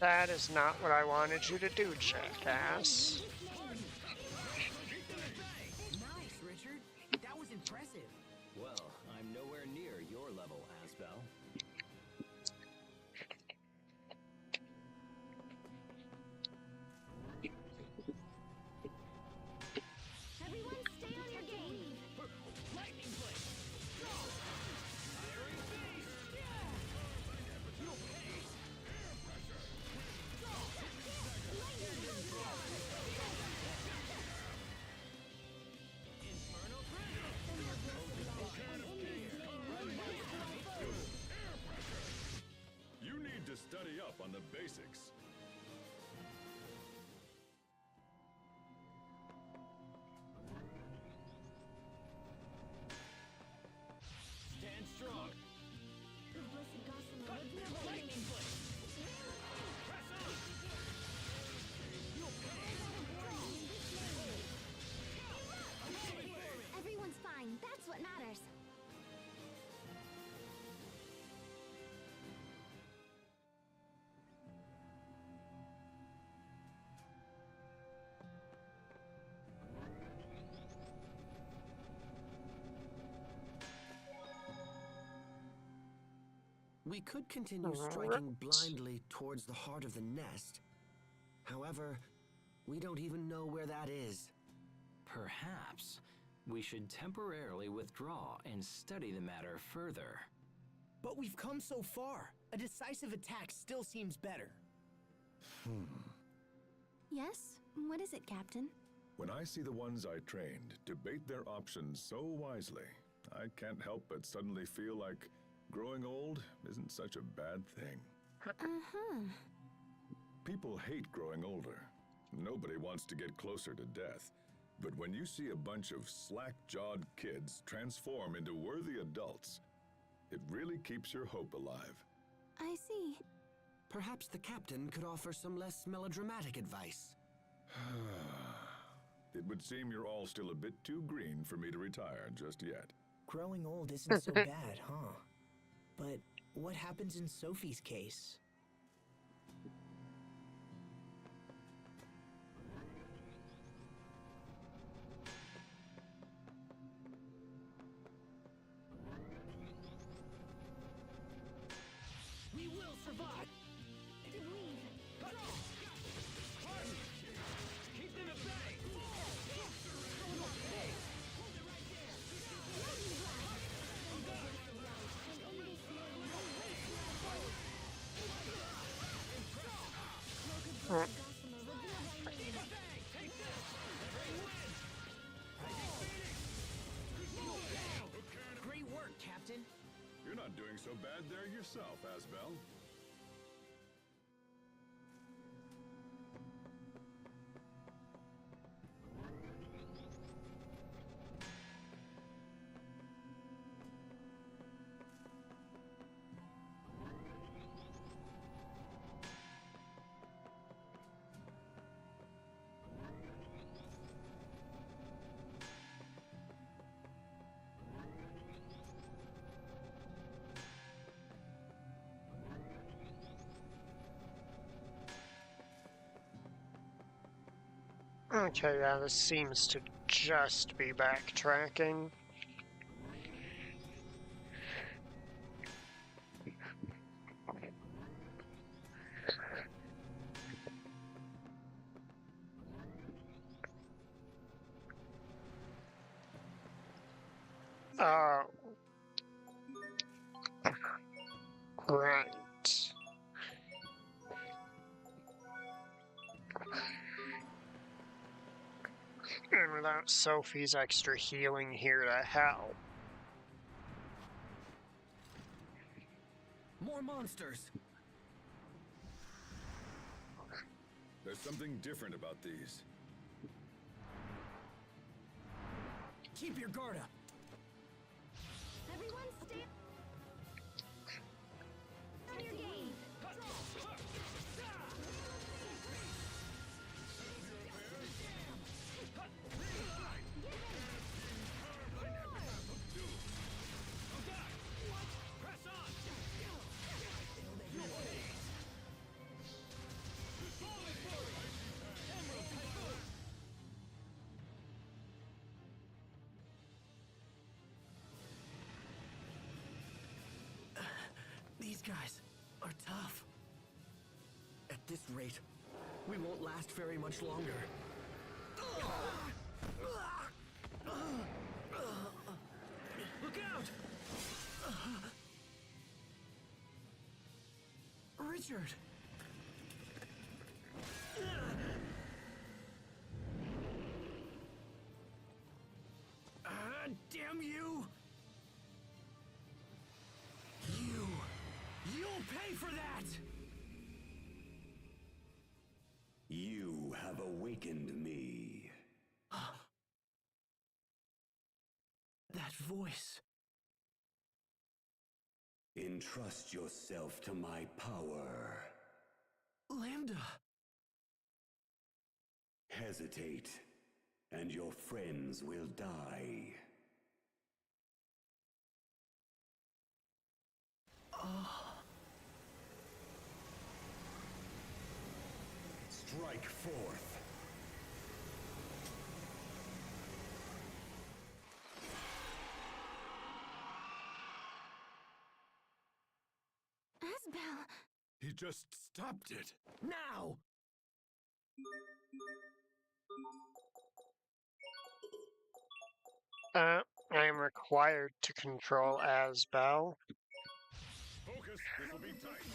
that is not what I wanted you to do, jackass. Nice, Richard. That was impressive. Well, I'm nowhere near your level, Asbel. Everyone stay on your game. Lightning blade. Go. Firing beast. You'll pay. Air pressure. Go. Infernal You need to study up on the basics. Stand strong. Lightning blade. Press on. You'll pay. Everyone's fine. That's what matters. We could continue striking blindly towards the heart of the nest. However, we don't even know where that is. Perhaps we should temporarily withdraw and study the matter further. But we've come so far. A decisive attack still seems better. Yes? What is it, Captain? When I see the ones I trained debate their options so wisely, I can't help but suddenly feel like growing old isn't such a bad thing. Uh-huh. People hate growing older. Nobody wants to get closer to death. But when you see a bunch of slack-jawed kids transform into worthy adults, it really keeps your hope alive. I see. Perhaps the captain could offer some less melodramatic advice. It would seem you're all still a bit too green for me to retire just yet. Growing old isn't so bad, huh? But what happens in Sophie's case? We will survive! Keep them at bay! Great work, Captain! You're not doing so bad there yourself, Asbel. Okay, yeah, this seems to just be backtracking. Oh. Right. And without Sophie's extra healing here to help. More monsters! There's something different about these. Keep your guard up! Everyone stay on your game. Press on! guys are tough. At this rate, we won't last very much longer. Look out! Richard! Damn you! You'll pay for that! You have awakened me. That voice. Entrust yourself to my power. Lambda. Hesitate, and your friends will die. Strike forth. Asbel! He just stopped it. Now! I am required to control Asbel. Focus, this'll be tight.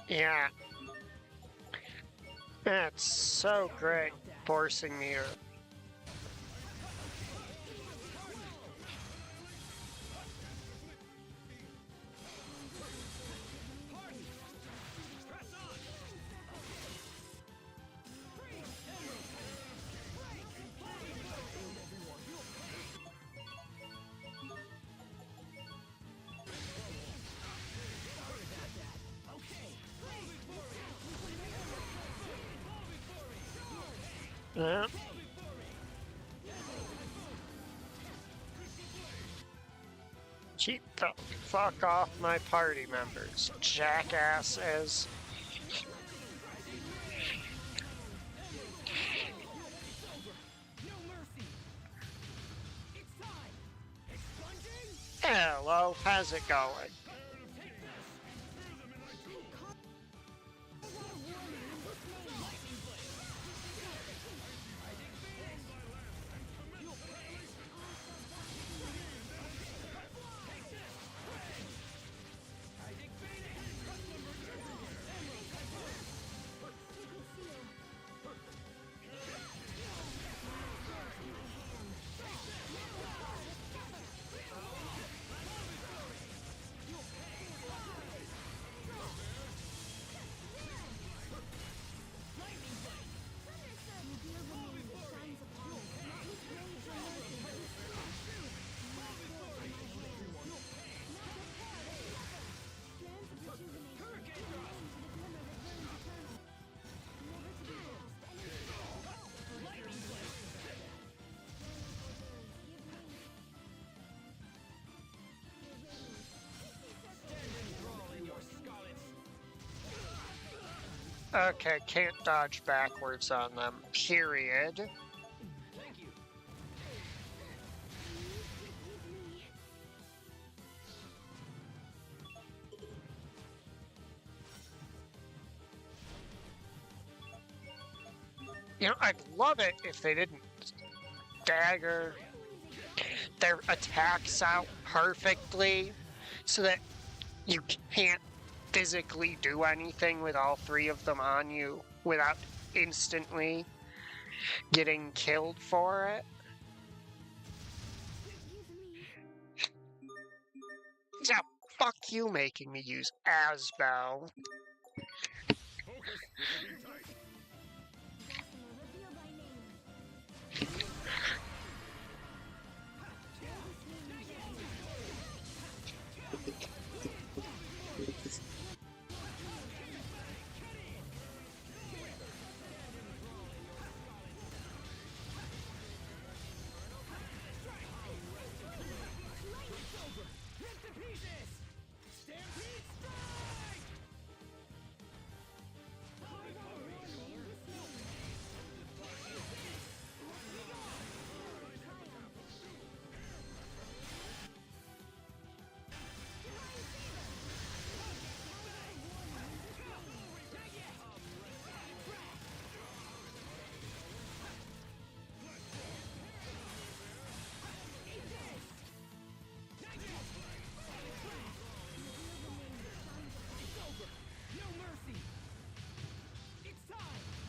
Yeah. That's so great, forcing me to... Yeah. Keep the fuck off my party members, jackasses. Hello, how's it going? Okay, can't dodge backwards on them, period. You know, I'd love it if they didn't stagger their attacks out perfectly so that you can't physically do anything with all three of them on you without instantly getting killed for it. Yeah, fuck you making me use Asbel. Focus, this'll be tight.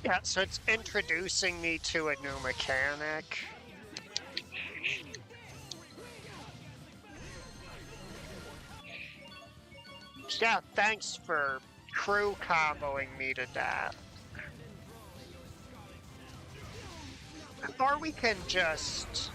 Yeah, so it's introducing me to a new mechanic. Yeah, thanks for crew comboing me to death. Or we can just...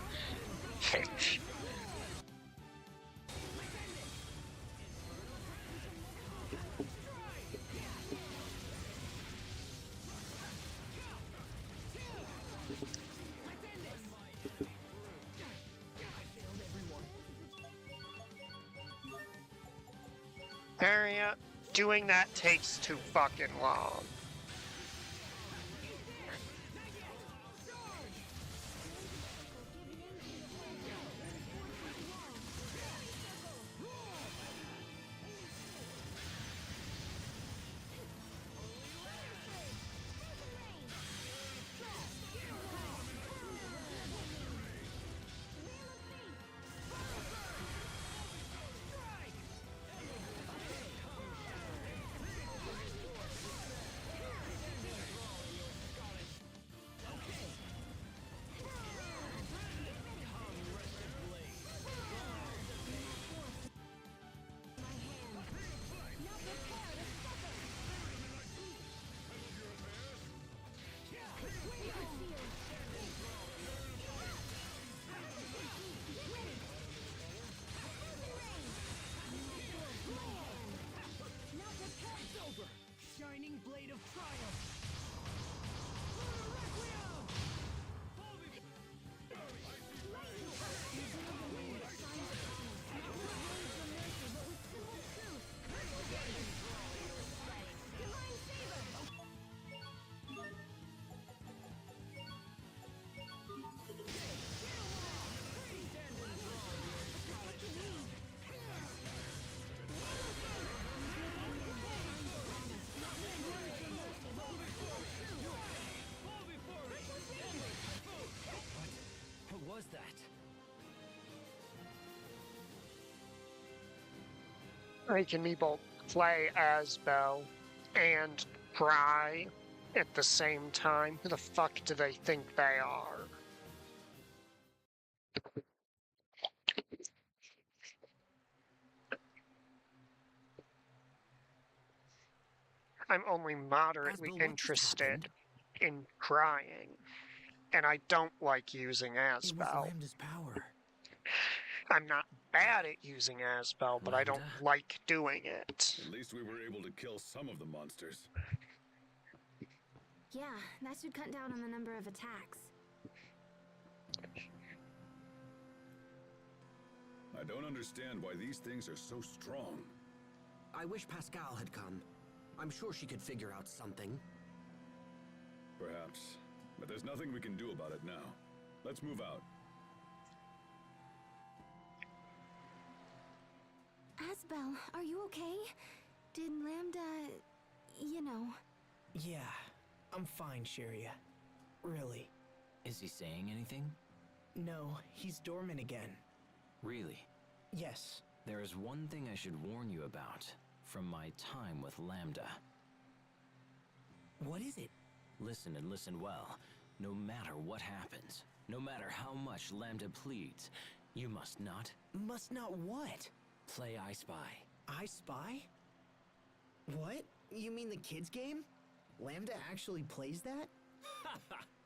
area, doing that takes too fucking long. Shining blade of triumph. What was that? Making me both play as Belle and cry at the same time. Who the fuck do they think they are? I'm only moderately Asbel, what just interested happened? in crying, and I don't like using It was Asbel. Lambda's power. I'm not bad at using Asbel, but I don't Lambda? like doing it. At least we were able to kill some of the monsters. Yeah, that should cut down on the number of attacks. I don't understand why these things are so strong. I wish Pascal had come. I'm sure she could figure out something. Perhaps. But there's nothing we can do about it now. Let's move out. Asbel, are you okay? Did Lambda... you know... Yeah, I'm fine, Sharia. Really. Is he saying anything? No, he's dormant again. Really? Yes. There is one thing I should warn you about from my time with Lambda. What is it? Listen and listen well. No matter what happens, no matter how much Lambda pleads, you must not Must not what? play I Spy. I Spy? What? You mean the kids game? Lambda actually plays that?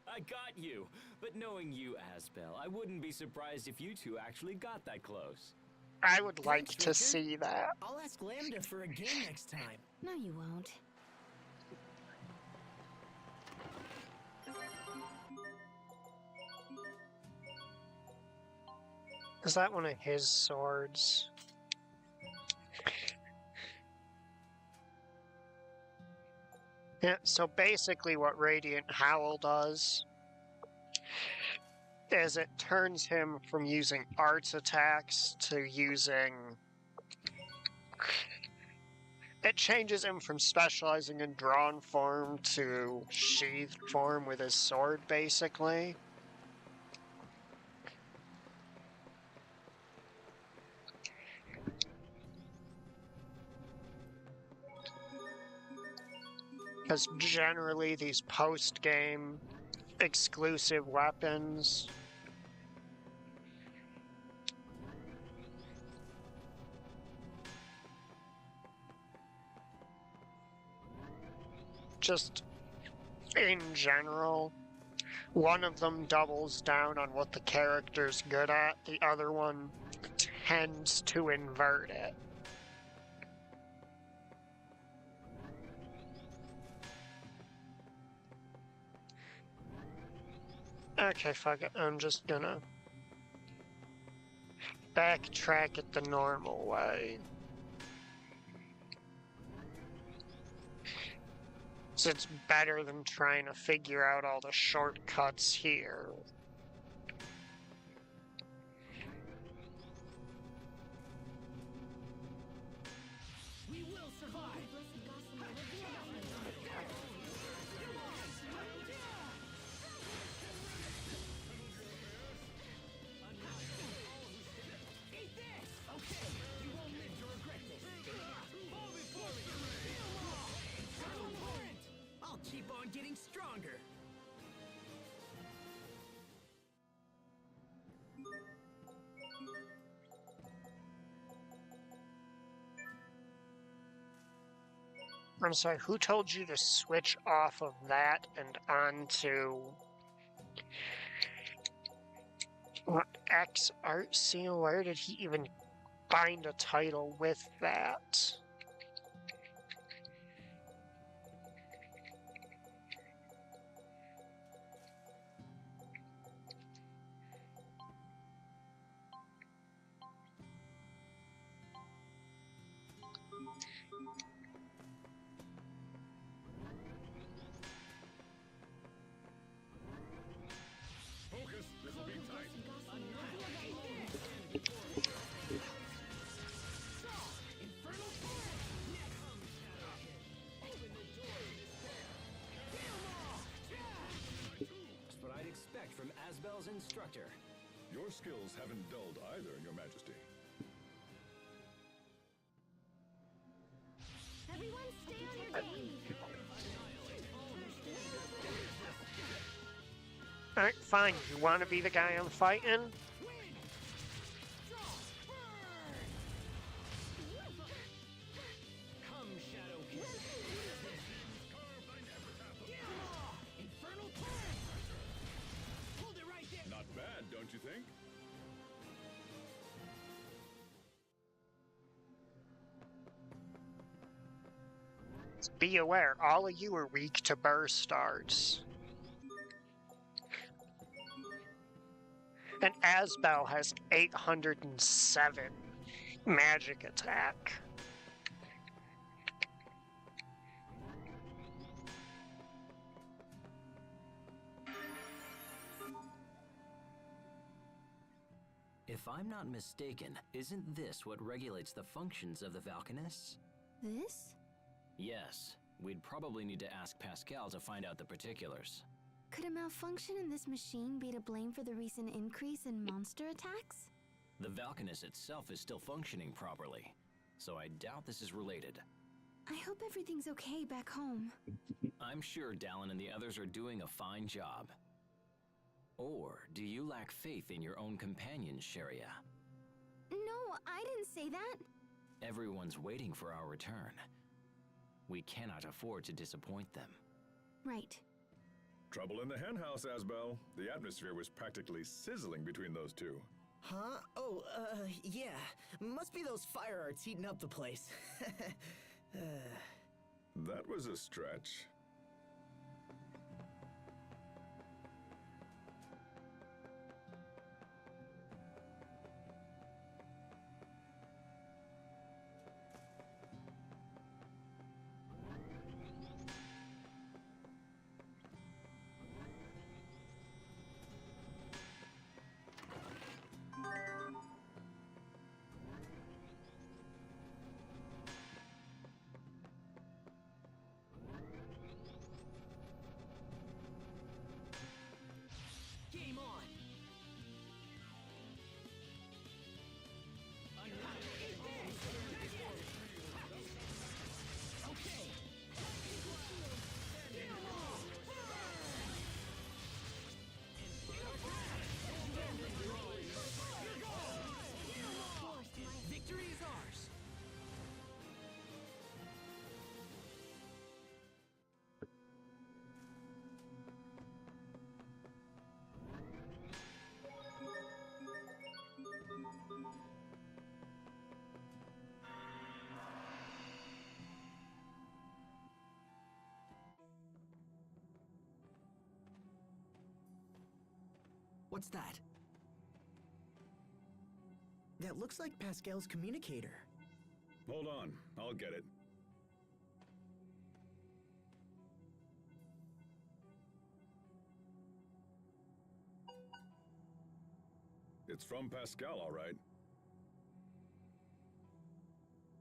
I got you! But knowing you, Asbel, I wouldn't be surprised if you two actually got that close. I would like Thanks, to Richard. see that. I'll ask Lambda for a game next time. No, you won't. Is that one of his swords? Yeah, so basically what Radiant Howl does is it turns him from using arts attacks to using... It changes him from specializing in drawn form to sheathed form with his sword, basically. Because generally these post-game exclusive weapons just in general, one of them doubles down on what the character's good at, the other one tends to invert it. Okay, fuck it. I'm just gonna backtrack it the normal way. So it's better than trying to figure out all the shortcuts here. We will survive. I'll keep on getting stronger. I'm sorry, who told you to switch off of that and onto X art seal? Where did he even find a title with that? Focus, this'll be tight. That's what I'd expect from Asbel's instructor. Your skills haven't dulled either, Your Majesty. Everyone stay on your game. Alright, fine. You want to be the guy I'm fighting? Come, Shadow Kid. Infernal Torrent. Hold it right there. Not bad, don't you think? Be aware, all of you are weak to burst arts. And Asbel has 807 magic attack. If I'm not mistaken, isn't this what regulates the functions of the Valkanists? This? Yes. We'd probably need to ask Pascal to find out the particulars. Could a malfunction in this machine be to blame for the recent increase in monster attacks? The Valkanist itself is still functioning properly, so I doubt this is related. I hope everything's okay back home. I'm sure Dallin and the others are doing a fine job. Or do you lack faith in your own companions, Sharia? No, I didn't say that. Everyone's waiting for our return. We cannot afford to disappoint them. Right. Trouble in the henhouse, Asbel. The atmosphere was practically sizzling between those two. Huh? Oh, yeah. Must be those fire arts heating up the place. That was a stretch. What's that? That looks like Pascal's communicator. Hold on, I'll get it. It's from Pascal, all right.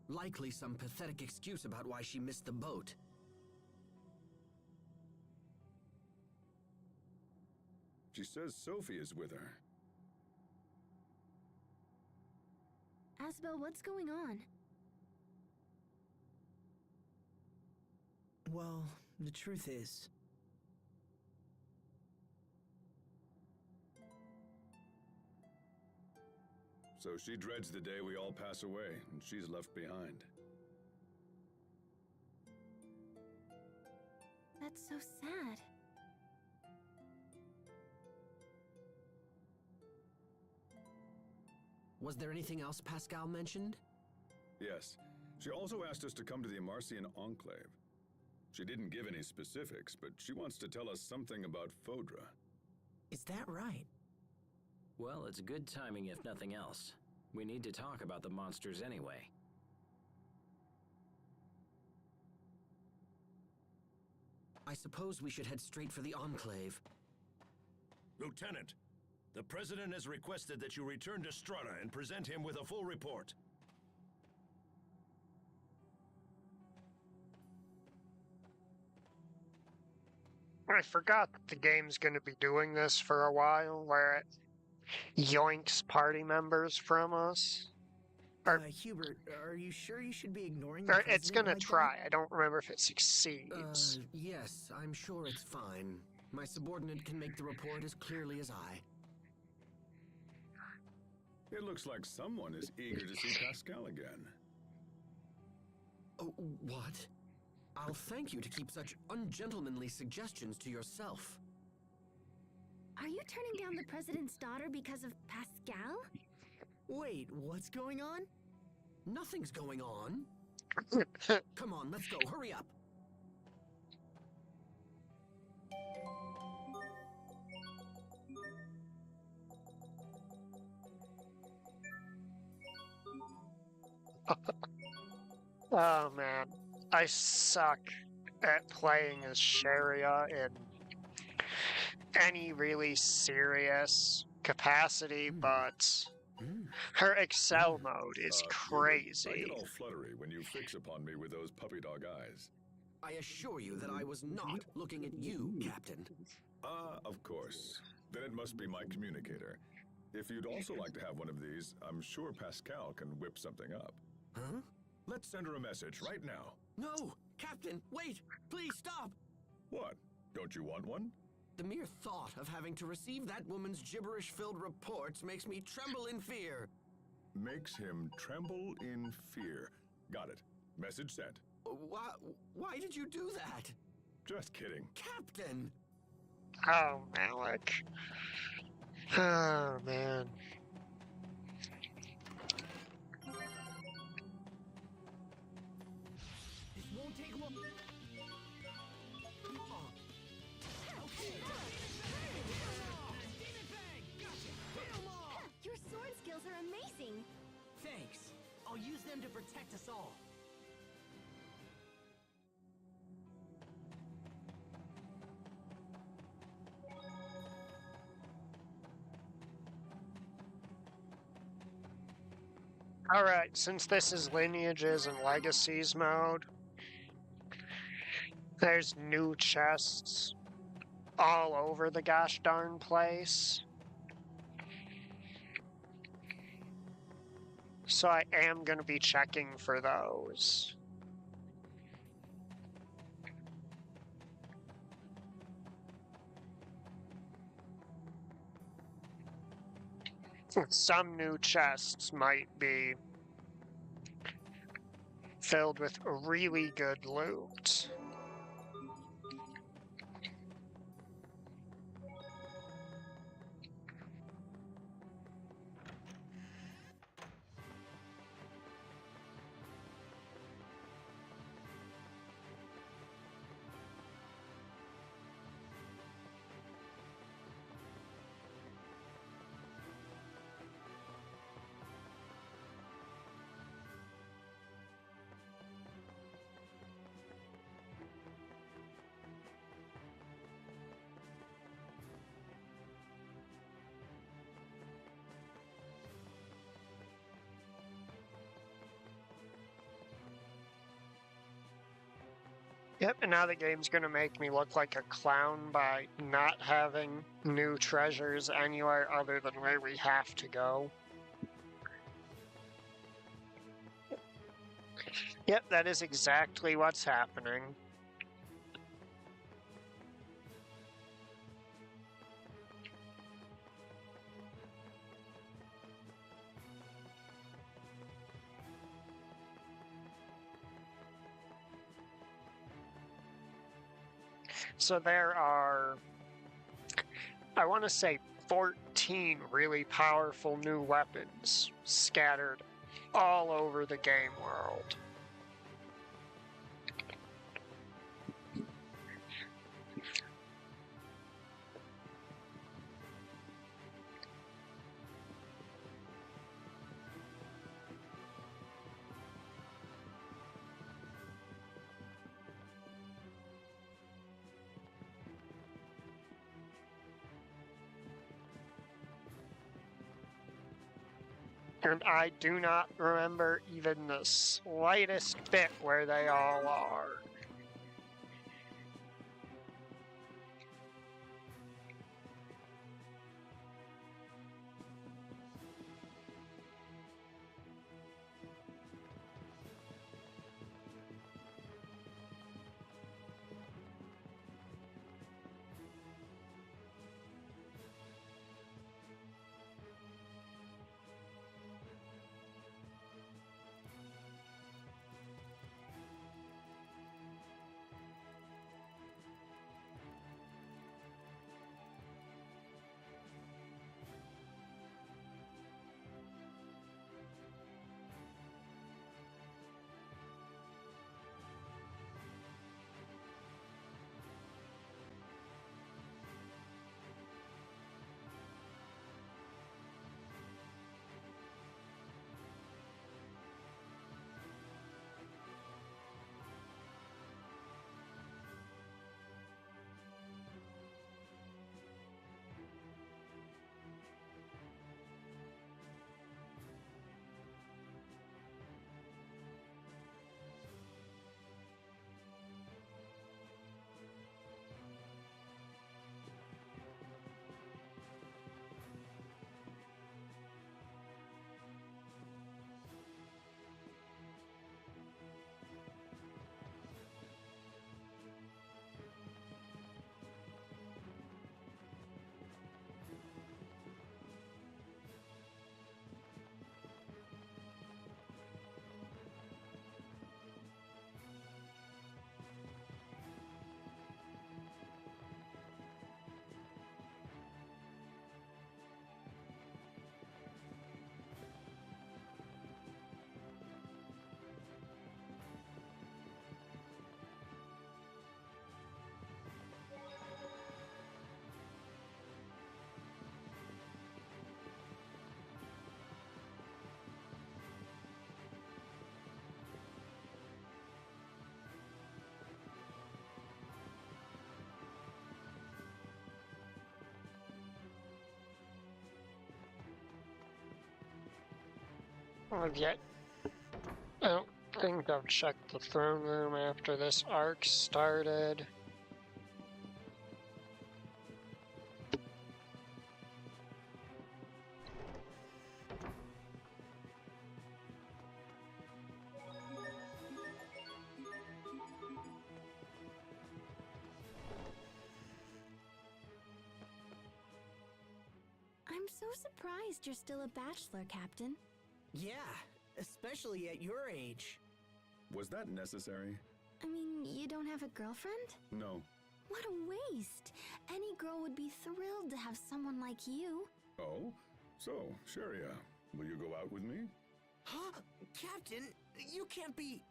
Likely some pathetic excuse about why she missed the boat. She says Sophie is with her. Asbel, what's going on? Well, the truth is, So she dreads the day we all pass away, and she's left behind. That's so sad. Was there anything else Pascal mentioned? Yes, she also asked us to come to the Amarcian Enclave. She didn't give any specifics, but she wants to tell us something about Fodra. is that right? Well, it's good timing if nothing else. We need to talk about the monsters anyway. I suppose we should head straight for the Enclave. Lieutenant, the President has requested that you return to Strata and present him with a full report. I forgot that the game's going to be doing this for a while, where it yoinks party members from us. Hubert, are you sure you should be ignoring the Or it's president going to like try. I don't remember if it succeeds. Yes, I'm sure it's fine. My subordinate can make the report as clearly as I. It looks like someone is eager to see Pascal again. Oh, what? I'll thank you to keep such ungentlemanly suggestions to yourself. Are you turning down the President's daughter because of Pascal? Wait, what's going on? Nothing's going on. Come on, let's go. Hurry up. Oh man, I suck at playing as Sharia in any really serious capacity, but her Excel mode is Hubert, I crazy. get all fluttery when you fix upon me with those puppy dog eyes. I assure you that I was not looking at you, Captain. Of course. Then it must be my communicator. If you'd also like to have one of these, I'm sure Pascal can whip something up. Huh? Let's send her a message right now. No! Captain, wait! Please stop! What? Don't you want one? The mere thought of having to receive that woman's gibberish-filled reports makes me tremble in fear. Makes him tremble in fear. Got it. Message sent. Why did you do that? Just kidding. Captain! Oh, Malik. Oh, man. This won't take long. Your sword skills are amazing. Thanks. I'll use them to protect us all. Alright, since this is lineages and legacies mode, there's new chests all over the gosh darn place. So I am going to be checking for those. Some new chests might be filled with really good loot. Yep, and now the game's gonna make me look like a clown by not having new treasures anywhere other than where we have to go. Yep, that is exactly what's happening. So there are, I want to say, 14 really powerful new weapons scattered all over the game world. And I do not remember even the slightest bit where they all are. Yet, I don't think I've checked the throne room after this arc started. I'm so surprised you're still a bachelor, Captain. Yeah, especially at your age. Was that necessary? I mean, you don't have a girlfriend? No. What a waste! Any girl would be thrilled to have someone like you. Oh? So, Sharia, will you go out with me? Huh? Captain, you can't be...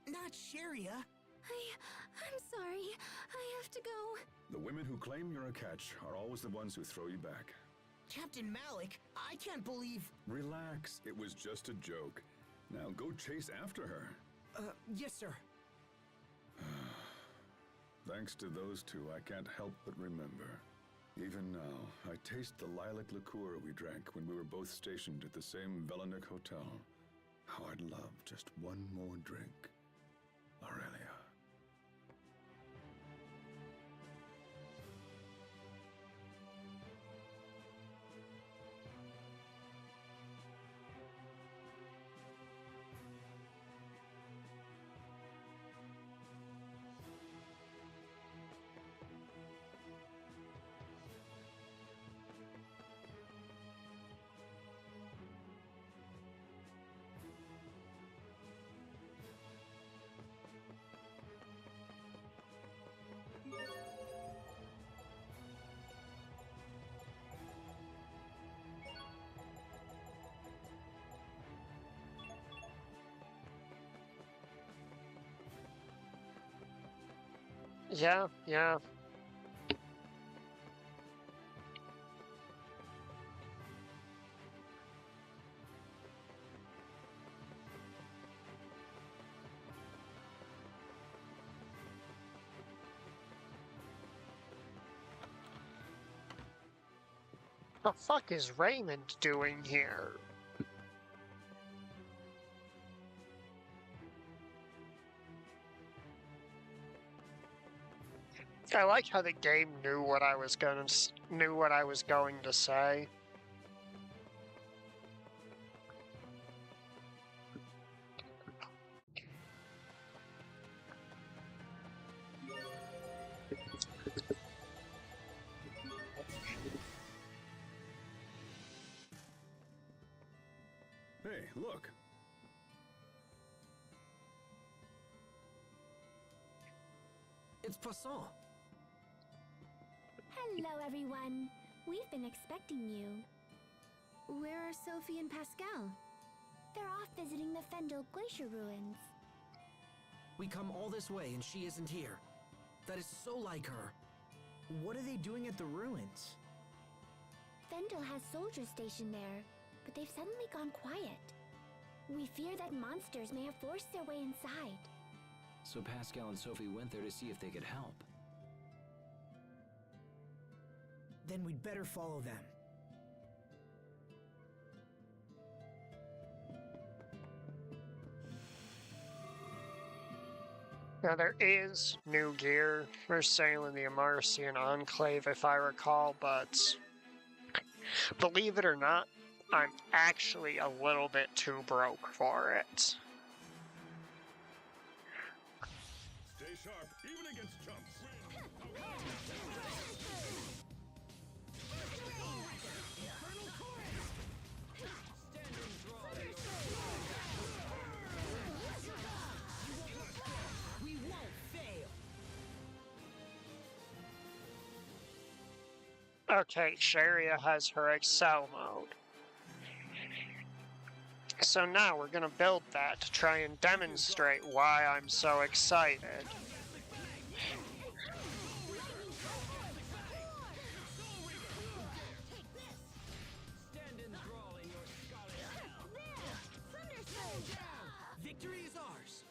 not Sharia. I'm sorry. I have to go. The women who claim you're a catch are always the ones who throw you back. Captain Malik, I can't believe... Relax, it was just a joke. Now go chase after her. Yes, sir. Thanks to those two, I can't help but remember. Even now, I taste the lilac liqueur we drank when we were both stationed at the same Velenik hotel. How I'd love just one more drink. Aurelia. Yeah, yeah. The fuck is Raymond doing here? I like how the game knew what I was going to say. Hey, look. It's Poisson. Hello, everyone. We've been expecting you. Where are Sophie and Pascal? They're off visiting the Fendel Glacier ruins. We come all this way and she isn't here. That is so like her. What are they doing at the ruins? Fendel has soldiers stationed there, but they've suddenly gone quiet. We fear that monsters may have forced their way inside. So Pascal and Sophie went there to see if they could help. Then we'd better follow them. Now there is new gear for sailing the Amarcian Enclave, if I recall, but believe it or not, I'm actually a little bit too broke for it. Stay sharp, even against chumps. We won't fail. Okay, Sharia has her Excel mode. So now we're gonna build that to try and demonstrate why I'm so excited. Stand enthralled in your scarlet hell. Victory is ours.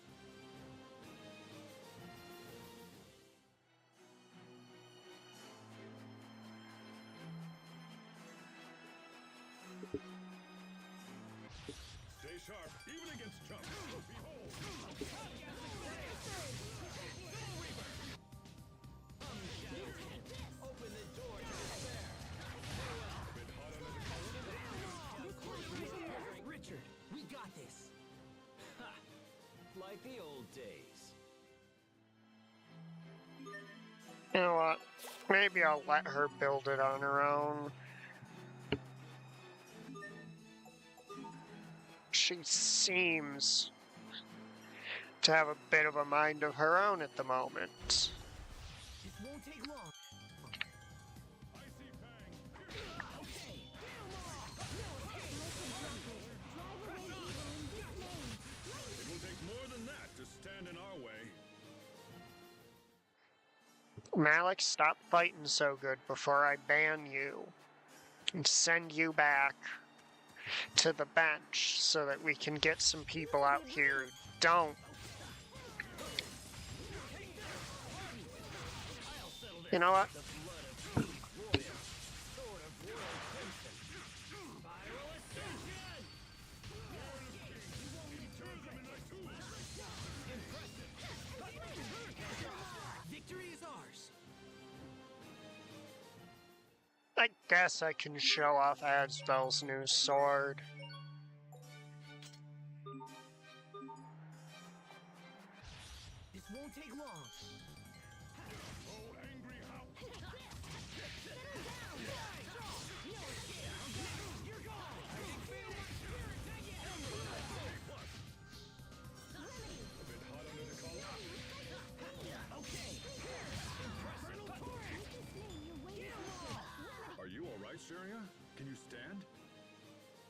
Stay sharp, even against chumps. Behold! Open the door to despair. Richard, we got this. Ha! Like the old days. You know what? Maybe I'll let her build it on her own. She seems to have a bit of a mind of her own at the moment. This won't take long. It will take more than that to stand in our way. Malik, stop fighting so good before I ban you and send you back to the bench so that we can get some people out here who don't. You know what? Victory is ours. I guess I can show off Adspel's new sword. This won't take long. Are you all right, Sharia? Can you stand?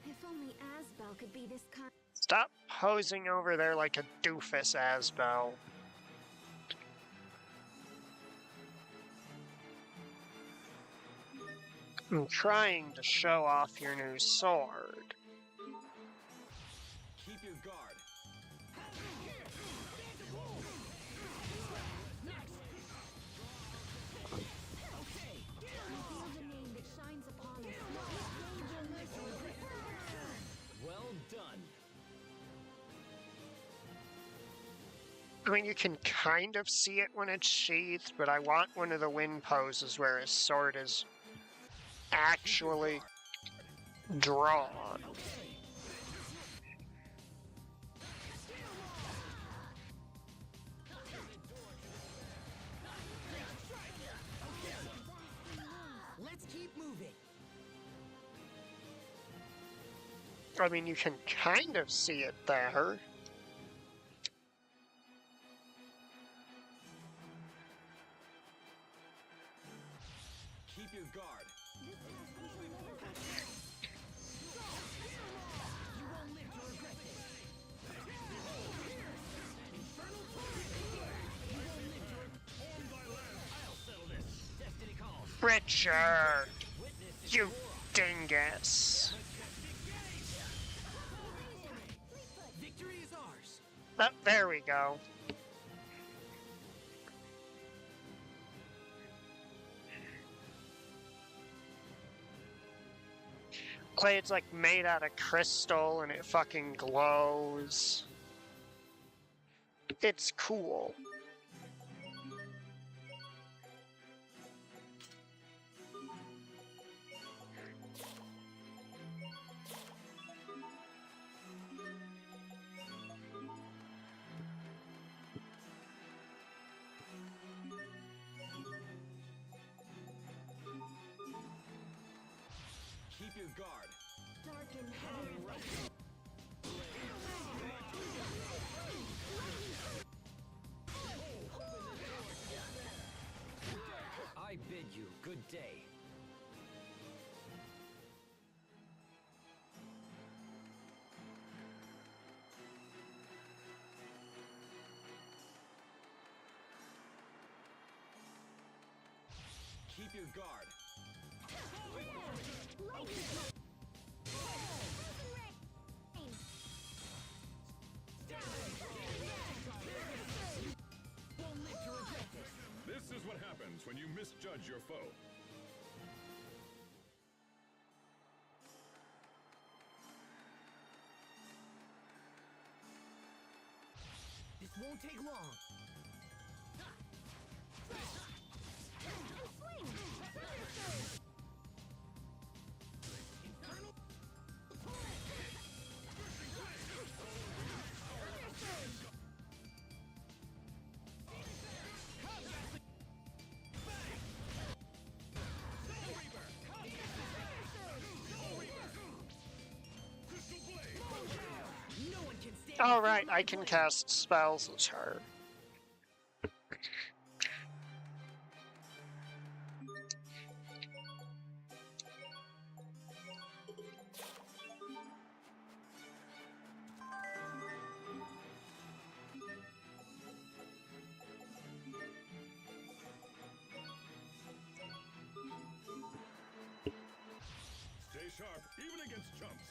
If only Asbel could be this kind. Stop posing over there like a doofus, Asbel. I'm trying to show off your new sword. Keep your guard. Well done. I mean, you can kind of see it when it's sheathed, but I want one of the win poses where his sword is actually drawn. Let's keep moving. I mean, you can kind of see it there. Keep your guard. Richard, you dingus. Victory is ours. Oh, there we go. Blade's like made out of crystal and it fucking glows. It's cool. Keep your guard. Dark and heavy. I bid you good day. Keep your guard. This is what happens when you misjudge your foe. This won't take long. Alright, I can cast spells as her. Stay sharp, even against chumps.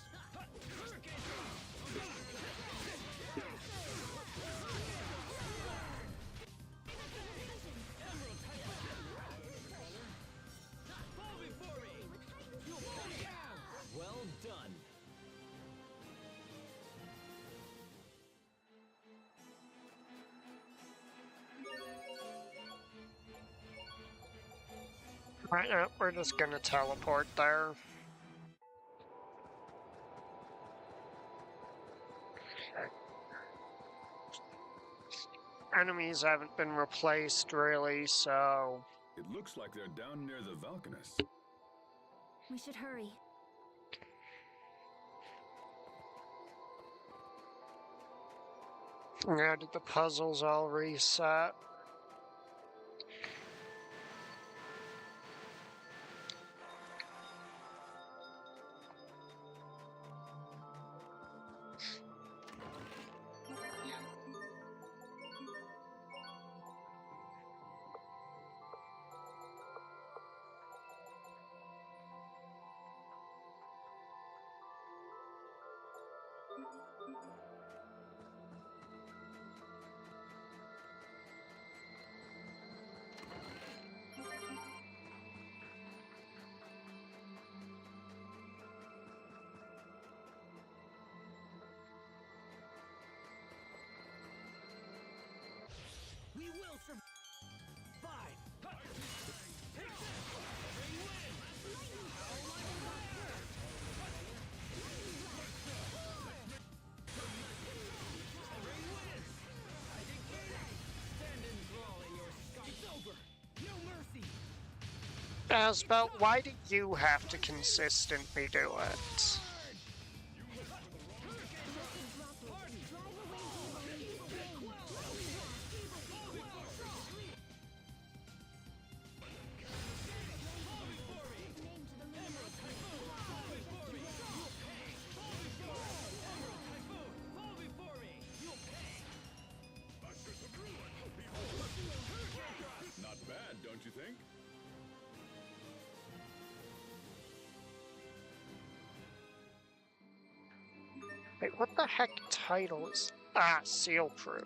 Well done. Right now, we're just gonna teleport there. Enemies haven't been replaced really, so... It looks like they're down near the Valkanus. We should hurry. Yeah, did the puzzles all reset? We will survive! Asbel, why do you have to consistently do it? Not bad, don't you think? Wait, what the heck title is... Ah, Seal Crew.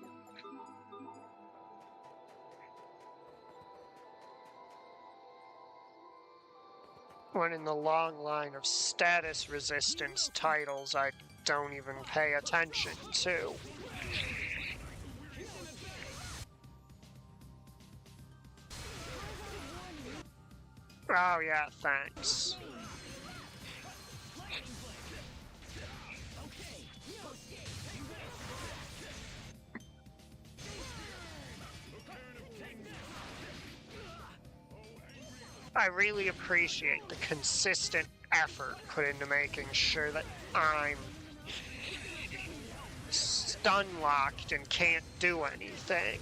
When in the long line of status resistance titles I don't even pay attention to. Oh yeah, thanks. I really appreciate the consistent effort put into making sure that I'm stun locked and can't do anything.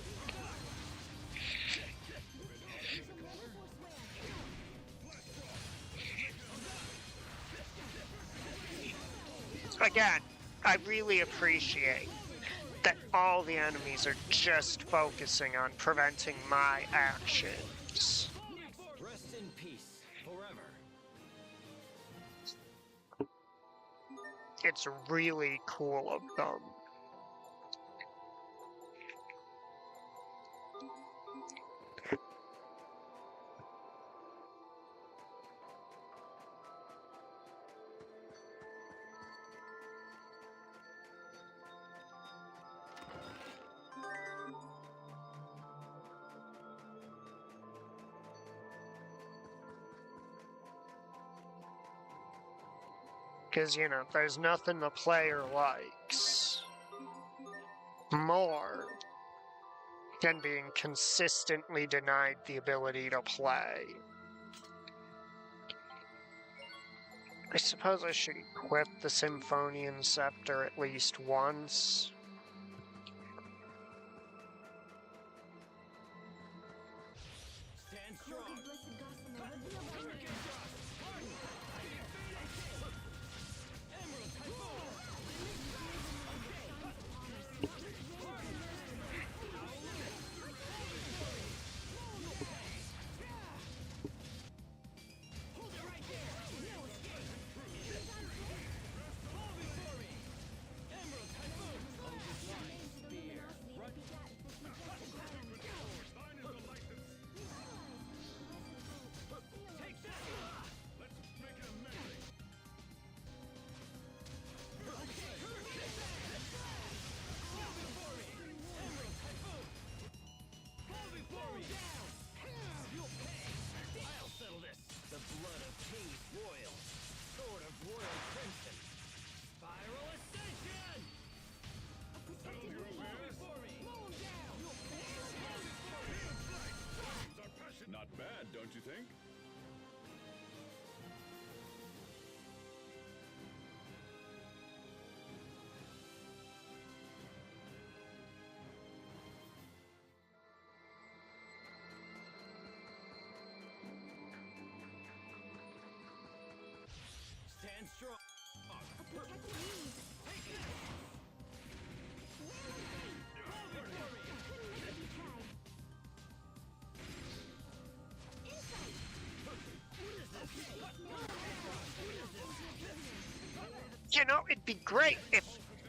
Again, I really appreciate that all the enemies are just focusing on preventing my actions. Rest in peace, forever. It's really cool of them. Because, you know, there's nothing the player likes more than being consistently denied the ability to play. I suppose I should equip the Symphonian Scepter at least once. Stand strong. Not bad, don't you think? Stand strong. You know, it'd be great if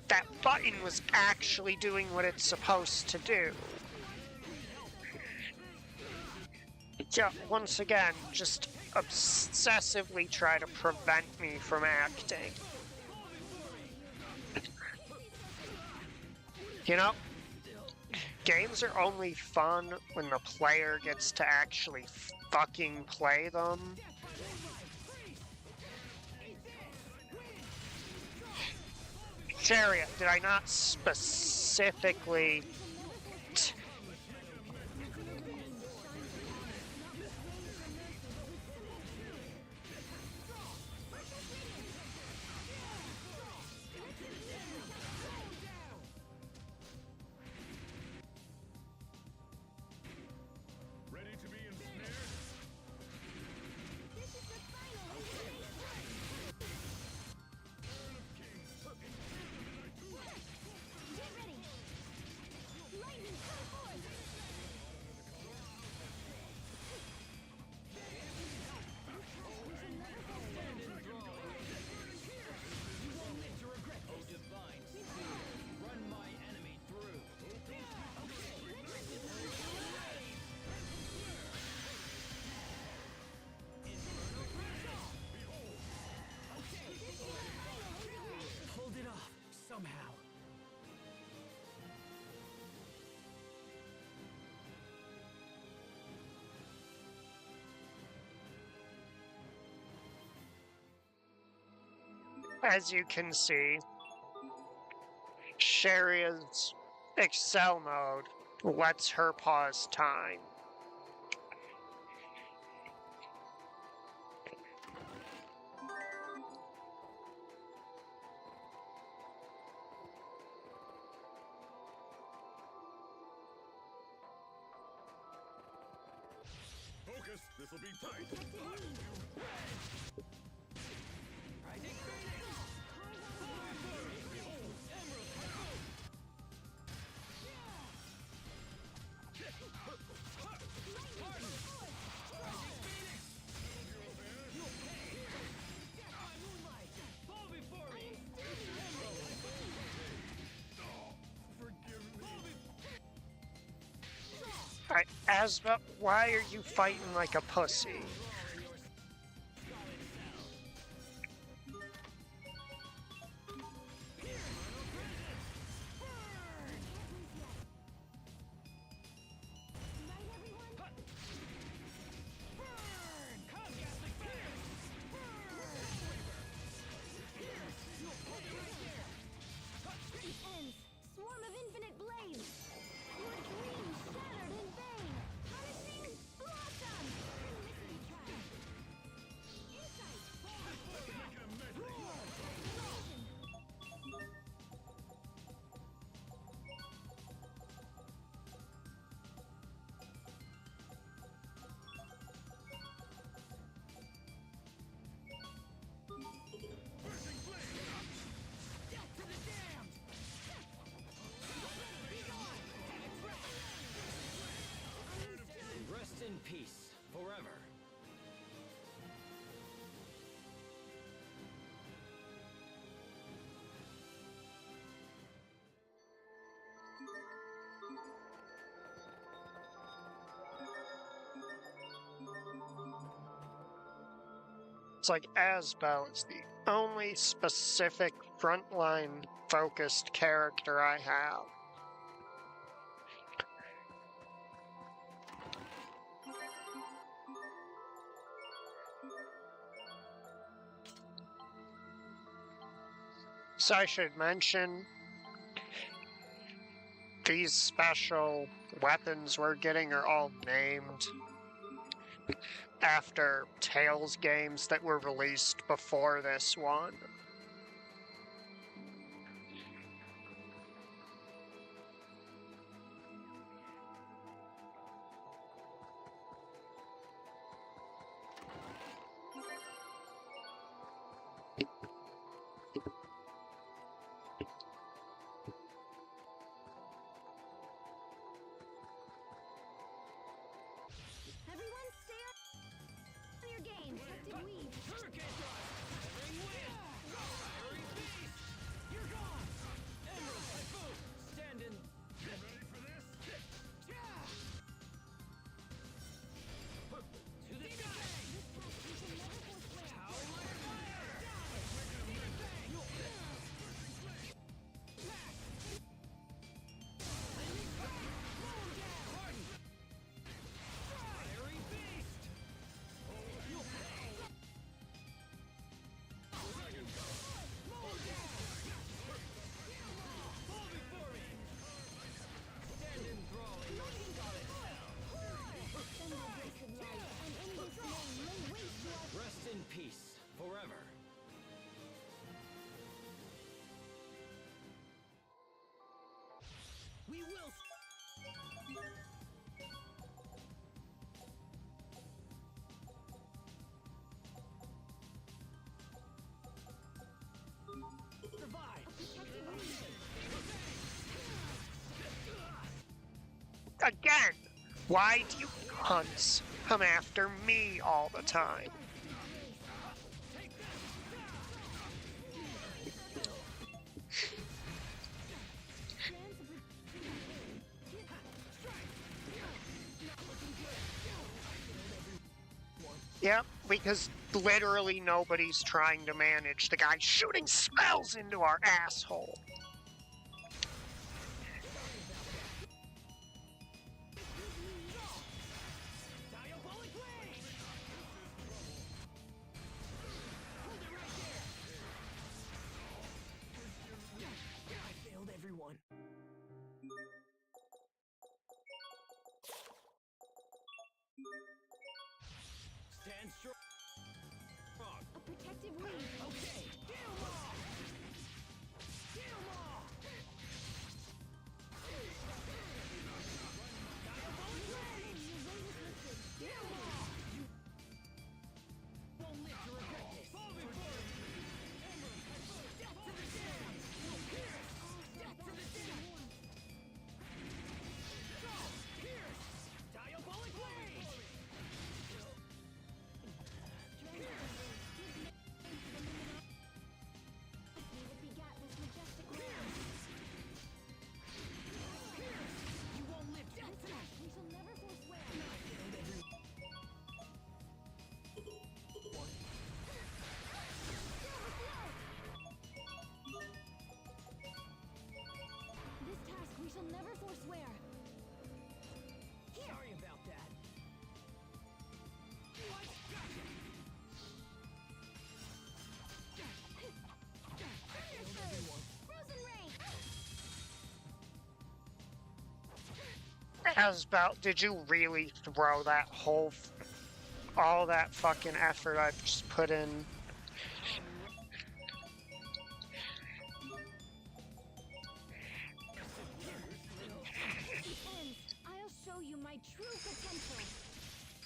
that button was actually doing what it's supposed to do. Yeah, once again, just obsessively try to prevent me from acting. You know, games are only fun when the player gets to actually fucking play them. Chariot, did I not specifically... Ready to be ensnared? Pulled it off, somehow. As you can see, Sharia's Excel mode lets her pause time. Focus, this'll be tight. Alright, Asba, why are you fighting like a pussy? Swarm of infinite blades! Your dreams shattered in vain! Punishing blossom! Missile trap! Insight! Rest in peace, forever. It's like Asbel is the only specific frontline focused character I have. So I should mention, these special weapons we're getting are all named after Tales games that were released before this one. Everyone stay on your game! Active weave! Again, why do you cunts come after me all the time? Yep, because literally nobody's trying to manage the guy shooting spells into our asshole. Stand strong. A protective wing. Okay. Deal more. Deal more. Won't live to regret this. Fall before it. Step to the jam. Step to the jam. Go. Pierce. Diabolic rage. You won't live to We shall never forswear. This task we shall never forswear. Sorry about that. Frozen Ray. Asbel, did you really throw that whole, all that fucking effort I've just put in? Ends. I'll show you my true potential.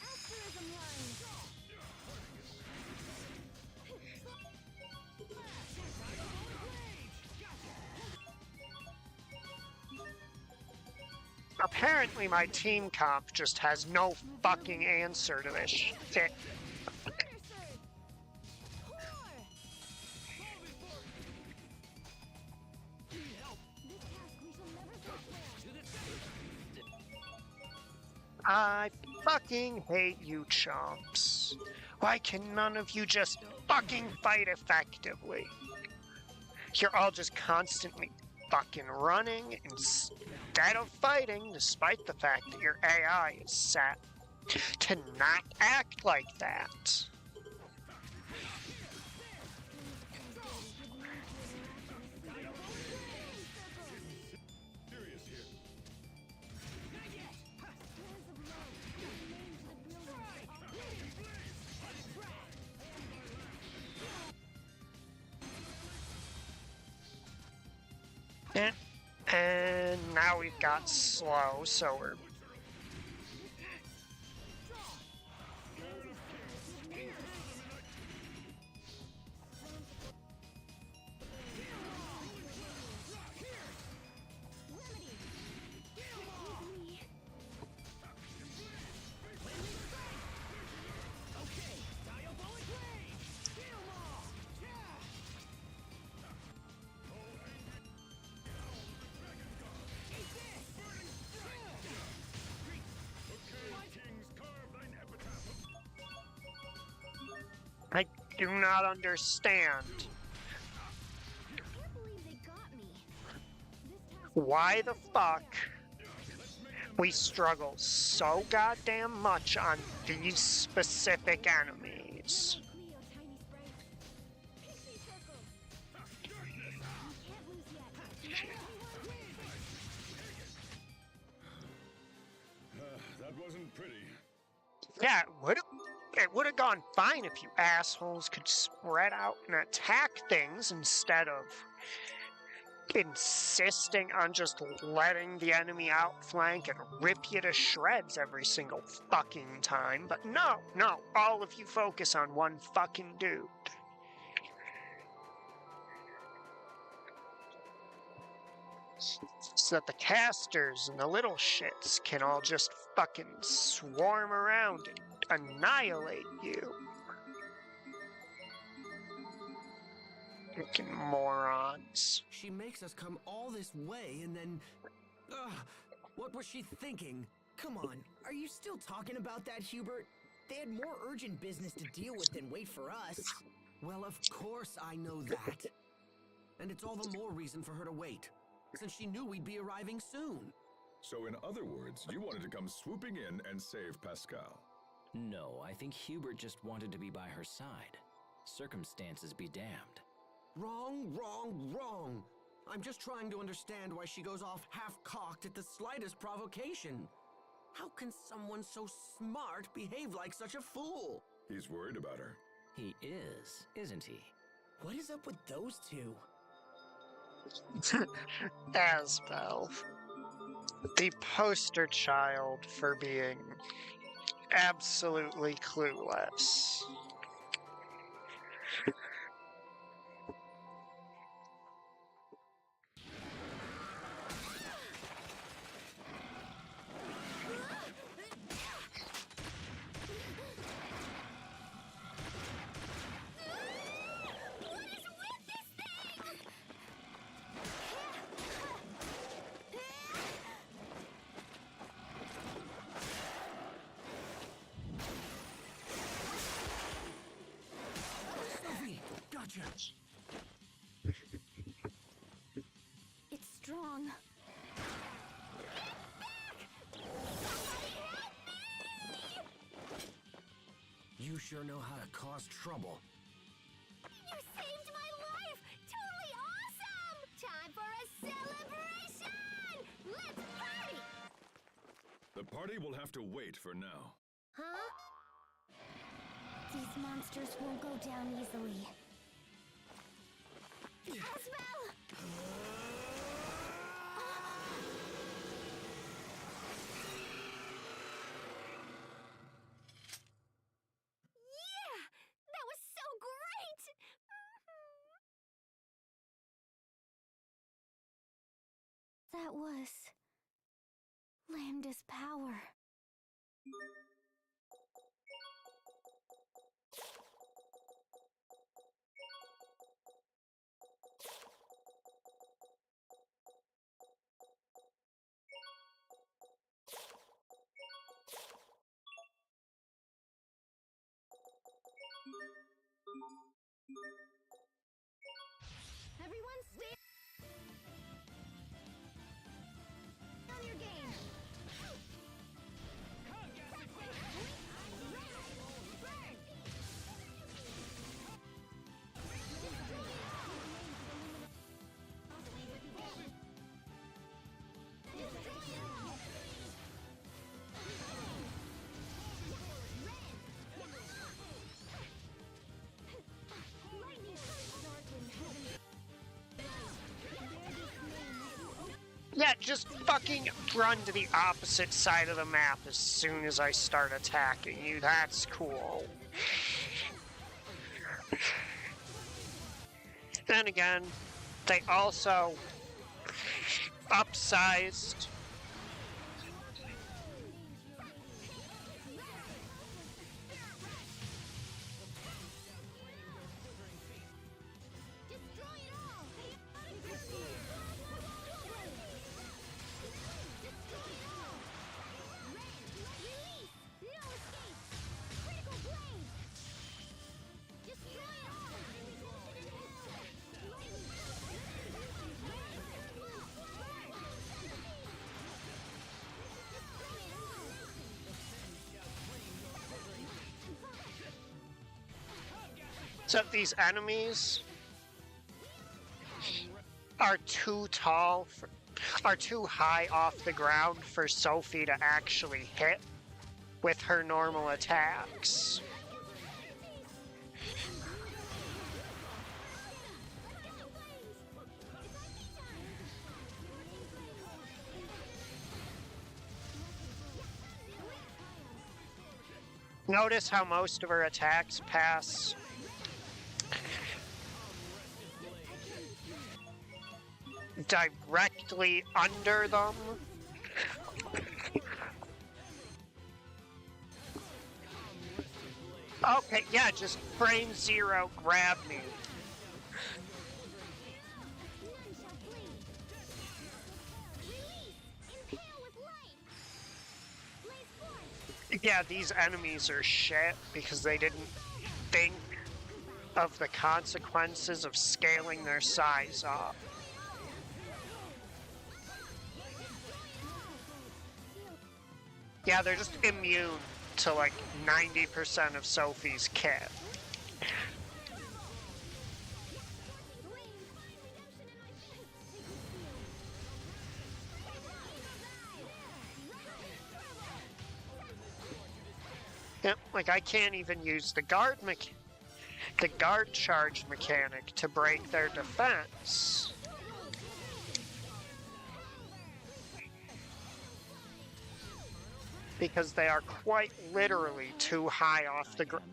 Asterism line. Apparently my team comp just has no fucking answer to this shit. Fire Surge. Core. This task we shall never forswear. I fucking hate you chumps. Why can none of you just fucking fight effectively? You're all just constantly fucking running instead of fighting, despite the fact that your AI is set to not act like that. And now we've got slow, so we're... I do not understand. Can't believe they got me. This task Why the fuck we struggle so goddamn much on these specific enemies? Cleo, tiny sprites. Pixie circles. You can't lose yet. That wasn't pretty. Yeah, it would have gone fine if you assholes could spread out and attack things instead of insisting on just letting the enemy outflank and rip you to shreds every single fucking time. But no, all of you focus on one fucking dude. so that the casters and the little shits can all just fucking swarm around and annihilate you. Freaking morons. She makes us come all this way and then... Ugh, what was she thinking? Come on, are you still talking about that, Hubert? They had more urgent business to deal with than wait for us. Well, of course I know that. And it's all the more reason for her to wait, since she knew we'd be arriving soon. So in other words, you wanted to come swooping in and save Pascal. No, I think Hubert just wanted to be by her side. Circumstances be damned. Wrong, wrong, wrong. I'm just trying to understand why she goes off half-cocked at the slightest provocation. How can someone so smart behave like such a fool? He's worried about her. He is, isn't he? What is up with those two? Asbel. The poster child for being absolutely clueless. Gotcha. It's strong. You sure know how to cause trouble. You saved my life! Totally awesome! Time for a celebration! Let's party! The party will have to wait for now. Huh? These monsters won't go down easily. Asbel! Yeah! That was so great! That was... Lambda's power. Everyone stay on your game. Yeah, just fucking run to the opposite side of the map as soon as I start attacking you. That's cool. Then again, they also upsized so these enemies are too tall, are too high off the ground for Sophie to actually hit with her normal attacks. Notice how most of her attacks pass directly under them. Okay, yeah, just frame zero, grab me. None shall flee. Release! Impale with light! Blaze forth! Yeah, these enemies are shit because they didn't think of the consequences of scaling their size up. Yeah, they're just immune to like 90% of Sophie's kit. Yep, like I can't even use the guard charge mechanic to break their defense. Because they are quite literally too high off the ground.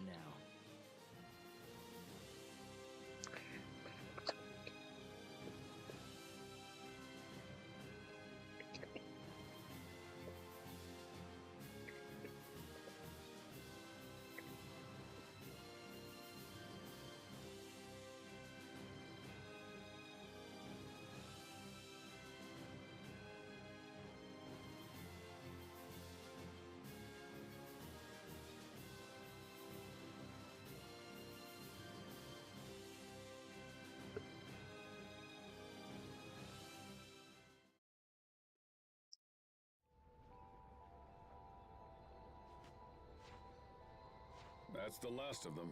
That's the last of them.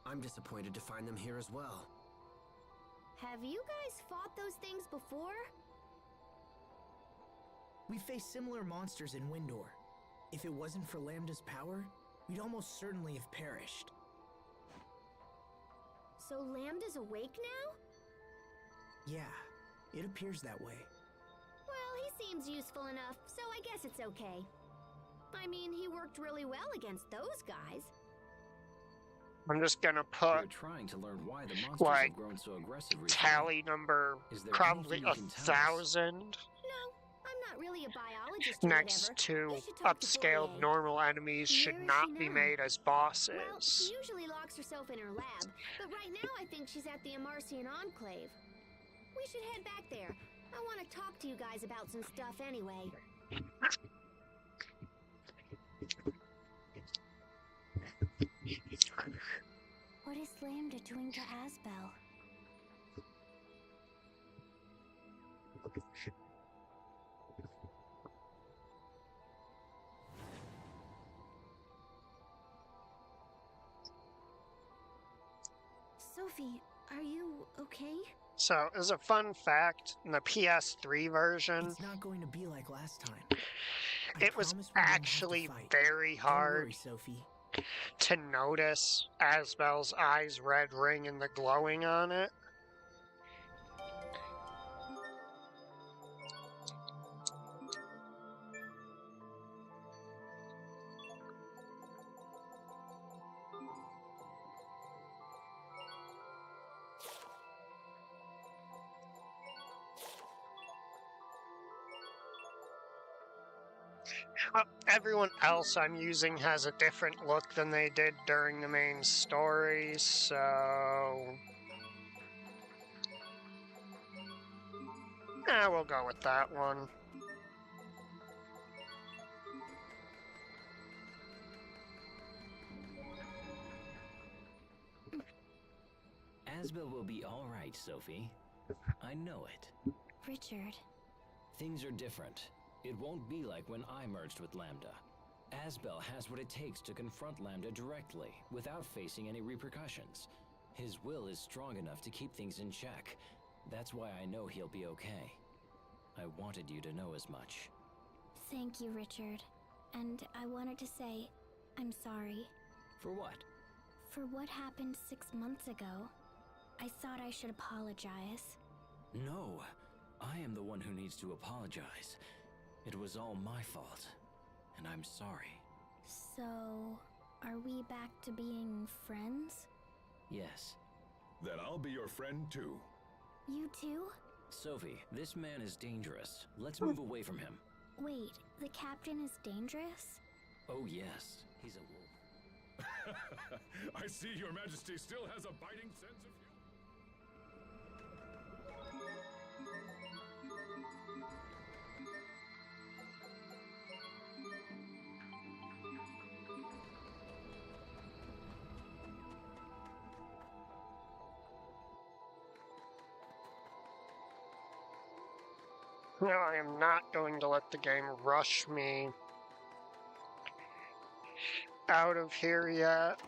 I'm disappointed to find them here as well. Have you guys fought those things before? We faced similar monsters in Windor. If it wasn't for Lambda's power, we'd almost certainly have perished. So Lambda's awake now? Yeah, it appears that way. Well, he seems useful enough, so I guess it's okay. I mean, he worked really well against those guys. I'm just gonna We're put trying to learn why the monsters like have grown so aggressive recently. tally number Is there probably anything you can tell us? 1,000 No, I'm not really a biologist or next whatever. to You should talk to upscaled Fourier. normal enemies should Where is not she be now? made as Well, she bosses. usually locks herself in her lab, but right now I think she's at the Amarcian Enclave. We should head back there. I want to talk to you guys about some stuff anyway. What is Lambda doing to Asbel? Sophie, are you okay? So, as a fun fact, in the PS3 version, It's not going to be like last time. I it was promise we won't have to actually fight. very Don't worry, hard Sophie. to notice Asbel's eyes red ring and the glowing on it. Everyone else I'm using has a different look than they did during the main story, so... we'll go with that one. Asbel will be all right, Sophie. I know it. Richard. Things are different. It won't be like when I merged with Lambda. Asbel has what it takes to confront Lambda directly, without facing any repercussions. His will is strong enough to keep things in check. That's why I know he'll be okay. I wanted you to know as much. Thank you, Richard. And I wanted to say, I'm sorry. For what? For what happened 6 months ago. I thought I should apologize. No, I am the one who needs to apologize. It was all my fault, and I'm sorry. So, are we back to being friends? Yes. Then I'll be your friend too. You too? Sophie, this man is dangerous. Let's move away from him. Wait, the captain is dangerous? Oh yes, he's a wolf. I see Your Majesty still has a biting sense of humor. No, I am not going to let the game rush me out of here yet.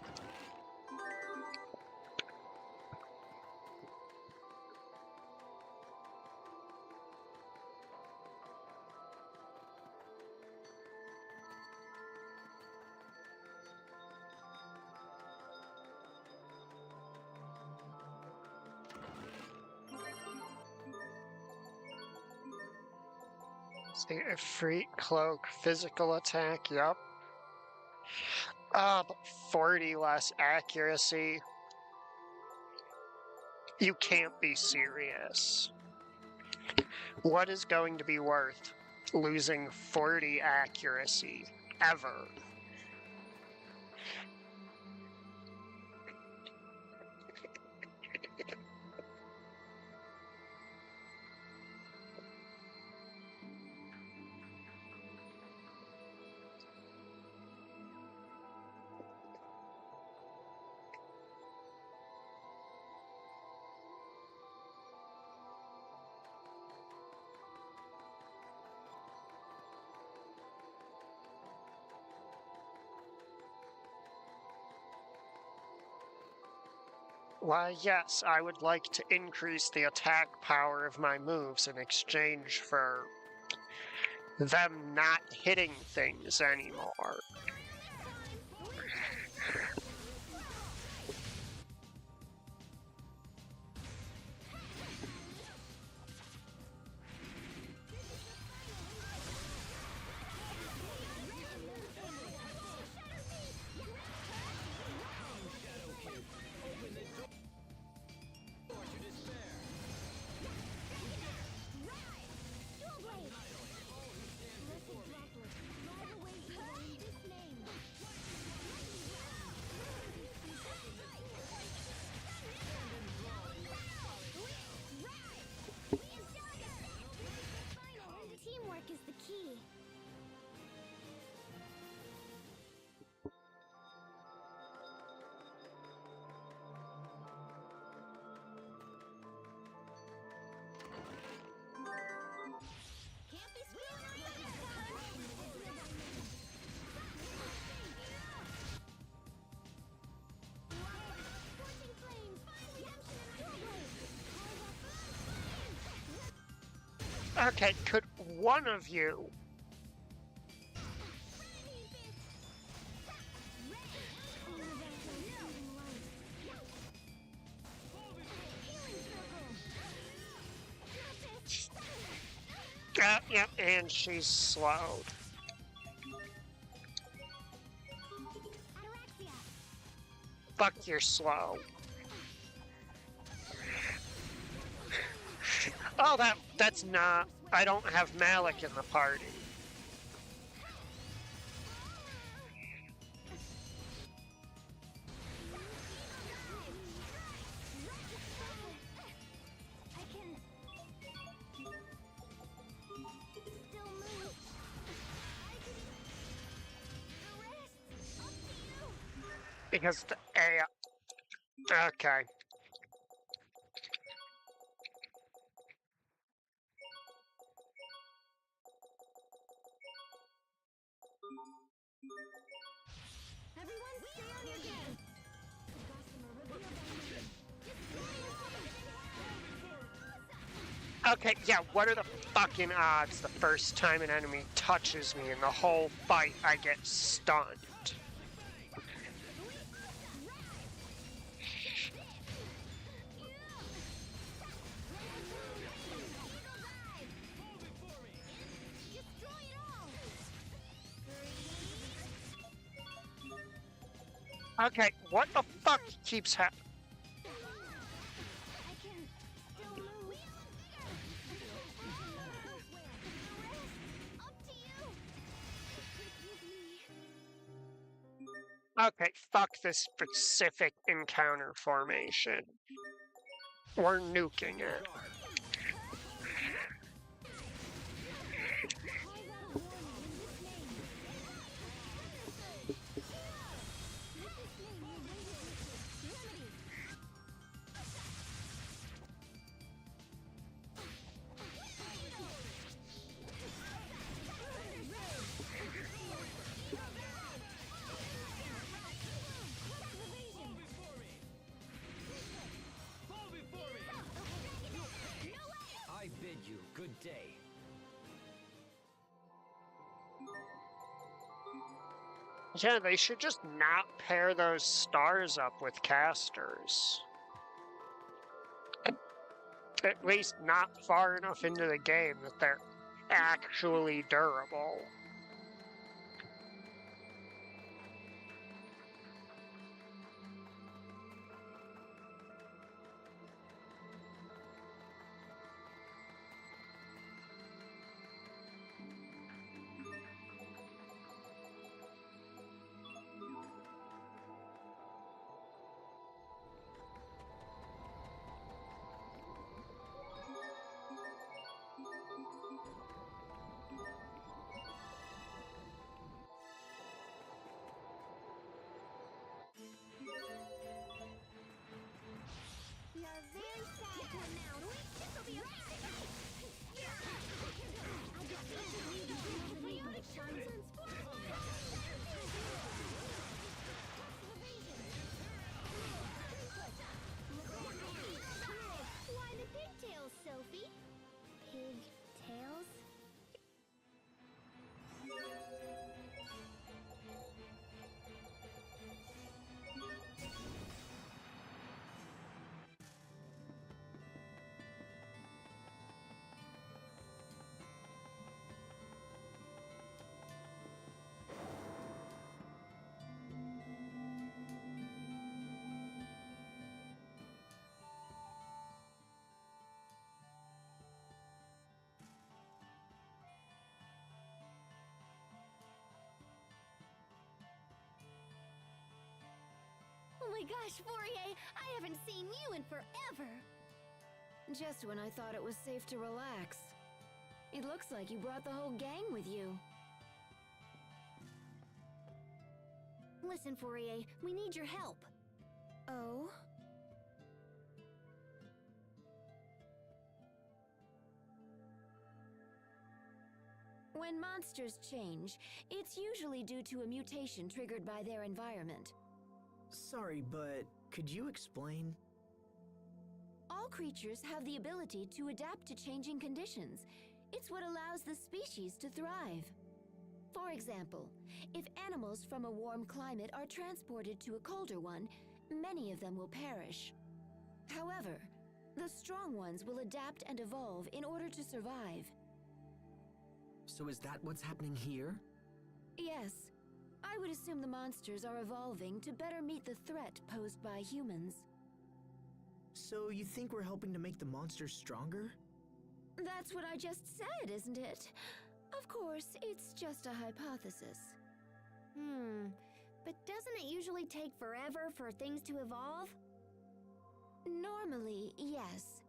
See, a free cloak, physical attack, yup. But 40 less accuracy. You can't be serious. What is going to be worth losing 40 accuracy ever? Why, yes, I would like to increase the attack power of my moves in exchange for them not hitting things anymore. Teamwork is the key. Can't be screwing Scorching flames, redemption, Okay, could one of you yep, and she's slowed. Ataraxia. Fuck, you're slow. Oh, that's not... I don't have Malik in the party. I can still move. The rest, up to you. Because the AI... Okay. Everyone stay on your game. Okay, yeah, what are the fucking odds the first time an enemy touches me in the whole fight I get stunned? Okay, what the fuck keeps happening? I can still move. Okay, fuck this specific encounter formation. We're nuking it. I bid you good day. Yeah, they should just not pair those stars up with casters. At least not far enough into the game that they're actually durable. You're very sad to announce this'll be amazing. I just need to eliminate the Johnsons. Why the pigtails, Sophie? Pigtails? Oh my gosh, Fourier, I haven't seen you in forever. Just when I thought it was safe to relax. It looks like you brought the whole gang with you. Listen, Fourier, we need your help. Oh? When monsters change, it's usually due to a mutation triggered by their environment. Sorry, but could you explain? All creatures have the ability to adapt to changing conditions. It's what allows the species to thrive. For example, if animals from a warm climate are transported to a colder one, many of them will perish. However, the strong ones will adapt and evolve in order to survive. So is that what's happening here? Yes, I would assume the monsters are evolving to better meet the threat posed by humans. So you think we're helping to make the monsters stronger? That's what I just said, isn't it? Of course, it's just a hypothesis. But doesn't it usually take forever for things to evolve? Normally, yes.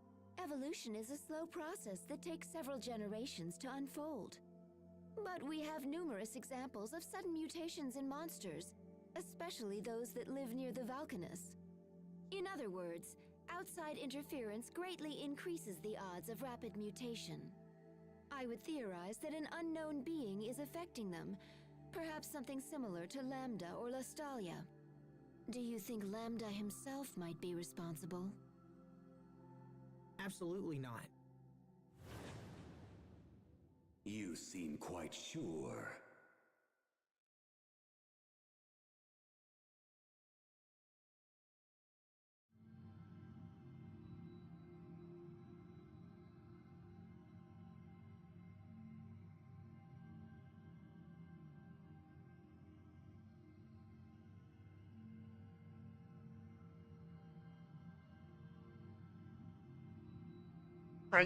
Evolution is a slow process that takes several generations to unfold. But we have numerous examples of sudden mutations in monsters, especially those that live near the Valkanus. In other words, outside interference greatly increases the odds of rapid mutation. I would theorize that an unknown being is affecting them, perhaps something similar to Lambda or Lastalia. Do you think Lambda himself might be responsible? Absolutely not. You seem quite sure.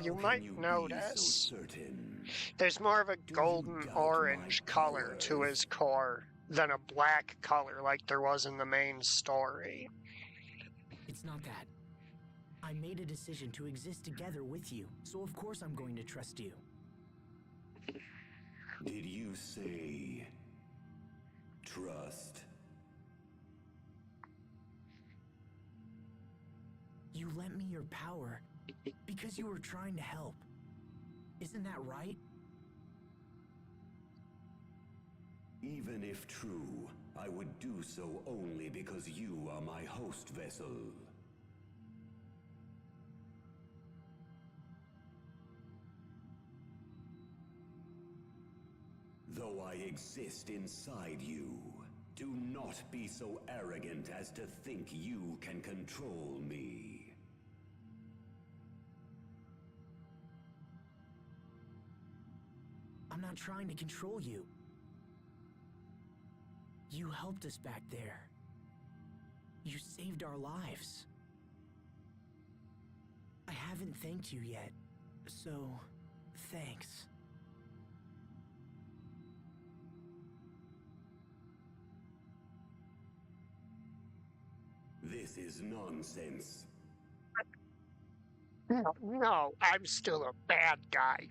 You How might can you be notice so certain? there's more of a you golden doubt orange my color to powers? his core. than a black color like there was in the main story. It's not that. I made a decision to exist together with you, so of course I'm going to trust you. Did you say trust? You lent me your power because you were trying to help. Isn't that right? Even if true, I would do so only because you are my host vessel. Though I exist inside you, do not be so arrogant as to think you can control me. I'm not trying to control you. You helped us back there. You saved our lives. I haven't thanked you yet, so thanks. This is nonsense. No, I'm still a bad guy.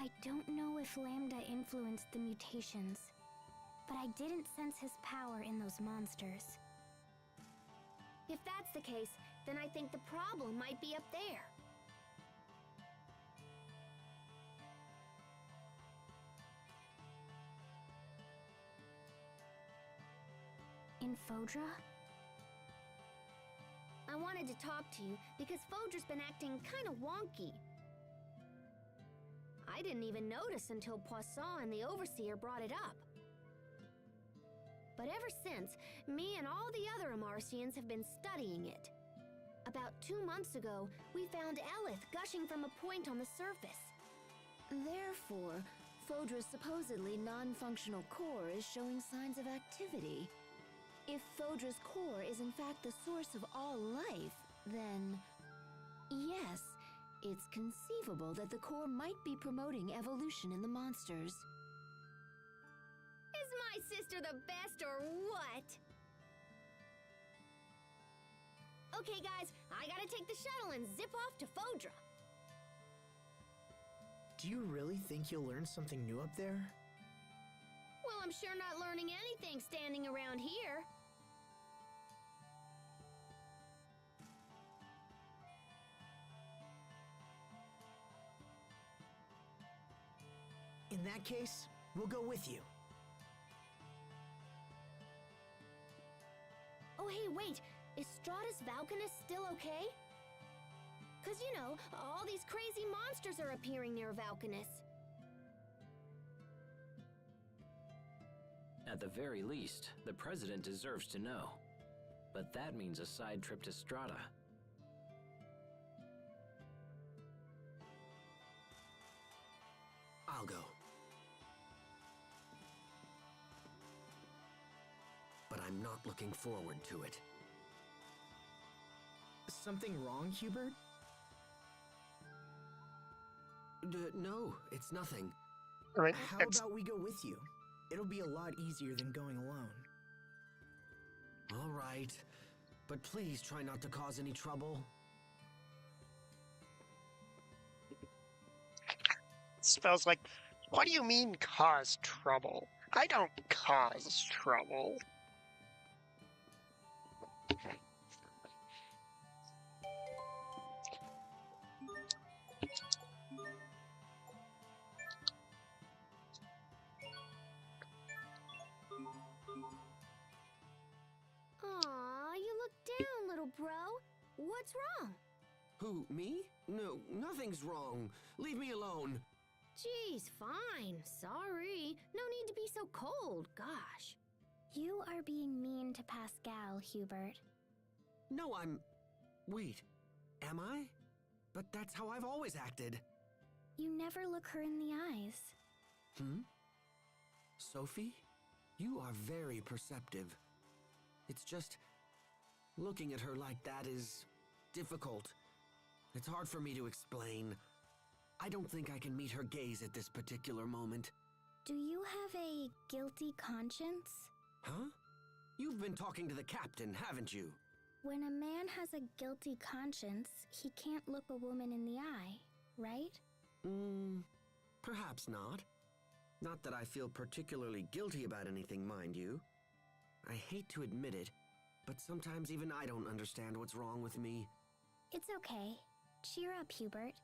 I don't know if Lambda influenced the mutations, but I didn't sense his power in those monsters. If that's the case, then I think the problem might be up there. In Fodra? I wanted to talk to you because Fodra's been acting kind of wonky. I didn't even notice until Poisson and the Overseer brought it up. But ever since, me and all the other Amarcians have been studying it. About 2 months ago, we found Elith gushing from a point on the surface. Therefore, Fodra's supposedly non-functional core is showing signs of activity. If Fodra's core is in fact the source of all life, then yes, it's conceivable that the core might be promoting evolution in the monsters. Is my sister the best or what? Okay guys, I gotta take the shuttle and zip off to Fodra. Do you really think you'll learn something new up there? Well, I'm sure not learning anything standing around here. In that case, we'll go with you. Oh hey, wait! Is Stratus Valkanus still okay? 'Cause you know, all these crazy monsters are appearing near Valkanus. At the very least, the President deserves to know. But that means a side trip to Strata. I'll go. But I'm not looking forward to it. Something wrong, Hubert? No, it's nothing. I mean, How about we go with you? It'll be a lot easier than going alone. All right. But please try not to cause any trouble. Spells like, what do you mean cause trouble? I don't cause trouble. Aw, you look down, little bro. What's wrong? Who, me? No, nothing's wrong. Leave me alone. Jeez, fine. Sorry. No need to be so cold, gosh. You are being mean to Pascal, Hubert. No, I'm... Wait, am I? But that's how I've always acted. You never look her in the eyes. Sophie? You are very perceptive. It's just... looking at her like that is... difficult. It's hard for me to explain. I don't think I can meet her gaze at this particular moment. Do you have a guilty conscience? Huh? You've been talking to the captain, haven't you? When a man has a guilty conscience, he can't look a woman in the eye, right? Perhaps not. Not that I feel particularly guilty about anything, mind you. I hate to admit it, but sometimes even I don't understand what's wrong with me. It's okay. Cheer up, Hubert.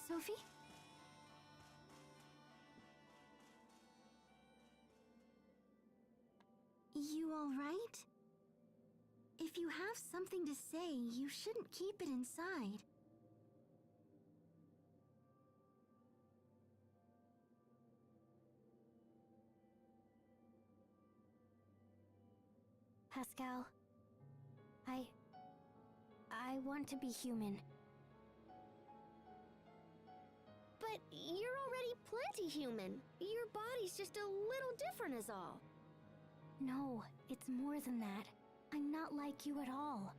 Sophie? You all right? If you have something to say, you shouldn't keep it inside. Pascal, I want to be human. But you're already plenty human. Your body's just a little different is all. No, it's more than that. I'm not like you at all.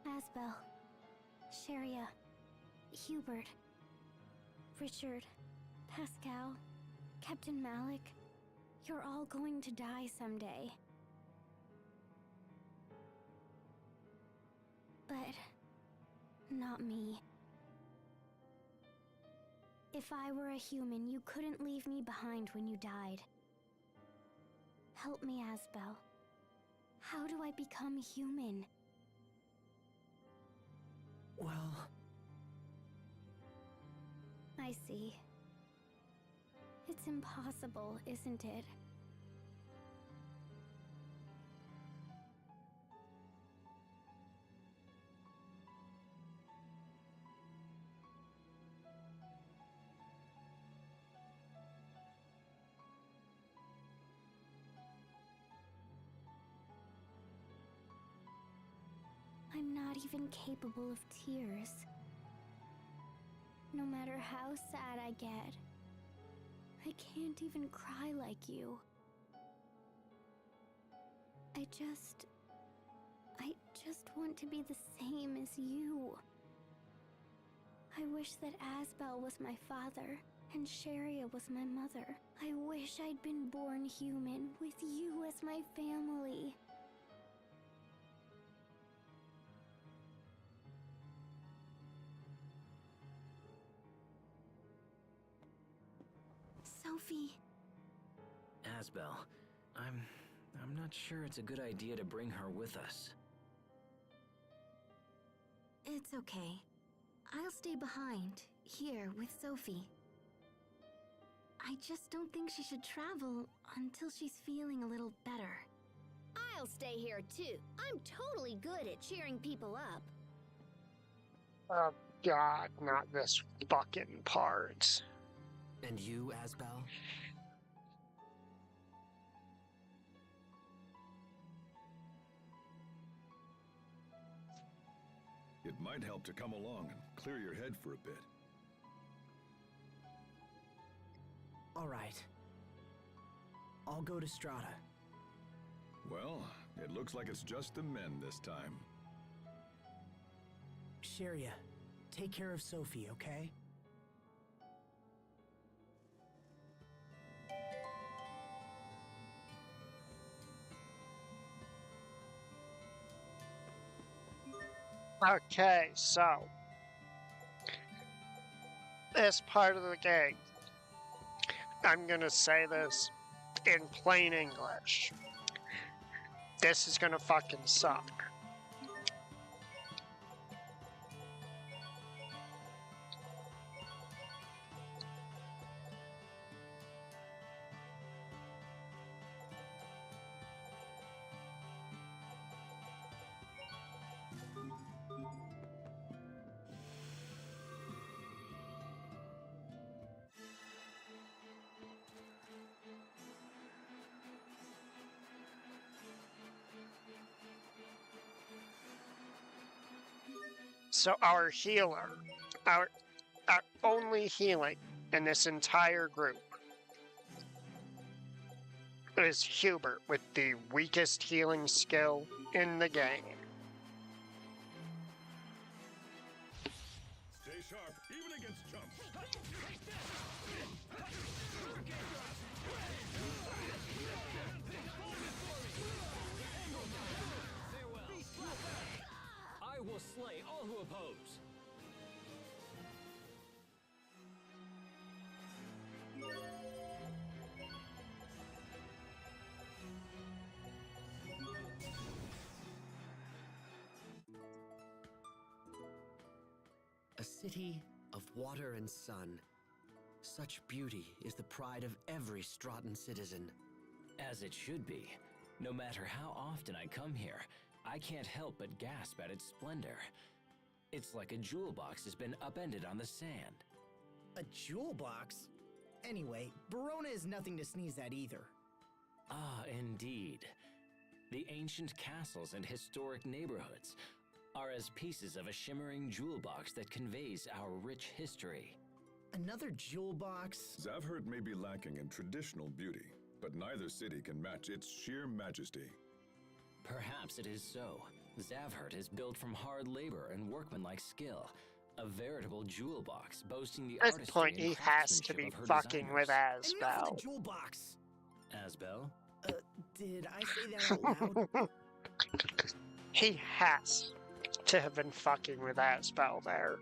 Asbel, Sharia, Hubert, Richard, Pascal, Captain Malik, you're all going to die someday. But not me. If I were a human, you couldn't leave me behind when you died. Help me, Asbel. How do I become human? Well... I see. It's impossible, isn't it? I'm not even capable of tears. No matter how sad I get, I can't even cry like you. I just want to be the same as you. I wish that Asbel was my father and Sharia was my mother. I wish I'd been born human with you as my family. Sophie. Asbel, I'm not sure it's a good idea to bring her with us. It's okay. I'll stay behind, here with Sophie. I just don't think she should travel until she's feeling a little better. I'll stay here too. I'm totally good at cheering people up. Oh God, not this fucking part. And you, Asbel? It might help to come along and clear your head for a bit. All right. I'll go to Strata. Well, it looks like it's just the men this time. Sharia, take care of Sophie, okay? Okay, so this part of the game, I'm gonna say this in plain English. This is gonna fucking suck. So our healer, our only healing in this entire group is Hubert with the weakest healing skill in the game. Stay sharp, even against chumps. I will slay all who oppose. A city of water and sun. Such beauty is the pride of every Stratton citizen. As it should be. No matter how often I come here, I can't help but gasp at its splendor. It's like a jewel box has been upended on the sand. A jewel box? Anyway, Barona is nothing to sneeze at either. Ah, indeed. The ancient castles and historic neighborhoods are as pieces of a shimmering jewel box that conveys our rich history. Another jewel box? Zavhert may be lacking in traditional beauty, but neither city can match its sheer majesty. Perhaps it is so. Zavhert is built from hard labor and workmanlike skill. A veritable jewel box boasting the At this artistry point, and he has to craftsmanship be of her fucking with designers. Enough Asbel. of the jewel box! Asbel? Did I say that out loud? He has to have been fucking with Asbel there.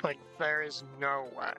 Like, there is no way.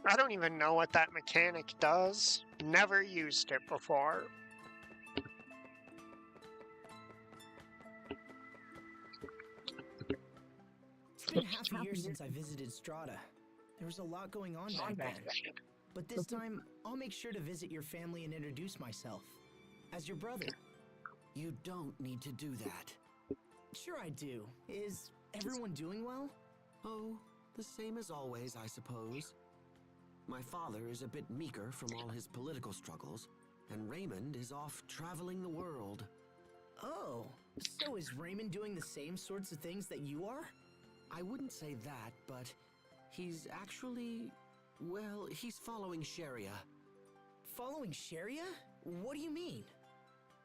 I don't even know what that mechanic does. Never used it before. It's been half a year since I visited Strata. There was a lot going on back then. But this time, I'll make sure to visit your family and introduce myself. As your brother. You don't need to do that. Sure I do. Is everyone doing well? Oh, the same as always, I suppose. My father is a bit meeker from all his political struggles, and Raymond is off traveling the world. Oh, so is Raymond doing the same sorts of things that you are? I wouldn't say that, but he's actually... well, he's following Sharia. Following Sharia? What do you mean?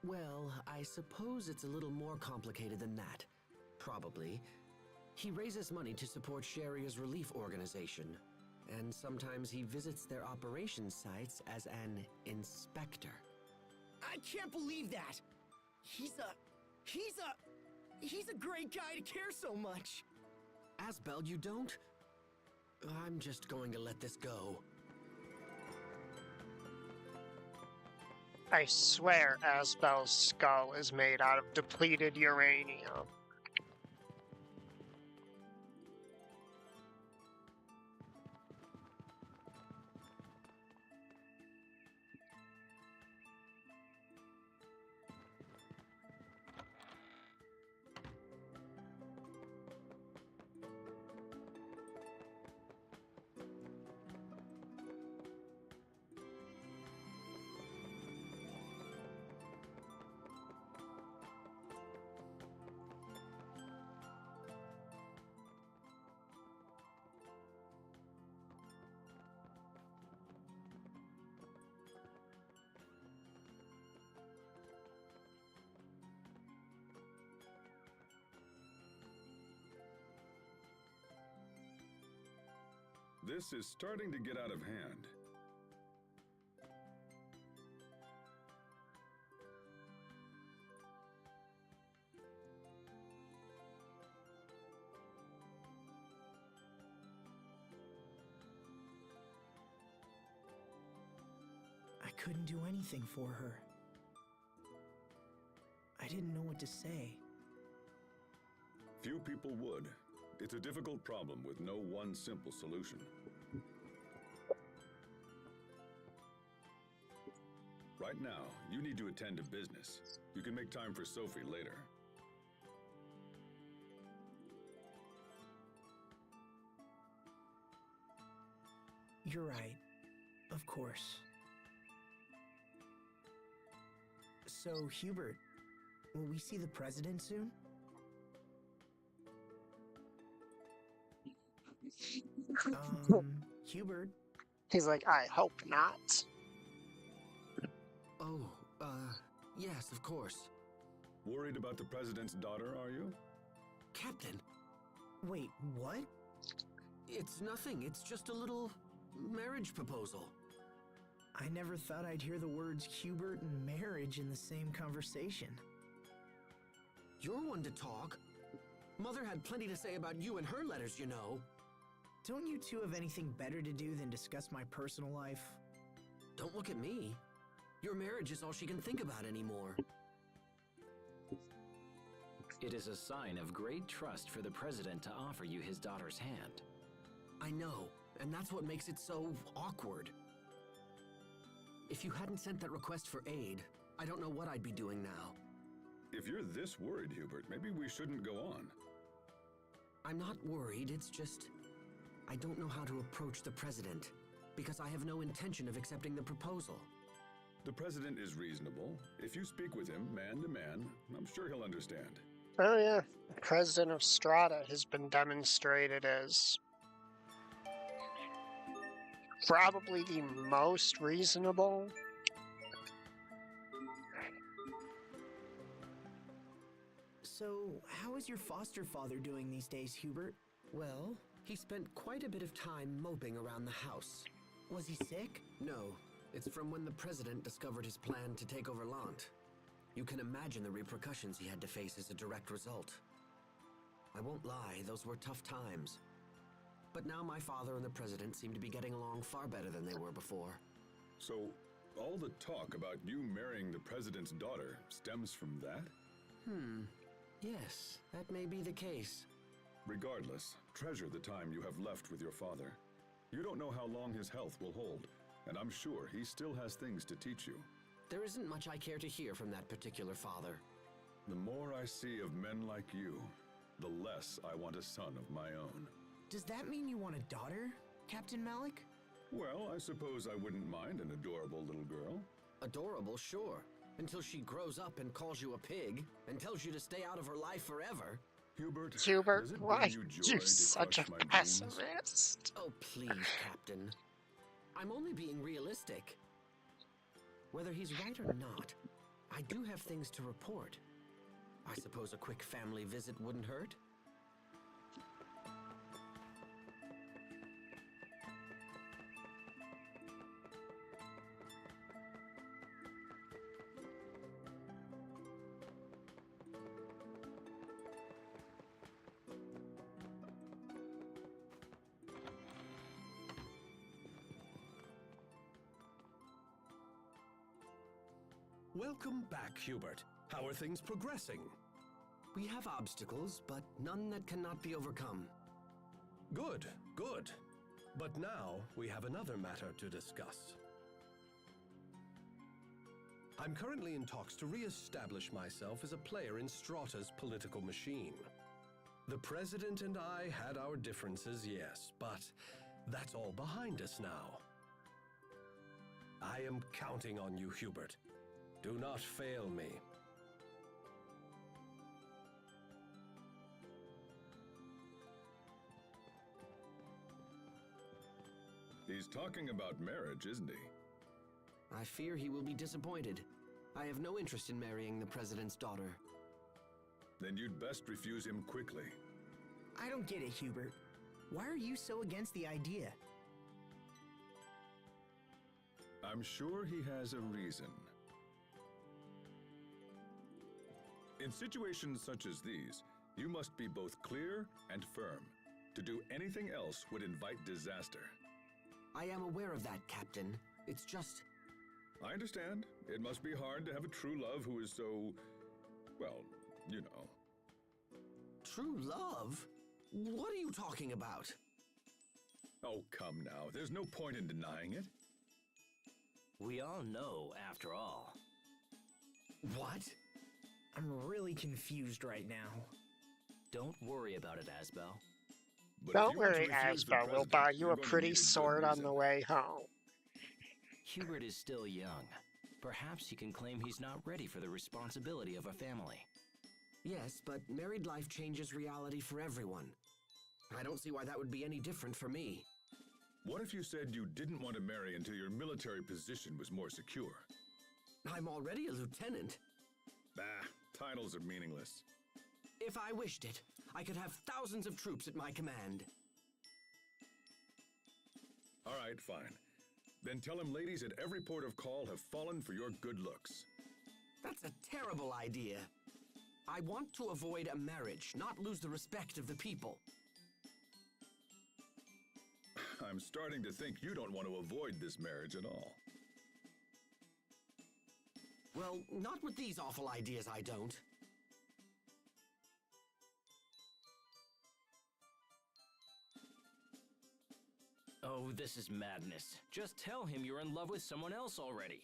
Well, I suppose it's a little more complicated than that. Probably. He raises money to support Sharia's relief organization, and sometimes he visits their operations sites as an inspector. I can't believe that! He's a great guy to care so much! Asbel, you don't? I'm just going to let this go. I swear Asbel's skull is made out of depleted uranium. This is starting to get out of hand. I couldn't do anything for her. I didn't know what to say. Few people would. It's a difficult problem with no one simple solution. Right now, you need to attend to business. You can make time for Sophie later. You're right. Of course. So, Hubert, will we see the president soon? Hubert? He's like, I hope not. Oh, yes, of course. Worried about the president's daughter, are you? Captain, Wait, what? it's nothing. It's just a little marriage proposal. I never thought I'd hear the words Hubert and marriage in the same conversation. You're one to talk. Mother had plenty to say about you in her letters, you know. Don't you two have anything better to do than discuss my personal life? Don't look at me. Your marriage is all she can think about anymore. It is a sign of great trust for the president to offer you his daughter's hand. I know, and that's what makes it so awkward. If you hadn't sent that request for aid, I don't know what I'd be doing now. If you're this worried, Hubert, maybe we shouldn't go on. I'm not worried, it's just... I don't know how to approach the president, because I have no intention of accepting the proposal. The president is reasonable. If you speak with him, man to man, I'm sure he'll understand. Oh yeah, the president of Strata has been demonstrated as probably the most reasonable. So, how is your foster father doing these days, Hubert? Well, he spent quite a bit of time moping around the house. Was he sick? No, it's from when the president discovered his plan to take over Lant. You can imagine the repercussions he had to face as a direct result. I won't lie, those were tough times. But now my father and the president seem to be getting along far better than they were before. So, all the talk about you marrying the president's daughter stems from that? Yes, that may be the case. Regardless, treasure the time you have left with your father. You don't know how long his health will hold, and I'm sure he still has things to teach you. There isn't much I care to hear from that particular father. The more I see of men like you, the less I want a son of my own. Does that mean you want a daughter, Captain Malik? Well, I suppose I wouldn't mind an adorable little girl. Adorable, sure. Until she grows up and calls you a pig, and tells you to stay out of her life forever. Hubert, does Hubert, it why bring you are joy you to such a crush my dreams? pessimist? Oh, please, Captain. I'm only being realistic. Whether he's right or not, I do have things to report. I suppose a quick family visit wouldn't hurt? Welcome back, Hubert. How are things progressing? We have obstacles, but none that cannot be overcome. Good, good. But now we have another matter to discuss. I'm currently in talks to re-establish myself as a player in Strata's political machine. The President and I had our differences, yes, but that's all behind us now. I am counting on you, Hubert. Do not fail me. He's talking about marriage, isn't he? I fear he will be disappointed. I have no interest in marrying the president's daughter. Then you'd best refuse him quickly. I don't get it, Hubert. Why are you so against the idea? I'm sure he has a reason. In situations such as these, you must be both clear and firm. To do anything else would invite disaster. I am aware of that, Captain. It's just... I understand. It must be hard to have a true love who is so... well, you know. True love? What are you talking about? Oh, come now. There's no point in denying it. We all know, after all. What? I'm really confused right now. Don't worry about it, Asbel. But if Don't you want to worry, refuse the Asbel. We'll president, buy you you're a going to pretty need a good sword on the reason. way home. Hubert is still young. Perhaps he can claim he's not ready for the responsibility of a family. Yes, but married life changes reality for everyone. I don't see why that would be any different for me. What if you said you didn't want to marry until your military position was more secure? I'm already a lieutenant. Bah, titles are meaningless. If I wished it, I could have thousands of troops at my command. All right, fine. Then tell him ladies at every port of call have fallen for your good looks. That's a terrible idea. I want to avoid a marriage, not lose the respect of the people. I'm starting to think you don't want to avoid this marriage at all. Well, not with these awful ideas, I don't. Oh, this is madness. Just tell him you're in love with someone else already.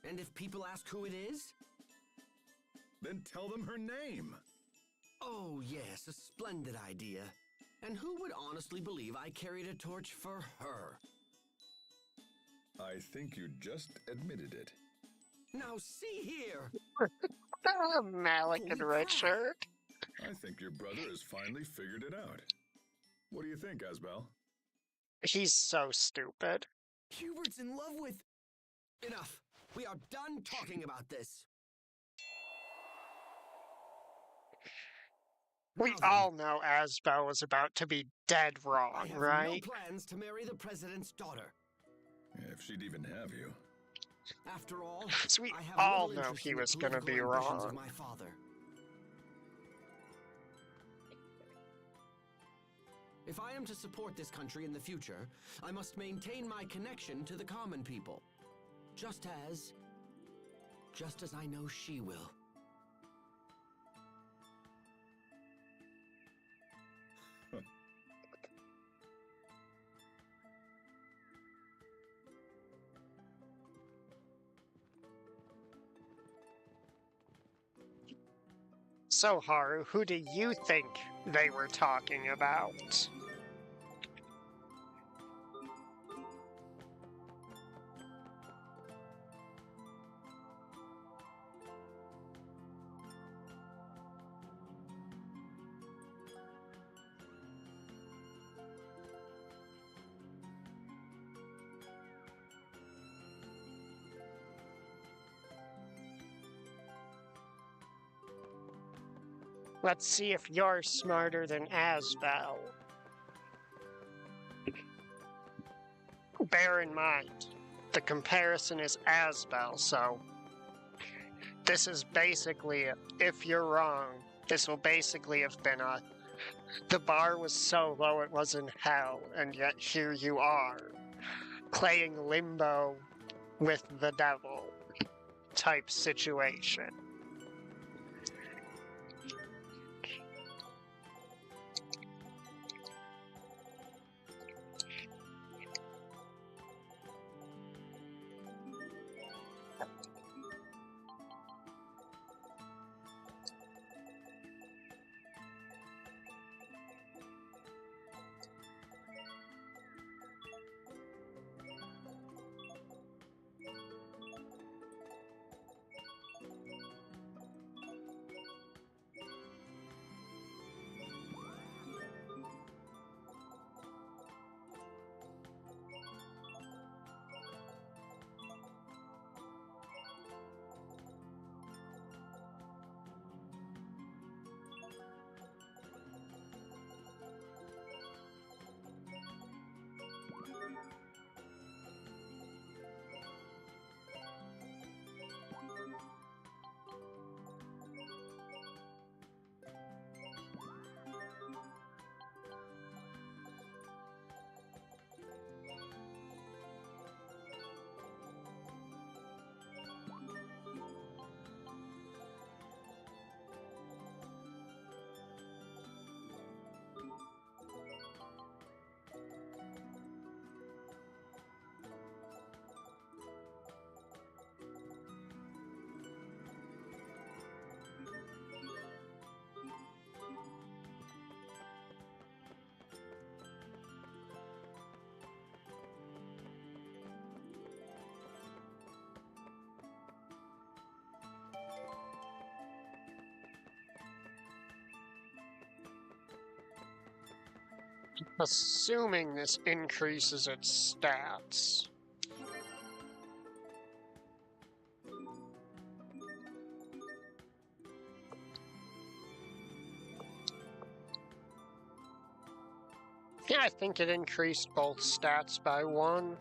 And if people ask who it is? Then tell them her name. Oh, yes, a splendid idea. And who would honestly believe I carried a torch for her? I think you just admitted it. Now see here! Malik and Holy crap. Richard. I think your brother has finally figured it out. What do you think, Asbel? He's so stupid. Hubert's in love with... Enough. We are done talking about this. We Now then, all know Asbel was about to be dead I wrong, have right? no plans to marry the president's daughter. If she'd even have you. After all, So we I have all little know interest he in the was gonna political be ambitions wrong. of my father. If I am to support this country in the future, I must maintain my connection to the common people. Just as I know she will. So, Haru, who do you think they were talking about? Let's see if you're smarter than Asbel. Bear in mind, the comparison is Asbel, so this is basically, if you're wrong, this will basically have been the bar was so low it was in hell, and yet here you are, playing limbo with the devil type situation. Assuming this increases its stats. Yeah, I think it increased both stats by 1.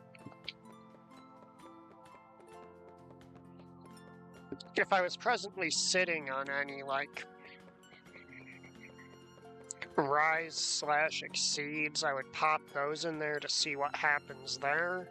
If I was presently sitting on any, like, rise/exceeds, I would pop those in there to see what happens there.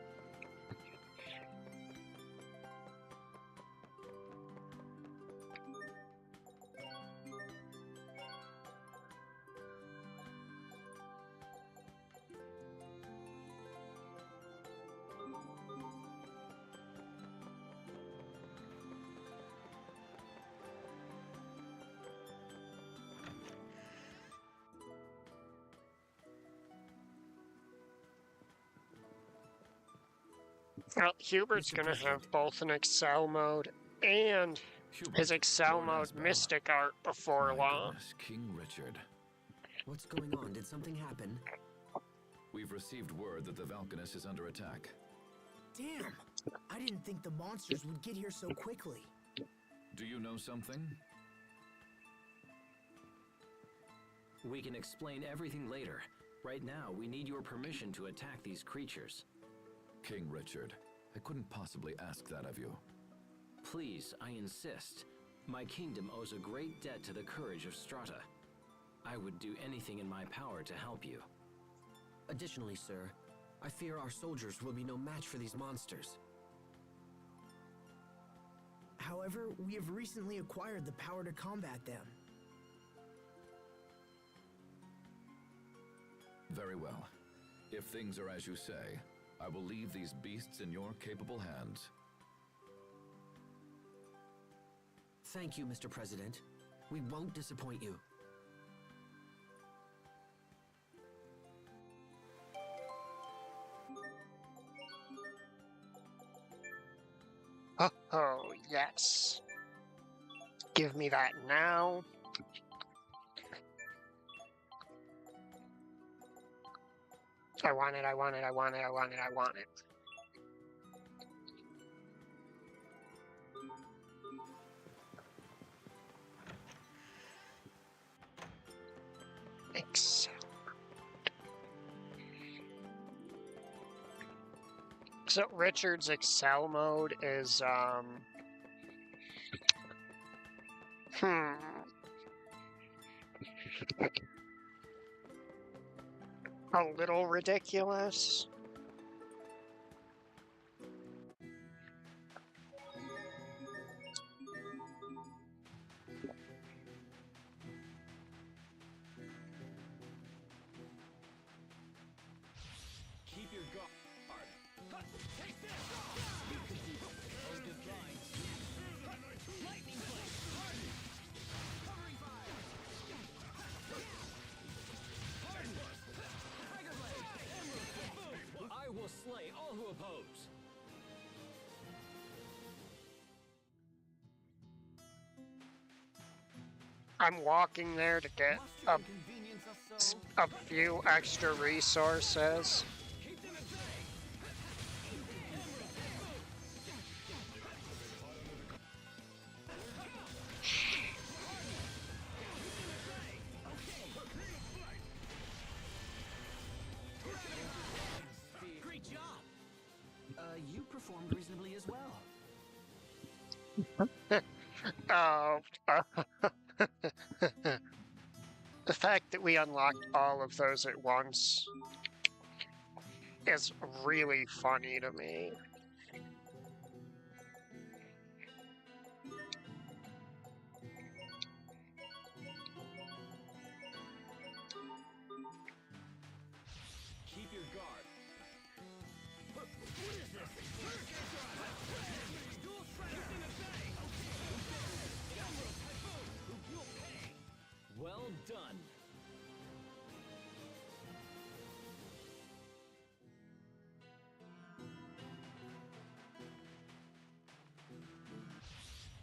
Well, Hubert's Mr. gonna President. have both an Excel mode and his Excel Lord mode Asbel. Mystic Art before My long. goodness, King Richard. What's going on? Did something happen? We've received word that the Valkanus is under attack. Damn! I didn't think the monsters would get here so quickly. Do you know something? We can explain everything later. Right now, we need your permission to attack these creatures. King Richard, I couldn't possibly ask that of you. Please, I insist. My kingdom owes a great debt to the courage of Strata. I would do anything in my power to help you. Additionally, sir, I fear our soldiers will be no match for these monsters. However, we have recently acquired the power to combat them. Very well. If things are as you say, I will leave these beasts in your capable hands. Thank you, Mr. President. We won't disappoint you. Oh, yes. Give me that now. I want it, I want it, I want it, I want it, I want it. Excel. So Richard's Excel mode is, a little ridiculous. Keep your guard. Hut, take this! You can do oh divine snap. Hut, lightning blade. Harden. Covering fire. Harden. Tiger blade. Emerald boom. I will slay all who oppose. I'm walking there to get Must you inconvenience us so? a few extra resources. Keep them at bay. Great job. You performed reasonably as well. Oh. The fact that we unlocked all of those at once is really funny to me. Keep your guard. What is this? Dual strike. Keep them at bay. Emerald typhoon. You'll pay. Well done.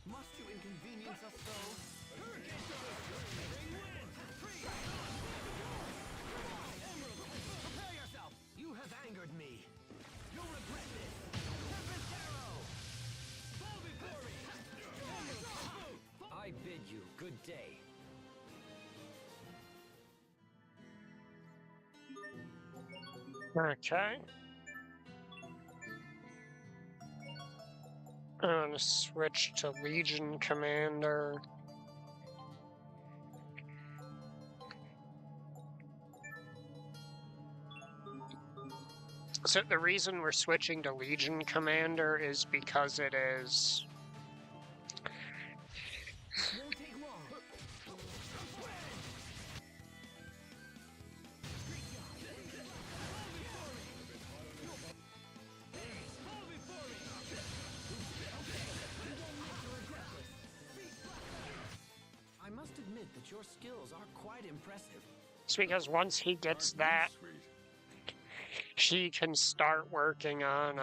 Must you inconvenience us so? Hurricane Bring wind. Free. Emerald Okay. I'm gonna switch to Legion Commander. So the reason we're switching to Legion Commander is because it is... Won't take long. I must admit that your skills are quite impressive. It's because once he gets that, Sweet. he can start working on,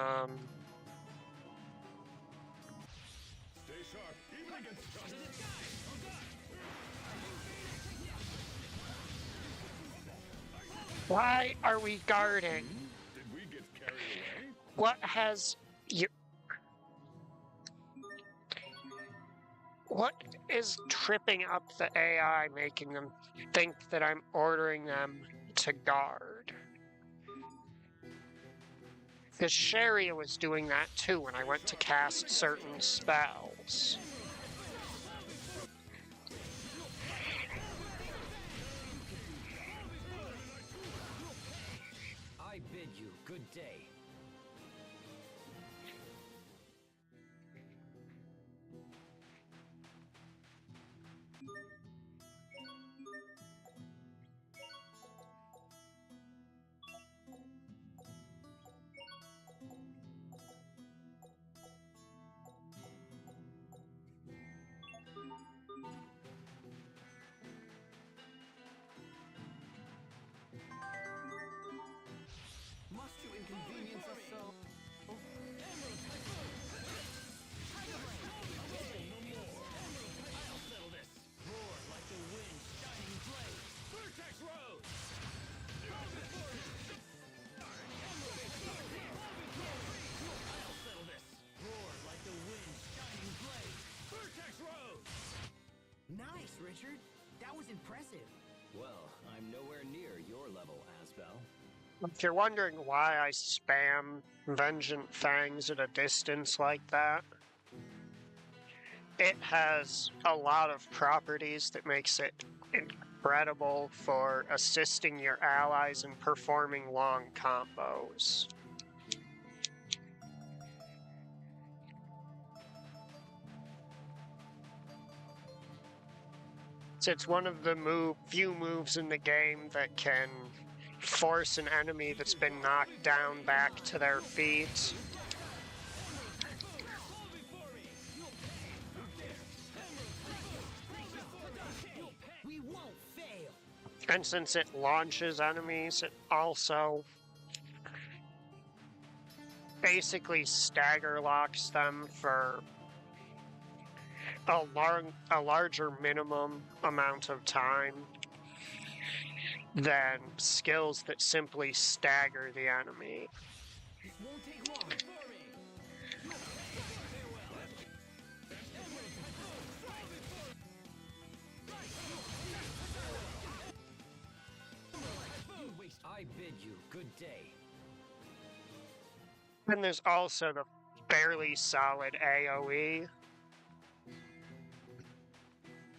Stay sharp, even against Why are we guarding? Did we get carried away? What has you... What is tripping up the AI, making them think that I'm ordering them to guard? Because Sharia was doing that too when I went to cast certain spells. I bid you good day. Must you inconvenience us so? Nice, Richard. That was impressive. Well, I'm nowhere near your level, Asbel. If you're wondering why I spam Vengeant Fangs at a distance like that, it has a lot of properties that makes it incredible for assisting your allies in performing long combos. So it's one of the few moves in the game that can force an enemy that's been knocked down back to their feet. We won't fail. And since it launches enemies, it also basically stagger locks them for a larger minimum amount of time than skills that simply stagger the enemy. This won't take long. I bid you good day. And there's also the fairly solid AoE.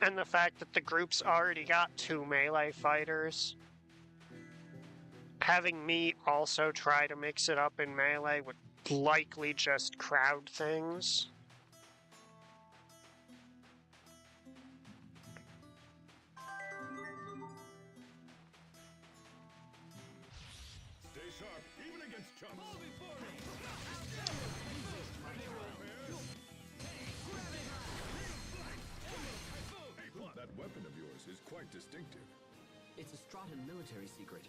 And the fact that the group's already got 2 melee fighters. Having me also try to mix it up in melee would likely just crowd things. Stay sharp, even against chumps. That weapon of yours is quite distinctive. It's a Strahtan military secret.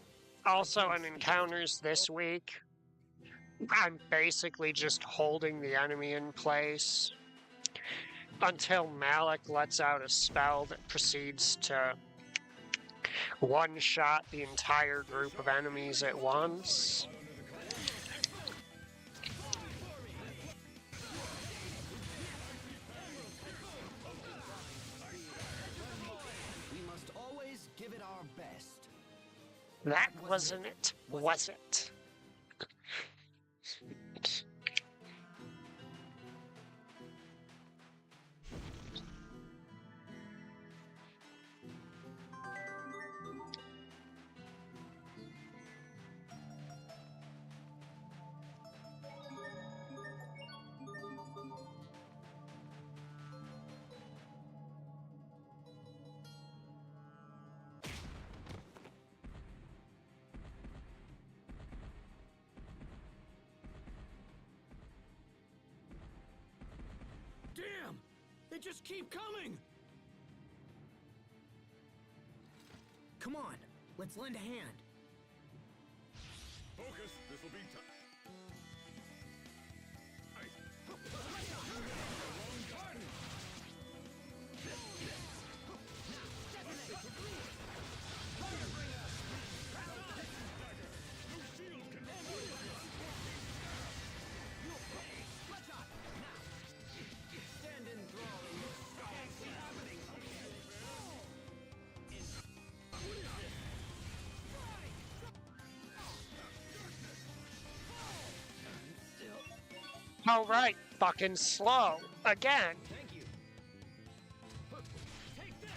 Also, in encounters this week, I'm basically just holding the enemy in place until Malik lets out a spell that proceeds to one-shot the entire group of enemies at once. We must always give it our best. That wasn't it, was it? just keep coming! Come on, let's lend a hand. Focus, this'll be time. All right, fucking slow again. Thank you. Take this.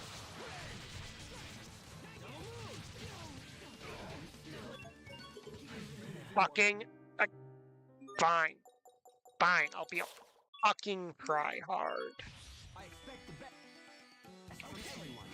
Fucking fine, fine. I'll be a fucking cry hard. I expect the best from everyone.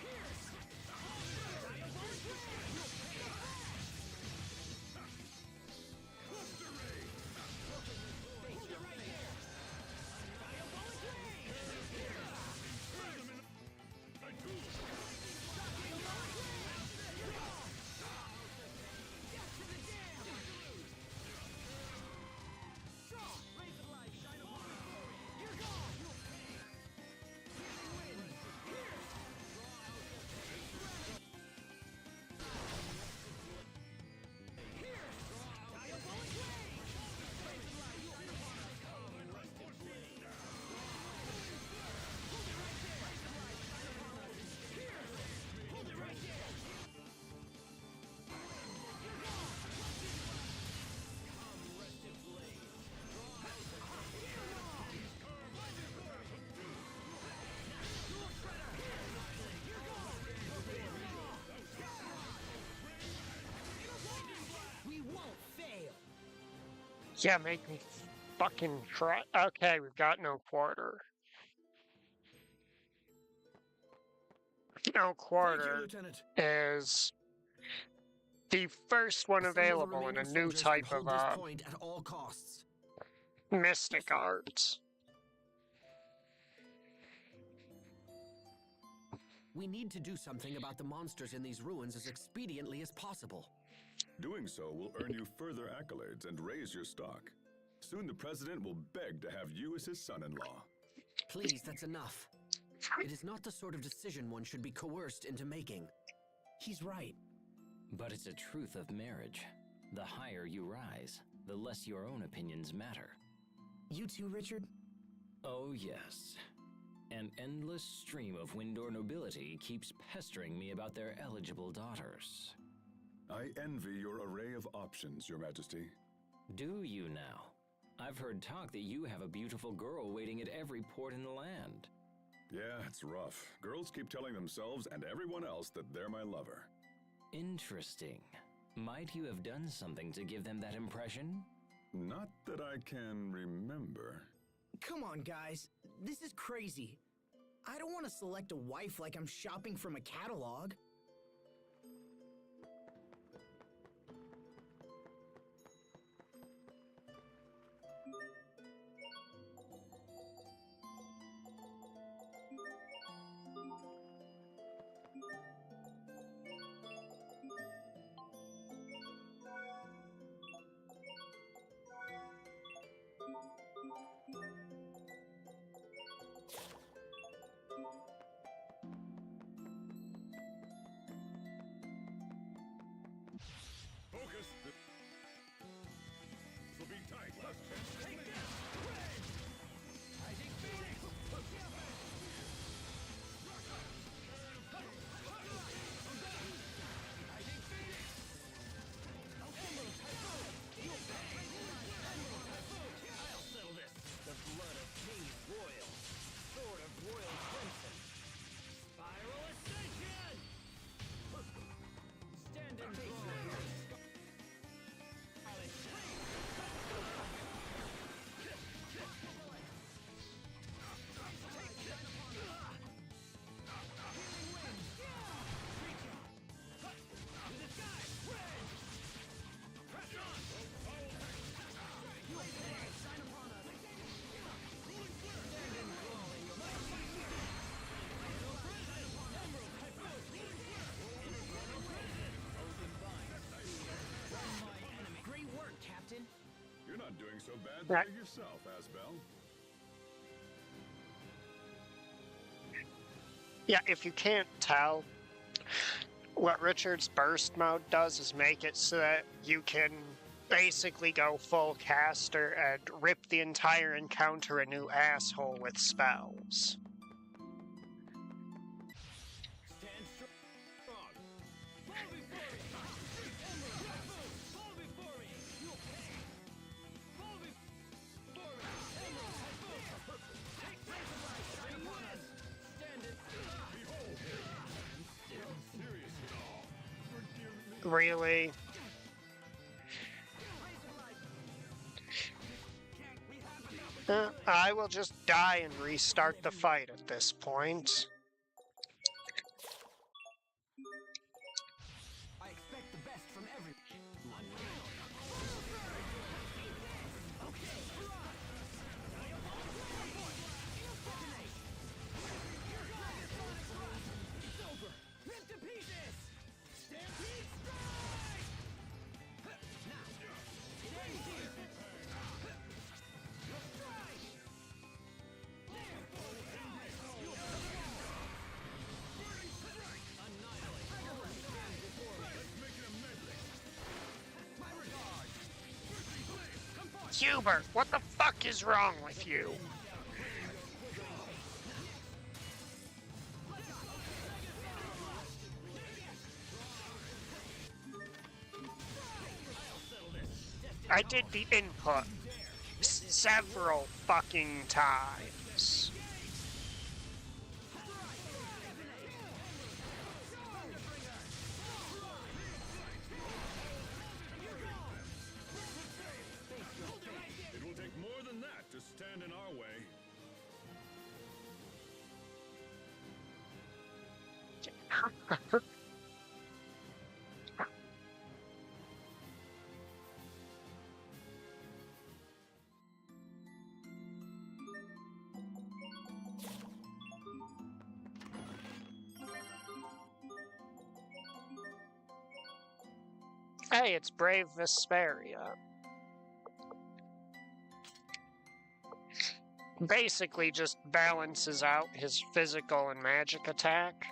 Yeah, make me fucking cry. Okay, we've got no quarter. No Thank you, quarter Lieutenant. is the first one Assemble the available in a remaining new soldiers type and of hold this point at all costs. mystic arts. We need to do something about the monsters in these ruins as expediently as possible. Doing so will earn you further accolades and raise your stock. Soon the president will beg to have you as his son-in-law. Please, that's enough. It is not the sort of decision one should be coerced into making. He's right. But it's a truth of marriage. The higher you rise, the less your own opinions matter. You too, Richard? Oh yes. An endless stream of Windor nobility keeps pestering me about their eligible daughters. I envy your array of options, Your Majesty. Do you now? I've heard talk that you have a beautiful girl waiting at every port in the land. Yeah, it's rough. Girls keep telling themselves and everyone else that they're my lover. Interesting. Might you have done something to give them that impression? Not that I can remember. Come on, guys. This is crazy. I don't want to select a wife like I'm shopping from a catalog. Focus! This'll be tight. Take this. I think Phoenix. I think Phoenix. Emerald Typhoon. I'll settle this. The blood of Kings Royal. Sword of Royal Crimson. Spiral Ascension. Stand and draw. Scarlet. doing so bad Right. there yourself, Asbel. Yeah, if you can't tell, what Richard's burst mode does is make it so that you can basically go full caster and rip the entire encounter a new asshole with spells. Stand strong. Fall before me. Emerald, fall before me. You fall before me. Emerald, take place of life. Shine upon us. Stand it. Really? I will just die and restart the fight at this point. I expect the best from everyone. It's over. Rip to pieces. Stampede strike. Now, it ends here. Strike. Hubert, what the fuck is wrong with you? I did the input several fucking times. It will take more than that to stand in our way. Hey, it's Brave Vesperia. Basically just balances out his physical and magic attack.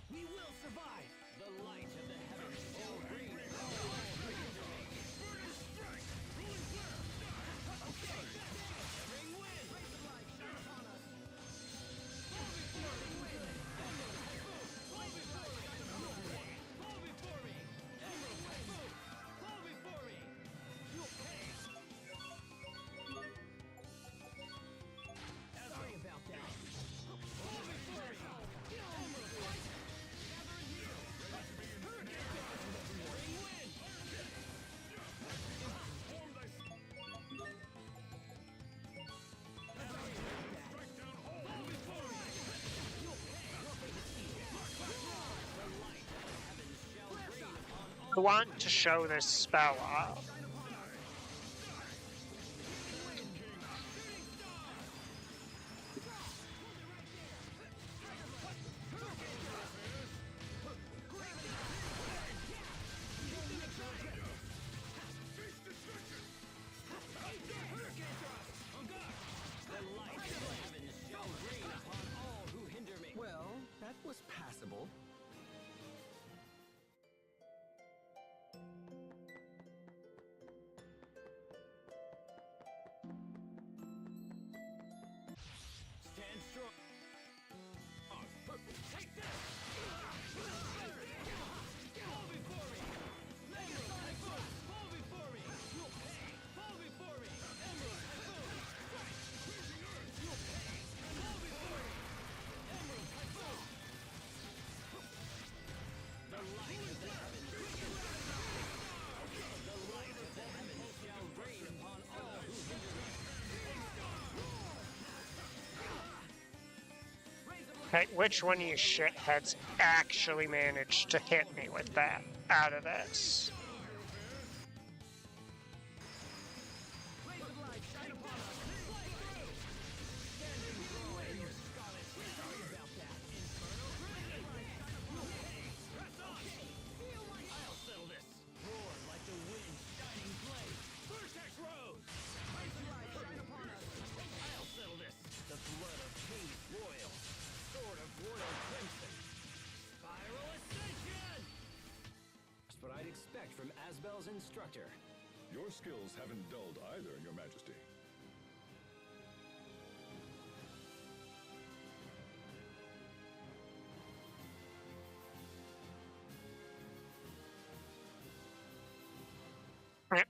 We will survive. The light of the heavens shall reign upon all who hinder me. Okay, bring wind. Rays of light shine upon us. Fall before me. Fall before me. Fall before me. Emerald, fall before me. You okay? Sorry about that. Fall before me. Emerald, gather in here. Bring wind. I want to show this spell off. Well, that was passable. Hey, which one of you shitheads actually managed to hit me with that out of this? What I'd expect from Asbel's instructor. Your skills haven't dulled either, Your Majesty.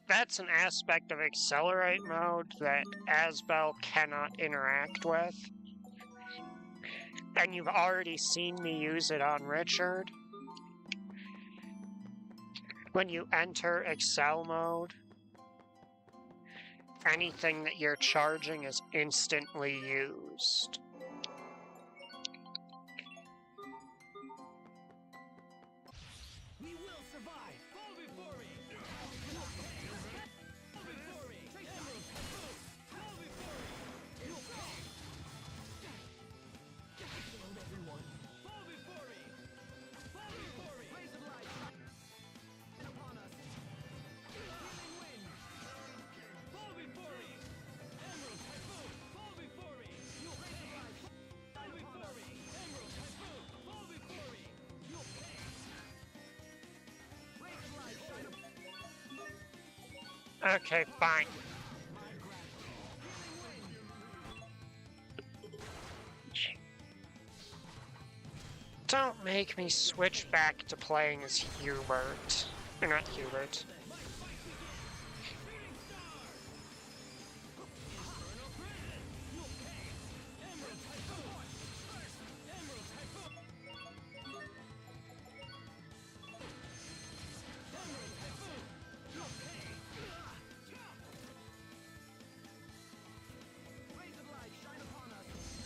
That's an aspect of Accelerate mode that Asbel cannot interact with. And you've already seen me use it on Richard. When you enter Excel mode, anything that you're charging is instantly used. We will survive! Fall before me! Fall before me! Fall before me! Explode everyone! Fall before me! Fall before me! Rays of light! Shine upon us! Healing wind! Fall before me! Emerald typhoon! Fall before me! Rays of light! Shine before me! Emerald typhoon! Fall before me! You'll pay! Rays of light! Shine upon Okay, fine. Don't make me switch back to playing as Hubert. Or not Hubert. Rays of light! Shine upon us!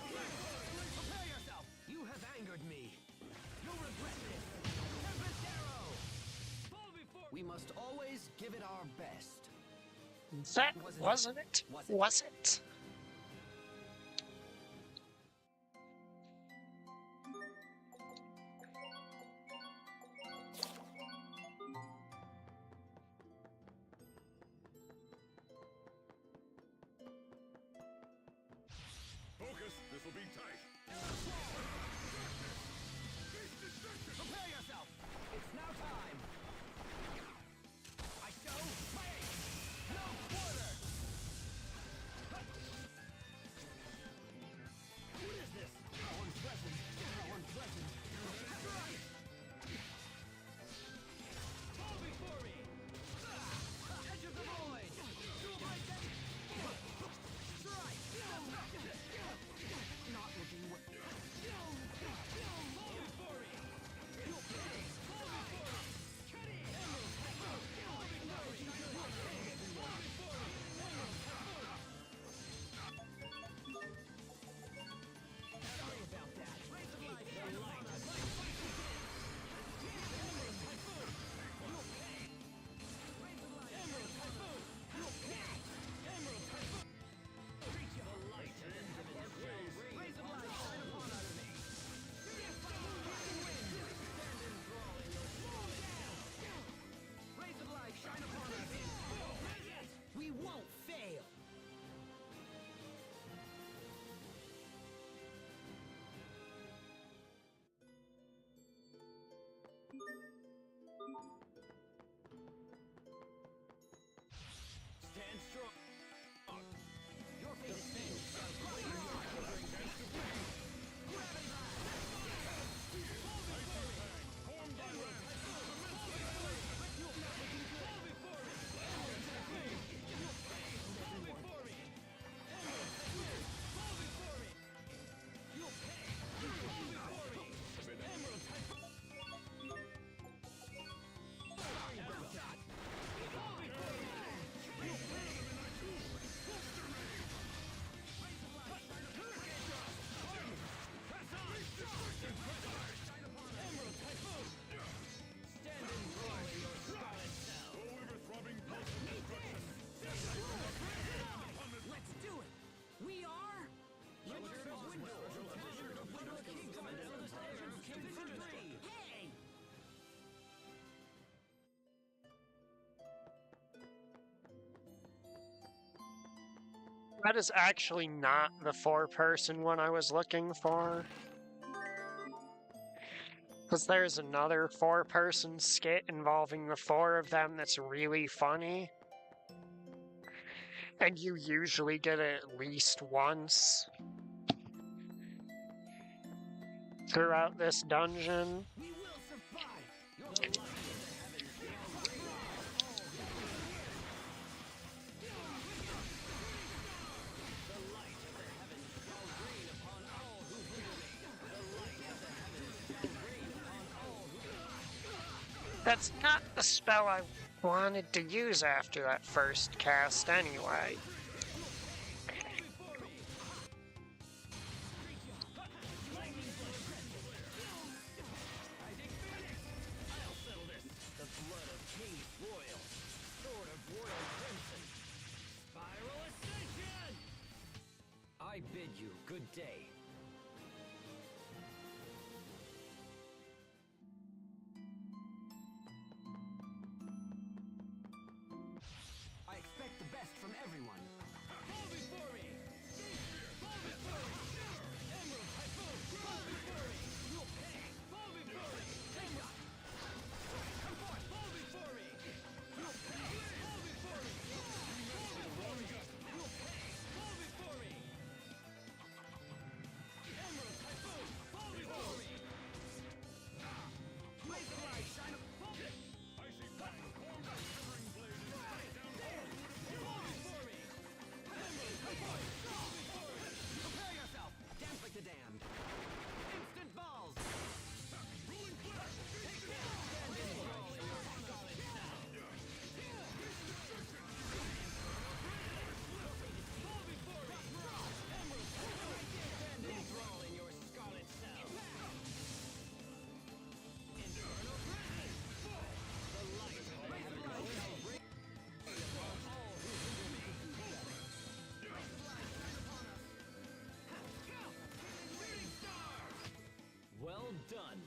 Prepare yourself! You have angered me. You'll regret this. Tempest arrow! Fall before We must always give it our best. That wasn't it? Was it? Focus, this'll be tight. Prepare yourself! It's now time! I show my ace! No quarter! That is actually not the four-person one I was looking for. Because there's another four-person skit involving the four of them that's really funny. And you usually get it at least once throughout this dungeon. We will survive. You're the light of the heavens shall reign upon all who fear me. The light of the heavens shall reign upon all who fear me. The light of the heavens shall reign upon all who That's not the spell I wanted to use after that first cast anyway. I bid you good day. I expect the best from everyone. fall before me. Fall before me. Emerald Typhoon, fall before me. You'll pay. Fall before me. Emerald. Come forth. Fall before me. You'll pay. Fall before me. Fall before me. You'll pay. Fall before me. Emerald Typhoon, fall before me. Blaze of light, shine up. I see fire. Shivering blazes. Fall before me. Emerald Typhoon, fall before me. Prepare yourself. Dance like the damned. Instant balls. Ruling flash. Take down. Fall before me. Emerald Typhoon, stand enthralled in your scarlet cell. Infernal presence. The light of the heavens shall reign upon all who hinder me. Shooting star. Well done.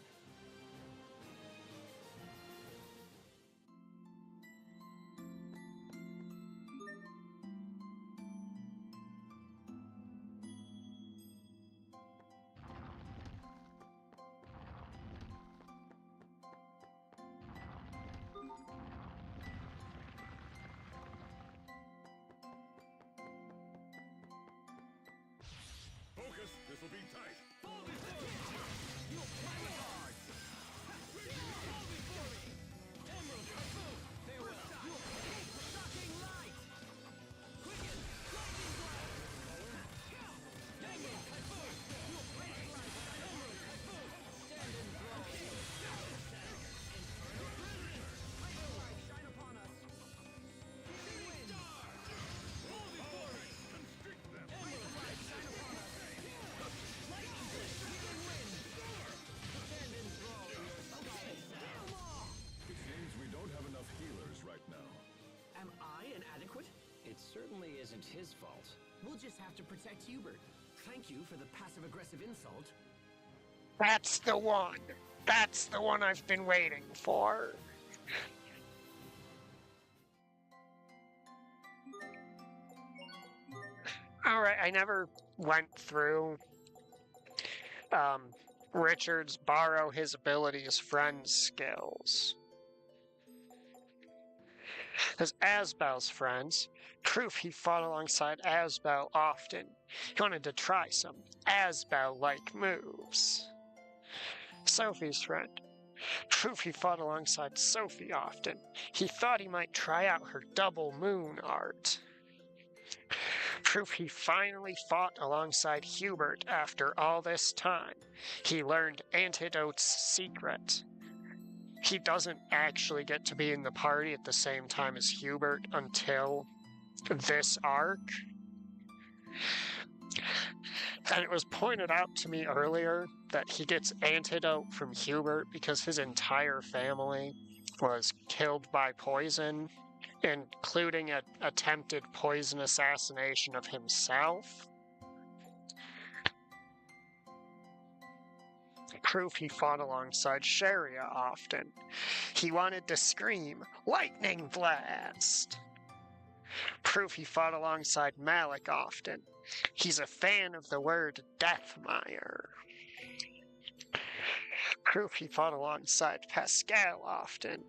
Focus, this will be tight. Fall before me. You'll play with heart. Fall before me. Emerald Typhoon, farewell. You'll pay. Shocking light. Quicken. Lightning blast. Emerald Typhoon, you'll pay. Emerald Typhoon, stand enthralled in your scarlet cell. Infernal presence. Lightning light, shine upon us. Shooting star. Fall before me. Constrict them. Emerald light, shine upon us. Lightning blast. Weaken wind. Stand enthralled in your scarlet cell. It seems we don't have enough healers right now. Am I inadequate? It certainly isn't his fault. We'll just have to protect Hubert. Thank you for the passive-aggressive insult. That's the one. That's the one I've been waiting for. Alright, I never went through Richard's borrow his abilities friend skills. As Asbel's friends, proof he fought alongside Asbel often. He wanted to try some Asbel-like moves. Sophie's friend, proof he fought alongside Sophie often. He thought he might try out her double moon art. Proof he finally fought alongside Hubert after all this time. He learned Antidote's secret. He doesn't actually get to be in the party at the same time as Hubert until this arc. And it was pointed out to me earlier that he gets Antidote from Hubert because his entire family was killed by poison, including an attempted poison assassination of himself. Proof he fought alongside Sharia often. He wanted to scream, "Lightning Blast!" Proof he fought alongside Malik often. He's a fan of the word Deathmire. Proof he fought alongside Pascal often.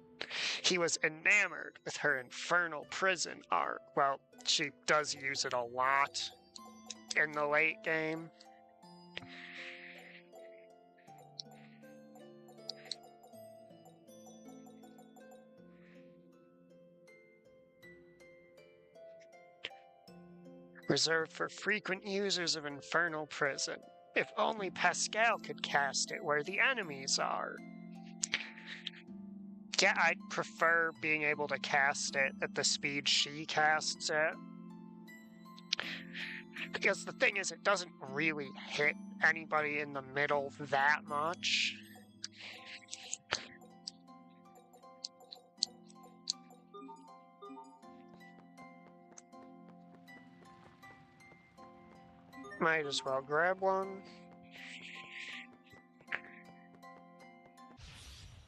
He was enamored with her infernal prison art. Well, she does use it a lot in the late game. Reserved for frequent users of Infernal Prison. If only Pascal could cast it where the enemies are. Yeah, I'd prefer being able to cast it at the speed she casts it. Because the thing is, it doesn't really hit anybody in the middle that much. Might as well grab one.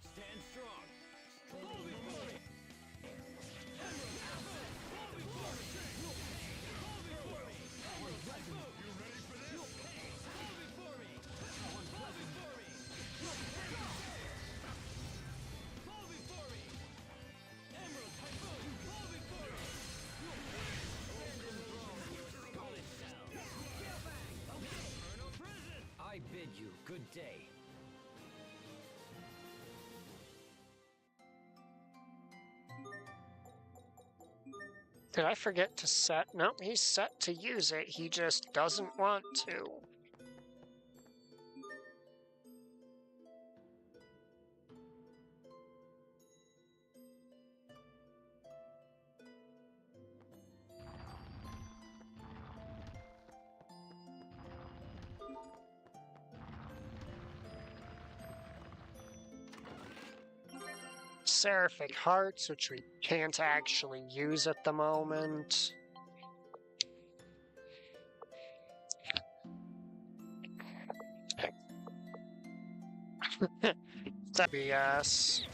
Stand strong. I bid you good day. Did I forget to set? Nope, he's set to use it. He just doesn't want to. Seraphic Hearts, which we can't actually use at the moment. That'd be us.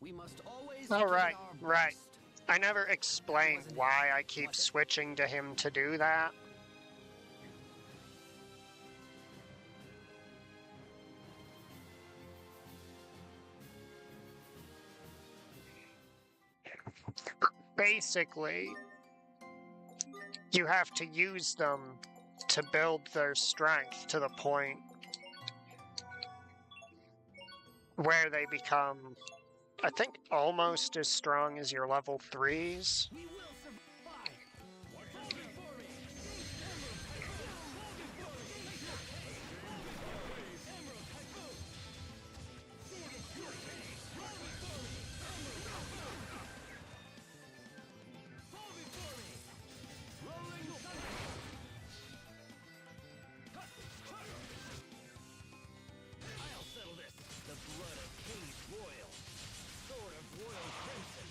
We must always Oh, give right, our right. best. I never explained why I keep switching to him to do that. Basically, you have to use them to build their strength to the point where they become, I think, almost as strong as your level 3s. We will survive. I'll settle this. The blood of Kings Royal. Sword of Royal Crimson.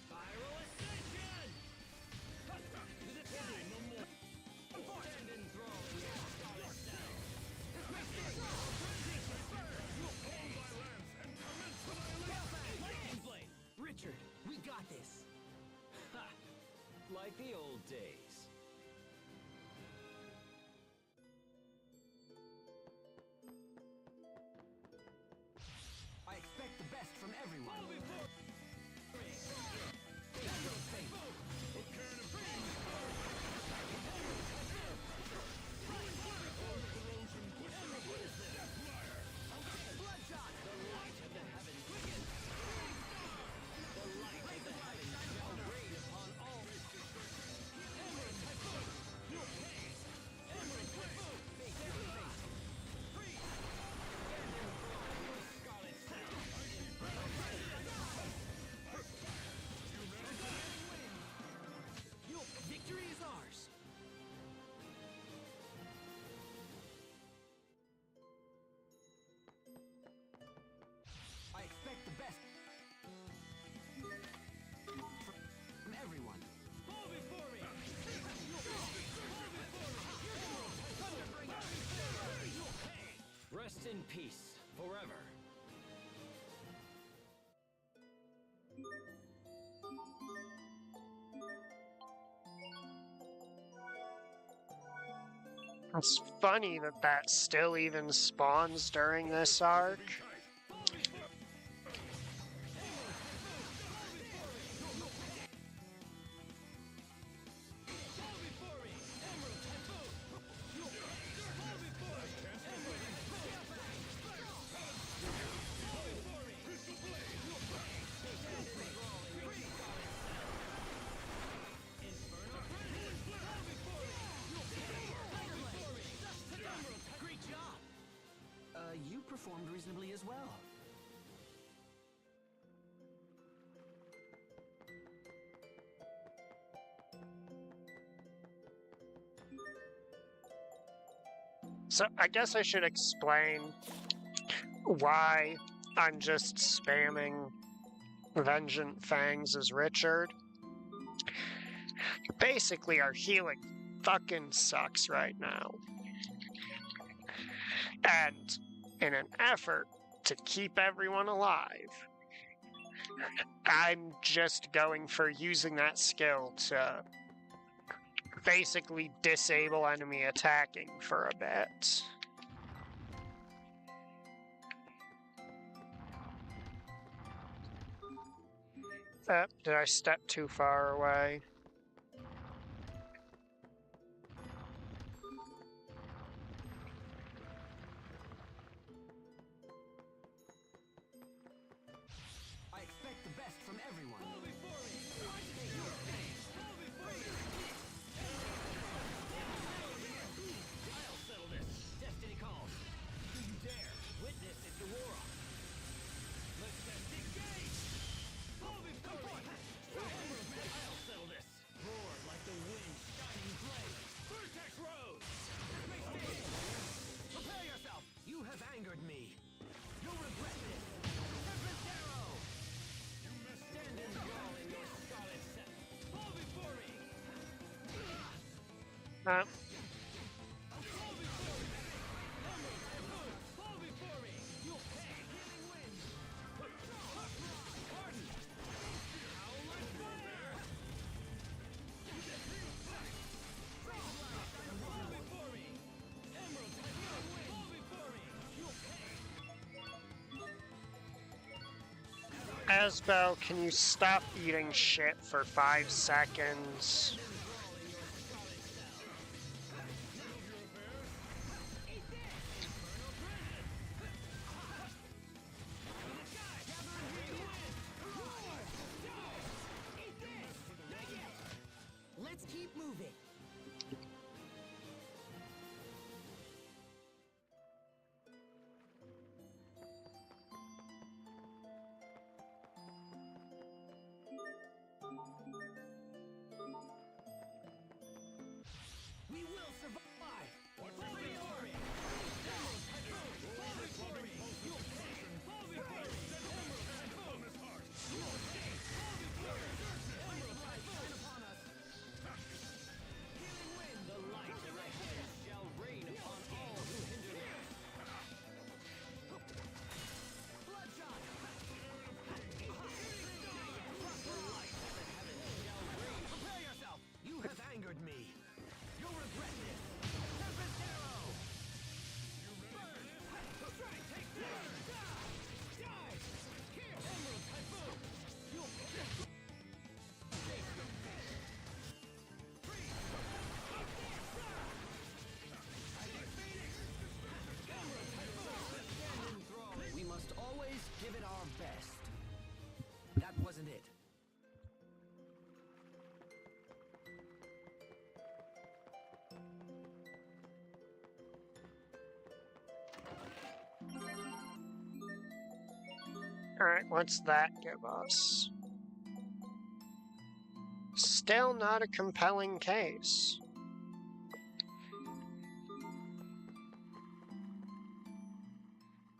Spiral Ascension! To the time! No more! Stand enthralled in your goddess self! This makes it! Lightning Blade! Richard, we got this. Ha! Like the old days. It's funny that that still even spawns during this arc. You performed reasonably as well. So I guess I should explain why I'm just spamming Vengeant Fangs as Richard. Basically, our healing fucking sucks right now. And in an effort to keep everyone alive, I'm just going for using that skill to basically disable enemy attacking for a bit. Did I step too far away? I expect the best from everyone. I'll settle this. Destiny calls. Do you dare? Witness if you war on. Let's engage. I'll settle this. Roar like the wind shining blade. Vertex Rose. Prepare yourself! You have angered me. You'll regret this. Serpent Arrow! Stand enthralled in your scarlet set. Fall before me. Uh, Fall before me. You'll pay. Healing wind. Pardon. Owlet thunder. Fall before me. Emerald typhoon wind. Fall before me. You'll pay. Asbel, can you stop eating shit for 5 seconds? Let's keep moving. We will survive. Fall before me. Emerald typhoon. Fall before me. You'll pay. Fall before me. Emerald typhoon. You'll pay. Fall before me. Emerald typhoon upon us. Healing wind. The light of the heavens shall rain upon all who hinder me. Bloodshot. The light of the heavens shall rain. Prepare yourself! You have angered me. You'll regret this. Serpent Arrow! Strike. Take this. Die. Here. Emerald typhoon. You'll pay. We must always give it our best. That wasn't it. Alright, what's that give us? Still not a compelling case.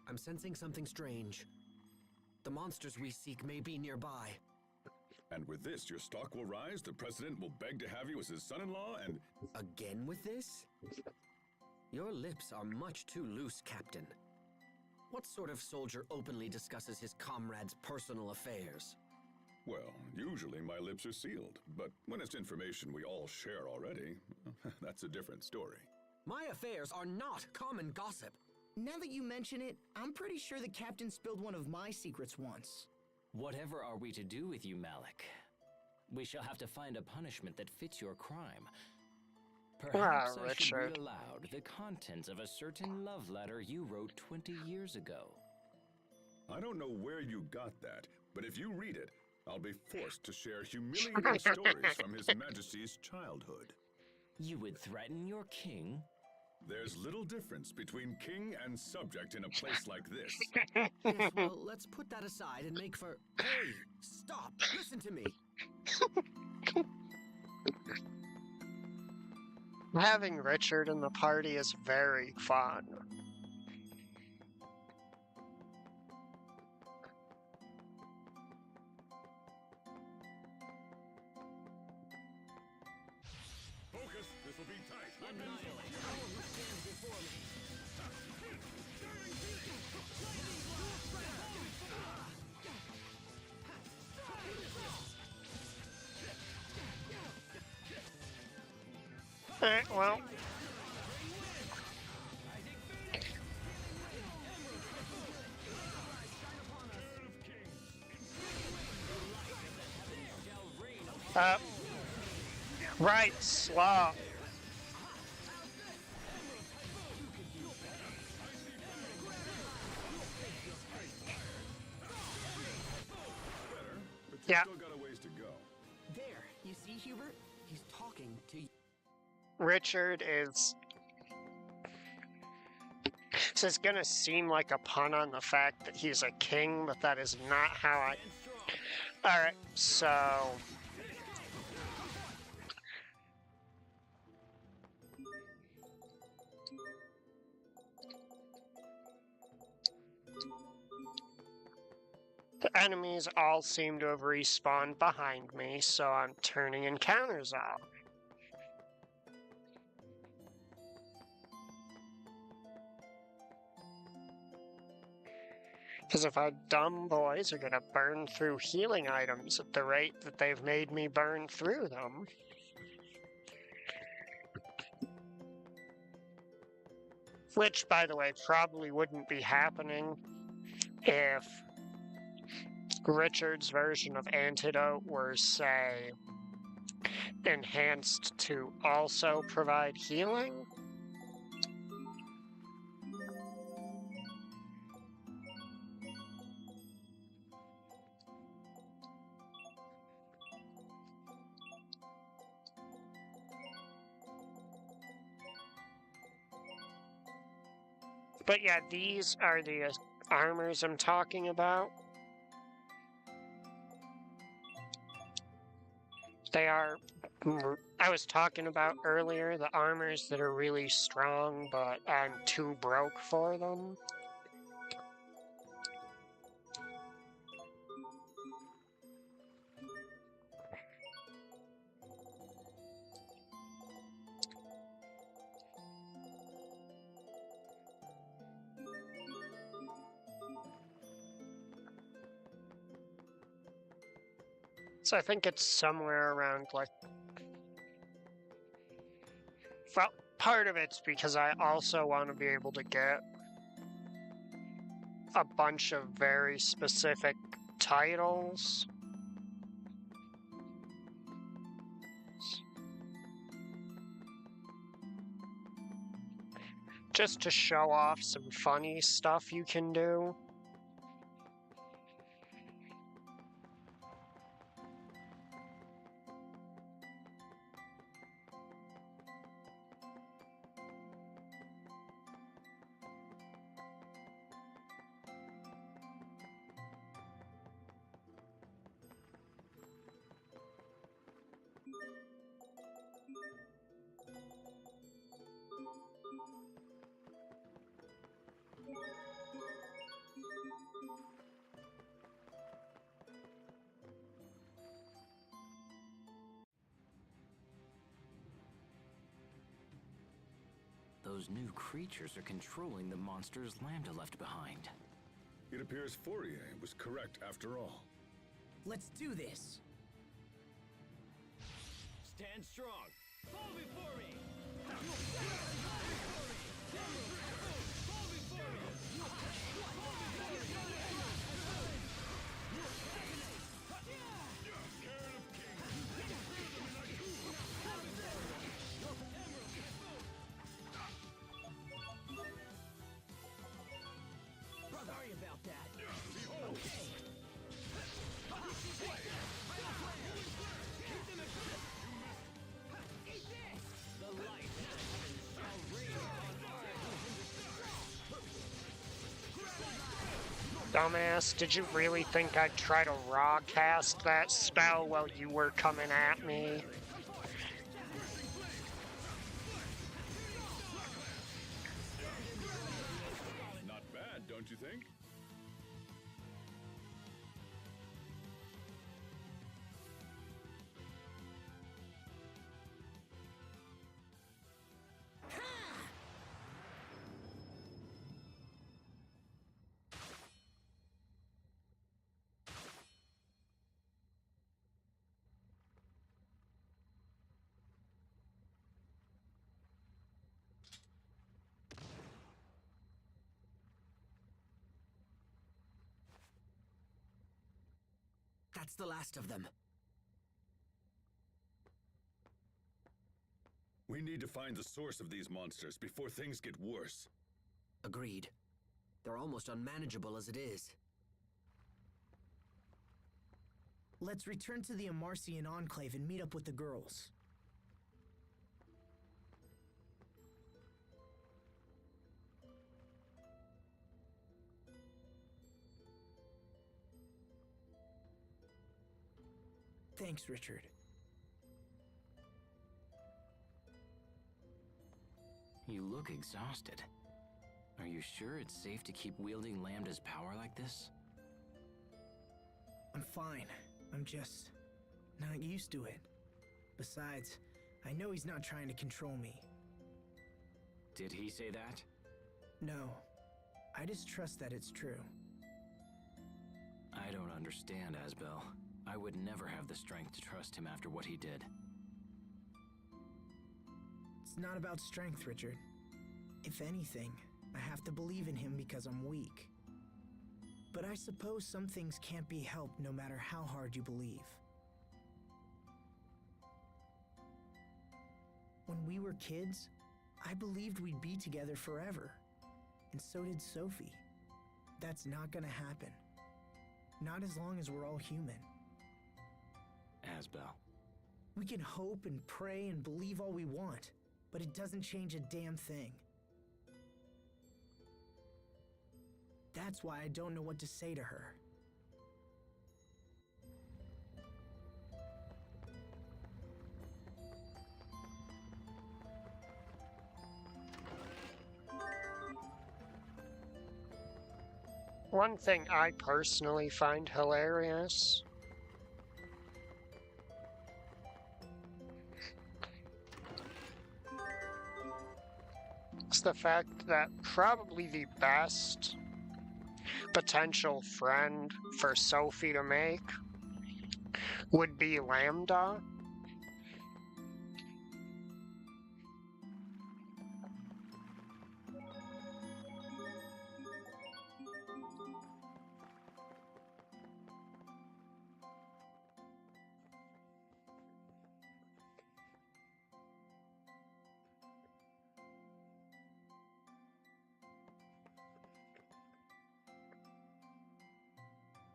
I'm sensing something strange. The monsters we seek may be nearby. And with this, your stock will rise, the president will beg to have you as his son-in-law, and... Again with this? Your lips are much too loose, Captain. What sort of soldier openly discusses his comrades' personal affairs? Well, usually my lips are sealed, but when it's information we all share already, that's a different story. My affairs are not common gossip. Now that you mention it, I'm pretty sure the captain spilled one of my secrets once. Whatever are we to do with you, Malik? We shall have to find a punishment that fits your crime. Perhaps I should read aloud the contents of a certain love letter you wrote 20 years ago. I don't know where you got that, but if you read it, I'll be forced to share humiliating stories from His Majesty's childhood. You would threaten your king? There's little difference between king and subject in a place like this. Yes, well, let's put that aside and make for... Hey, stop! Listen to me! Having Richard in the party is very fun. Focus, this'll be tight. Alright, well. Right, slow. Yeah. Still got a ways to go. There, you see, Hubert? He's talking to you. Richard is... This is gonna seem like a pun on the fact that he's a king, but that is not how I... Alright, so... The enemies all seem to have respawned behind me, so I'm turning encounters off. Because if our dumb boys are gonna burn through healing items at the rate that they've made me burn through them... Which, by the way, probably wouldn't be happening if Richard's version of Antidote were, say, enhanced to also provide healing. But yeah, these are the armors I'm talking about. They are, I was talking about earlier, the armors that are really strong, but I'm too broke for them. So I think it's somewhere around, like... Well, part of it's because I also want to be able to get a bunch of very specific titles. Just to show off some funny stuff you can do. Those new creatures are controlling the monsters Lambda left behind. It appears Fourier was correct after all. Let's do this. Stand strong. Fall before me. Sorry about that. Okay. Dumbass, did you really think I'd try to raw cast that spell while you were coming at me? Not bad, don't you think? That's the last of them. We need to find the source of these monsters before things get worse. Agreed. They're almost unmanageable as it is. Let's return to the Amarcian Enclave and meet up with the girls. Thanks, Richard. You look exhausted. Are you sure it's safe to keep wielding Lambda's power like this? I'm fine. I'm just not used to it. Besides, I know he's not trying to control me. Did he say that? No. I just trust that it's true. I don't understand, Asbel. I would never have the strength to trust him after what he did. It's not about strength, Richard. If anything, I have to believe in him because I'm weak. But I suppose some things can't be helped no matter how hard you believe. When we were kids, I believed we'd be together forever. And so did Sophie. That's not gonna happen. Not as long as we're all human. Asbel. We can hope and pray and believe all we want, but it doesn't change a damn thing. That's why I don't know what to say to her. One thing I personally find hilarious is the fact that probably the best potential friend for Sophie to make would be Lambda.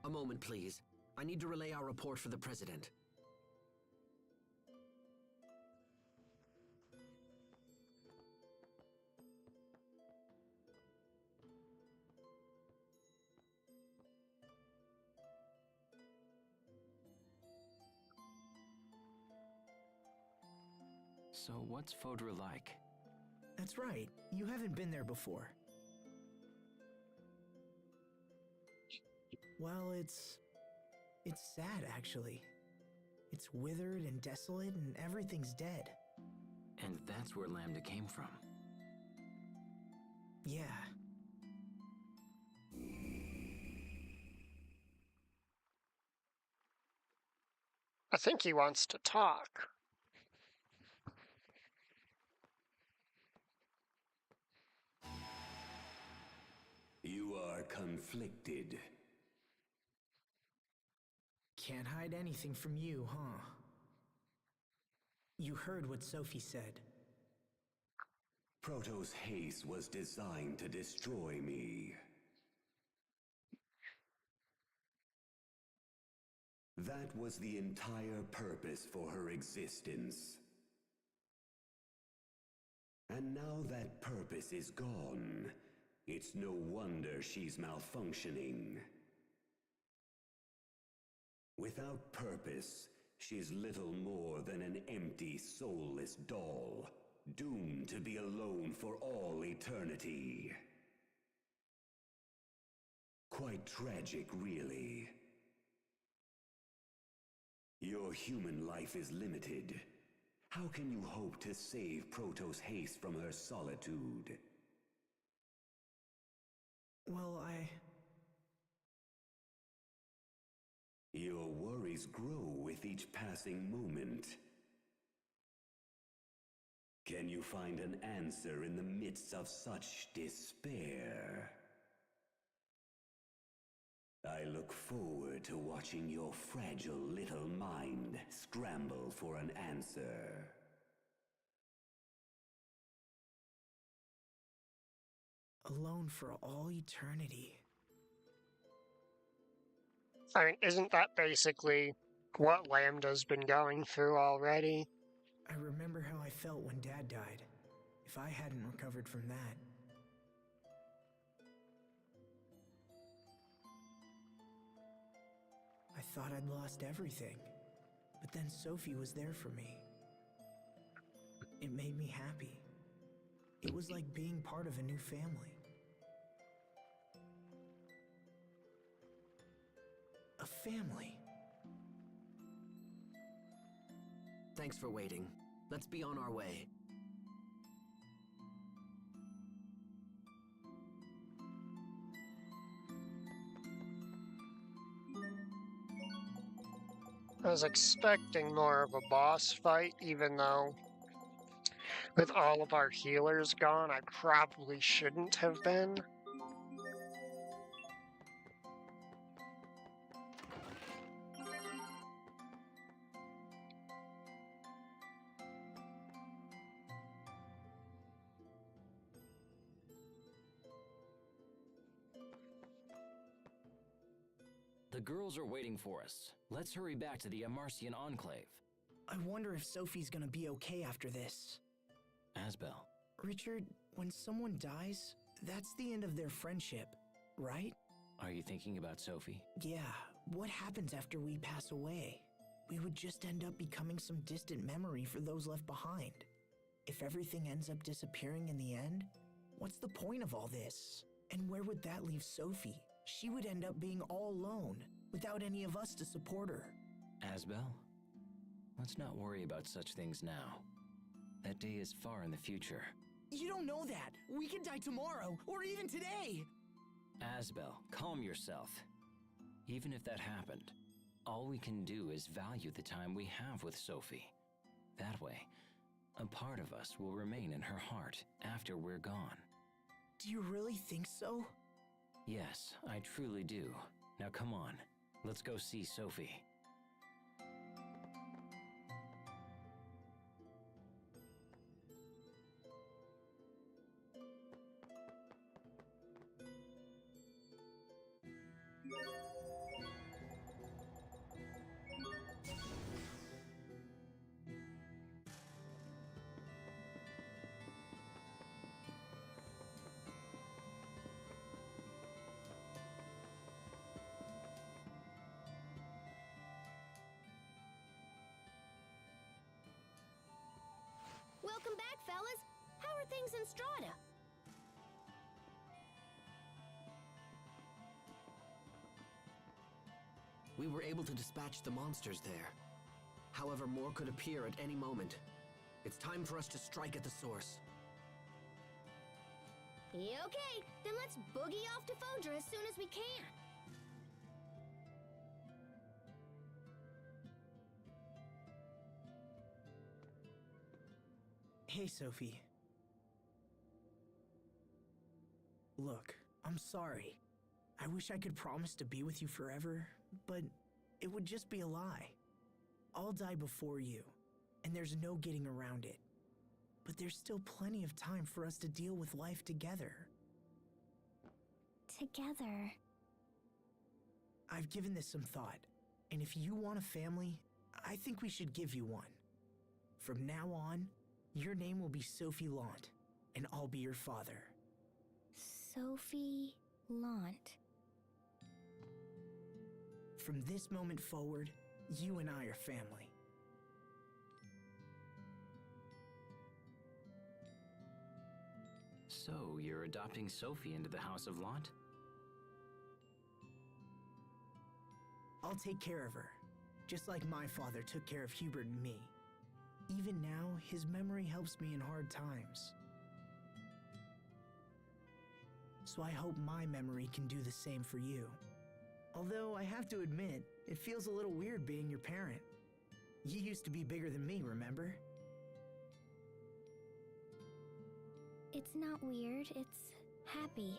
A moment, please. I need to relay our report for the President. So what's Fodra like? That's right. You haven't been there before. Well, it's sad, actually. It's withered and desolate, and everything's dead. And that's where Lambda came from. Yeah. I think he wants to talk. conflicted. Can't hide anything from you, huh? You heard what Sophie said. Protoss haste was designed to destroy me. That was the entire purpose for her existence. And now that purpose is gone, it's no wonder she's malfunctioning. Without purpose, she's little more than an empty, soulless doll, doomed to be alone for all eternity. Quite tragic, really. Your human life is limited. How can you hope to save Protoss haste from her solitude? Well, Your worries grow with each passing moment. Can you find an answer in the midst of such despair? I look forward to watching your fragile little mind scramble for an answer. alone for all eternity. I mean, isn't that basically what Lambda's been going through already? I remember how I felt when Dad died. If I hadn't recovered from that. I thought I'd lost everything. But then Sophie was there for me. It made me happy. It was like being part of a new family. A family. Thanks for waiting. Let's be on our way. I was expecting more of a boss fight, even though with all of our healers gone, I probably shouldn't have been. The girls are waiting for us. Let's hurry back to the Amarcian Enclave. I wonder if Sophie's gonna be okay after this. Asbel. Richard, when someone dies, that's the end of their friendship, right? Are you thinking about Sophie? Yeah, what happens after we pass away? We would just end up becoming some distant memory for those left behind. If everything ends up disappearing in the end, what's the point of all this? And where would that leave Sophie? She would end up being all alone, without any of us to support her. Asbel, let's not worry about such things now. That day is far in the future. You don't know that. We could die tomorrow, or even today. Asbel, calm yourself. Even if that happened, all we can do is value the time we have with Sophie. That way, a part of us will remain in her heart after we're gone. Do you really think so? Yes, I truly do. Now come on, let's go see Sophie. Welcome back, fellas. How are things in Strata? We were able to dispatch the monsters there. However, more could appear at any moment. It's time for us to strike at the source. Okay, then let's boogie off to Fodra as soon as we can. Hey, Sophie. Look, I'm sorry. I wish I could promise to be with you forever, but it would just be a lie. I'll die before you, and there's no getting around it. But there's still plenty of time for us to deal with life together. Together. I've given this some thought, and if you want a family, I think we should give you one. From now on, your name will be Sophie Lant, and I'll be your father. Sophie Lant. From this moment forward, you and I are family. So, you're adopting Sophie into the House of Lant? I'll take care of her, just like my father took care of Hubert and me. Even now, his memory helps me in hard times. So I hope my memory can do the same for you. Although I have to admit, it feels a little weird being your parent. You used to be bigger than me, remember? It's not weird, it's happy.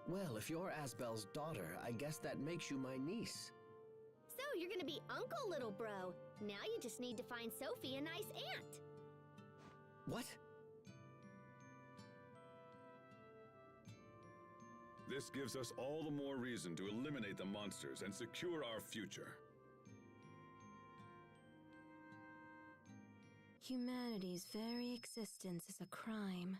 Well, if you're Asbel's daughter, I guess that makes you my niece. So you're gonna be Uncle Little Bro. Now you just need to find Sophie a nice aunt. What? This gives us all the more reason to eliminate the monsters and secure our future. Humanity's very existence is a crime.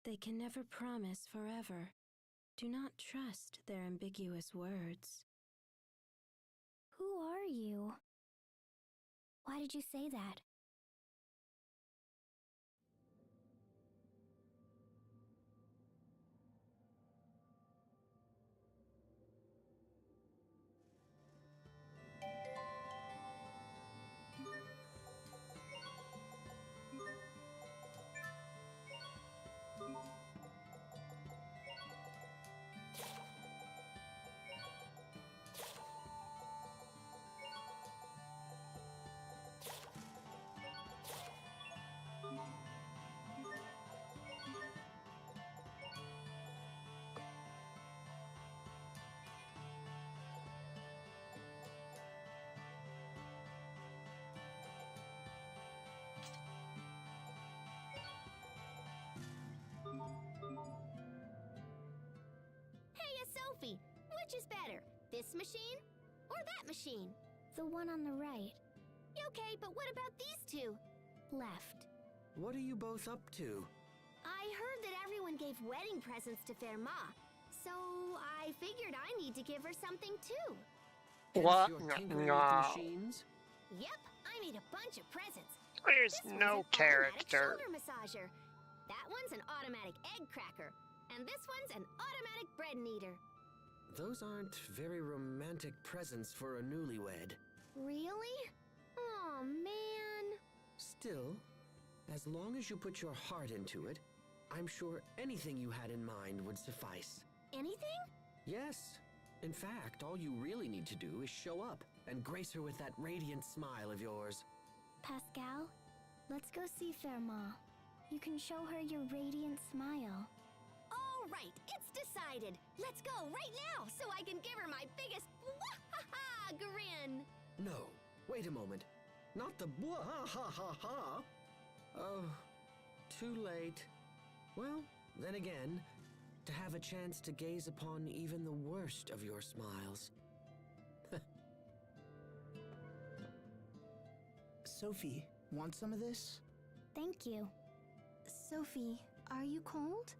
They can never promise forever. Do not trust their ambiguous words. Who are you? Why did you say that? Sophie, which is better, this machine or that machine? The one on the right. Okay, but what about these two? Left. What are you both up to? I heard that everyone gave wedding presents to Fermat, so I figured I need to give her something too. What? You're tinkering No. with machines? Yep, I made a bunch of presents. There's This one's no an automatic character. shoulder massager. That one's an automatic egg cracker. And this one's an automatic bread kneader. Those aren't very romantic presents for a newlywed. Really? Oh man. Still, as long as you put your heart into it, I'm sure anything you had in mind would suffice. Anything? Yes. In fact, all you really need to do is show up and grace her with that radiant smile of yours. Pascal, let's go see Fermat. You can show her your radiant smile. All right, it's decided. Let's go right now so I can give her my biggest wah-ha-ha grin. No, wait a moment. Not the blah-ha-ha-ha-ha. Oh, too late. Well, then again, to have a chance to gaze upon even the worst of your smiles. Sophie, want some of this? Thank you. Sophie, are you cold?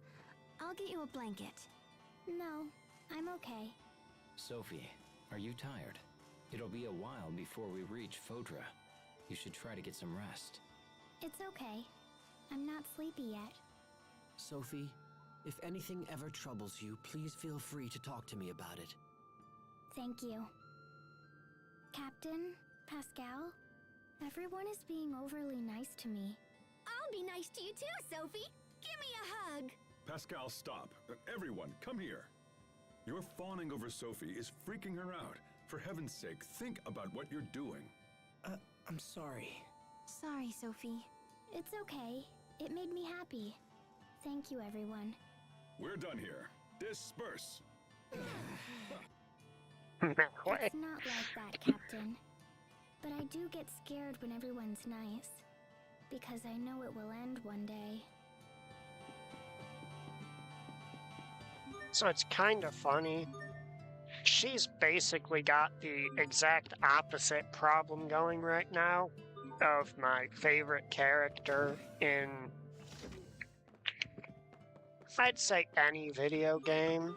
I'll get you a blanket. No, I'm okay. Sophie, are you tired? It'll be a while before we reach Fodra. You should try to get some rest. It's okay. I'm not sleepy yet. Sophie, if anything ever troubles you, please feel free to talk to me about it. Thank you. Captain, Pascal, everyone is being overly nice to me. I'll be nice to you too, Sophie. Give me a hug. Pascal, stop. Everyone, come here. Your fawning over Sophie is freaking her out. For heaven's sake, think about what you're doing. I'm sorry. Sorry, Sophie. It's okay. It made me happy. Thank you, everyone. We're done here. Disperse. No way. It's not like that, Captain. But I do get scared when everyone's nice. Because I know it will end one day. So it's kind of funny. She's basically got the exact opposite problem going right now of my favorite character in, I'd say, any video game.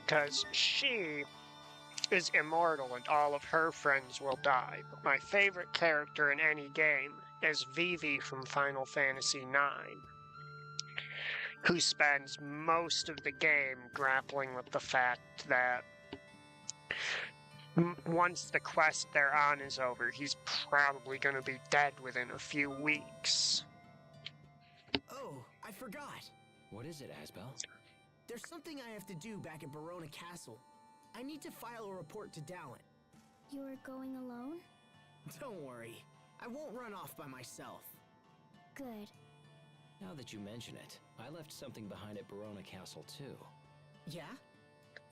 Because she is immortal and all of her friends will die. But my favorite character in any game is Vivi from Final Fantasy IX, who spends most of the game grappling with the fact that once the quest they're on is over, he's probably going to be dead within a few weeks. Oh, I forgot. What is it, Asbel? There's something I have to do back at Verona Castle. I need to file a report to Dallin. You're going alone? Don't worry. I won't run off by myself. Good. Now that you mention it, I left something behind at Verona Castle too. Yeah?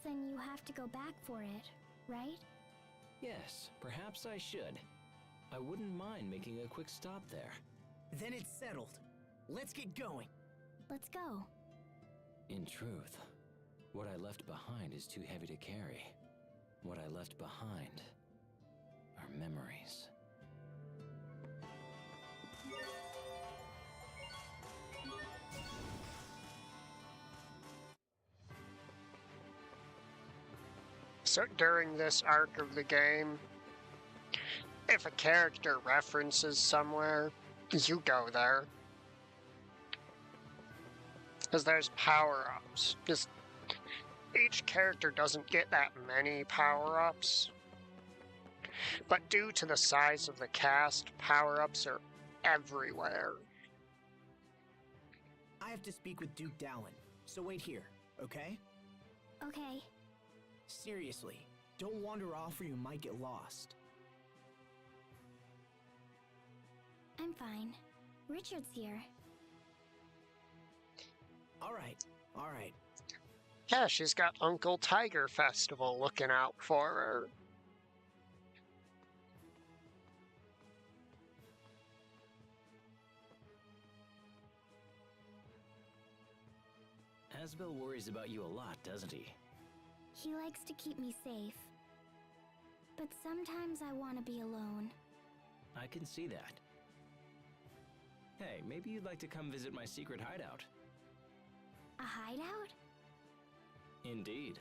Then you have to go back for it, right? Yes, perhaps I should. I wouldn't mind making a quick stop there. Then it's settled. Let's get going. Let's go. In truth, what I left behind is too heavy to carry. What I left behind are memories. So during this arc of the game, if a character references somewhere, you go there. Because there's power-ups. Just each character doesn't get that many power-ups. But due to the size of the cast, power-ups are everywhere. I have to speak with Duke Dallin, so wait here, okay? Okay. Seriously, don't wander off or you might get lost. I'm fine. Richard's here. All right. Yeah, she's got Uncle Tiger Festival looking out for her. Asbel worries about you a lot, doesn't he? He likes to keep me safe. But sometimes I want to be alone. I can see that. Hey, maybe you'd like to come visit my secret hideout. A hideout? Indeed.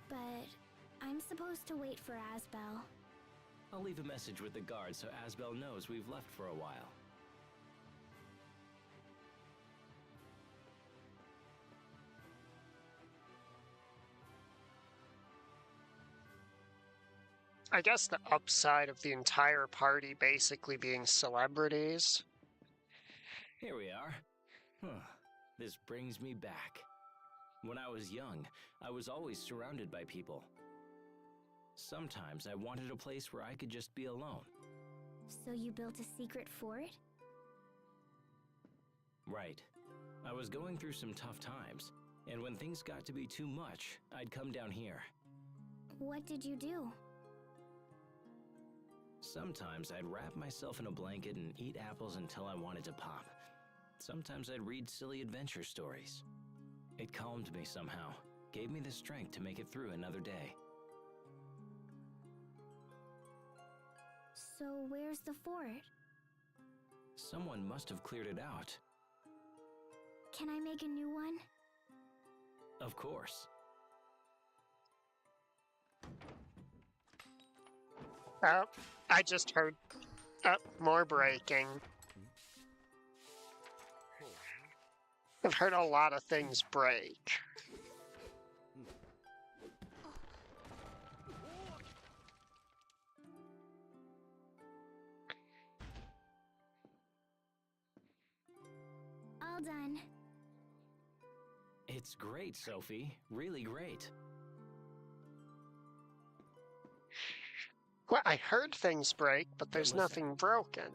But I'm supposed to wait for Asbel. I'll leave a message with the guard so Asbel knows we've left for a while. I guess the upside of the entire party basically being celebrities. Here we are. This brings me back. When I was young, I was always surrounded by people. Sometimes I wanted a place where I could just be alone. So you built a secret fort? Right. I was going through some tough times, and when things got to be too much, I'd come down here. What did you do? Sometimes I'd wrap myself in a blanket and eat apples until I wanted to pop. Sometimes I'd read silly adventure stories. It calmed me somehow, gave me the strength to make it through another day. So where's the fort? Someone must have cleared it out. Can I make a new one? Of course. Oh, I just heard more breaking. I've heard a lot of things break. All done. It's great, Sophie. Really great. Well, I heard things break, but there's listen. nothing broken.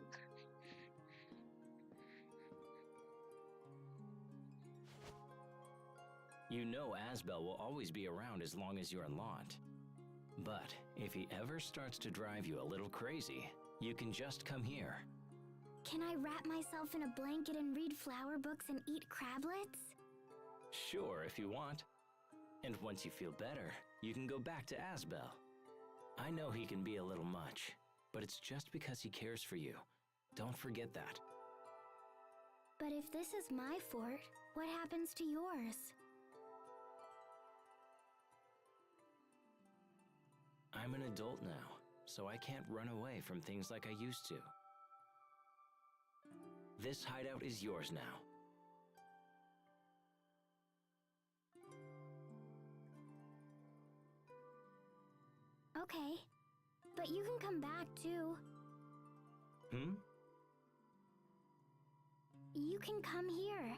You know Asbel will always be around as long as you're in Lont. But if he ever starts to drive you a little crazy, you can just come here. Can I wrap myself in a blanket and read flower books and eat crablets? Sure, if you want. And once you feel better, you can go back to Asbel. I know he can be a little much, but it's just because he cares for you. Don't forget that. But if this is my fort, what happens to yours? I'm an adult now, so I can't run away from things like I used to. This hideout is yours now. Okay, but you can come back too. You can come here.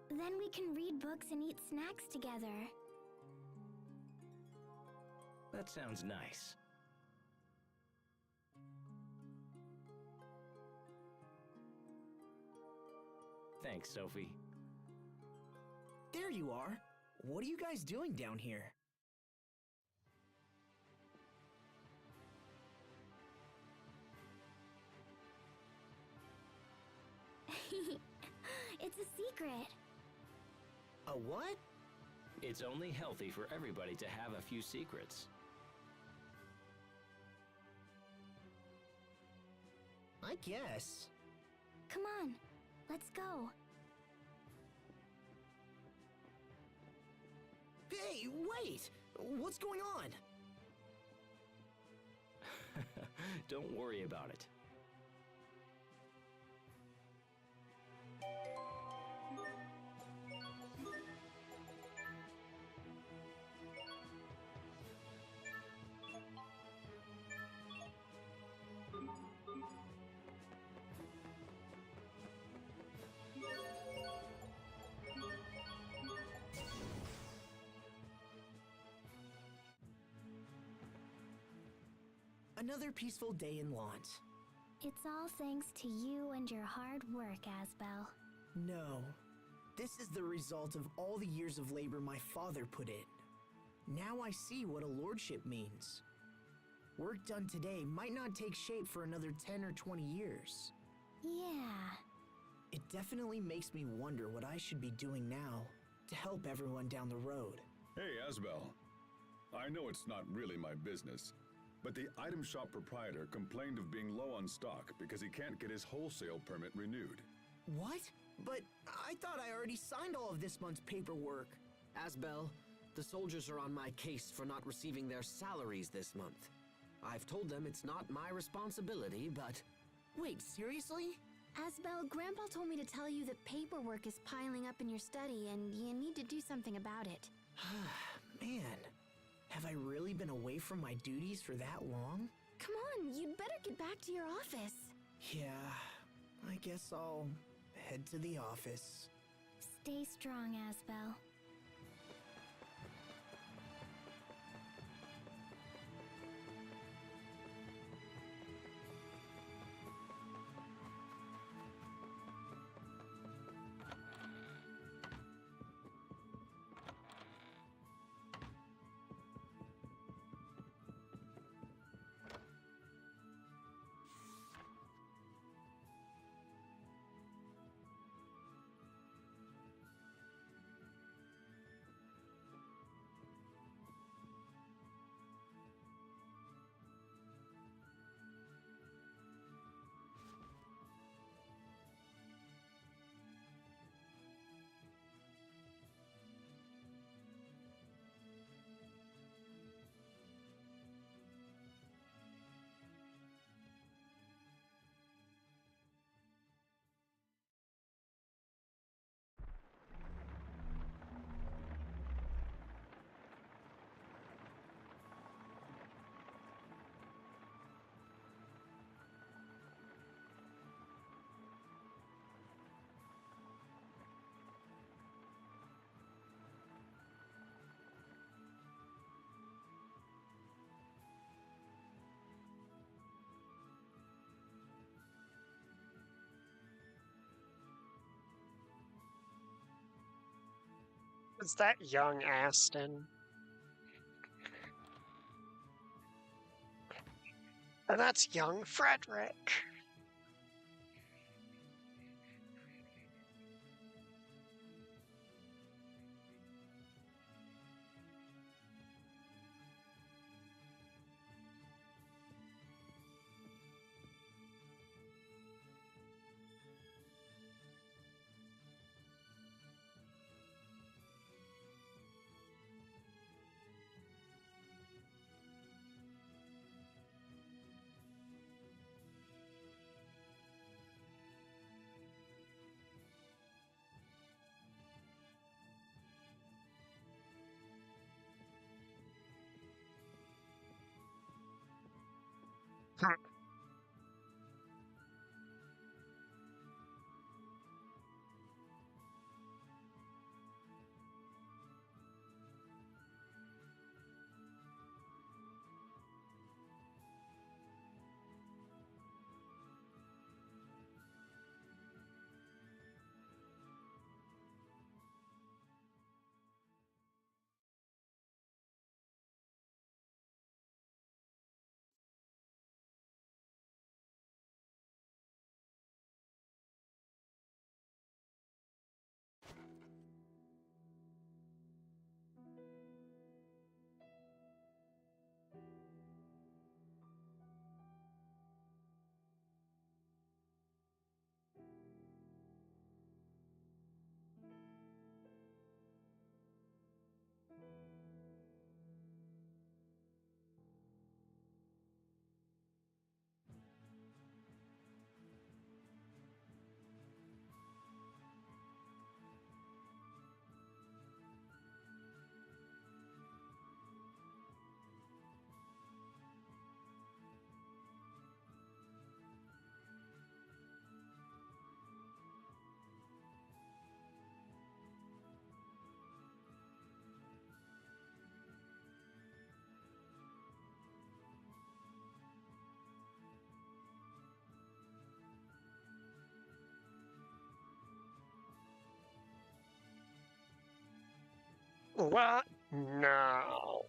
Then we can read books and eat snacks together. That sounds nice. Thanks, Sophie. There you are. What are you guys doing down here? It's a secret. A what? It's only healthy for everybody to have a few secrets. I guess. Come on, let's go. Hey, wait! What's going on? Don't worry about it. Another peaceful day in Lont. It's all thanks to you and your hard work, Asbel. No. This is the result of all the years of labor my father put in. Now I see what a lordship means. Work done today might not take shape for another 10 or 20 years. Yeah. It definitely makes me wonder what I should be doing now to help everyone down the road. Hey, Asbel. I know it's not really my business, but the item shop proprietor complained of being low on stock because he can't get his wholesale permit renewed. What? But I thought I already signed all of this month's paperwork. Asbel, the soldiers are on my case for not receiving their salaries this month. I've told them it's not my responsibility, but... Wait, seriously? Asbel, Grandpa told me to tell you that paperwork is piling up in your study and you need to do something about it. Man, have I really been away from my duties for that long? Come on, you'd better get back to your office. Yeah, I guess I'll head to the office. Stay strong, Asbel. Is that young Aston? And that's young Frederick. What? No.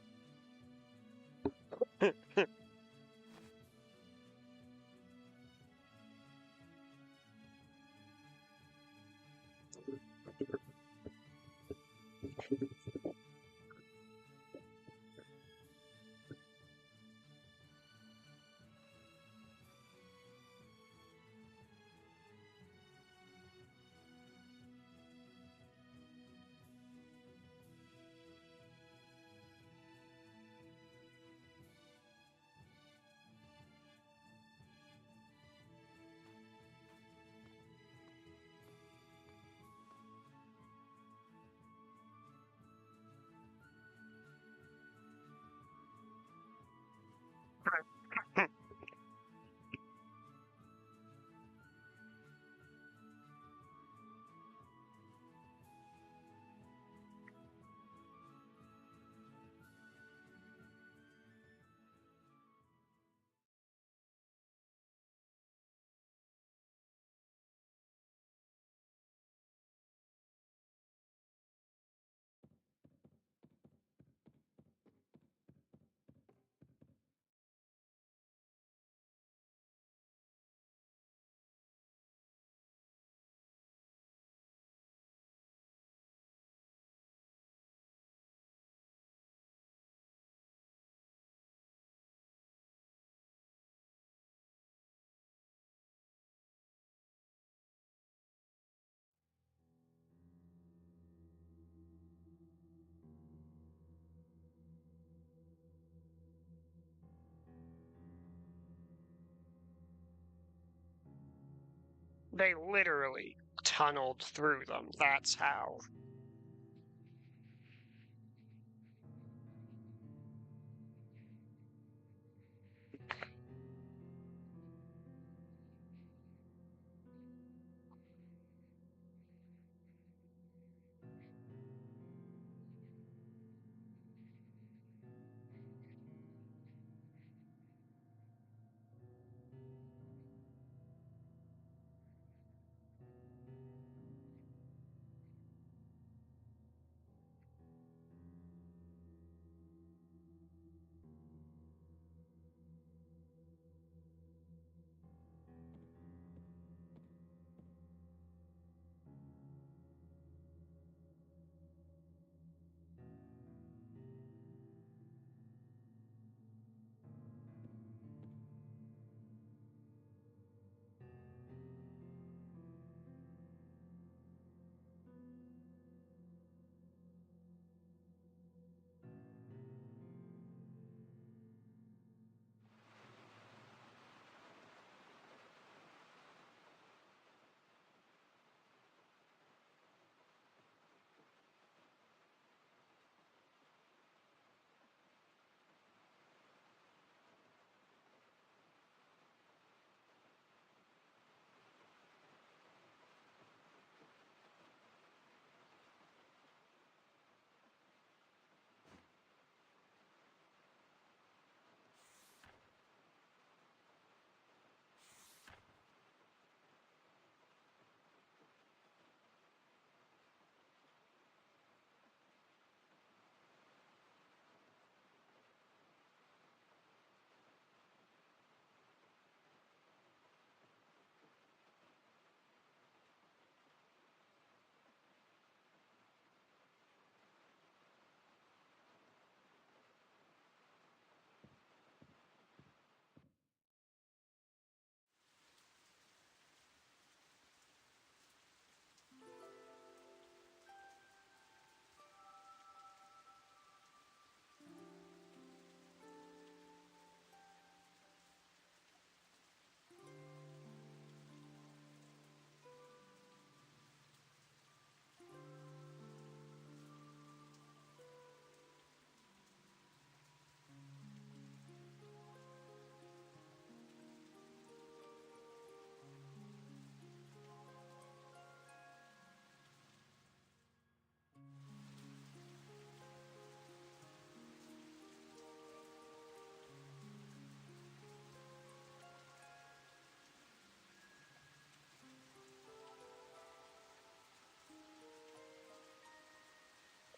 They literally tunneled through them. That's how.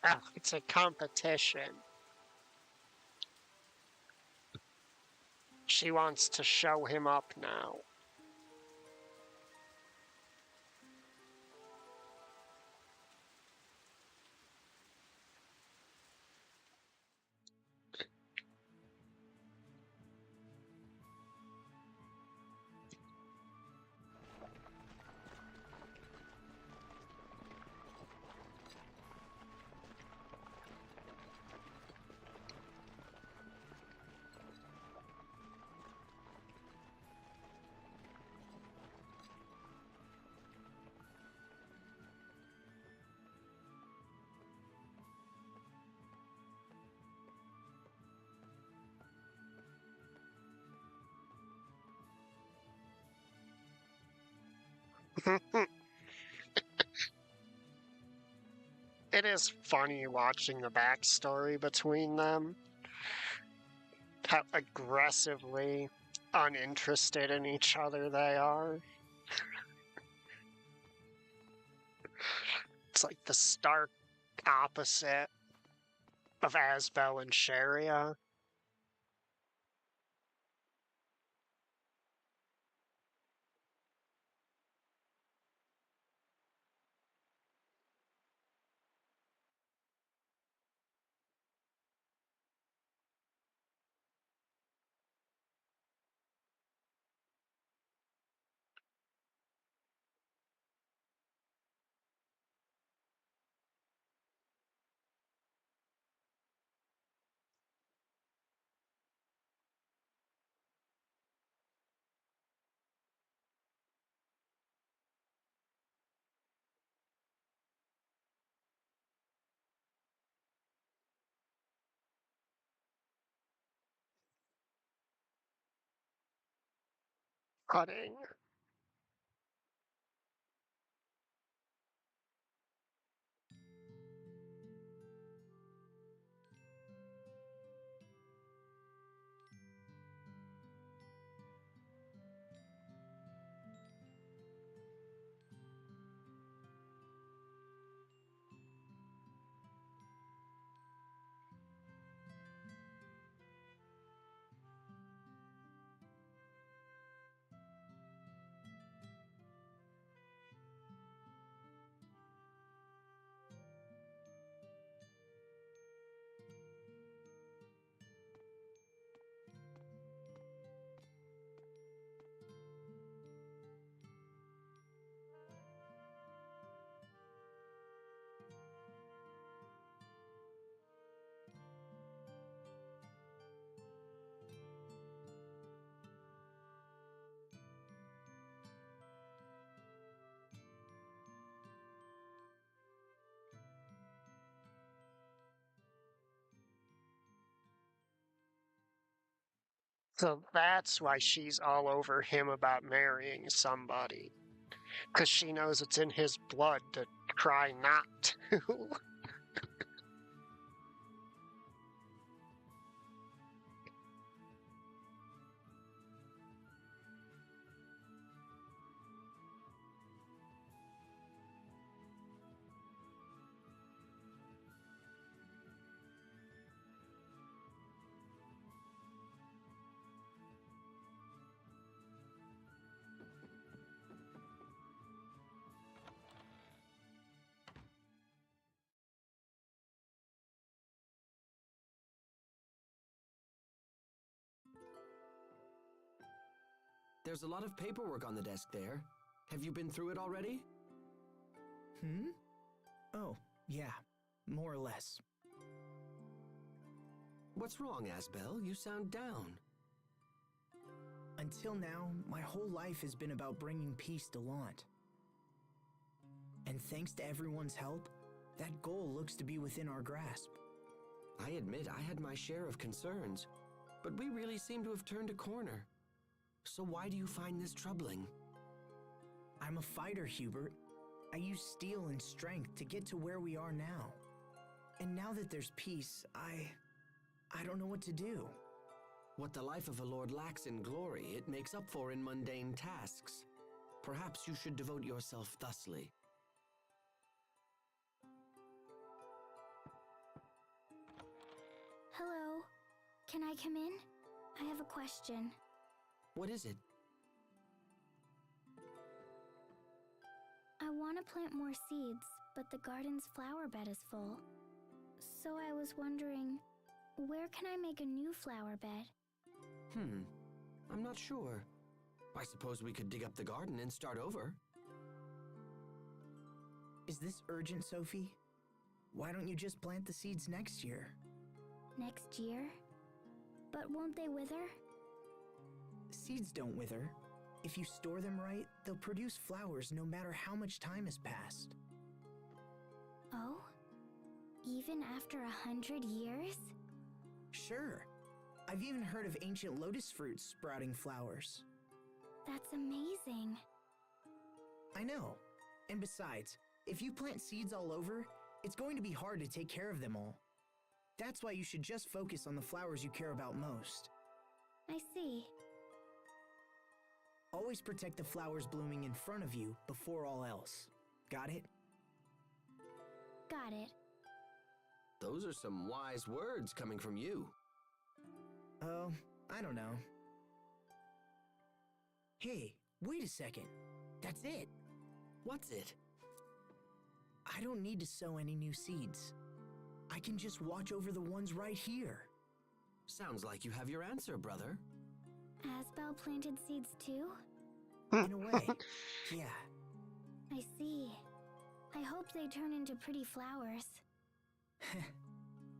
Ah, it's a competition. She wants to show him up now. It is funny watching the backstory between them. How aggressively uninterested in each other they are. It's like the stark opposite of Asbel and Sharia. Cutting. So that's why she's all over him about marrying somebody. Because she knows it's in his blood to try not to. There's a lot of paperwork on the desk there. Have you been through it already? Oh, yeah, more or less. What's wrong, Asbel? You sound down. Until now, my whole life has been about bringing peace to Lant. And thanks to everyone's help, that goal looks to be within our grasp. I admit I had my share of concerns, but we really seem to have turned a corner. So why do you find this troubling? I'm a fighter, Hubert. I use steel and strength to get to where we are now. And now that there's peace, I don't know what to do. What the life of a lord lacks in glory, it makes up for in mundane tasks. Perhaps you should devote yourself thusly. Hello. Can I come in? I have a question. What is it? I want to plant more seeds, but the garden's flower bed is full. So I was wondering, where can I make a new flower bed? I'm not sure. I suppose we could dig up the garden and start over. Is this urgent, Sophie? Why don't you just plant the seeds next year? Next year? But won't they wither? Seeds don't wither. If you store them right, they'll produce flowers no matter how much time has passed. Oh? Even after 100 years? Sure. I've even heard of ancient lotus fruits sprouting flowers. That's amazing. I know. And besides, if you plant seeds all over, it's going to be hard to take care of them all. That's why you should just focus on the flowers you care about most. I see. Always protect the flowers blooming in front of you before all else. Got it? Got it. Those are some wise words coming from you. Oh, I don't know. Hey, wait a second. That's it. What's it? I don't need to sow any new seeds. I can just watch over the ones right here. Sounds like you have your answer, brother. Asbel planted seeds too? In a way, yeah. I see. I hope they turn into pretty flowers.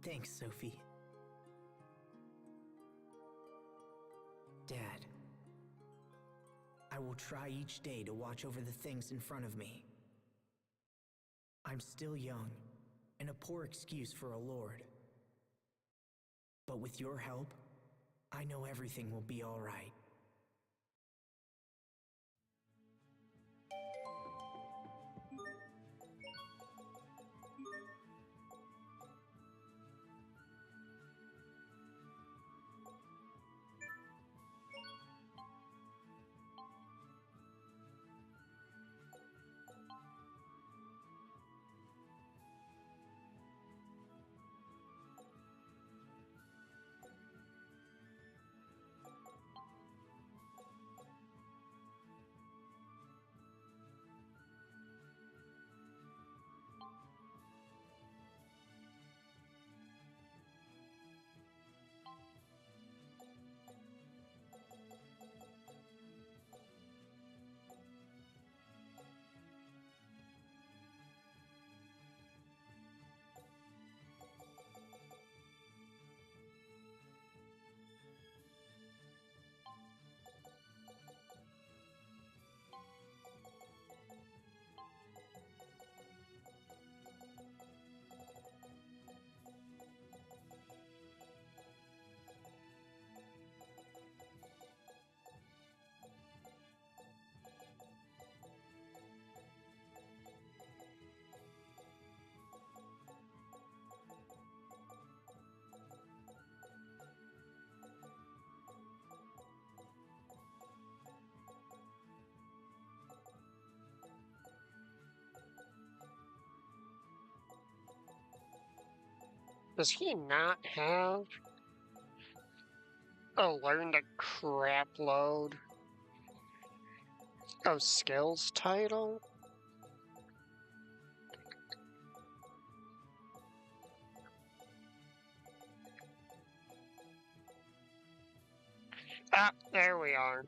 Thanks, Sophie. Dad, I will try each day to watch over the things in front of me. I'm still young, and a poor excuse for a lord. But with your help, I know everything will be all right. Does he not have a learned a crap load of skills title? Ah, there we are.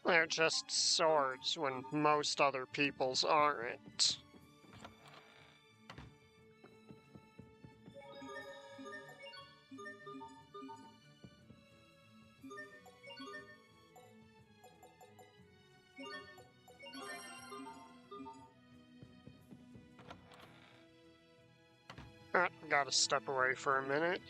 They're just swords when most other people's aren't. Gotta step away for a minute.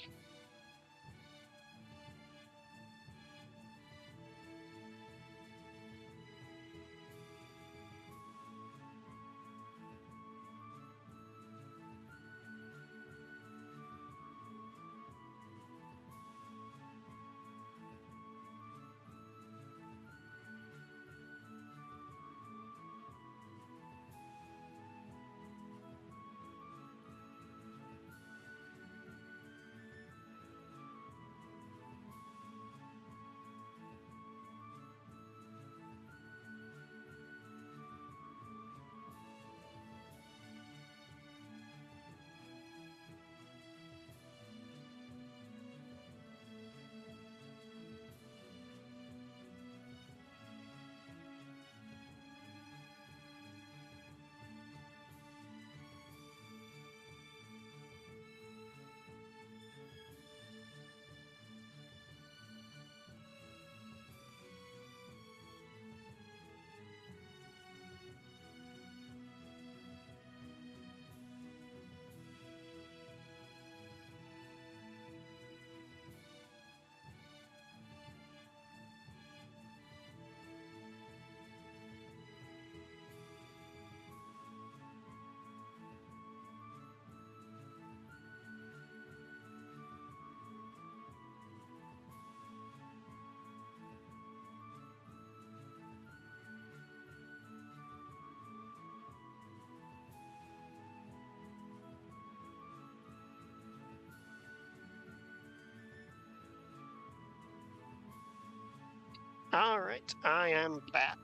Alright, I am back.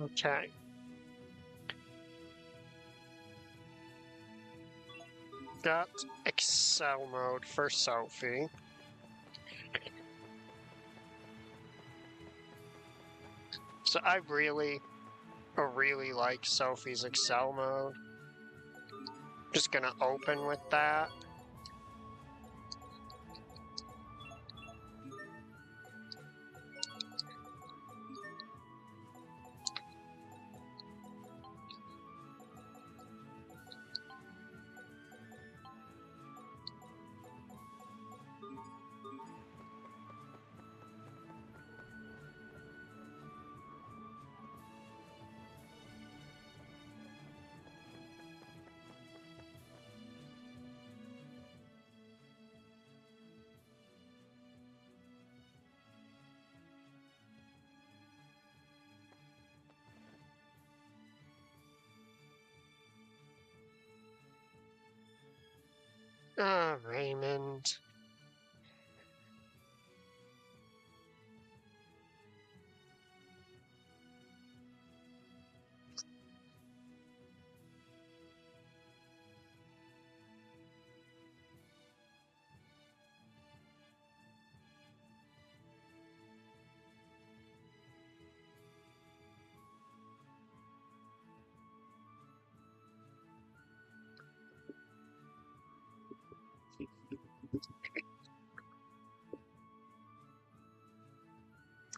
Okay. Got Excel mode for Sophie. So I really like Sophie's Excel mode. Just gonna open with that. Ah, Raymond.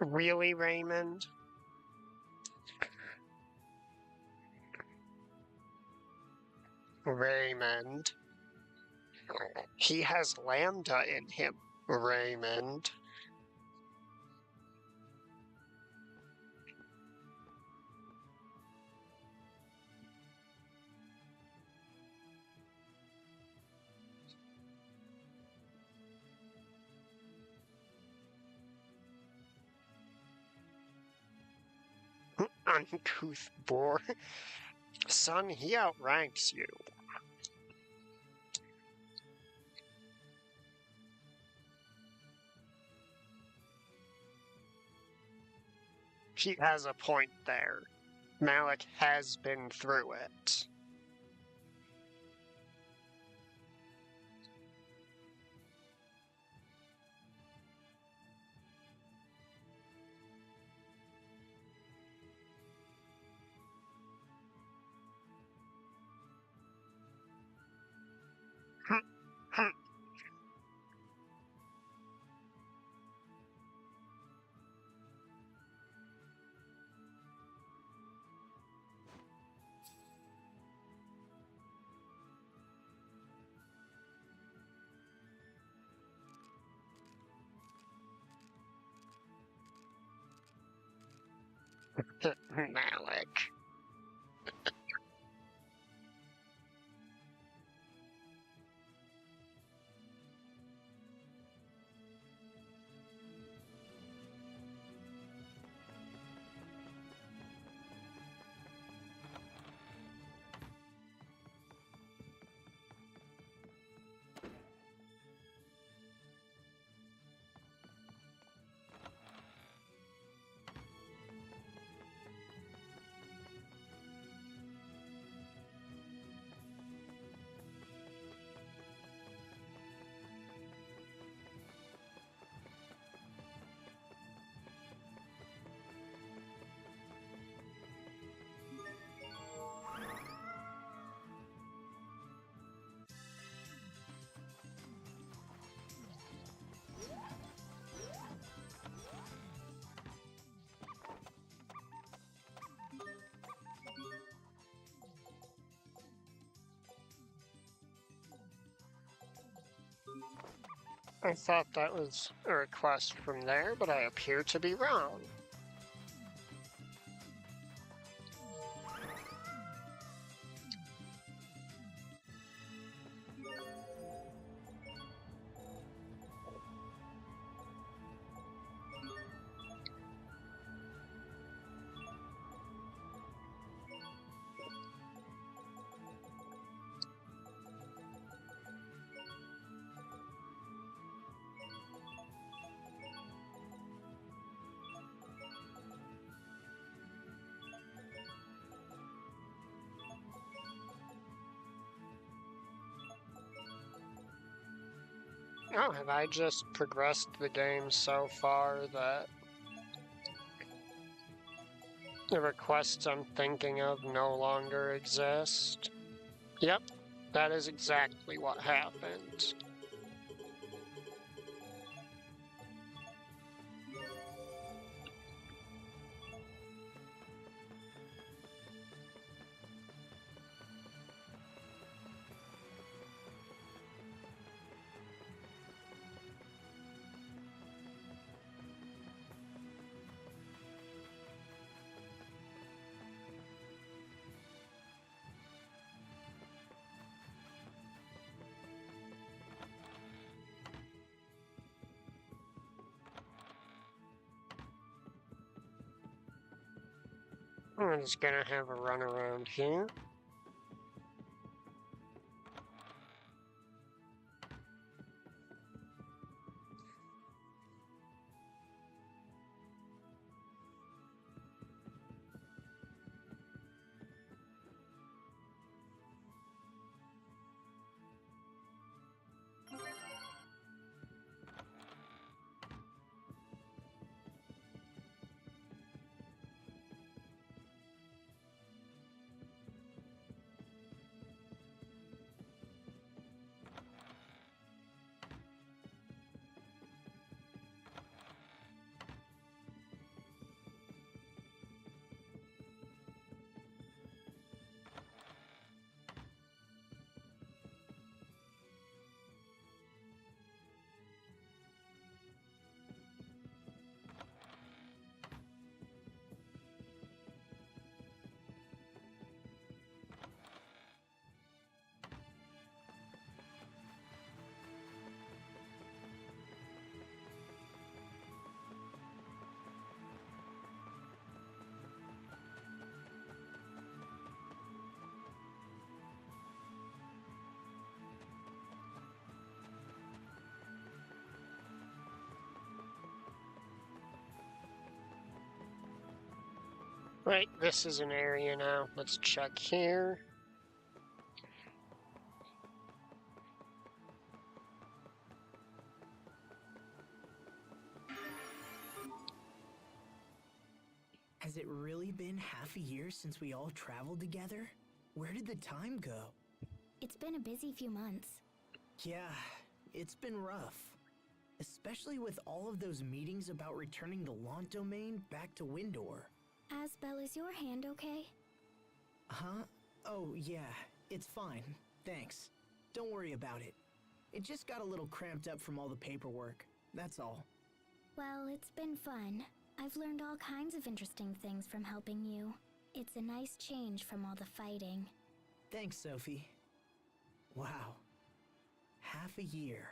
Really, Raymond? Raymond. He has Lambda in him, Raymond. Uncouth boar. Son, he outranks you. He has a point there. Malik has been through it. Malik. I thought that was a request from there, but I appear to be wrong. Oh, have I just progressed the game so far that the requests I'm thinking of no longer exist? Yep, that is exactly what happened. I'm just gonna have a run around here. Right, this is an area now. Let's check here. Has it really been half a year since we all traveled together? Where did the time go? It's been a busy few months. Yeah, it's been rough. Especially with all of those meetings about returning the Lant domain back to Windor. Asbel, is your hand okay? Huh? Oh, yeah, it's fine. Thanks. Don't worry about it. It just got a little cramped up from all the paperwork. That's all. Well, it's been fun. I've learned all kinds of interesting things from helping you. It's a nice change from all the fighting. Thanks, Sophie. Wow. Half a year.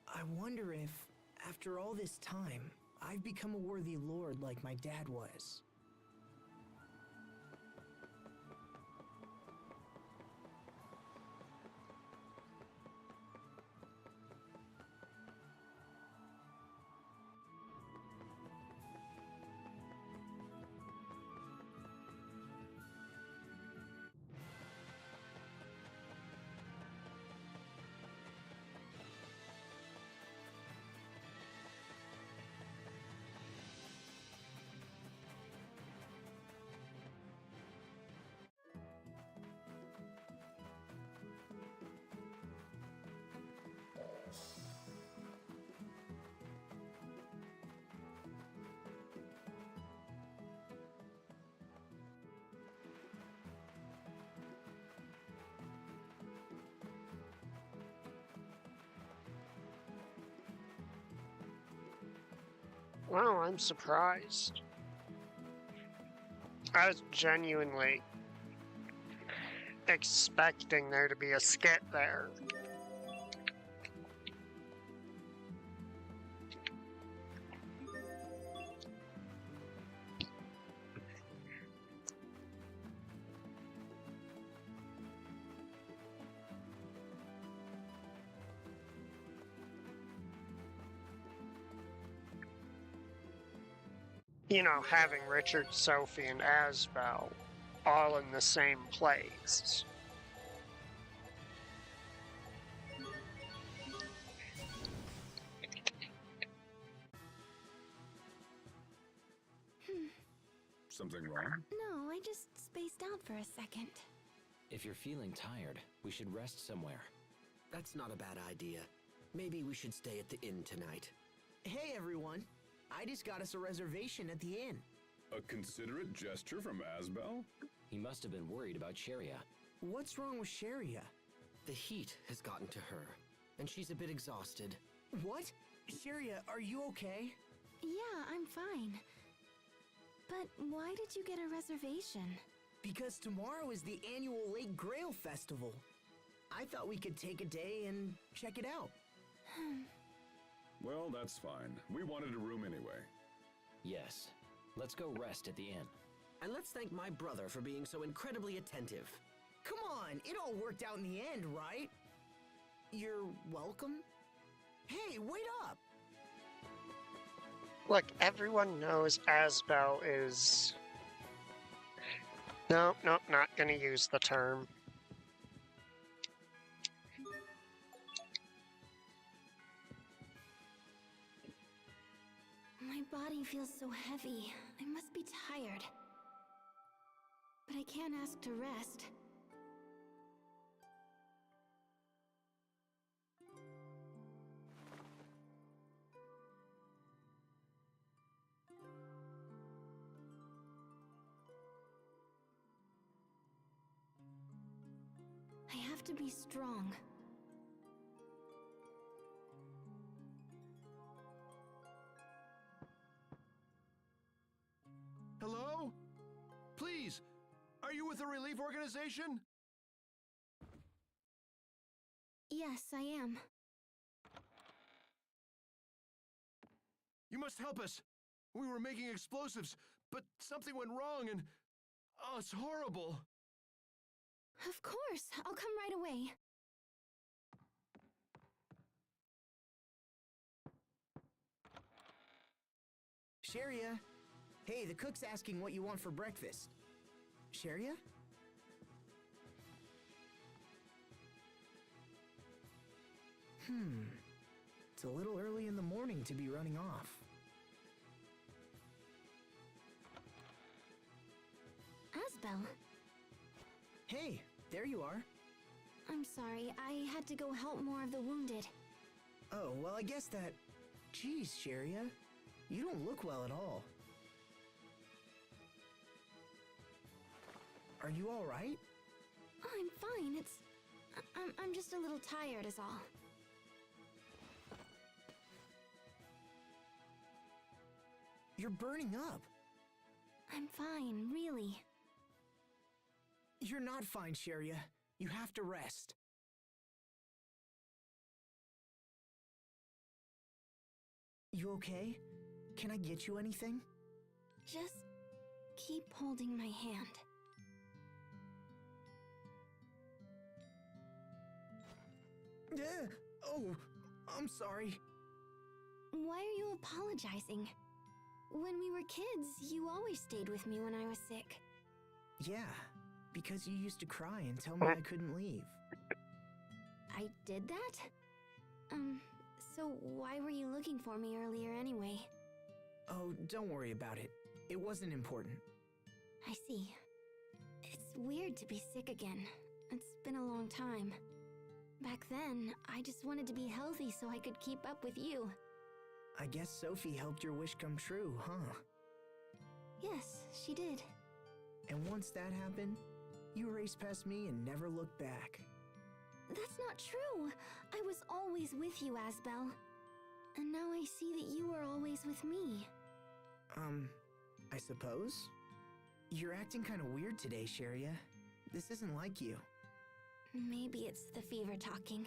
I wonder if, after all this time, I've become a worthy lord like my dad was. Wow, I'm surprised. I was genuinely expecting there to be a skit there. You know, having Richard, Sophie, and Asbel all in the same place. Something wrong? No, I just spaced out for a second. If you're feeling tired, we should rest somewhere. That's not a bad idea. Maybe we should stay at the inn tonight. Hey everyone, I just got us a reservation at the inn. A considerate gesture from Asbel? He must have been worried about Sharia. What's wrong with Sharia? The heat has gotten to her, and she's a bit exhausted. What? Sharia, are you okay? Yeah, I'm fine. But why did you get a reservation? Because tomorrow is the annual Lake Grail Festival. I thought we could take a day and check it out. Well, that's fine. We wanted a room anyway. Yes. Let's go rest at the inn. And let's thank my brother for being so incredibly attentive. Come on, it all worked out in the end, right? You're welcome? Hey, wait up! Look, everyone knows Asbel is... No, not gonna use the term. My body feels so heavy. I must be tired. But I can't ask to rest. I have to be strong. Hello? Please, are you with a relief organization? Yes, I am. You must help us. We were making explosives, but something went wrong and... Oh, it's horrible. Of course, I'll come right away. Sharia? Hey, the cook's asking what you want for breakfast. Sharia? It's a little early in the morning to be running off. Asbel, Hey, there you are. I'm sorry, I had to go help more of the wounded. Oh, well, I guess that... Geez, Sharia, you don't look well at all. Are you all right? Oh, I'm fine, I'm just a little tired is all. You're burning up. I'm fine, really. You're not fine, Sharia. You have to rest. You okay? Can I get you anything? Just keep holding my hand. Oh, I'm sorry. Why are you apologizing? When we were kids, you always stayed with me when I was sick. Yeah, because you used to cry and tell me I couldn't leave. I did that? So why were you looking for me earlier anyway? Oh, don't worry about it. It wasn't important. I see. It's weird to be sick again. It's been a long time. Back then, I just wanted to be healthy so I could keep up with you. I guess Sophie helped your wish come true, huh? Yes, she did. And once that happened, you raced past me and never looked back. That's not true. I was always with you, Asbel. And now I see that you are always with me. I suppose? You're acting kind of weird today, Sharia. This isn't like you. Maybe it's the fever talking.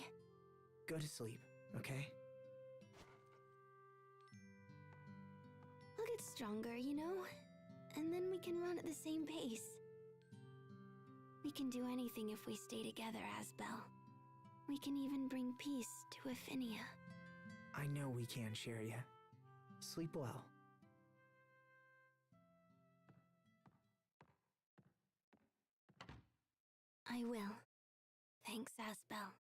Go to sleep, okay? I'll get stronger, you know? And then we can run at the same pace. We can do anything if we stay together, Asbel. We can even bring peace to Affinia. I know we can, Sharia. Sleep well. I will. Thanks, Asbel.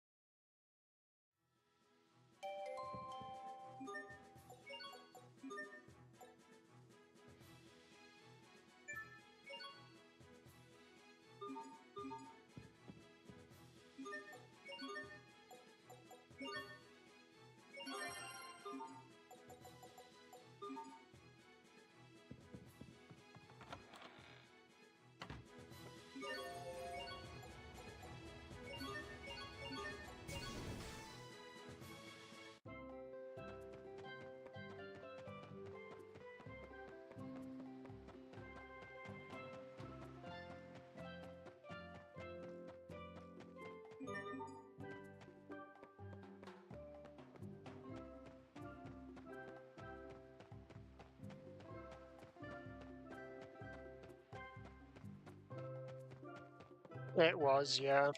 It was, yeah.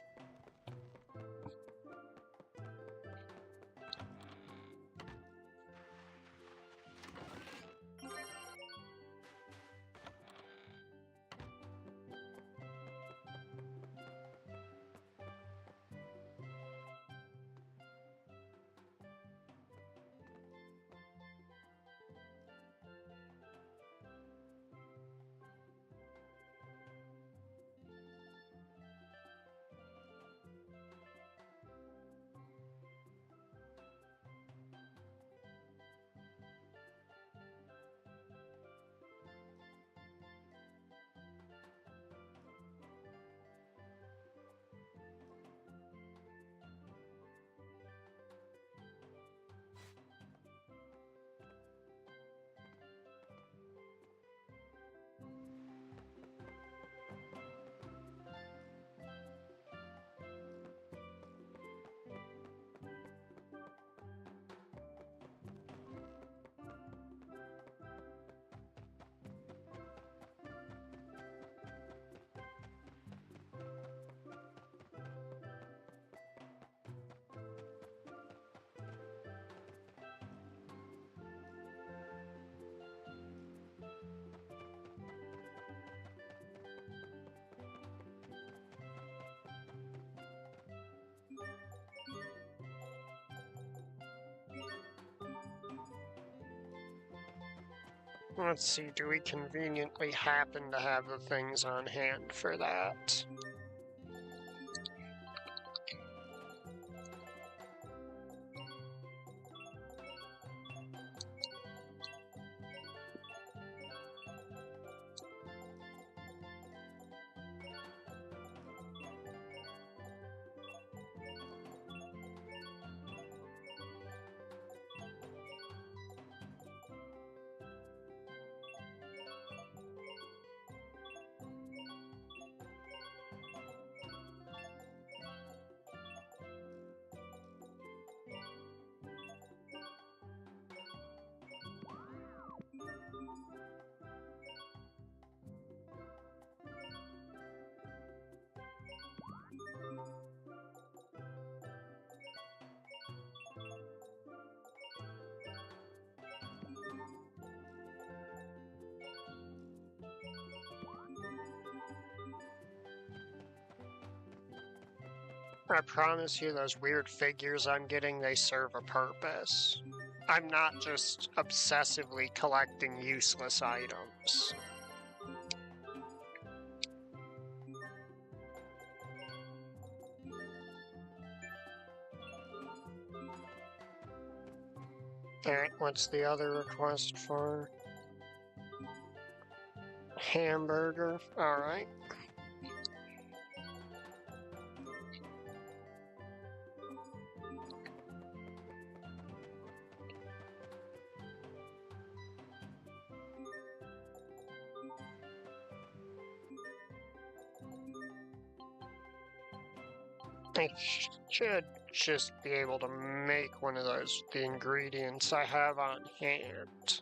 Let's see, do we conveniently happen to have the things on hand for that? I promise you those weird figures I'm getting, they serve a purpose. I'm not just obsessively collecting useless items. Alright, what's the other request for? Hamburger, alright. I should just be able to make one of those with the ingredients I have on hand.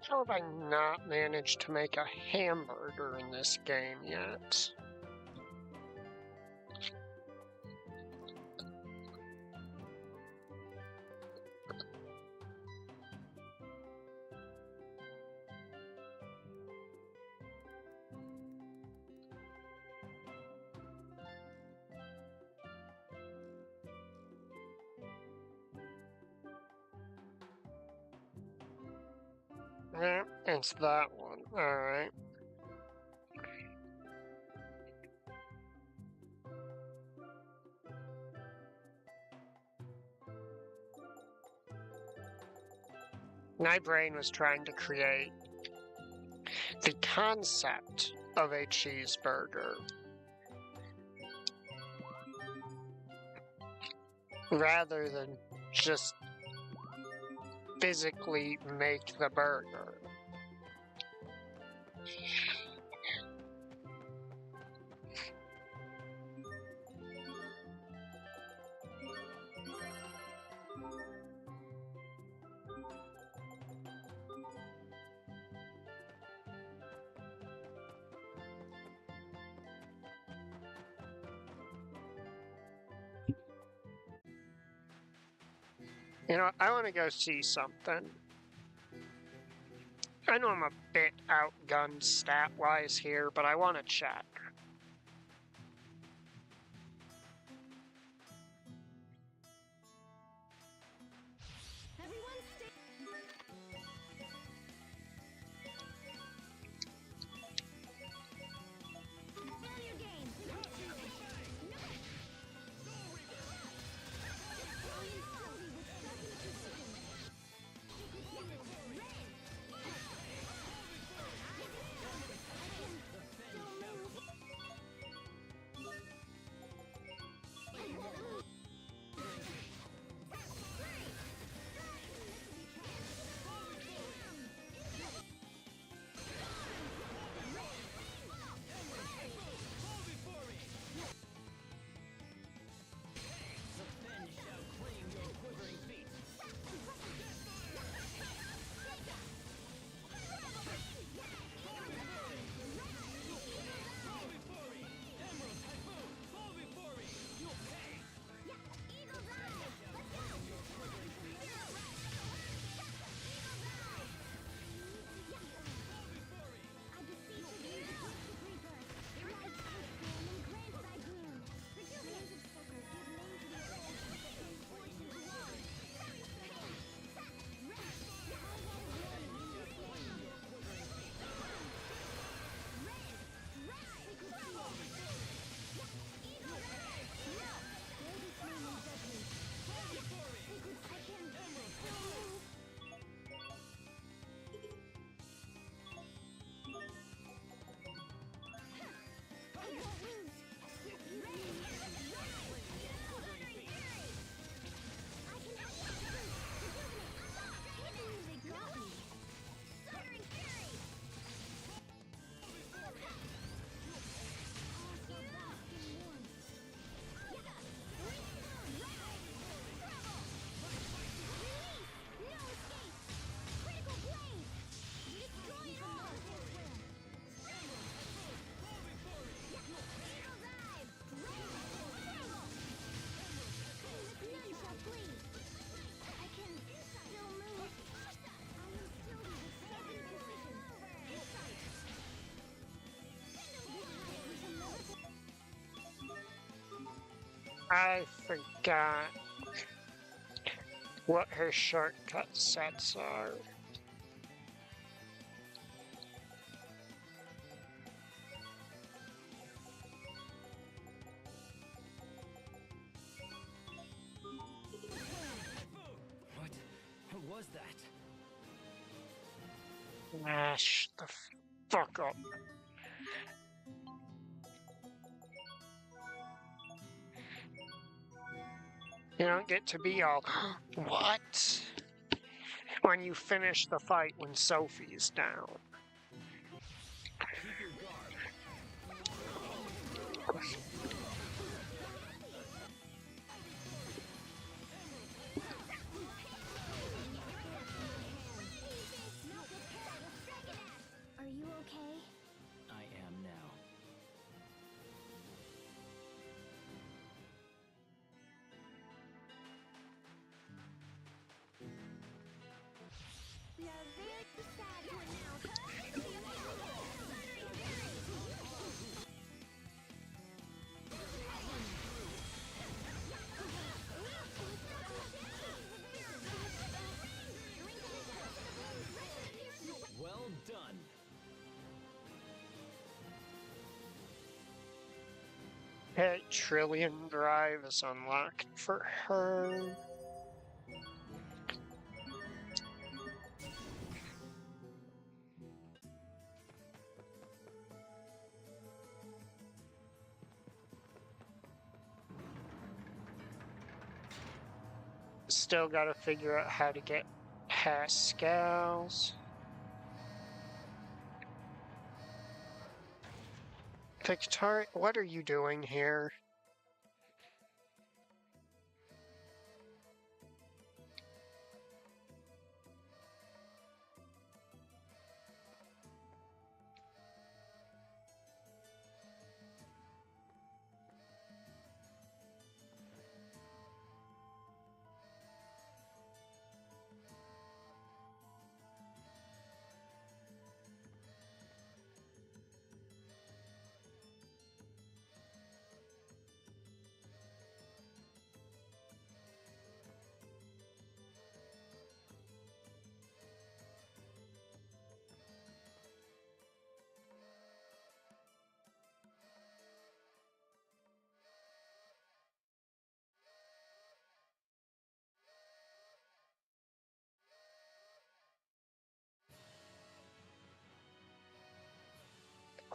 How have I not managed to make a hamburger in this game yet? Yeah, it's that one. Alright. My brain was trying to create the concept of a cheeseburger rather than just physically make the burger. You know, I want to go see something. I know I'm a bit outgunned stat-wise here, but I want to check. Everyone stay. Failure game. I forgot what her shortcut sets are. What was that? Shut the fuck up. You don't get to be all, what? When you finish the fight when Sophie's down. Keep your guard. Are you okay? I am now. We are very sad to announce. Well done. Hey, Trillion Drive is unlocked for her. Still gotta figure out how to get Pascal's. Victoria, what are you doing here?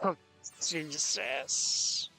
Oh, Jesus.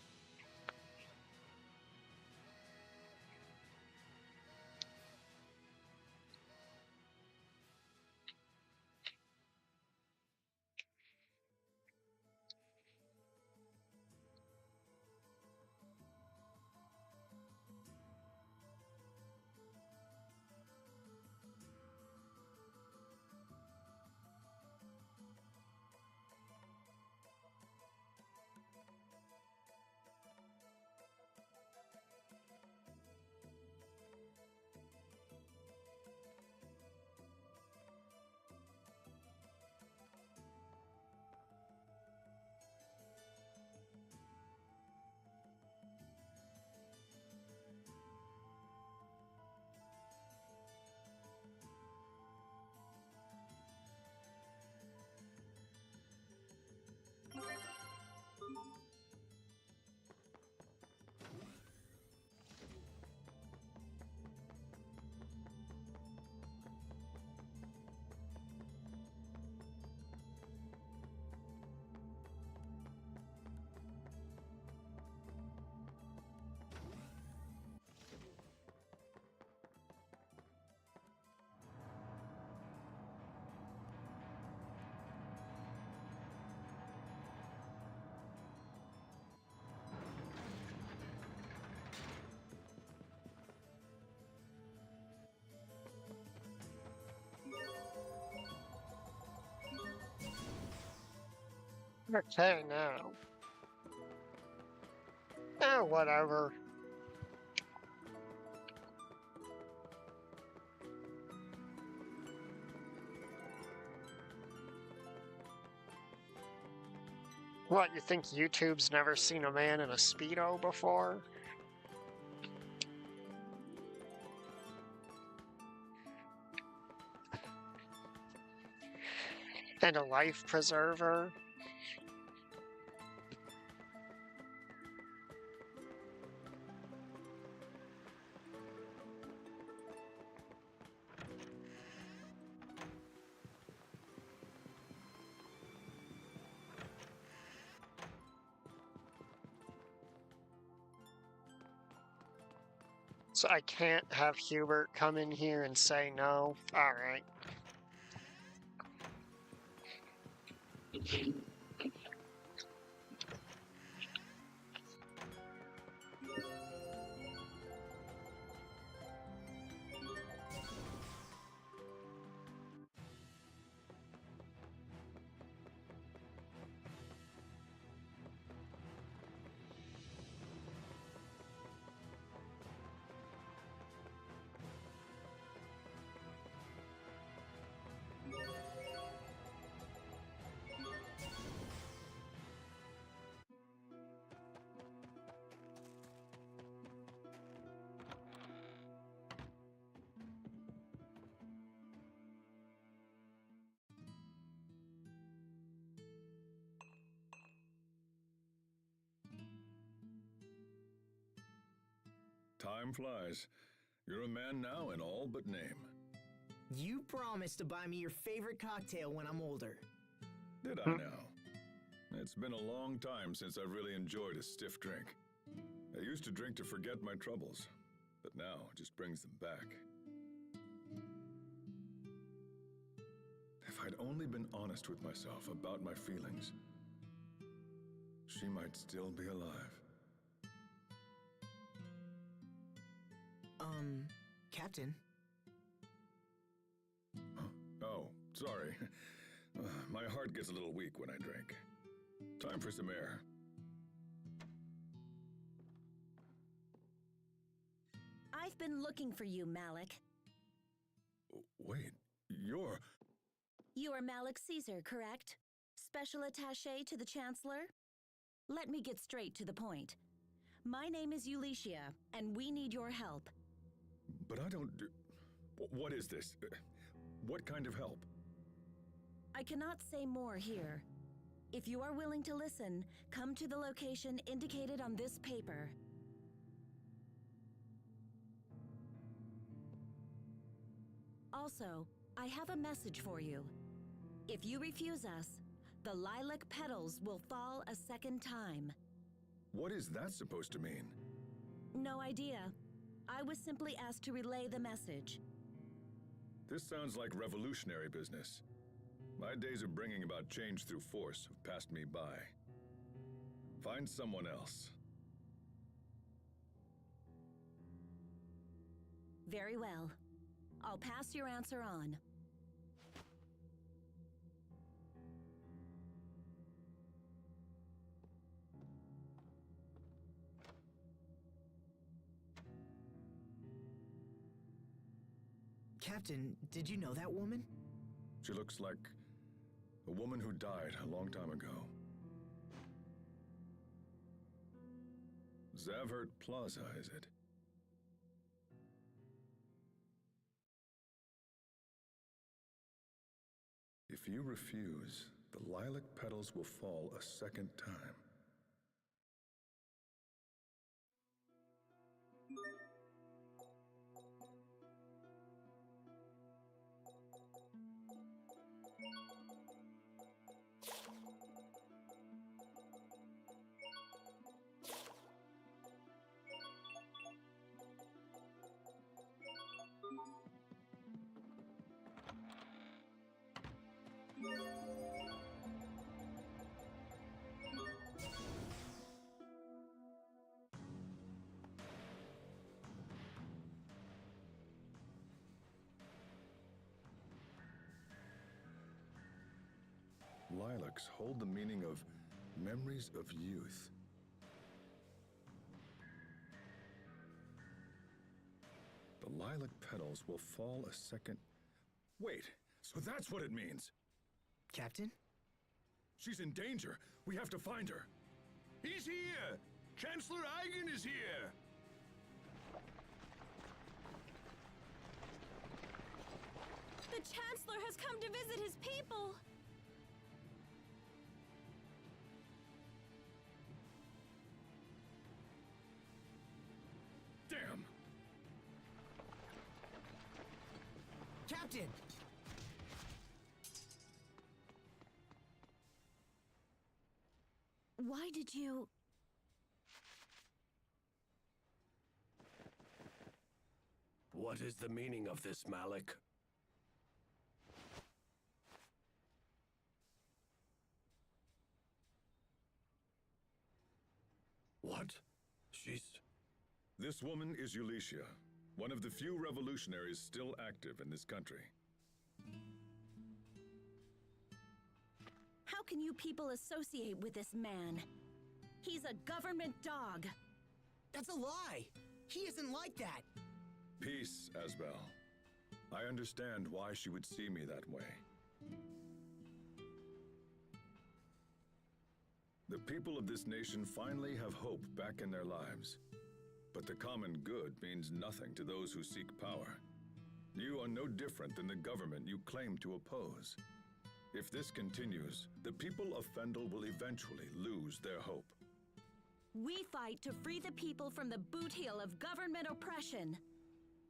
Okay, now. Oh, whatever. What, you think YouTube's never seen a man in a Speedo before? And a life preserver. So I can't have Hubert come in here and say no. All right. Time flies. You're a man now in all but name. You promised to buy me your favorite cocktail when I'm older. Did I now? It's been a long time since I've really enjoyed a stiff drink. I used to drink to forget my troubles, but now it just brings them back. If I'd only been honest with myself about my feelings, she might still be alive. Captain? Oh, sorry. My heart gets a little weak when I drink. Time for some air. I've been looking for you, Malik. Wait, you're... You are Malik Caesar, correct? Special attaché to the Chancellor? Let me get straight to the point. My name is Ulycia, and we need your help. But I don't do... What is this? What kind of help? I cannot say more here. If you are willing to listen, come to the location indicated on this paper. Also, I have a message for you. If you refuse us, the lilac petals will fall a second time. What is that supposed to mean? No idea. I was simply asked to relay the message. This sounds like revolutionary business. My days of bringing about change through force have passed me by. Find someone else. Very well. I'll pass your answer on. Captain, did you know that woman? She looks like a woman who died a long time ago. Zavhert Plaza, is it? If you refuse, the lilac petals will fall a second time. Lilacs hold the meaning of memories of youth. The lilac petals will fall a second... Wait, so that's what it means! Captain? She's in danger. We have to find her. He's here! Chancellor Eigen is here! The Chancellor has come to visit his people! Captain! Why did you... What is the meaning of this, Malik? What? She's... This woman is Ulicia, one of the few revolutionaries still active in this country. How can you people associate with this man? He's a government dog. That's a lie! He isn't like that! Peace, Asbel. I understand why she would see me that way. The people of this nation finally have hope back in their lives. But the common good means nothing to those who seek power. You are no different than the government you claim to oppose. If this continues, the people of Fendel will eventually lose their hope. We fight to free the people from the boot heel of government oppression.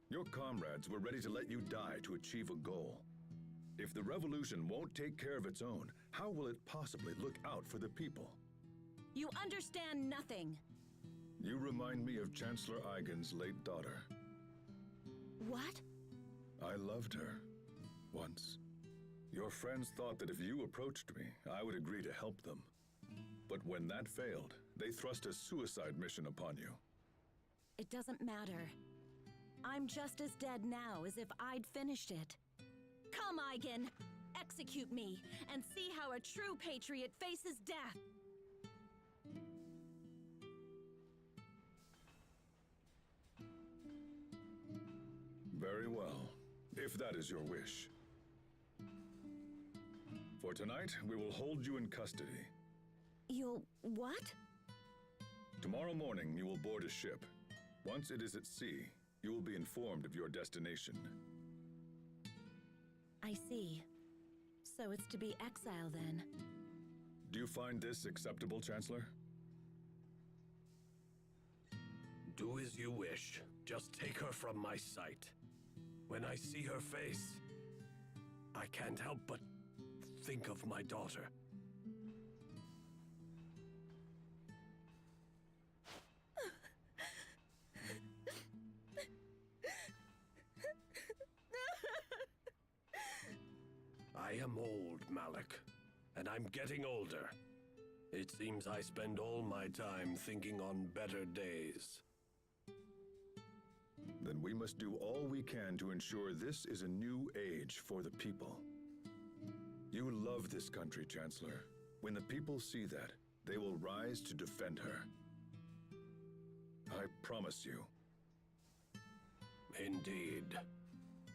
Your comrades were ready to let you die to achieve a goal. If the revolution won't take care of its own, how will it possibly look out for the people? You understand nothing. You remind me of Chancellor Eigen's late daughter. What? I loved her. Once. Your friends thought that if you approached me, I would agree to help them. But when that failed, they thrust a suicide mission upon you. It doesn't matter. I'm just as dead now as if I'd finished it. Come, Eigen! Execute me, and see how a true patriot faces death! Very well, if that is your wish. For tonight, we will hold you in custody. You'll... what? Tomorrow morning, you will board a ship. Once it is at sea, you will be informed of your destination. I see. So it's to be exile, then. Do you find this acceptable, Chancellor? Do as you wish. Just take her from my sight. When I see her face, I can't help but think of my daughter. I am old, Malik, and I'm getting older. It seems I spend all my time thinking on better days. Then we must do all we can to ensure this is a new age for the people. You love this country, Chancellor. When the people see that, they will rise to defend her. I promise you. Indeed.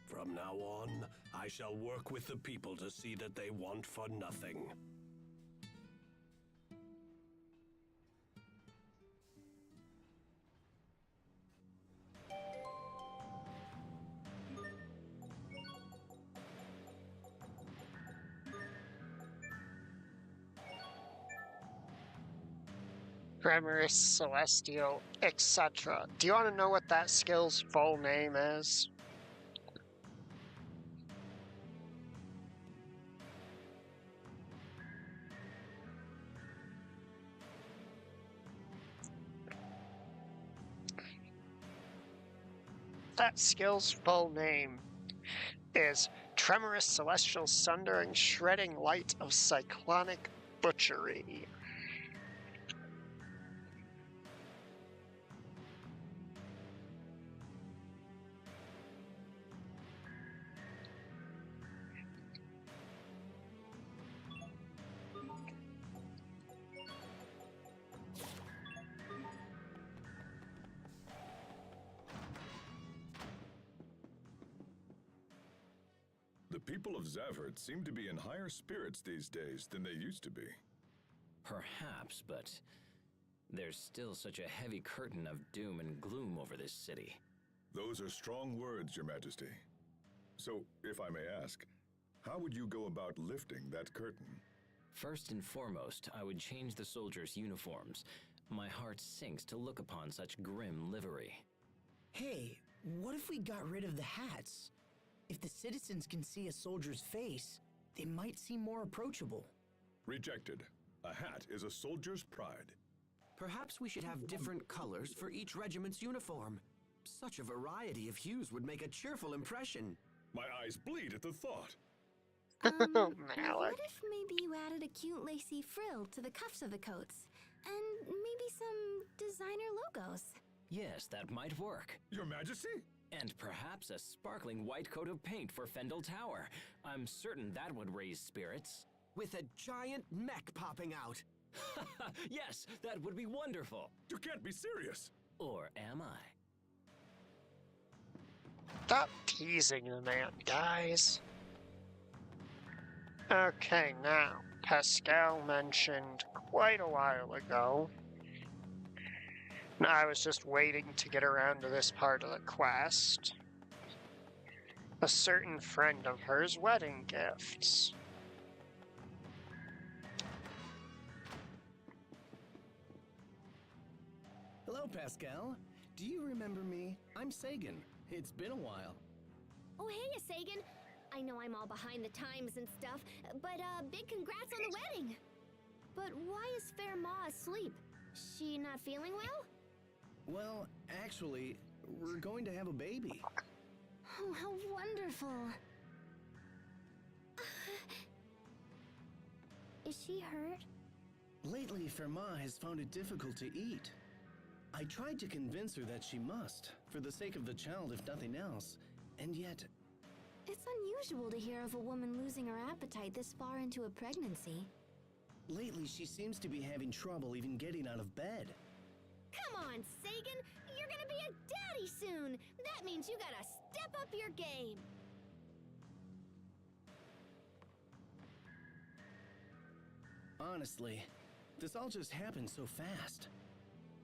From now on, I shall work with the people to see that they want for nothing. Tremorous, Celestial, etc. Do you want to know what that skill's full name is? That skill's full name is Tremorous, Celestial, Sundering, Shredding Light of Cyclonic Butchery. The people of Zavert seem to be in higher spirits these days than they used to be. Perhaps, but there's still such a heavy curtain of doom and gloom over this city. Those are strong words, Your Majesty. So, if I may ask, how would you go about lifting that curtain? First and foremost, I would change the soldiers' uniforms. My heart sinks to look upon such grim livery. Hey, what if we got rid of the hats? If the citizens can see a soldier's face, they might seem more approachable. Rejected. A hat is a soldier's pride. Perhaps we should have different colors for each regiment's uniform. Such a variety of hues would make a cheerful impression. My eyes bleed at the thought. What if maybe you added a cute lacy frill to the cuffs of the coats? And maybe some designer logos? Yes, that might work. Your Majesty? And perhaps a sparkling white coat of paint for Fendel Tower. I'm certain that would raise spirits. With a giant mech popping out. Yes, that would be wonderful. You can't be serious. Or am I? Stop teasing the man, guys. Okay, now, Pascal mentioned quite a while ago. And I was just waiting to get around to this part of the quest. A certain friend of hers' wedding gifts. Hello, Pascal. Do you remember me? I'm Sagan. It's been a while. Oh, hey, Sagan. I know I'm all behind the times and stuff, but big congrats on the wedding. But why is Fair Ma asleep? She not feeling well? Well, actually, we're going to have a baby. Oh, how wonderful. Is she hurt? Lately, Fermat has found it difficult to eat. I tried to convince her that she must, for the sake of the child if nothing else, and yet... It's unusual to hear of a woman losing her appetite this far into a pregnancy. Lately, she seems to be having trouble even getting out of bed. Come on, Sagan! You're gonna be a daddy soon! That means you gotta step up your game! Honestly, this all just happened so fast.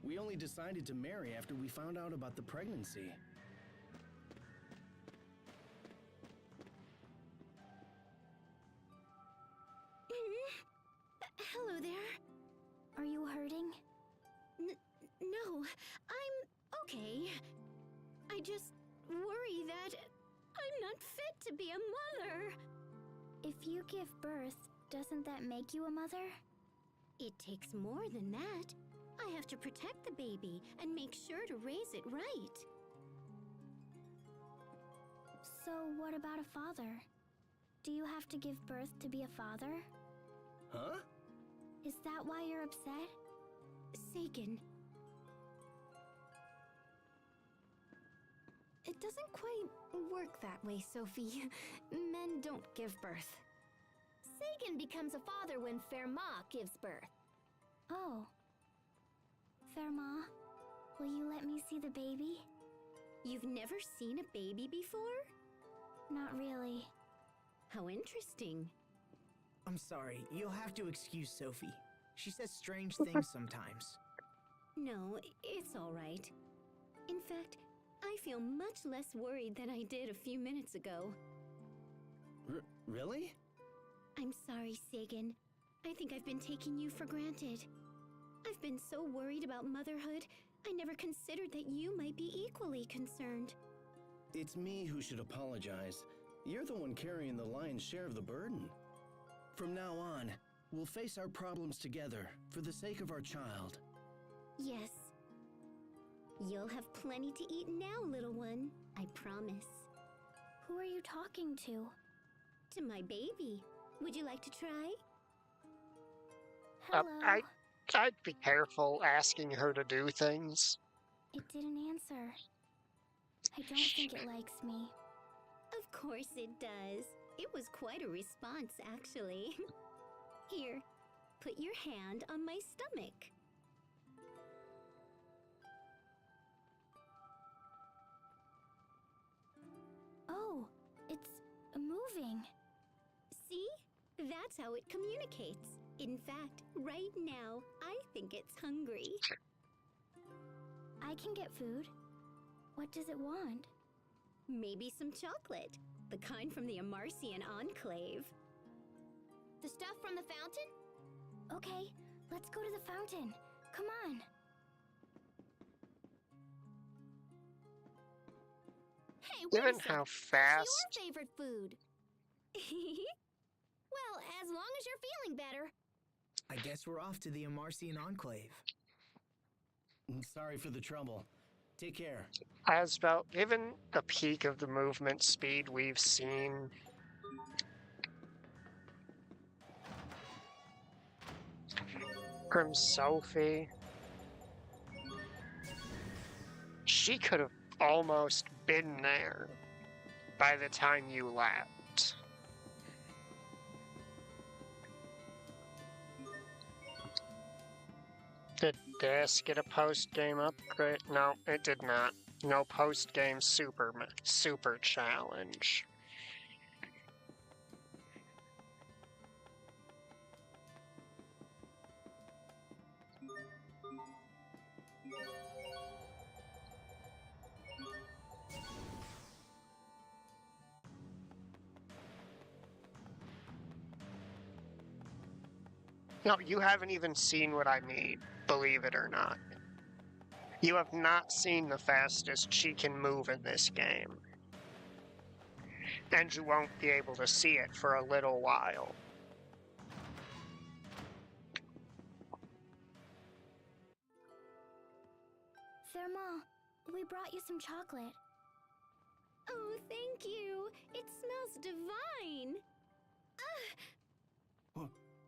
We only decided to marry after we found out about the pregnancy. Hello there. Are you hurting? No, I'm okay. I just worry that I'm not fit to be a mother. If you give birth, doesn't that make you a mother? It takes more than that. I have to protect the baby and make sure to raise it right. So what about a father? Do you have to give birth to be a father? Huh? Is that why you're upset? Sagan. It doesn't quite work that way, Sophie. Men don't give birth. Sagan becomes a father when Fair Ma gives birth. Oh. Fair Ma, will you let me see the baby? You've never seen a baby before? Not really. How interesting. I'm sorry, you'll have to excuse Sophie. She says strange things sometimes. No, it's all right. In fact, I feel much less worried than I did a few minutes ago. Really? I'm sorry, Sagan. I think I've been taking you for granted. I've been so worried about motherhood, I never considered that you might be equally concerned. It's me who should apologize. You're the one carrying the lion's share of the burden. From now on, we'll face our problems together for the sake of our child. Yes. You'll have plenty to eat now, little one. I promise. Who are you talking to? To my baby. Would you like to try? Hello. I'd be careful asking her to do things. It didn't answer. I don't think it likes me. Of course it does. It was quite a response, actually. Here, put your hand on my stomach. Oh, it's moving. See? That's how it communicates. In fact, right now, I think it's hungry. I can get food. What does it want? Maybe some chocolate. The kind from the Amarcian Enclave. The stuff from the fountain? Okay, let's go to the fountain. Come on. Hey, Given wait a sec. how What's fast... your favorite food? Well, as long as you're feeling better. I guess we're off to the Amarcian Enclave. Sorry for the trouble. Take care. Asbel, given the peak of the movement speed we've seen... from Sophie... She could have almost been there by the time you left. Did this get a post-game upgrade? No, it did not. No post-game super challenge. No, you haven't even seen what I mean, believe it or not. You have not seen the fastest she can move in this game. And you won't be able to see it for a little while. Thermal, we brought you some chocolate. Oh, thank you. It smells divine.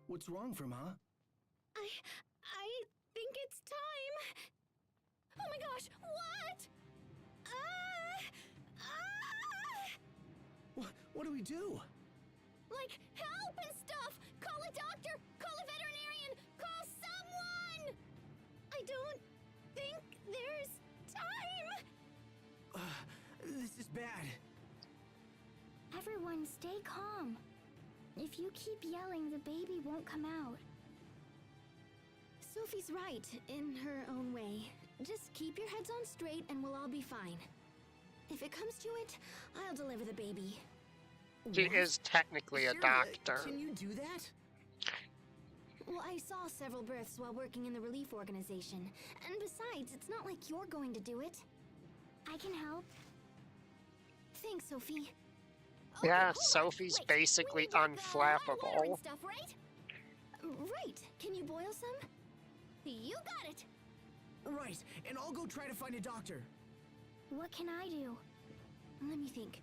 What's wrong, Firma? I think it's time. Oh my gosh, what? What do we do? Like, help and stuff! Call a doctor! Call a veterinarian! Call someone! I don't think there's time! This is bad. Everyone, stay calm. If you keep yelling, the baby won't come out. Sophie's right, in her own way. Just keep your heads on straight and we'll all be fine. If it comes to it, I'll deliver the baby. She is technically a doctor. Can you do that? Well, I saw several births while working in the relief organization. And besides, it's not like you're going to do it. I can help. Thanks, Sophie. Yeah, Sophie's basically unflappable. And stuff, right? Right. Can you boil some? You got it. Right, and I'll go try to find a doctor. What can I do? Let me think.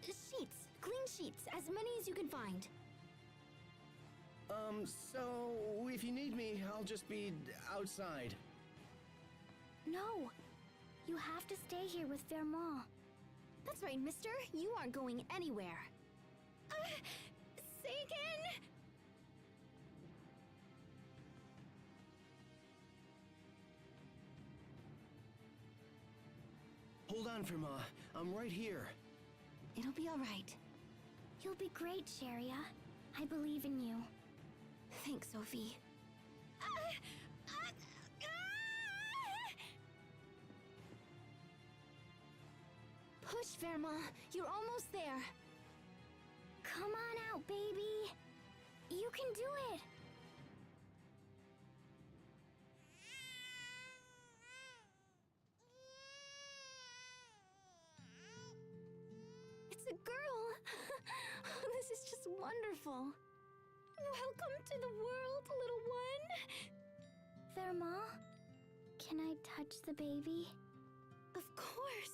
Sheets. Clean sheets. As many as you can find. So if you need me, I'll just be outside. No. You have to stay here with Thermal. That's right, mister. You aren't going anywhere. Sagan! Hold on, Firma. I'm right here. It'll be all right. You'll be great, Sharia. I believe in you. Thanks, Sophie. Push, Verma. You're almost there. Come on out, baby. You can do it. It's a girl. This is just wonderful. Welcome to the world, little one. Thermal, can I touch the baby? Of course.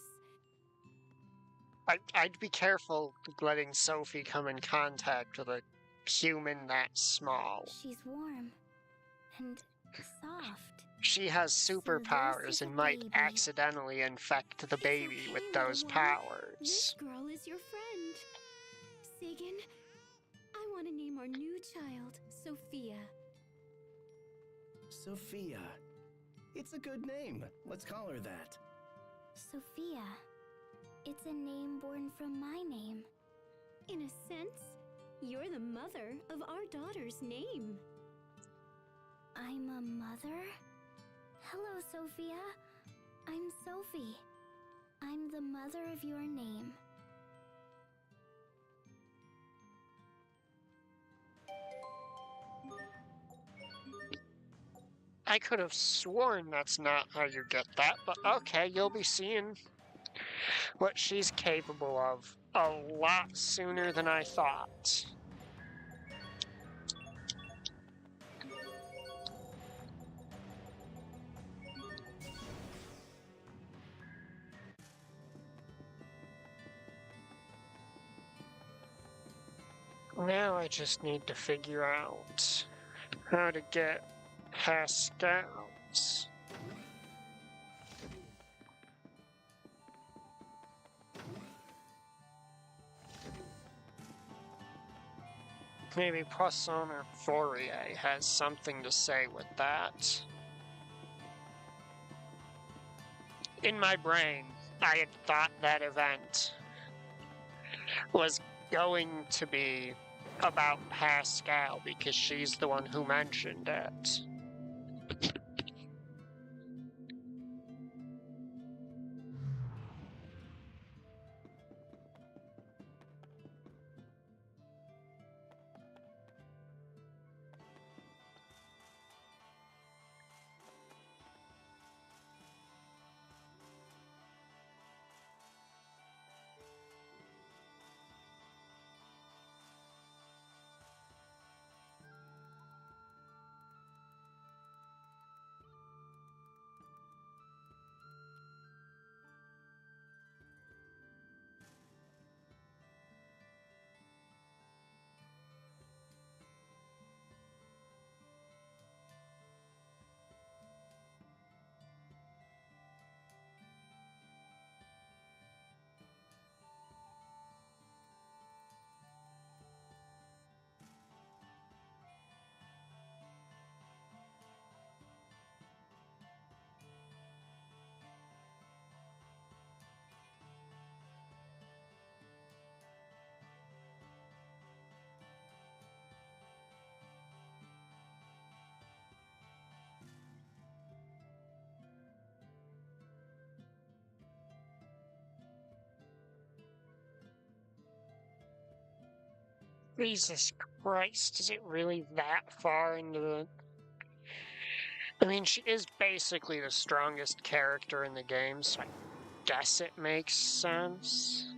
I'd be careful letting Sophie come in contact with a human that small. She's warm and soft. She has superpowers and might accidentally infect the baby with those powers. This girl is your friend. Sagan, I want to name our new child Sophia. Sophia. It's a good name. Let's call her that. Sophia. It's a name born from my name. In a sense, you're the mother of our daughter's name. I'm a mother? Hello, Sophia. I'm Sophie. I'm the mother of your name. I could have sworn that's not how you get that, but okay, you'll be seeing what she's capable of a lot sooner than I thought. Now I just need to figure out how to get Pascal's. Maybe Poisson or Fourier has something to say with that. In my brain, I had thought that event was going to be about Pascal because she's the one who mentioned it. Jesus Christ, is it really that far into the... I mean, she is basically the strongest character in the game, so I guess it makes sense.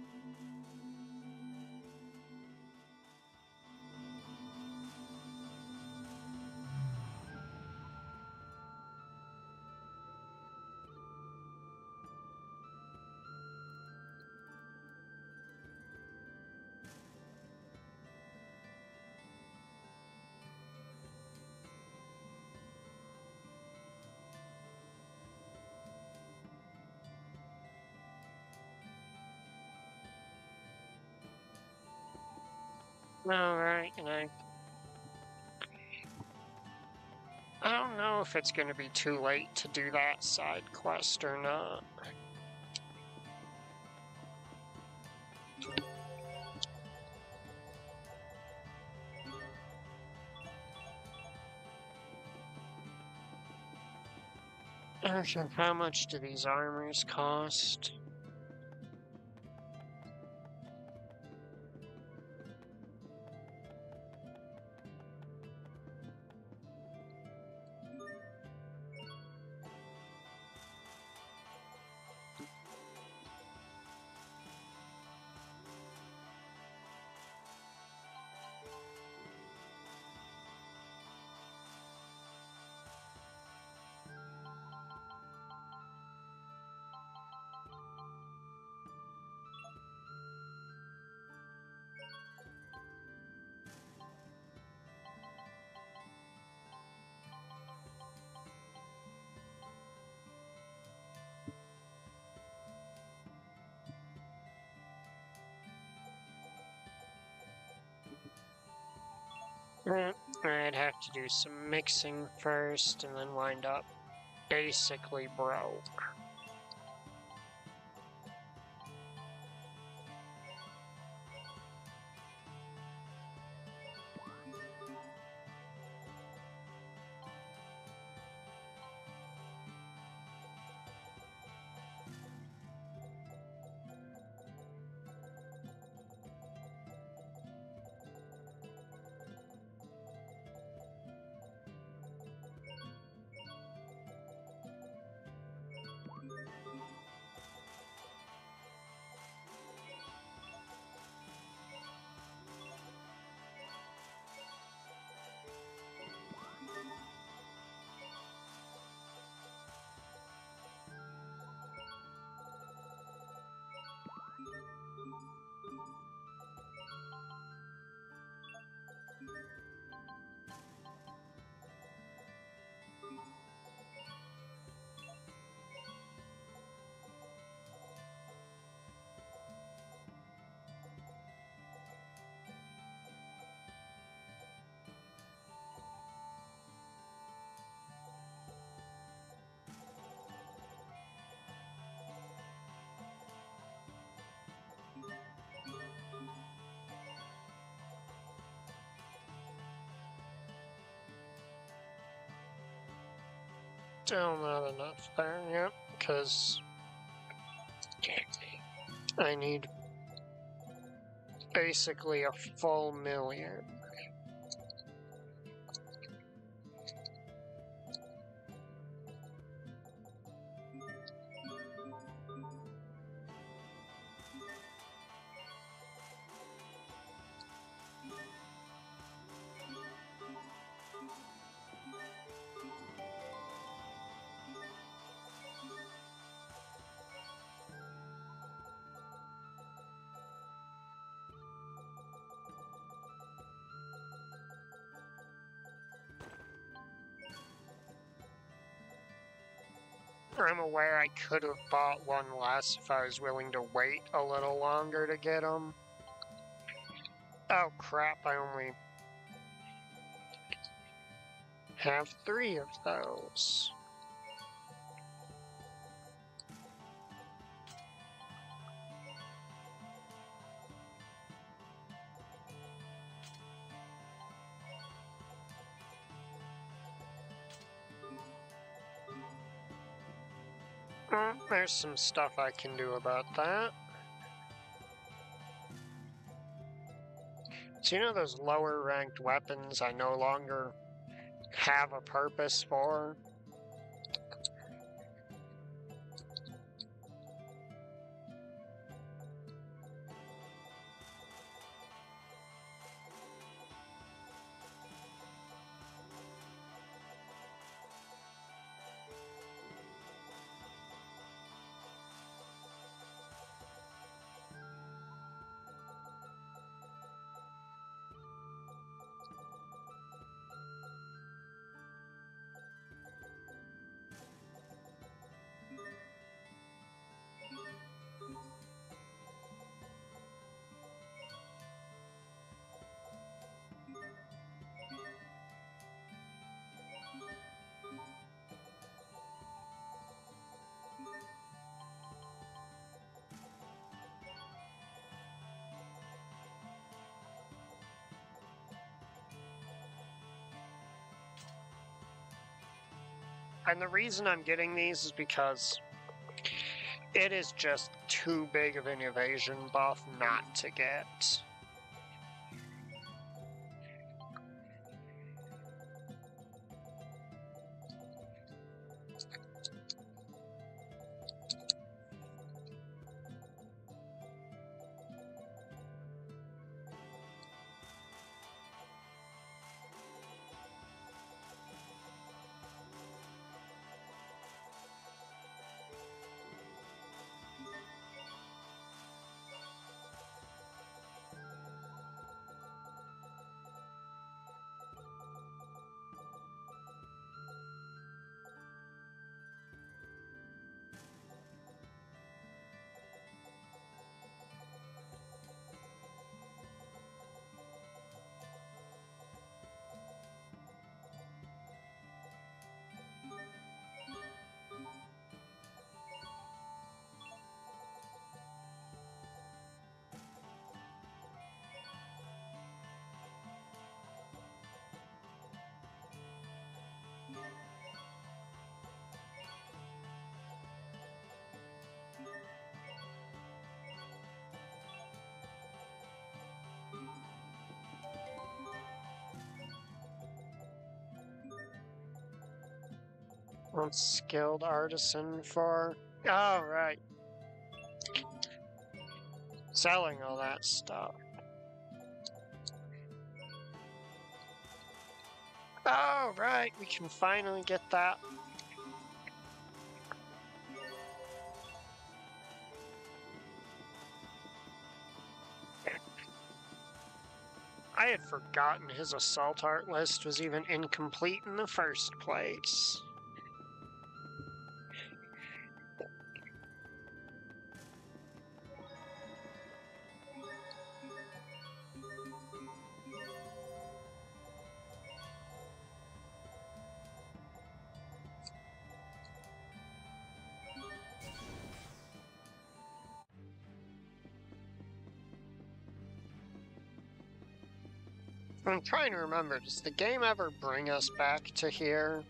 Alright, and I don't know if it's going to be too late to do that side quest or not. Okay, how much do these armors cost? I'd have to do some mixing first and then wind up basically broke. Still not enough there, yep, because I need basically a full million. I'm aware I could have bought one less if I was willing to wait a little longer to get them. Oh crap, I only have 3 of those. There's some stuff I can do about that. So you know those lower ranked weapons I no longer have a purpose for? And the reason I'm getting these is because it is just too big of an evasion buff not to get. What's skilled artisan for? Oh, right. Selling all that stuff. Oh, right. We can finally get that. I had forgotten his assault art list was even incomplete in the first place. I'm trying to remember, does the game ever bring us back to here?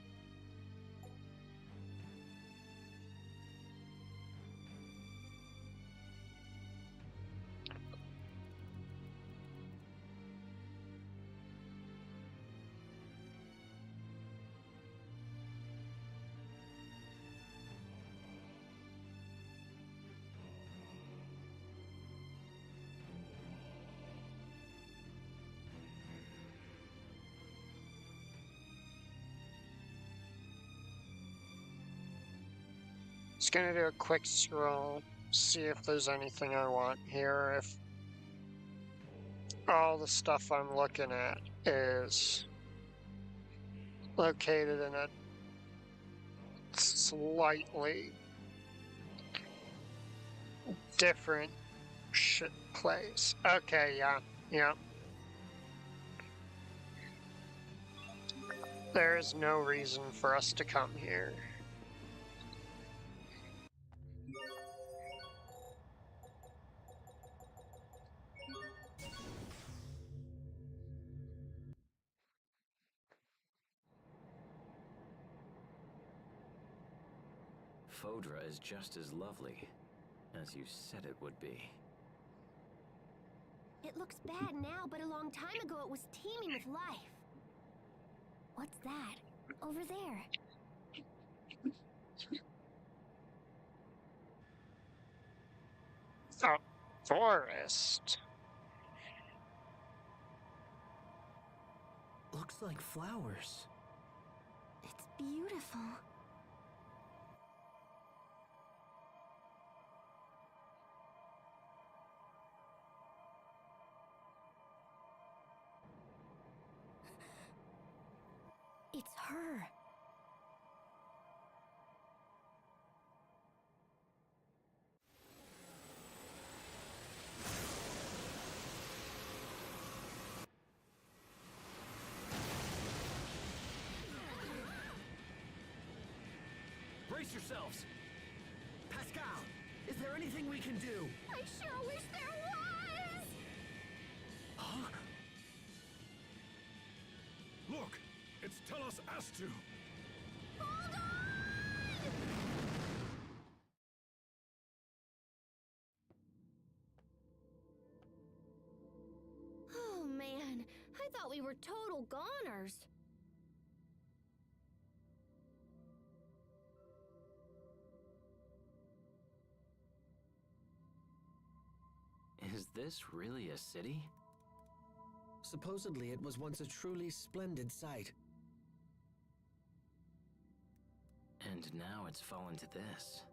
Just gonna do a quick scroll, see if there's anything I want here, if all the stuff I'm looking at is located in a slightly different place. Okay, yeah. There is no reason for us to come here. Fodra is just as lovely as you said it would be. It looks bad now, but a long time ago it was teeming with life. What's that? Over there. A forest. Looks like flowers. It's beautiful. It's her. Brace yourselves! Pascal, is there anything we can do? I sure wish there was! Huh? Look! It's talesof. Hold on! Oh man, I thought we were total goners. Is this really a city? Supposedly, it was once a truly splendid sight. And now it's fallen to this.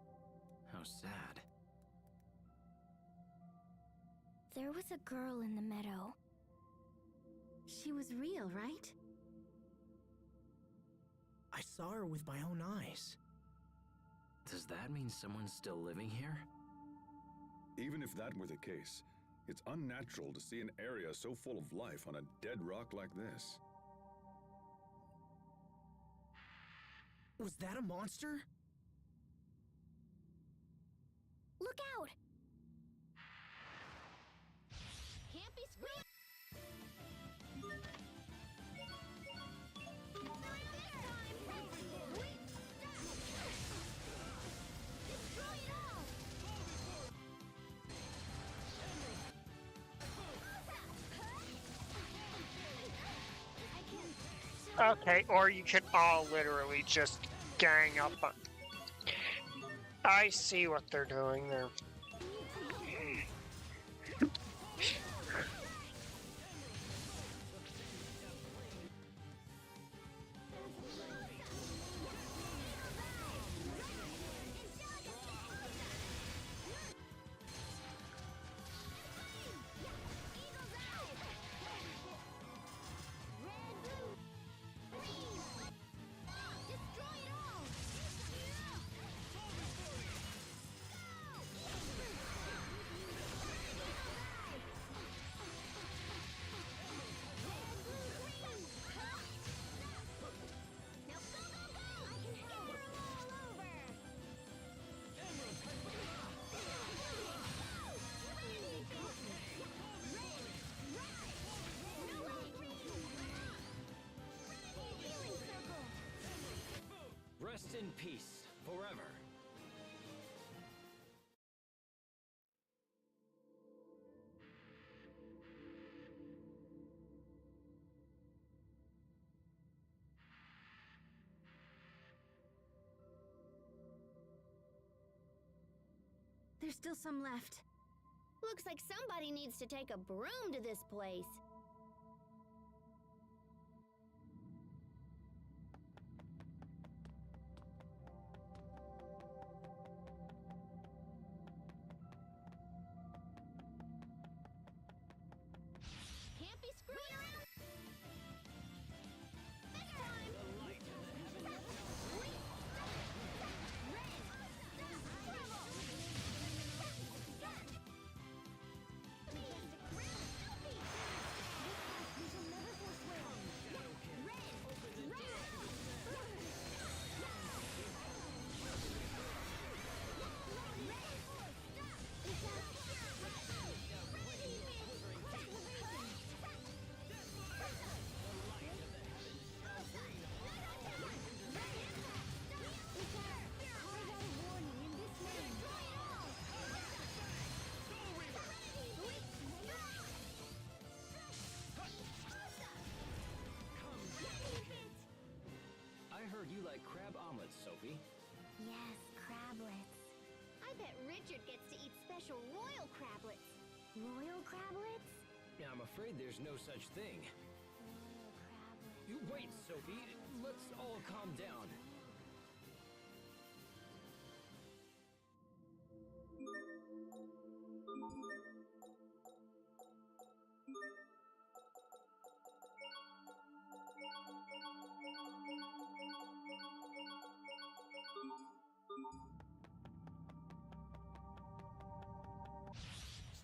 How sad. There was a girl in the meadow. She was real, right? I saw her with my own eyes. Does that mean someone's still living here? Even if that were the case, it's unnatural to see an area so full of life on a dead rock like this. Was that a monster? Look out! Can't be screwed! Okay, or you can all literally just gang up on... I see what they're doing there. Rest in peace, forever. There's still some left. Looks like somebody needs to take a broom to this place. I heard you like crab omelets, Sophie. Yes, crablets. I bet Richard gets to eat special royal crablets. Royal crablets? I'm afraid there's no such thing. Royal crablets. You wait, Sophie. Let's all calm down.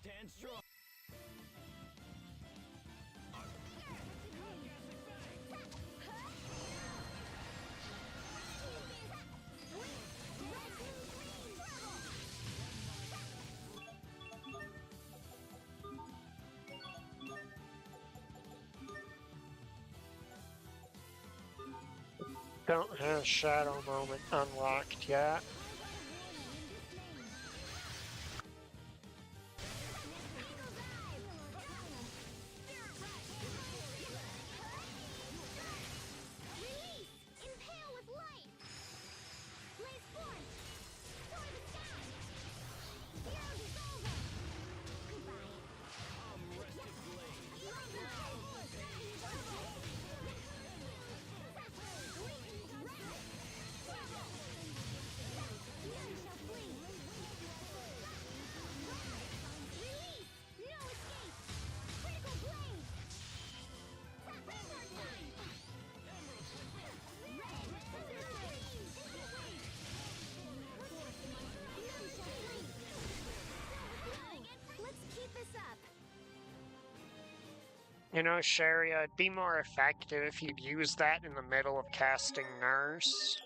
Stand strong. Don't have Shadow Moment unlocked yet. You know, Sherry, it'd be more effective if you'd use that in the middle of casting Nurse.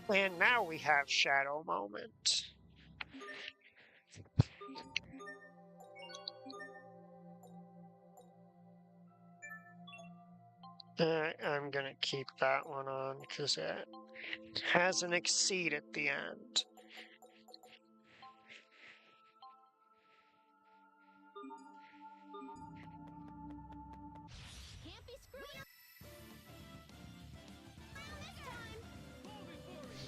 And now we have Shadow Moment. I'm gonna keep that one on because it has an exceed at the end. Can't be screwed up. This time. Fall before me.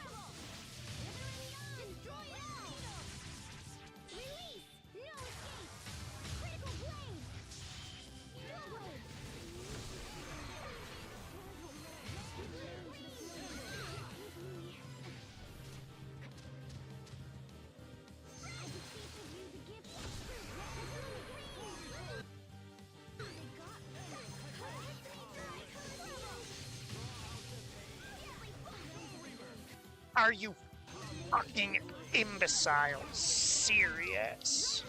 Trouble. Destroy it all. Release. No escape. Critical blade. Double. Are you fucking imbecile serious?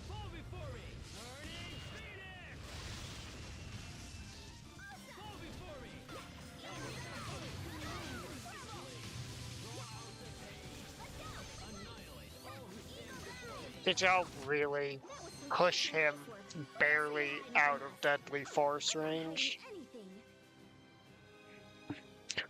Fall before me. Burning Phoenix. Fall before me. Did y'all really push him barely out of deadly force range?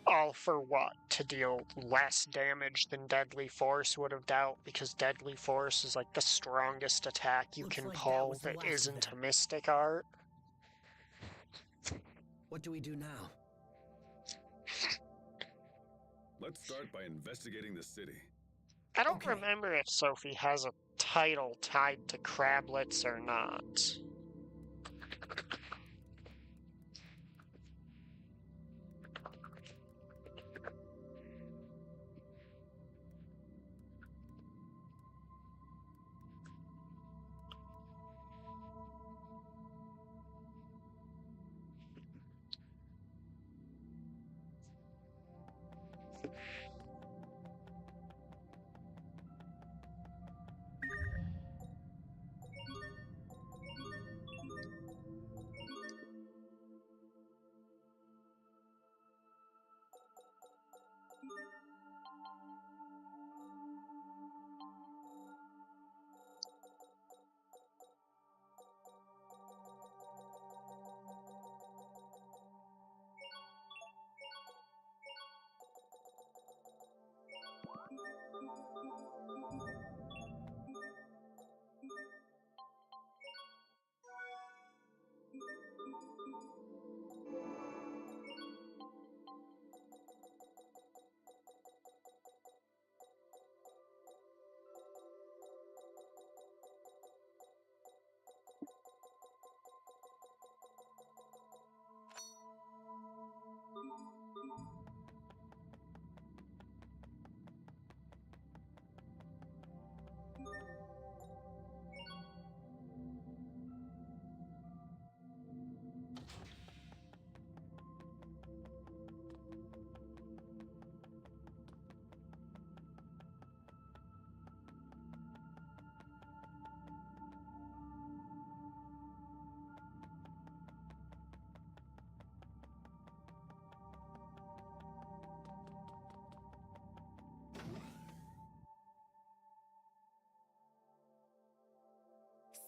All for what? To deal less damage than deadly force would have dealt, because deadly force is like the strongest attack you can pull that isn't a mystic art. What do we do now? Let's start by investigating the city. I don't remember if Sophie has a title tied to crablets or not.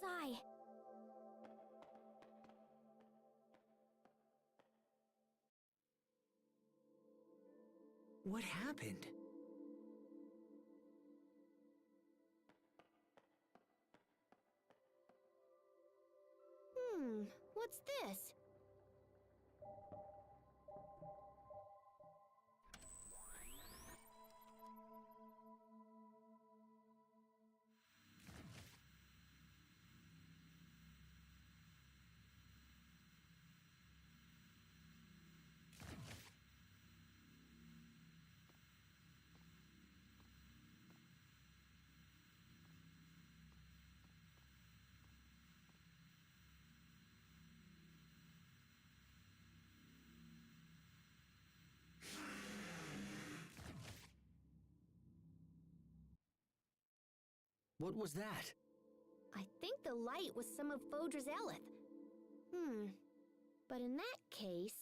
Sigh. What happened? What's this? What was that? I think the light was some of Phodra's Elith. But in that case...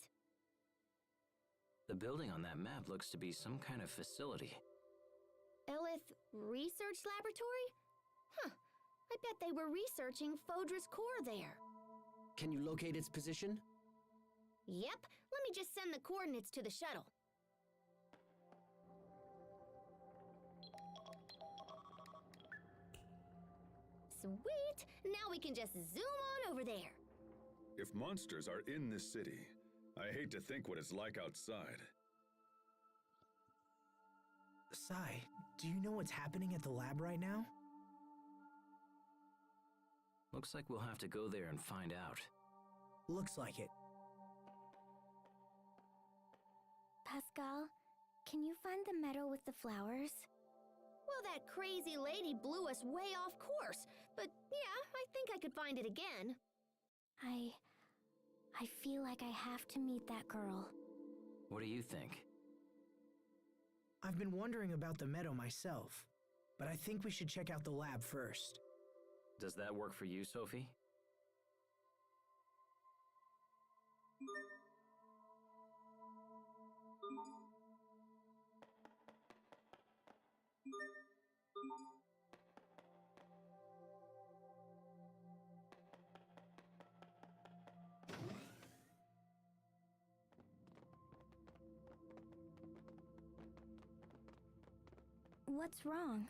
The building on that map looks to be some kind of facility. Elith Research Laboratory? Huh. I bet they were researching Phodra's core there. Can you locate its position? Yep. Let me just send the coordinates to the shuttle. Sweet! Now we can just zoom on over there. If monsters are in this city, I hate to think what it's like outside. Sai, do you know what's happening at the lab right now? Looks like we'll have to go there and find out. Looks like it. Pascal, can you find the meadow with the flowers? Well, that crazy lady blew us way off course, but yeah, I think I could find it again. I feel like I have to meet that girl. What do you think? I've been wondering about the meadow myself, but I think we should check out the lab first. Does that work for you, Sophie? What's wrong?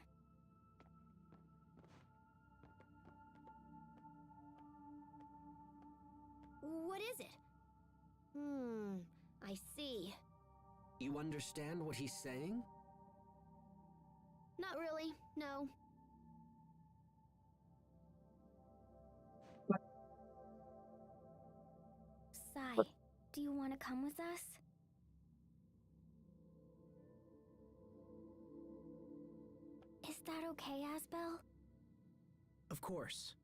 What is it? I see. You understand what he's saying? Not really, no. Sai, do you want to come with us? Is that okay, Asbel? Of course.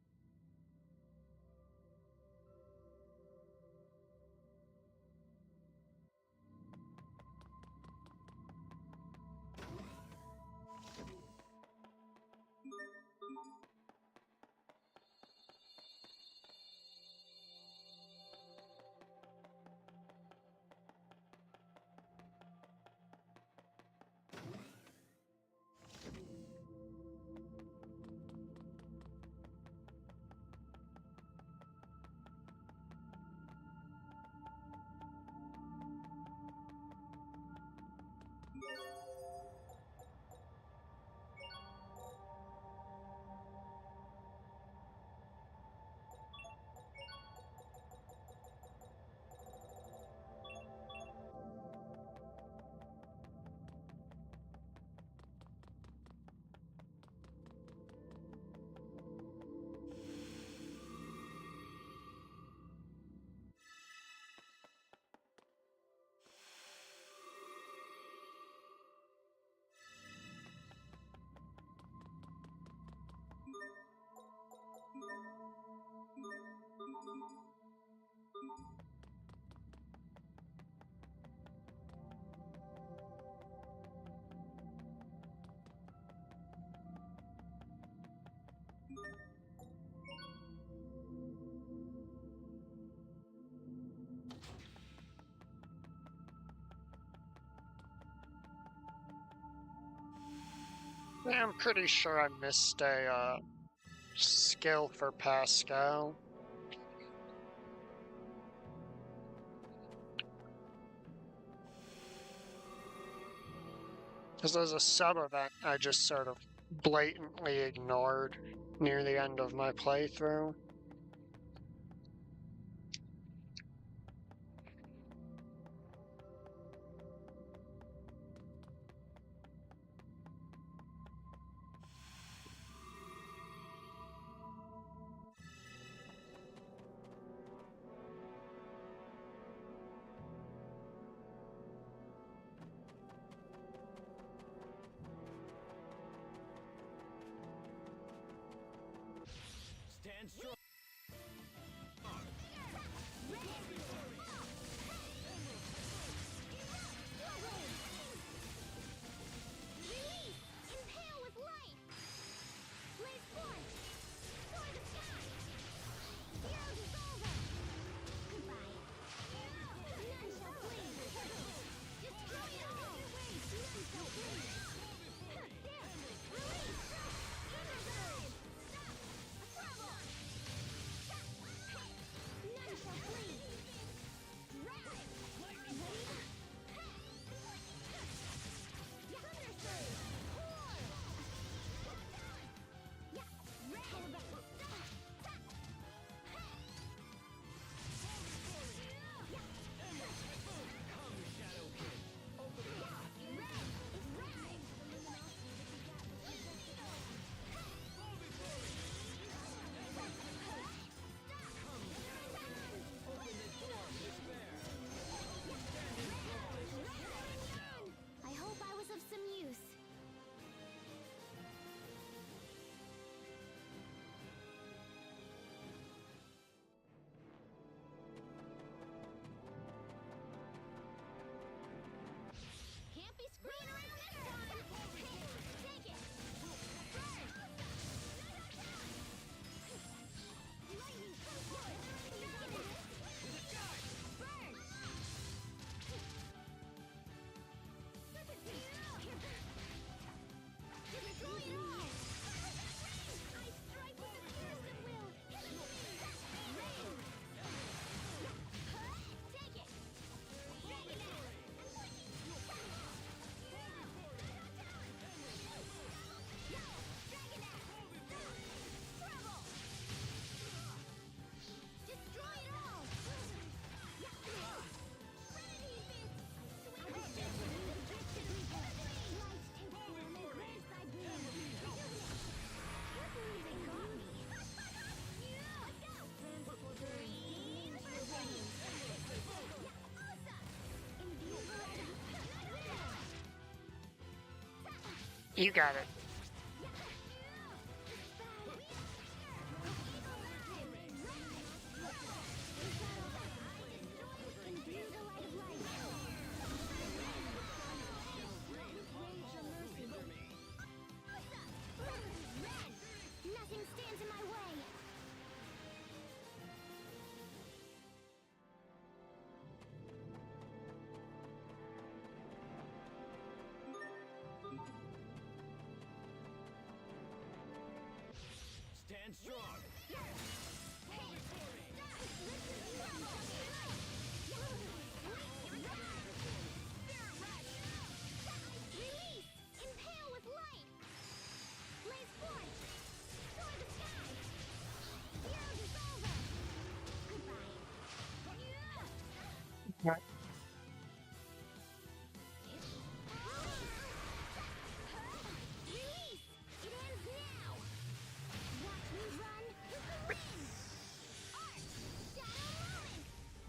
Yeah, I'm pretty sure I missed a skill for Pascal. Because there's a sub-event I just sort of blatantly ignored near the end of my playthrough. Stand strong. Release! Impale with light! Blaze You got it. Nothing stands in my way. Stand strong. Release! Impale with light! Blaze forth! Soar the sky! Zero dissolver! Goodbye. Right. Release! It ends now! Watch me run with the wind! Art! Shadow moment!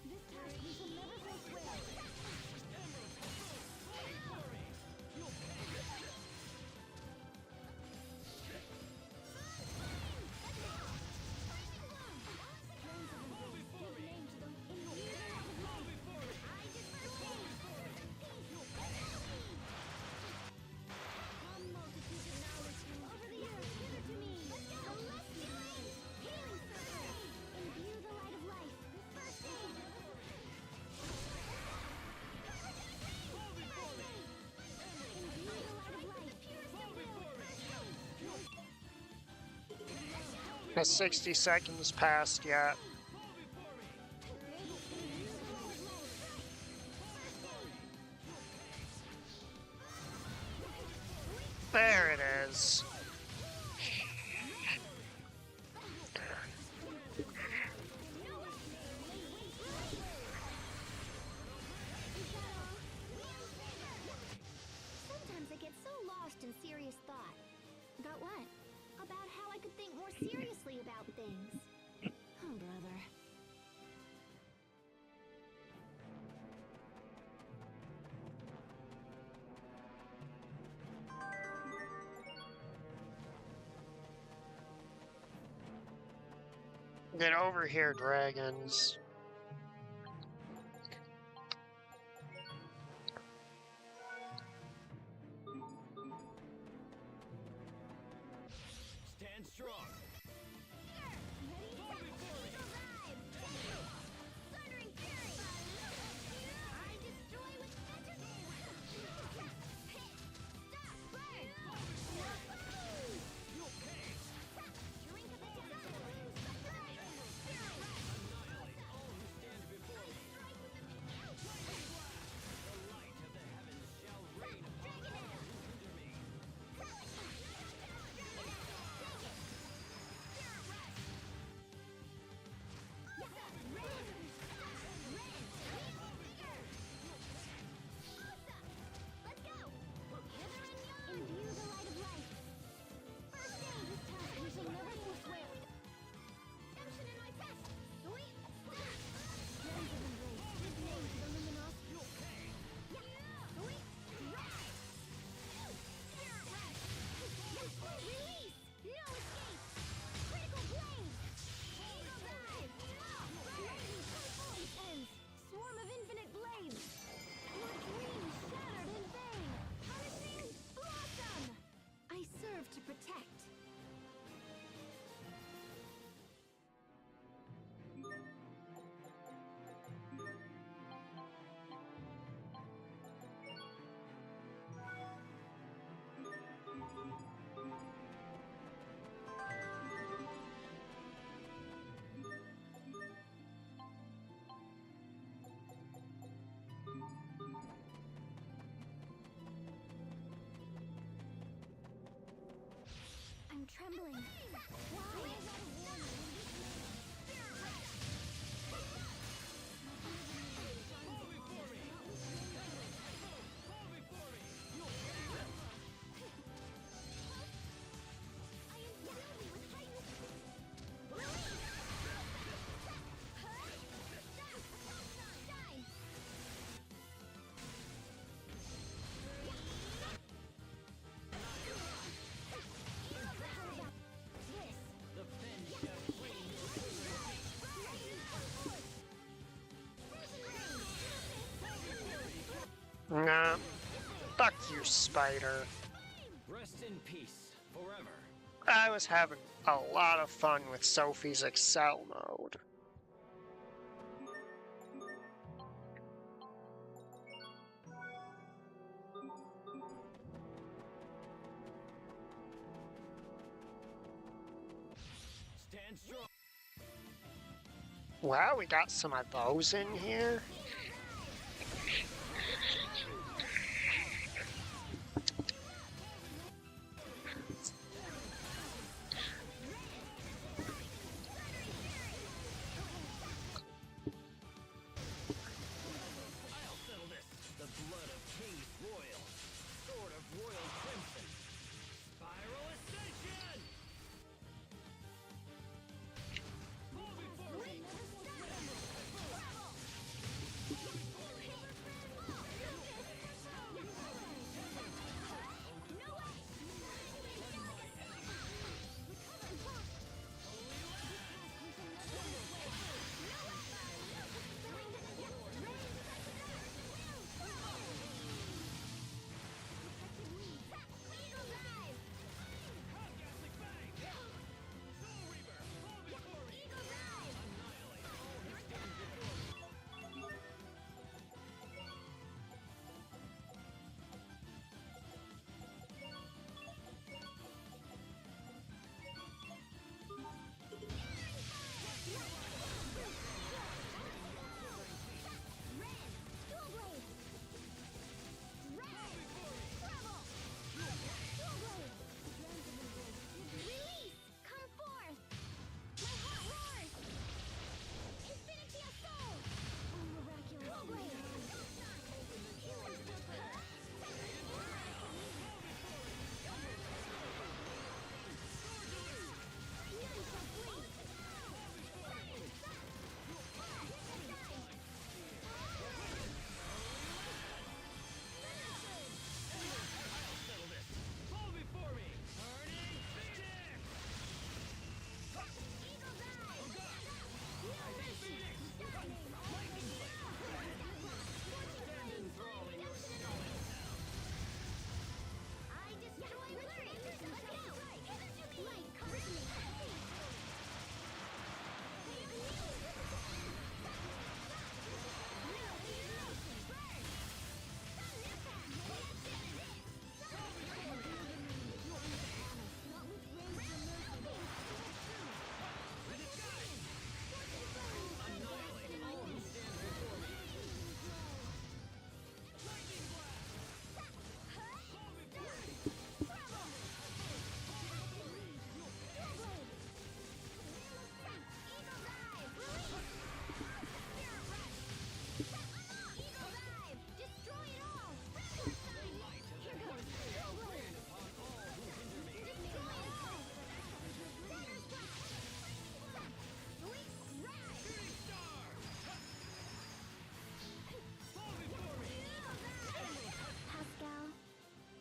This task we shall never forswear! The 60 seconds passed yet. There it is. Sometimes I get so lost in serious thought. About what? About how I could think more seriously about things. Oh, brother. Get over here, dragons. Stand strong. Thundering fury! I destroy with stop! Burn! Drink of the Annihilate all who stand before me. The light of the heavens shall rain upon all who hinder me. Let's go! Imbue the light of life. First aid, this task we shall never forswear. Redemption in my test. Sweet. Gems of embrace. Good name to the luminosity. Sweet. Rise. Release. No escape. Critical blade. Eagle dive. It ends. Swarm of infinite blades. Your dreams shattered in vain. Punishing blossom. I serve to protect. I'm trembling. Why? I am filled with heightened... Shine! you, Spider. Rest in peace, forever. I was having a lot of fun with Sophie's Excel mode. Stand strong. Wow, we got some of those in here. I'll settle this. The blood of Kings Royal. Sword of Royal Crimson. Spiral Ascension!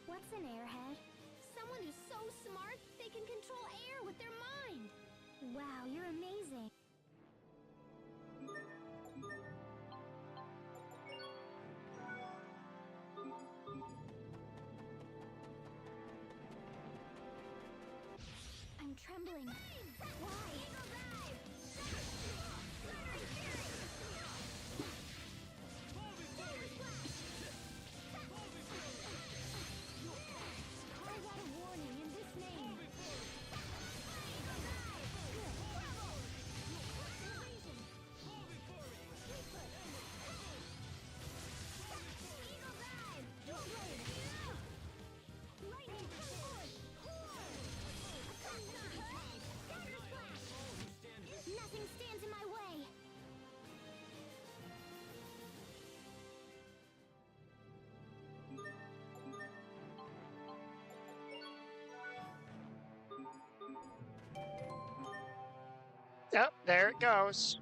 What's an airhead? Someone who's so smart they can control air with their mind. Wow, you're amazing. I'm trembling. Why? I got a warning in this name. Nothing stands in my way. Yep, there it goes.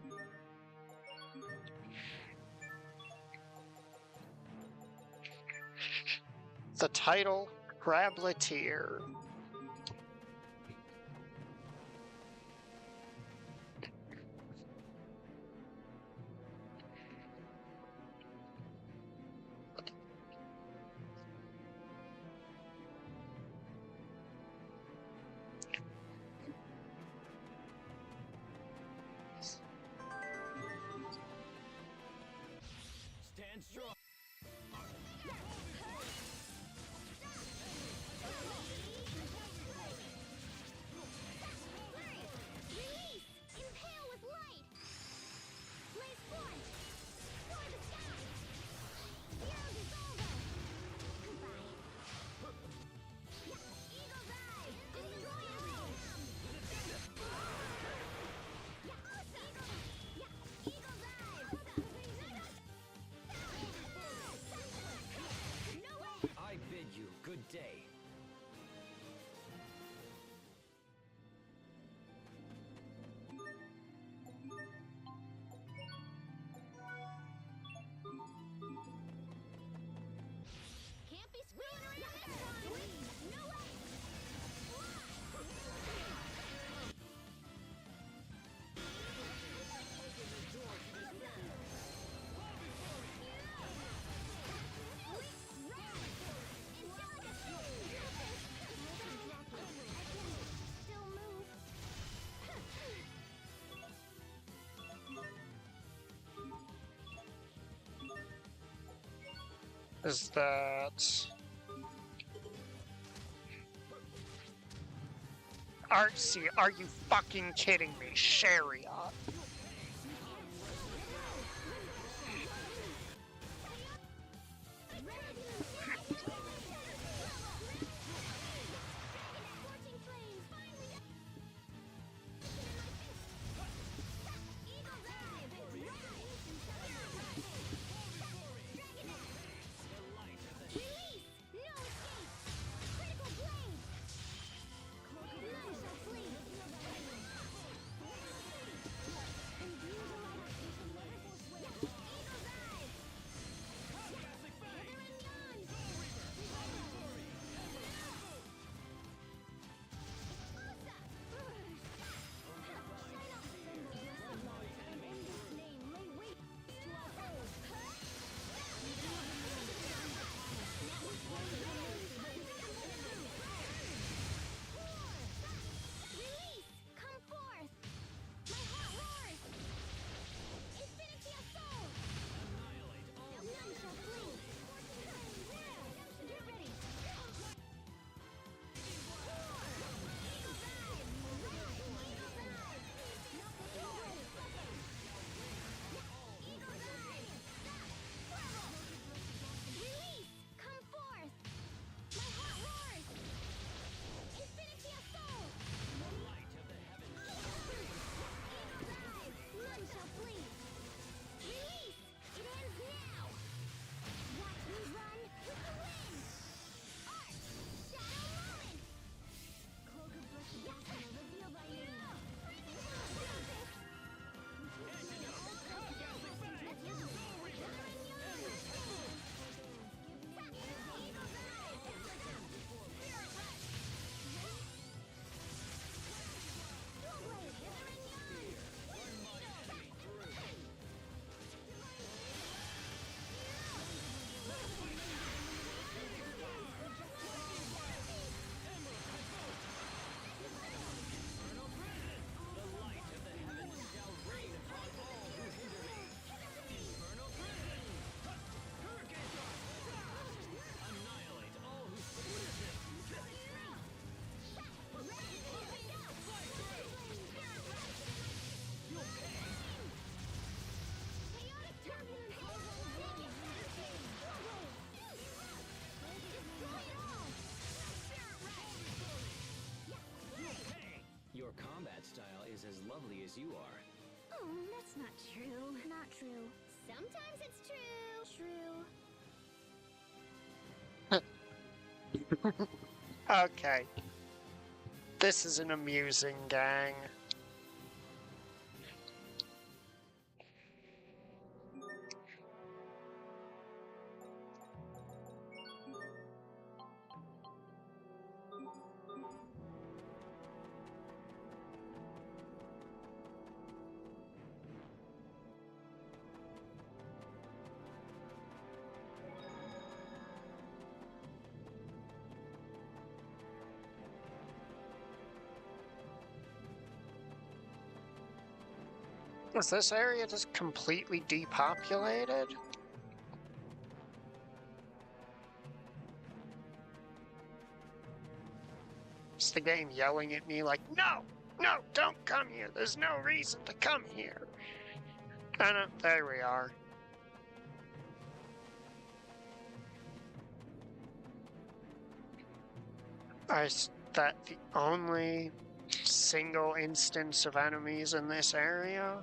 The title, Crabletier. and strong. Release! Impale with light! Blaze forth! For the sky! Zero dissolver! Goodbye. Eagle's eye! Destroy it all! Eagle's eye! No way! I bid you good day. Can't be screwing around this time! No way! Still move. Is that... Artsy, are you fucking kidding me? Chariot. Release! Come forth! My heart roars! Infinity of soul! Annihilate all. None shall flee! Get ready! Eagle's eye! Eagle's eye! Release! Come forth! My heart roars! Infinity of soul! Light of the heavens. Eagle's eyes! None shall flee! Release! It ends now! Watch me run with the wind! Art! Shadow moment! Cloak of Blessed Destiny, reveal thy name! The light of the heavens shall rain upon all who hinder me. Infernal prison! Hurricane thrust! Annihilate all who resist. You'll pay. Chaotic turbulence! Take it! Destroy it all! Your combat style is as lovely as you are. Oh, that's not true. Not true. Sometimes it's true. True. Okay. This is an amusing gang. Is this area just completely depopulated? It's the game yelling at me like, no, no, don't come here. There's no reason to come here. And there we are. Is that the only single instance of enemies in this area?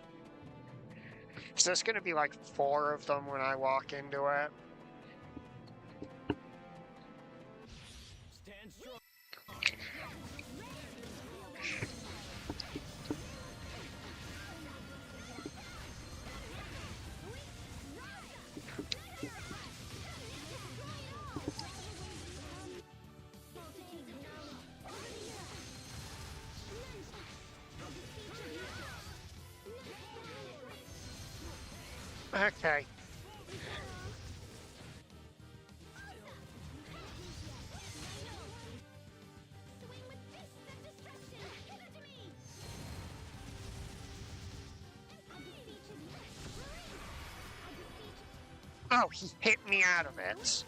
Is this going to be like 4 of them when I walk into it? Stand strong. Okay. Oh, he hit me out of it.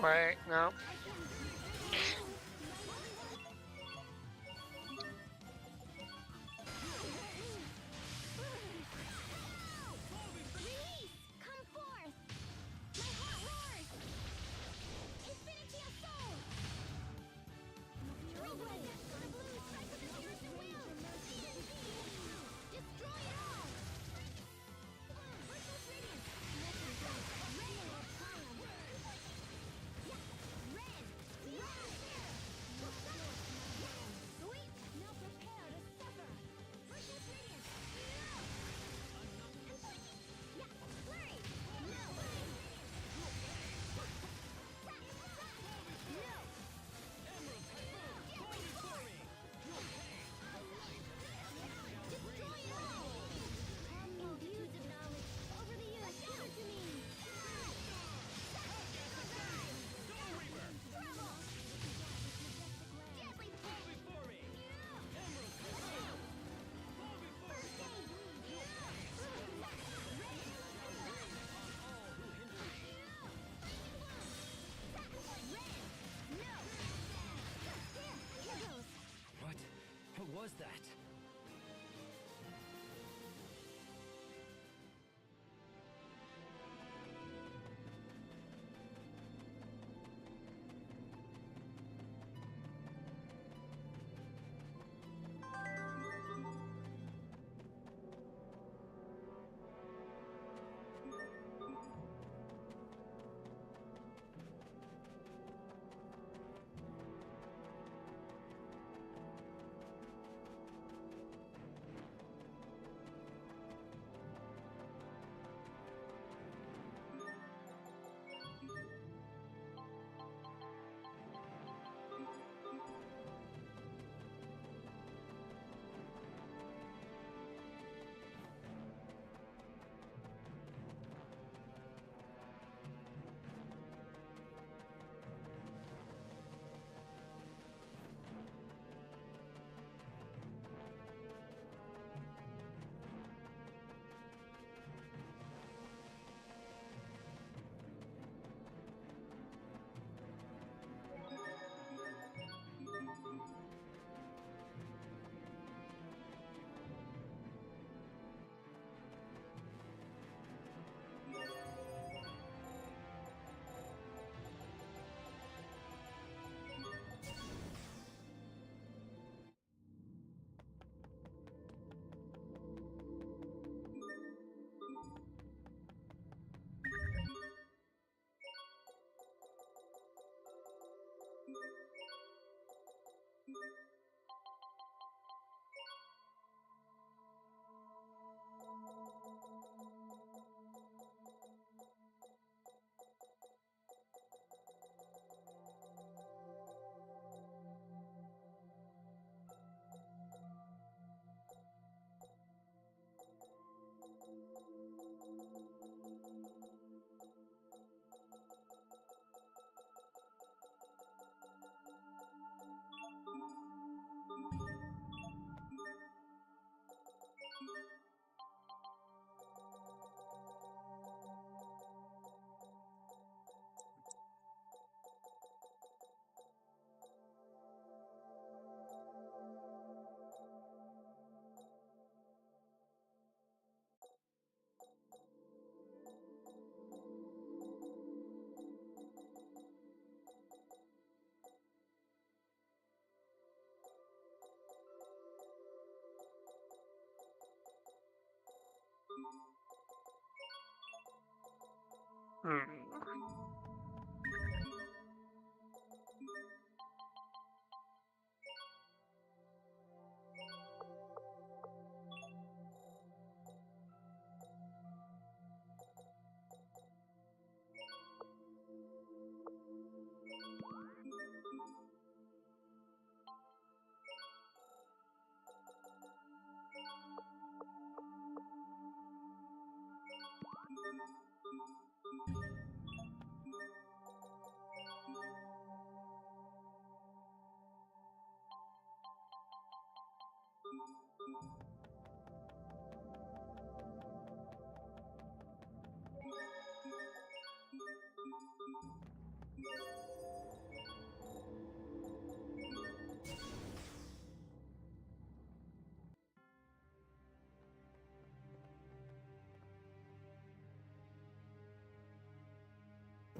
Wait, no.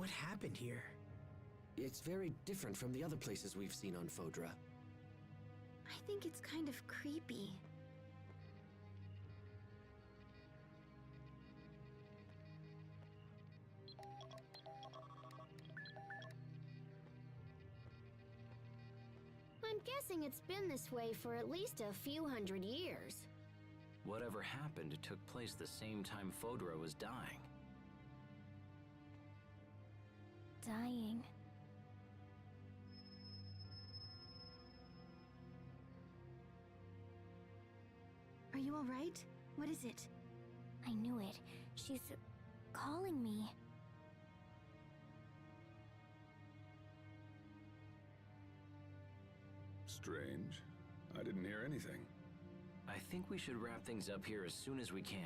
What happened here? It's very different from the other places we've seen on Fodra. I think it's kind of creepy. I'm guessing it's been this way for at least a few hundred years. Whatever happened took place the same time Fodra was dying. Dying. Are you all right? What is it? I knew it. She's calling me. Strange. I didn't hear anything. I think we should wrap things up here as soon as we can.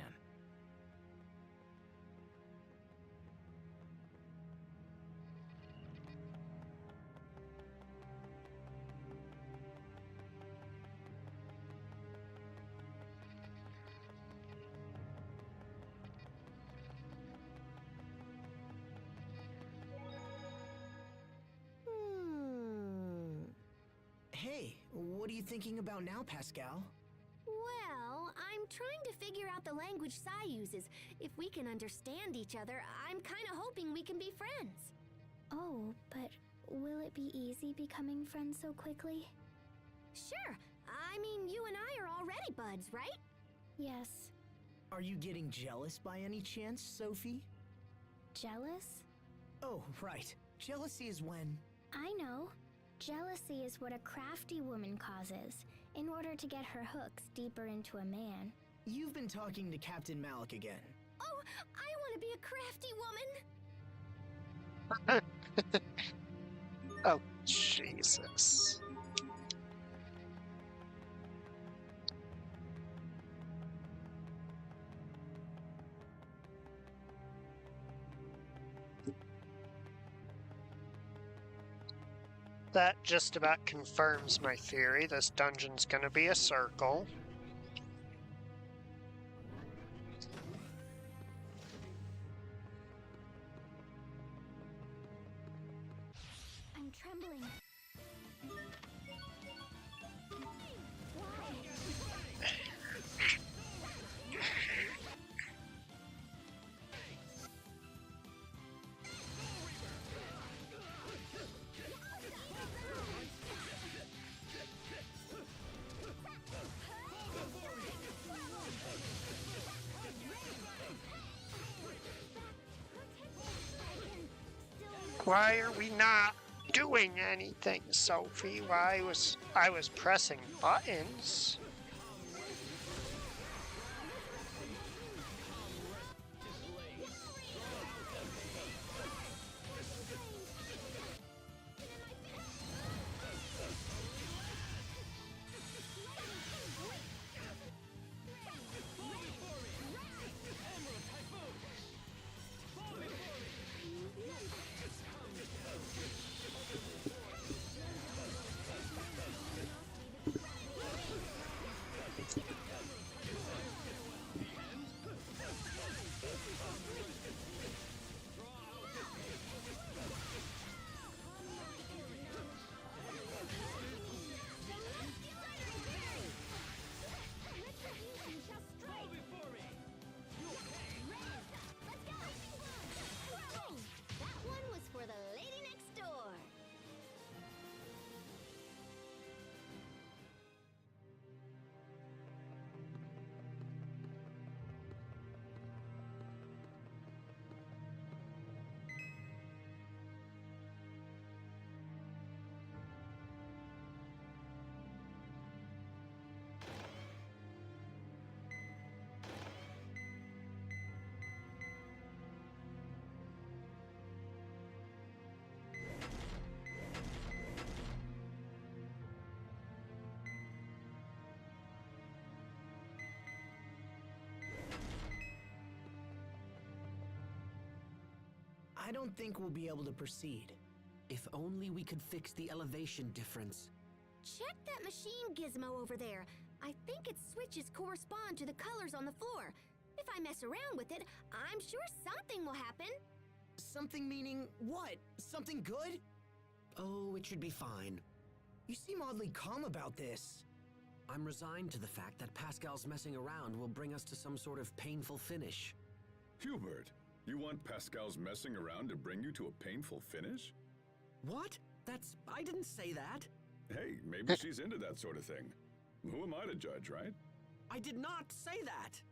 Hey, what are you thinking about now, Pascal? Well, I'm trying to figure out the language Sai uses. If we can understand each other, I'm kind of hoping we can be friends. Oh, but will it be easy becoming friends so quickly? Sure. I mean, you and I are already buds, right? Yes. Are you getting jealous by any chance, Sophie? Jealous? Oh, right. Jealousy is when... I know. Jealousy is what a crafty woman causes in order to get her hooks deeper into a man. You've been talking to Captain Malik again. Oh, I want to be a crafty woman! Oh, Jesus. That just about confirms my theory. This dungeon's gonna be a circle. I'm trembling. Why are we not doing anything, Sophie? Why was I was pressing buttons? I don't think we'll be able to proceed. If only we could fix the elevation difference. Check that machine gizmo over there. I think its switches correspond to the colors on the floor. If I mess around with it, I'm sure something will happen. Something meaning what? Something good? Oh, it should be fine. You seem oddly calm about this. I'm resigned to the fact that Pascal's messing around will bring us to some sort of painful finish. Hubert, you want Pascal's messing around to bring you to a painful finish? What? I didn't say that. Hey, maybe she's into that sort of thing. Who am I to judge, right? I did not say that.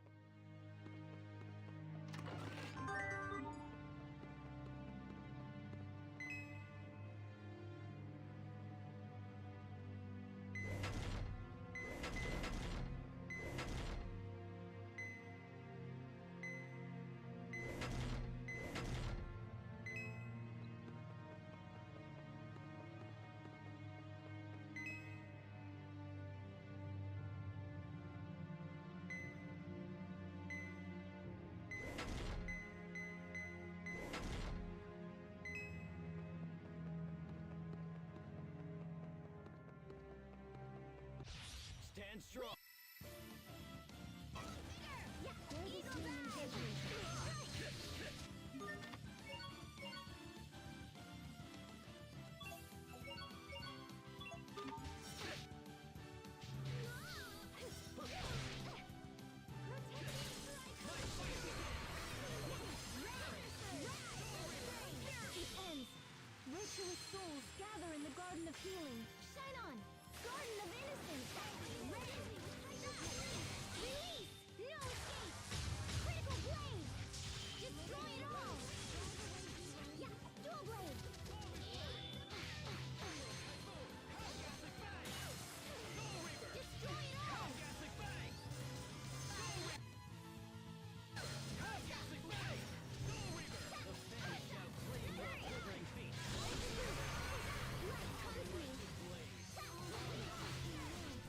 Stand strong. Virtuous souls gather in the Garden of Healing. Shine on! Garden of Innocence! Release! No escape! Critical blade! Destroy it all! Yeah, dual blade! Destroy it all!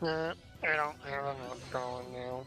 I don't have enough going now.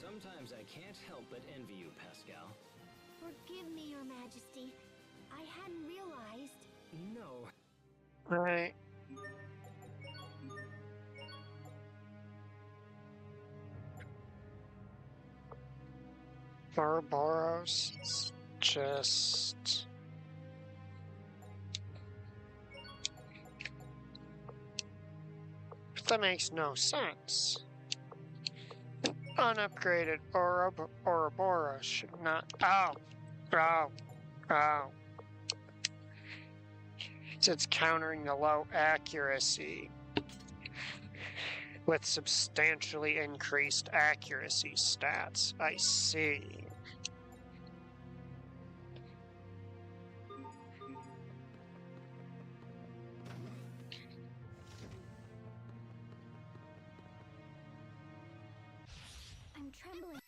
Sometimes I can't help but envy you, Pascal. Forgive me, Your Majesty. I hadn't realized. No. Right. Ouroboros is just... That makes no sense. Unupgraded Ouroboros should not... Oh. It's countering the low accuracy with substantially increased accuracy stats. I see. I'm trembling.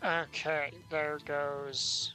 Okay, there goes.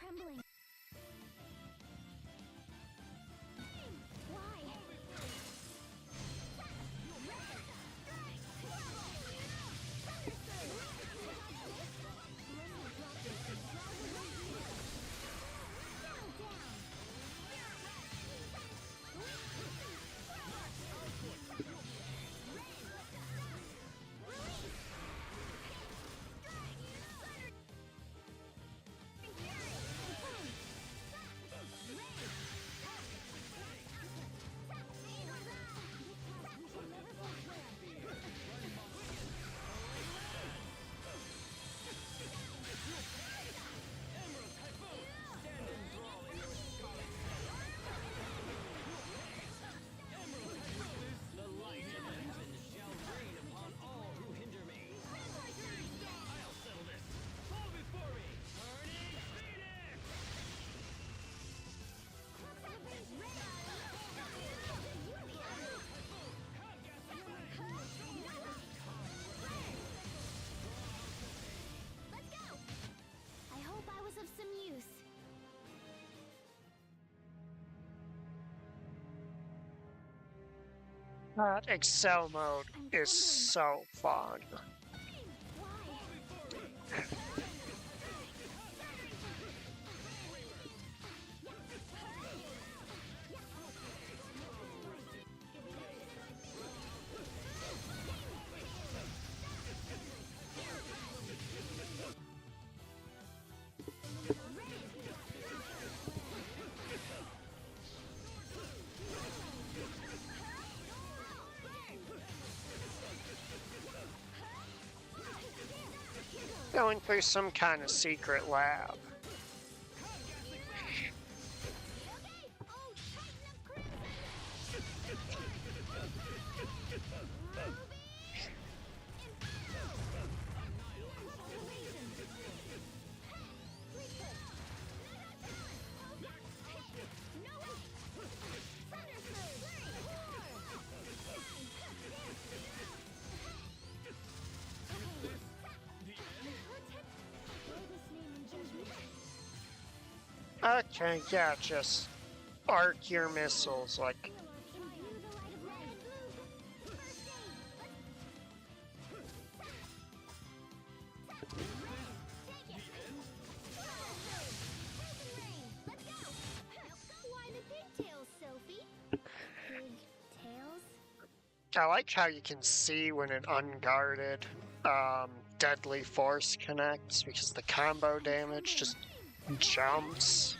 trembling. Why? The light of heaven shall rain upon all who hinder me. I'll settle this. Fall before me. Turning Phoenix! Let's go! I hope I was of some use. That Excel mode is so fun. Going through some kind of secret lab. Okay, yeah, just arc your missiles like. Why the pigtails, Sophie? Pigtails? I like how you can see when an unguarded deadly force connects because the combo damage just jumps.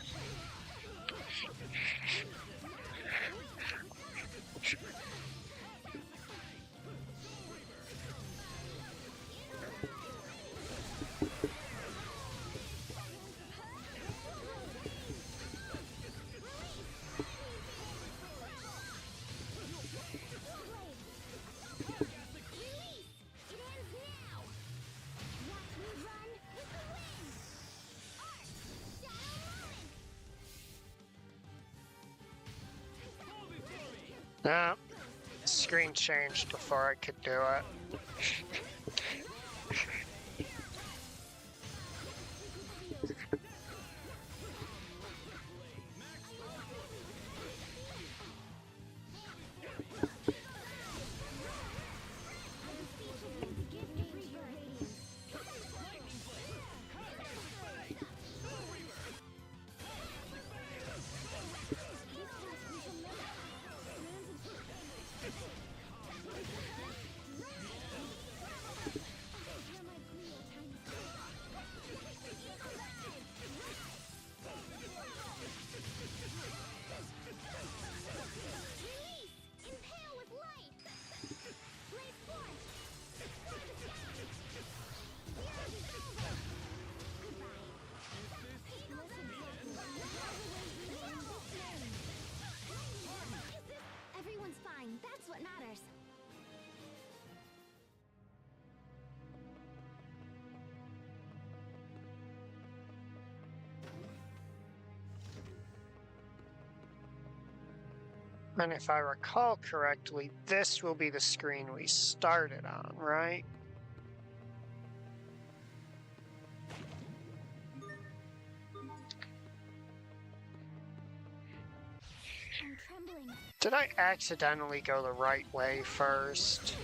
Yeah, screen changed before I could do it. Everyone's fine. That's what matters. And if I recall correctly, this will be the screen we started on, right? Did I accidentally go the right way first?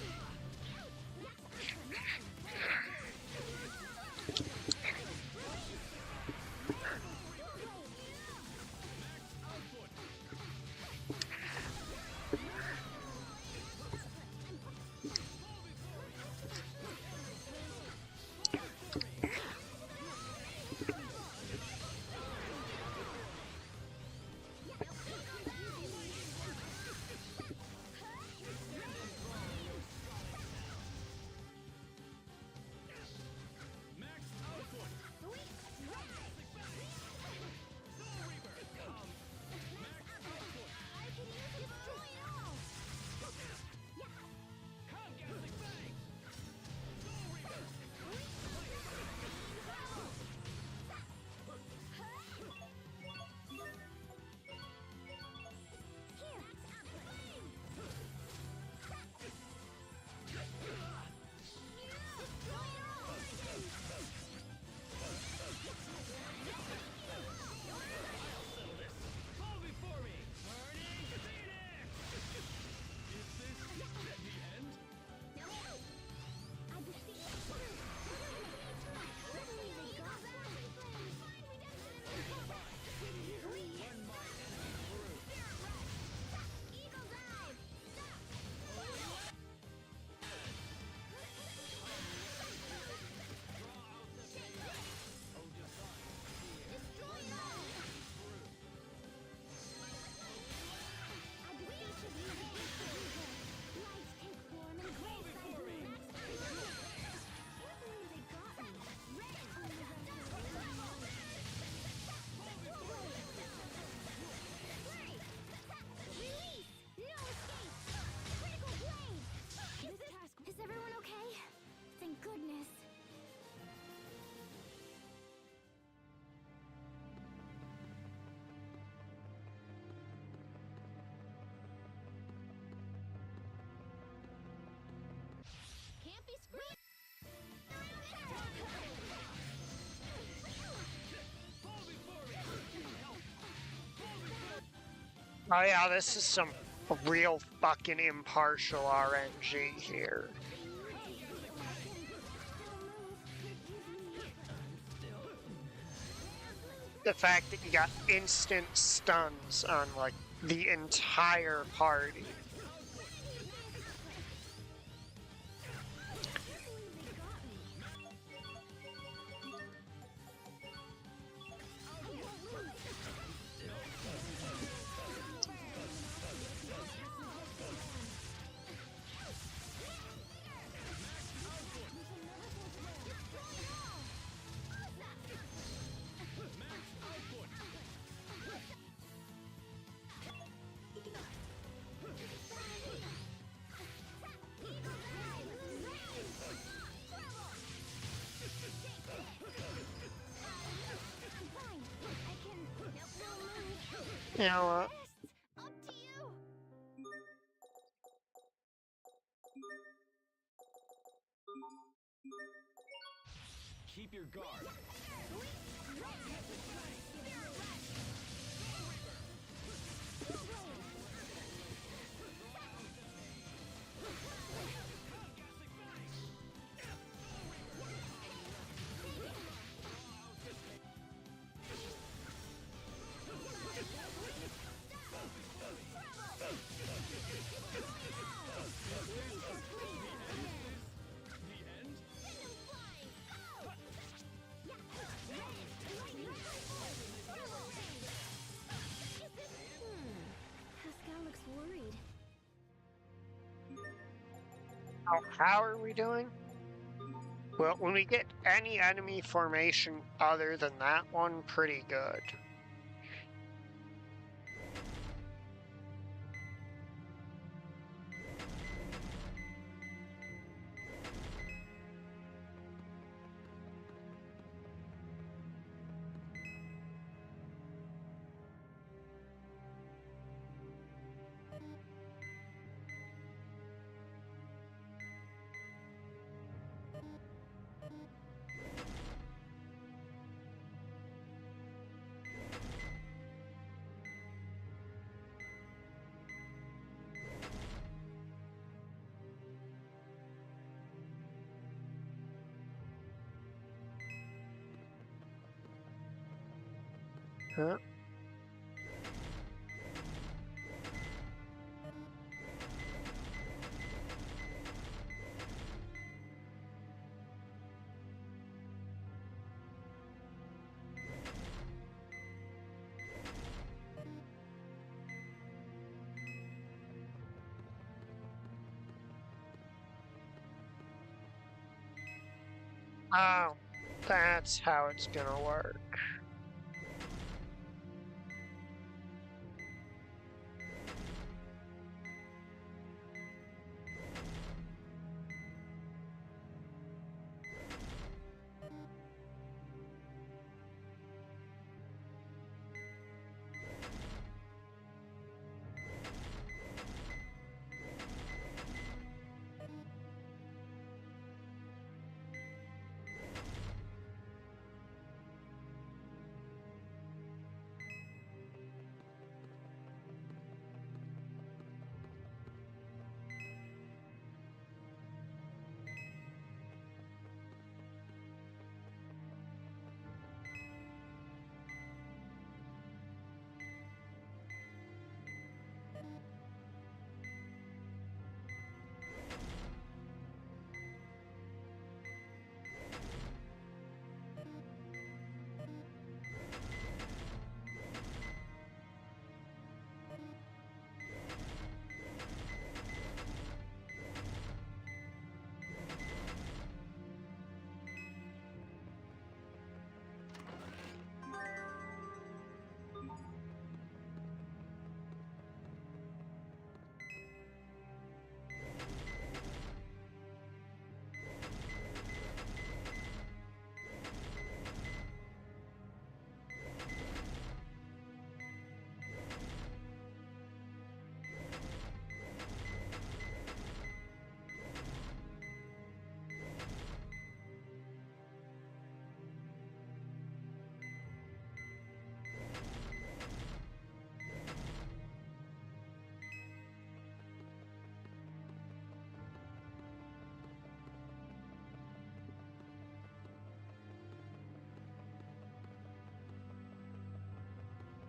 Oh yeah, this is some real fucking impartial RNG here. The fact that you got instant stuns on, like, the entire party. You know what? Keep your guard. How are we doing? Well, when we get any enemy formation other than that one, pretty good. Huh? Oh, that's how it's gonna work.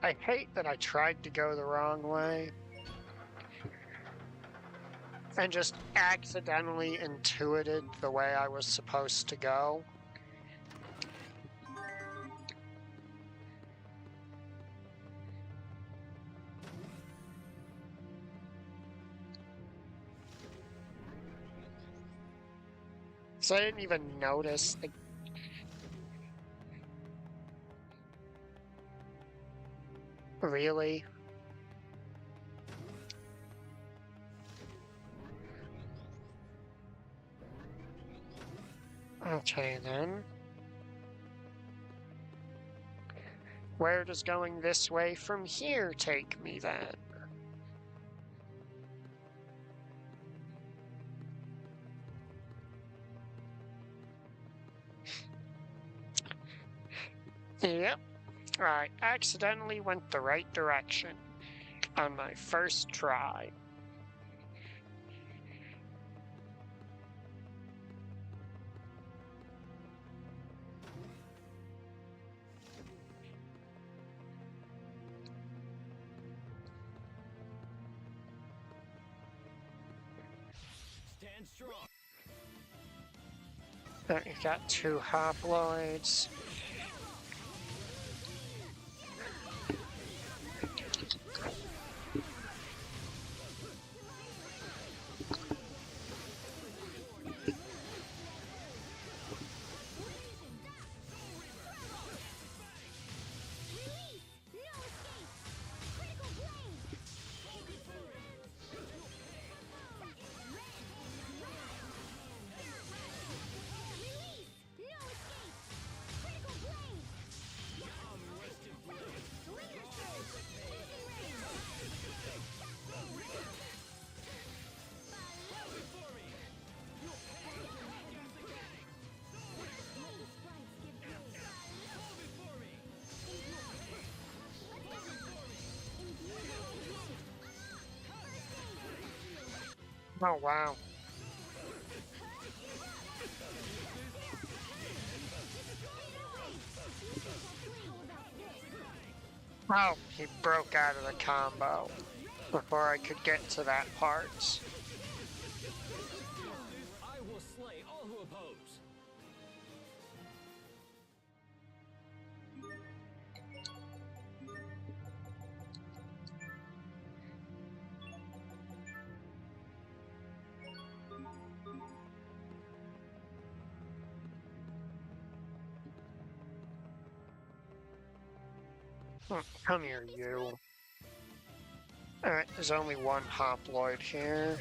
I hate that I tried to go the wrong way and just accidentally intuited the way I was supposed to go. So I didn't even notice. Like, really? Okay then. Where does going this way from here take me then? Yep, I accidentally went the right direction on my first try. Stand strong. You got 2 hoploids. Oh wow. Oh, he broke out of the combo before I could get to that part. I will slay all who oppose. Come here, you. Alright, there's only one Hoploid here.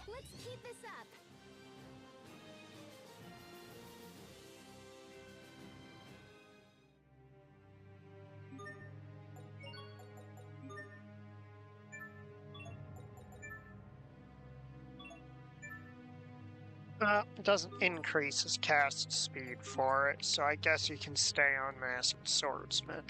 Let's keep this up. It doesn't increase his cast speed for it, so I guess you can stay on Masked Swordsman.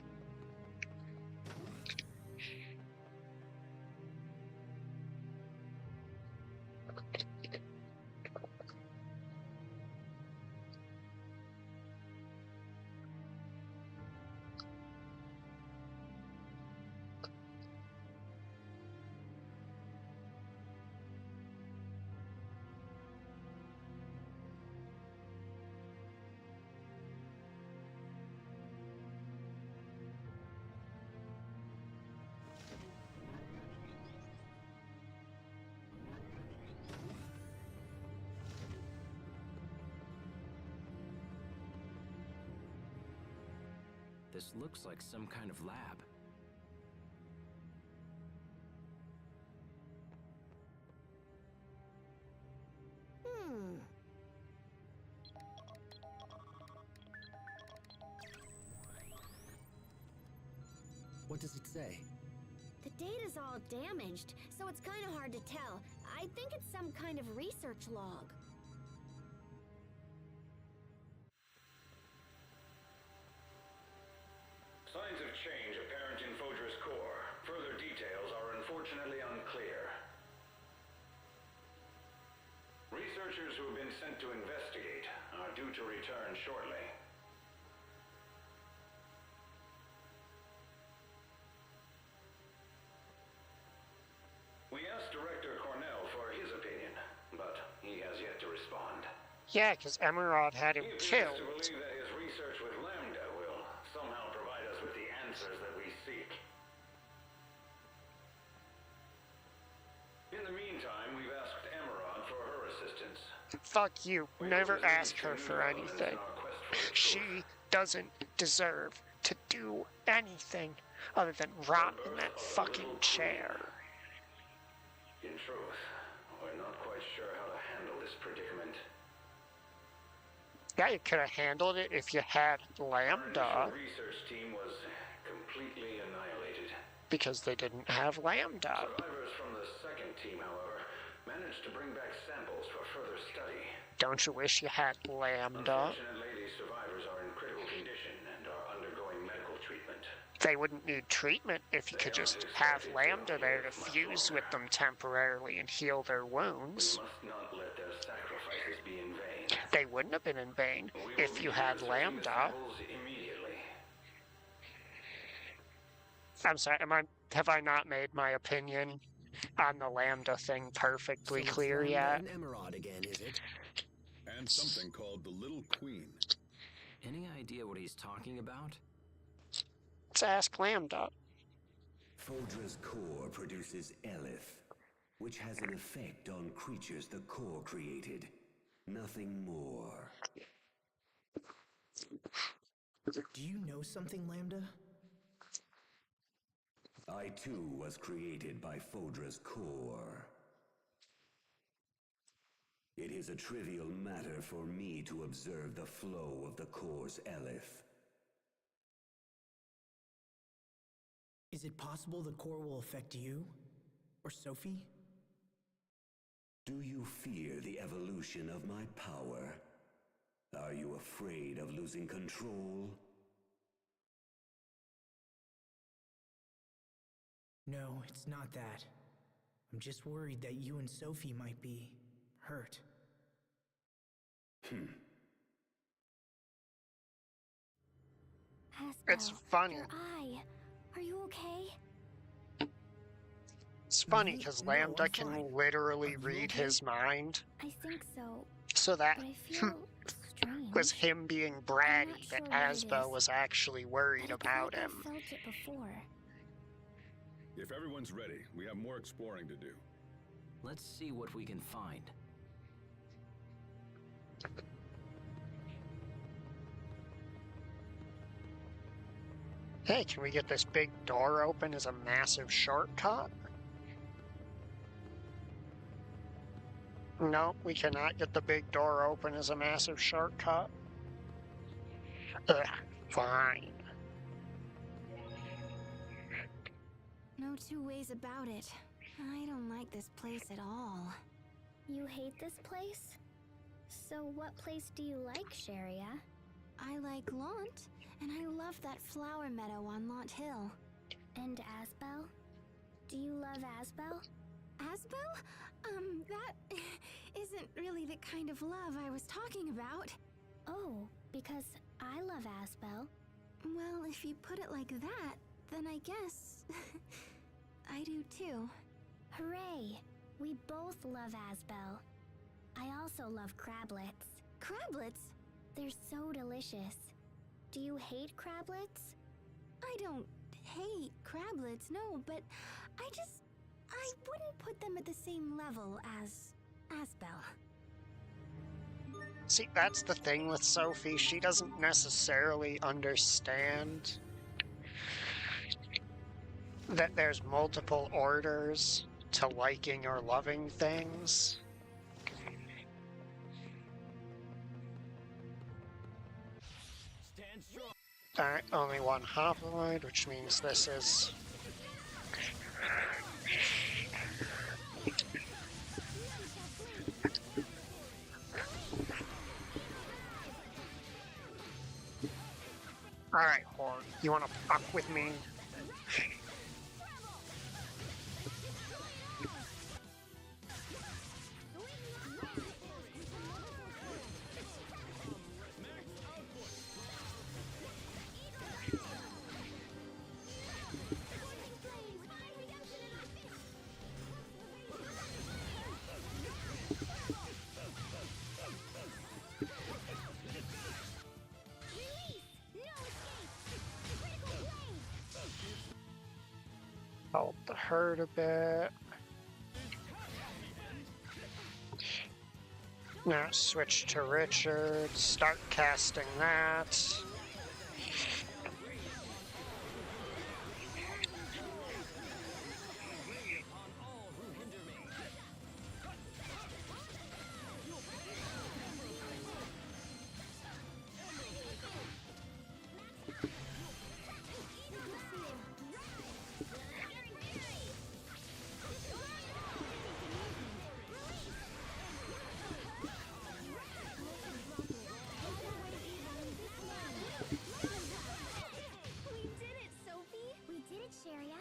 This looks like some kind of lab. What does it say? The data's all damaged, so it's kind of hard to tell. I think it's some kind of research log. Signs of change apparent in Fodra's core. Further details are unfortunately unclear. Researchers who have been sent to investigate are due to return shortly. We asked Director Cornell for his opinion, but he has yet to respond. Yeah, because Emerald had him He appears killed. to believe that his research with Lambda will somehow provide us with the answers that we seek. In the meantime, we've asked Emerald for her assistance. Fuck you. Never ask her for anything. She doesn't deserve to do anything other than rot in that fucking chair. In truth, we're not quite sure how to handle this predicament. Yeah, you could have handled it if you had Lambda, Our initial research team was completely annihilated. because they didn't have Lambda. Survivors from the second team, however, managed to bring back samples for further study. Don't you wish you had Lambda? Unfortunately, these survivors are in critical condition and are undergoing medical treatment. They wouldn't need treatment if you could just have Lambda there to fuse with them temporarily and heal their wounds. We must not let their sacrifices be in vain. They wouldn't have been in vain We will if you begin had searching the Lambda. samples immediately. I'm sorry, have I not made my opinion on the Lambda thing perfectly So it's clear Lambda yet? and Emerald again, is it? and something called the Little Queen. Any idea what he's talking about? Let's ask Lambda. Phodra's core produces Elith, which has an effect on creatures the core created. Nothing more. Do you know something, Lambda? I too was created by Phodra's core. It is a trivial matter for me to observe the flow of the core's Elith. Is it possible the core will affect you? Or Sophie? Do you fear the evolution of my power? Are you afraid of losing control? No, it's not that. I'm just worried that you and Sophie might be hurt. It's funny. Your eye. Are you okay? It's funny because No, Lambda I'm can fine. literally Are you read okay? his mind. I think so. So that But I feel strange. was him being I'm bratty not that sure what it Asbel is, was actually worried but it's about like him. I felt it before. If everyone's ready, we have more exploring to do. Let's see what we can find. Hey, can we get this big door open as a massive shortcut? No, we cannot get the big door open as a massive shortcut. Ugh, fine. No two ways about it. I don't like this place at all. You hate this place? So what place do you like, Sharia? I like Launt, and I love that flower meadow on Launt Hill. And Asbel? Do you love Asbel? Asbel? That isn't really the kind of love I was talking about. Oh, because I love Asbel. Well, if you put it like that, then I guess I do too. Hooray! We both love Asbel. I also love crablets. Crablets? They're so delicious. Do you hate crablets? I don't hate crablets, no, but I wouldn't put them at the same level as Asbel. See, that's the thing with Sophie. She doesn't necessarily understand that there's multiple orders to liking or loving things. Stand strong. Alright, only one hoplite, which means this is... Alright, Horde, you wanna fuck with me? Hold the herd a bit. Now switch to Richard, start casting that. We did it, Sophie! We did it, Sharia.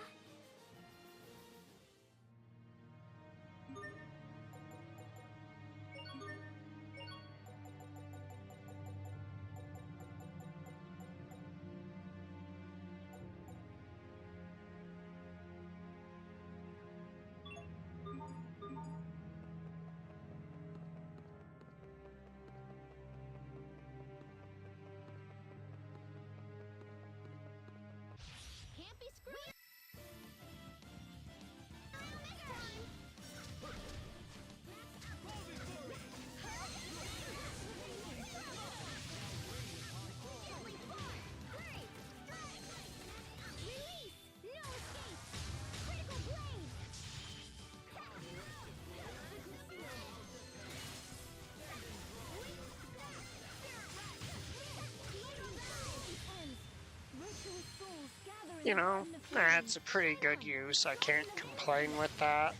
You know, that's a pretty good use. I can't complain with that.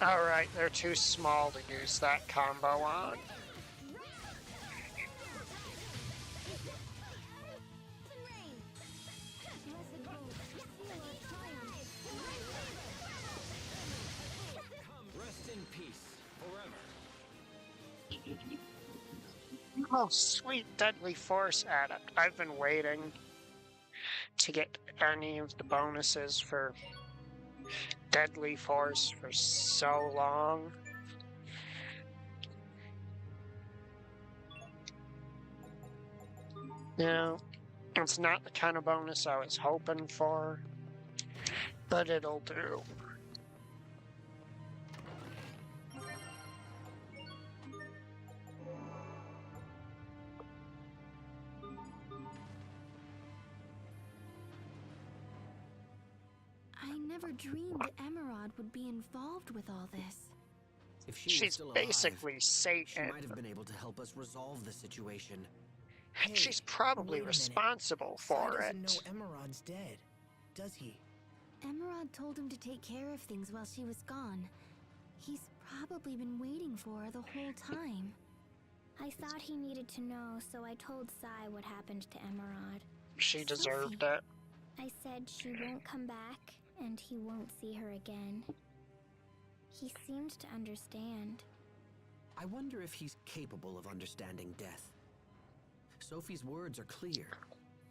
Alright, they're too small to use that combo on. Rest in peace, forever. Oh, sweet Deadly Force Adept. I've been waiting to get any of the bonuses for Deadly Force for so long. No, it's not the kind of bonus I was hoping for, but it'll do. I never dreamed Emerald would be involved with all this. If she She's was still alive, basically Satan. she might have been able to help us resolve the situation. And she's probably wait a minute. responsible Sai for doesn't it. know Emerald's dead, does he? Emerald told him to take care of things while she was gone. He's probably been waiting for her the whole time. I thought he needed to know, so I told Sai what happened to Emerald. She deserved it. I said she won't come back, and he won't see her again. He seemed to understand. I wonder if he's capable of understanding death. Sophie's words are clear.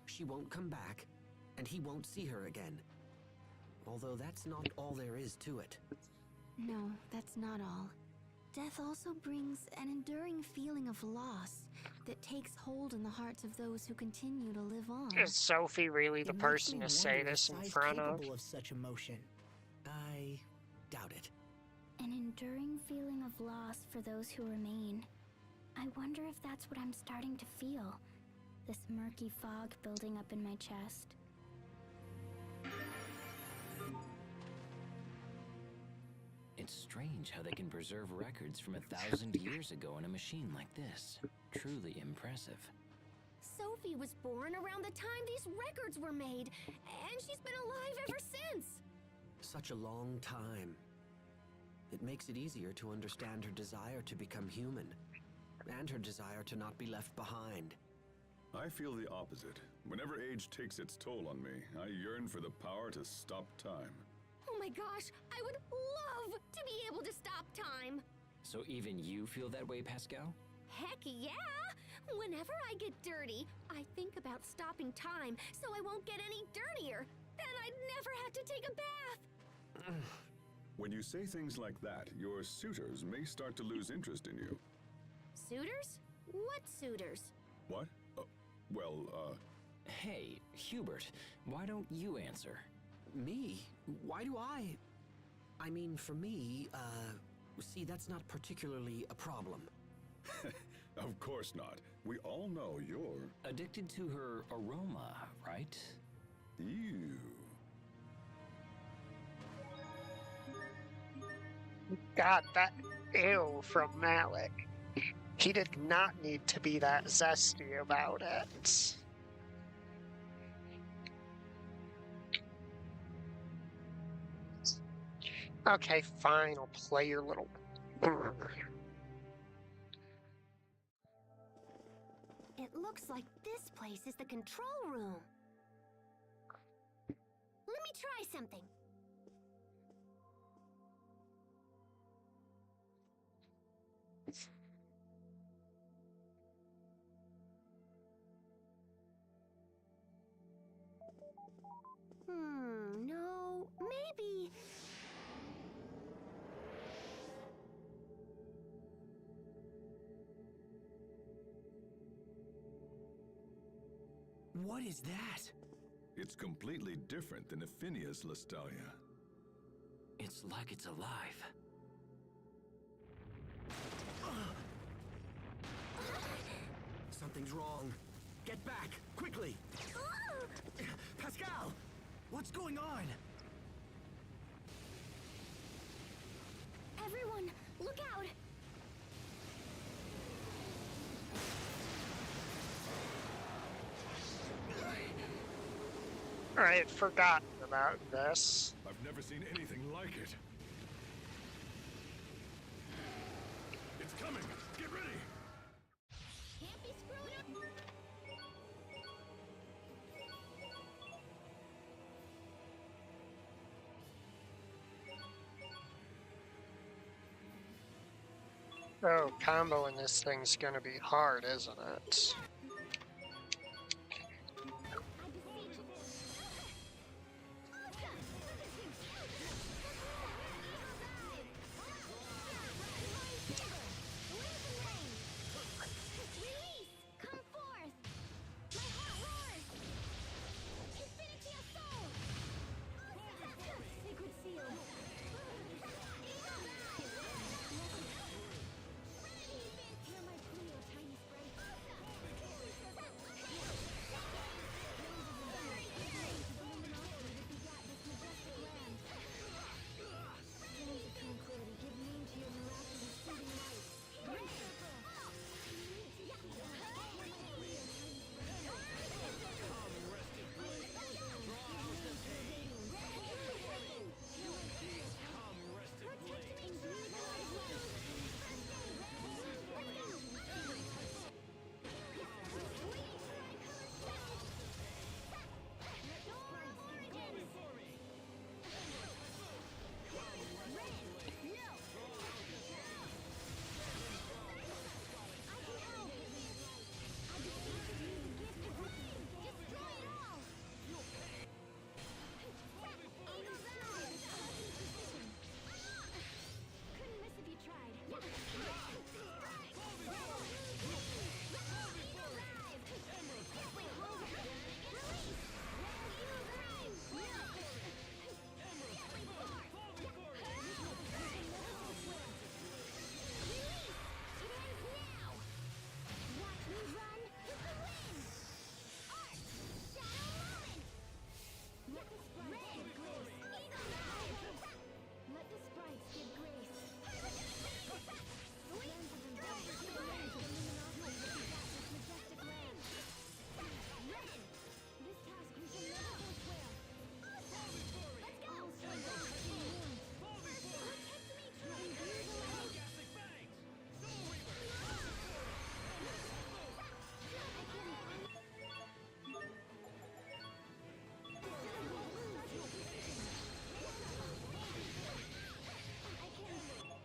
She won't come back, and he won't see her again. Although that's not all there is to it. No, that's not all. Death also brings an enduring feeling of loss that takes hold in the hearts of those who continue to live on. Is Sophie really the It makes person me to say wonder if this in Sai's front of? capable of such emotion. I doubt it. An enduring feeling of loss for those who remain. I wonder if that's what I'm starting to feel. This murky fog building up in my chest. It's strange how they can preserve records from 1,000 years ago in a machine like this. Truly impressive. Sophie was born around the time these records were made, and she's been alive ever since. Such a long time. It makes it easier to understand her desire to become human, and her desire to not be left behind. I feel the opposite. Whenever age takes its toll on me, I yearn for the power to stop time. Oh my gosh, I would love to be able to stop time. So even you feel that way, Pascal? Heck yeah! Whenever I get dirty, I think about stopping time so I won't get any dirtier. Then I'd never have to take a bath. When you say things like that, your suitors may start to lose interest in you. Suitors? What suitors? What? Hey, Hubert, why don't you answer? Me? Why do I? I mean, for me, see, that's not particularly a problem. Of course not. We all know you're... Addicted to her aroma, right? Ew. Got that ew from Malik. He did not need to be that zesty about it. Okay, fine, I'll play your little... It looks like this place is the control room. Let me try something. No, maybe... What is that? It's completely different than Affinia's Lestalia. It's like it's alive. Something's wrong. Get back, quickly! Pascal! What's going on? Everyone, look out! I had forgotten about this. I've never seen anything like it. It's coming! Get ready! Can't be screwed up. Oh, comboing this thing's gonna be hard, isn't it?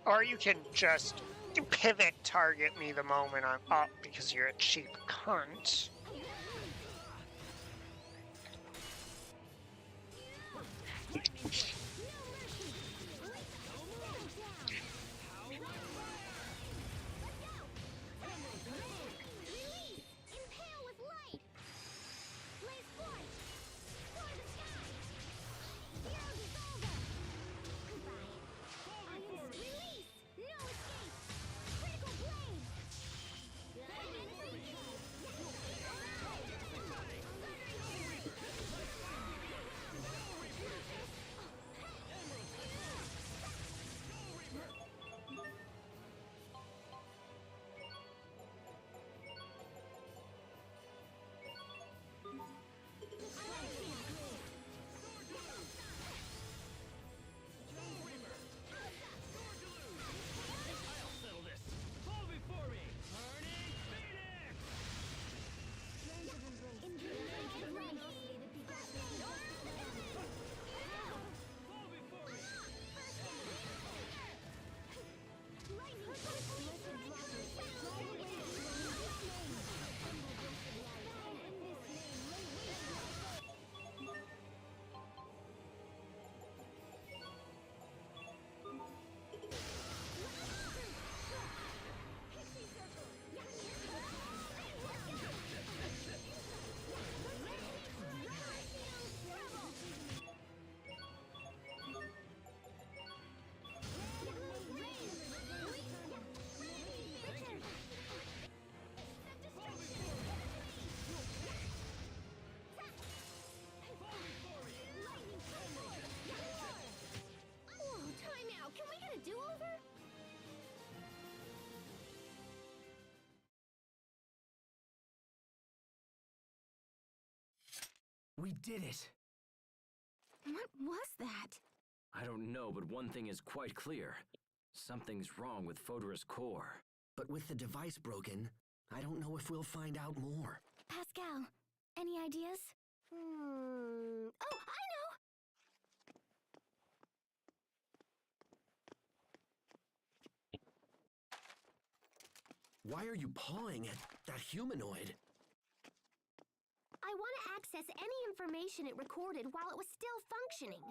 Or you can just pivot target me the moment I'm up because you're a cheap cunt. We did it! What was that? I don't know, but one thing is quite clear. Something's wrong with Fodra's core. But with the device broken, I don't know if we'll find out more. Pascal, any ideas? Oh, I know! Why are you pawing at that humanoid? I want to access any information it recorded while it was still functioning.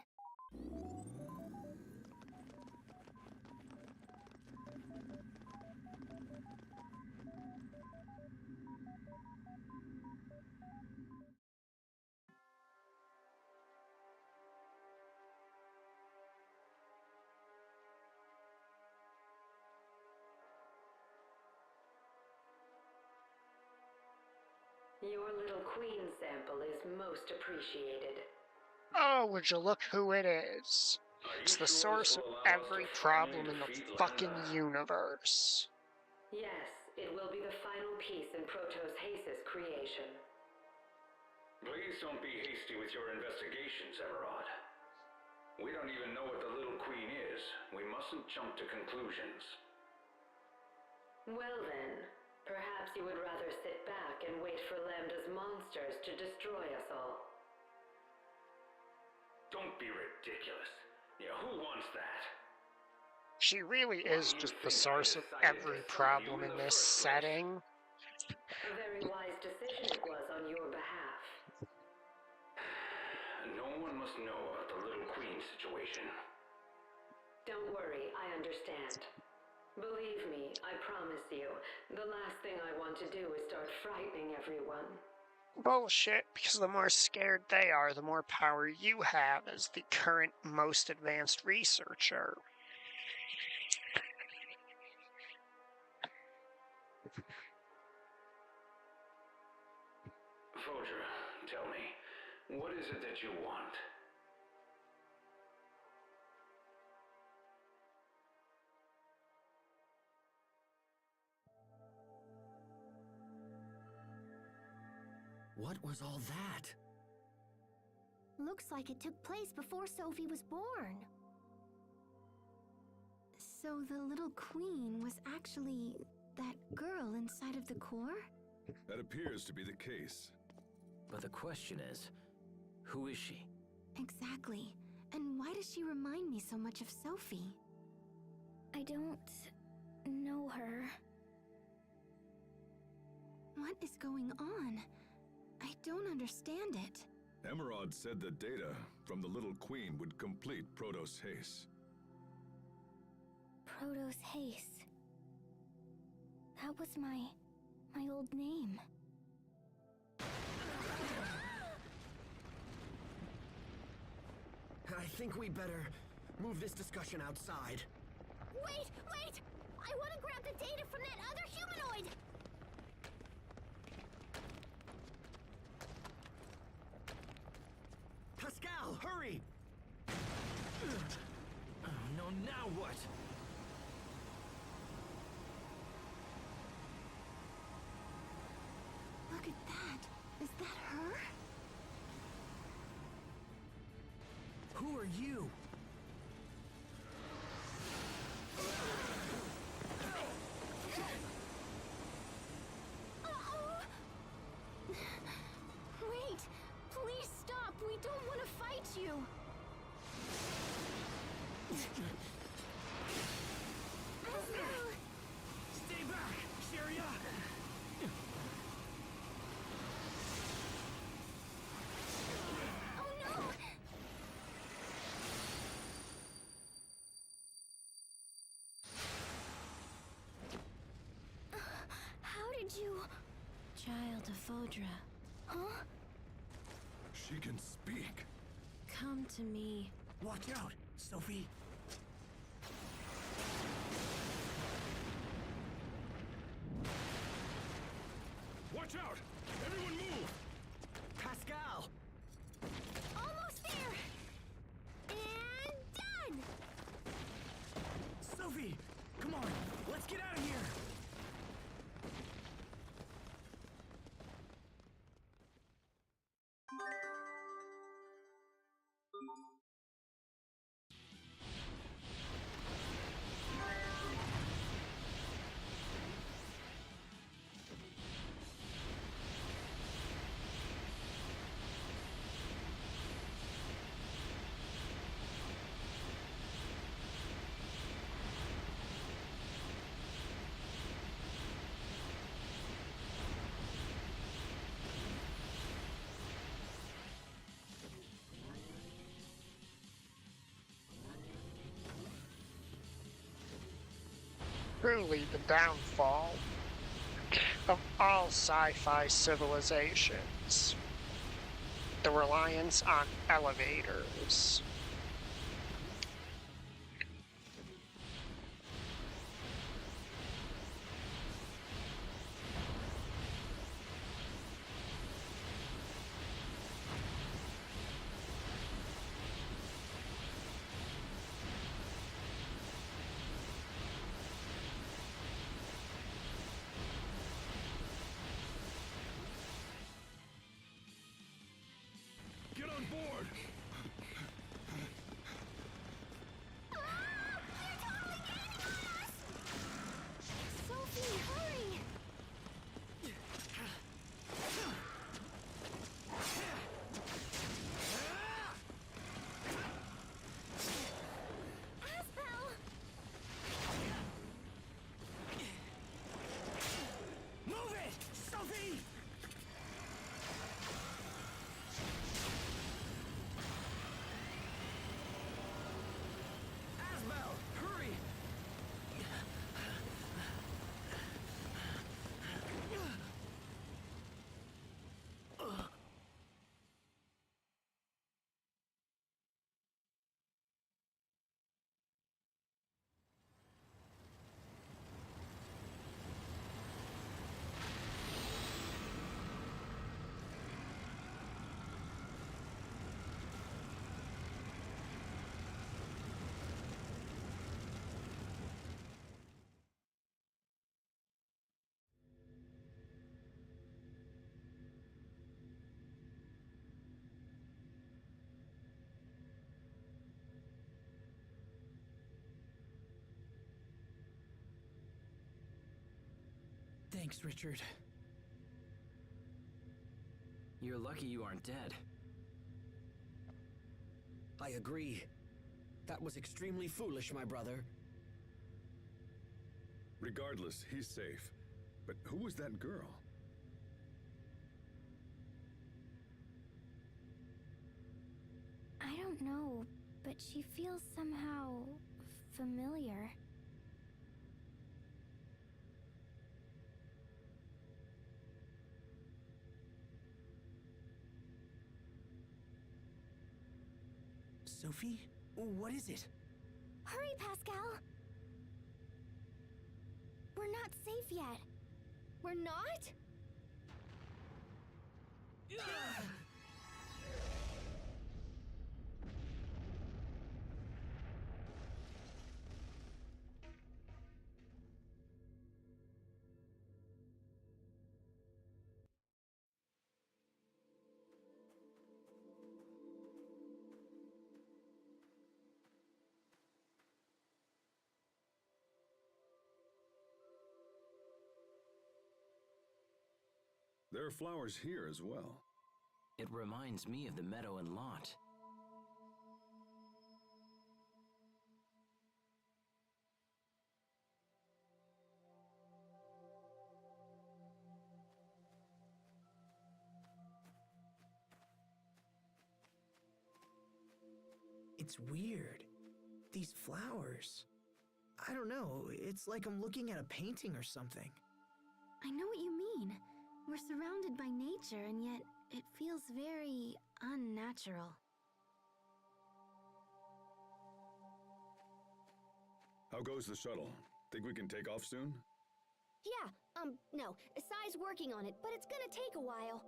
Your little queen sample is most appreciated. Oh, would you look who it is? It's the source of every problem in the fucking universe. Yes, it will be the final piece in Protos Hace's creation. Please don't be hasty with your investigations, Emerald. We don't even know what the little queen is. We mustn't jump to conclusions. Well then, perhaps you would rather sit back and wait for Lambda's monsters to destroy us all. Don't be ridiculous. Yeah, who wants that? She really is just the source of every problem in this setting. A very wise decision it was on your behalf. No one must know about the little queen situation. Don't worry, I understand. Believe me, I promise you, the last thing I want to do is start frightening everyone. Bullshit, because the more scared they are, the more power you have as the current most advanced researcher. Fodra, tell me, what is it that you want? What was all that? Looks like it took place before Sophie was born. So the little queen was actually that girl inside of the core? That appears to be the case. But the question is, who is she? Exactly. And why does she remind me so much of Sophie? I don't know her. What is going on? I don't understand it. Emerald said the data from the little queen would complete Protos Hace. Protos Hace. That was my old name. I think we better move this discussion outside. Wait! I want to grab the data from that other humanoid! Pascal, hurry! No, now what? Look at that. Is that her? Who are you? Wait! Please stop! We don't want to fight you! Stay back, Sharia! Oh no! How did you... Child of Fodra, Huh? She can speak. come to me. Watch out, Sophie. Watch out! Everyone move! Pascal! Almost there! And done! Sophie! Come on, let's get out of here! truly the downfall of all sci-fi civilizations. The reliance on elevators. Get on board! Sophie, hurry! Asbel! Move it! Sophie! Asbel, hurry! Thanks, Richard. You're lucky you aren't dead. I agree. That was extremely foolish, my brother. Regardless, he's safe. But who was that girl? I don't know, but she feels somehow familiar. Sophie? What is it? Hurry, Pascal! We're not safe yet. We're not? There are flowers here as well. It reminds me of the meadow and lot. It's weird. These flowers. I don't know, it's like I'm looking at a painting or something. I know what you mean. We're surrounded by nature, and yet it feels very unnatural. How goes the shuttle? Think we can take off soon? Yeah, no. Sai's working on it, but it's gonna take a while.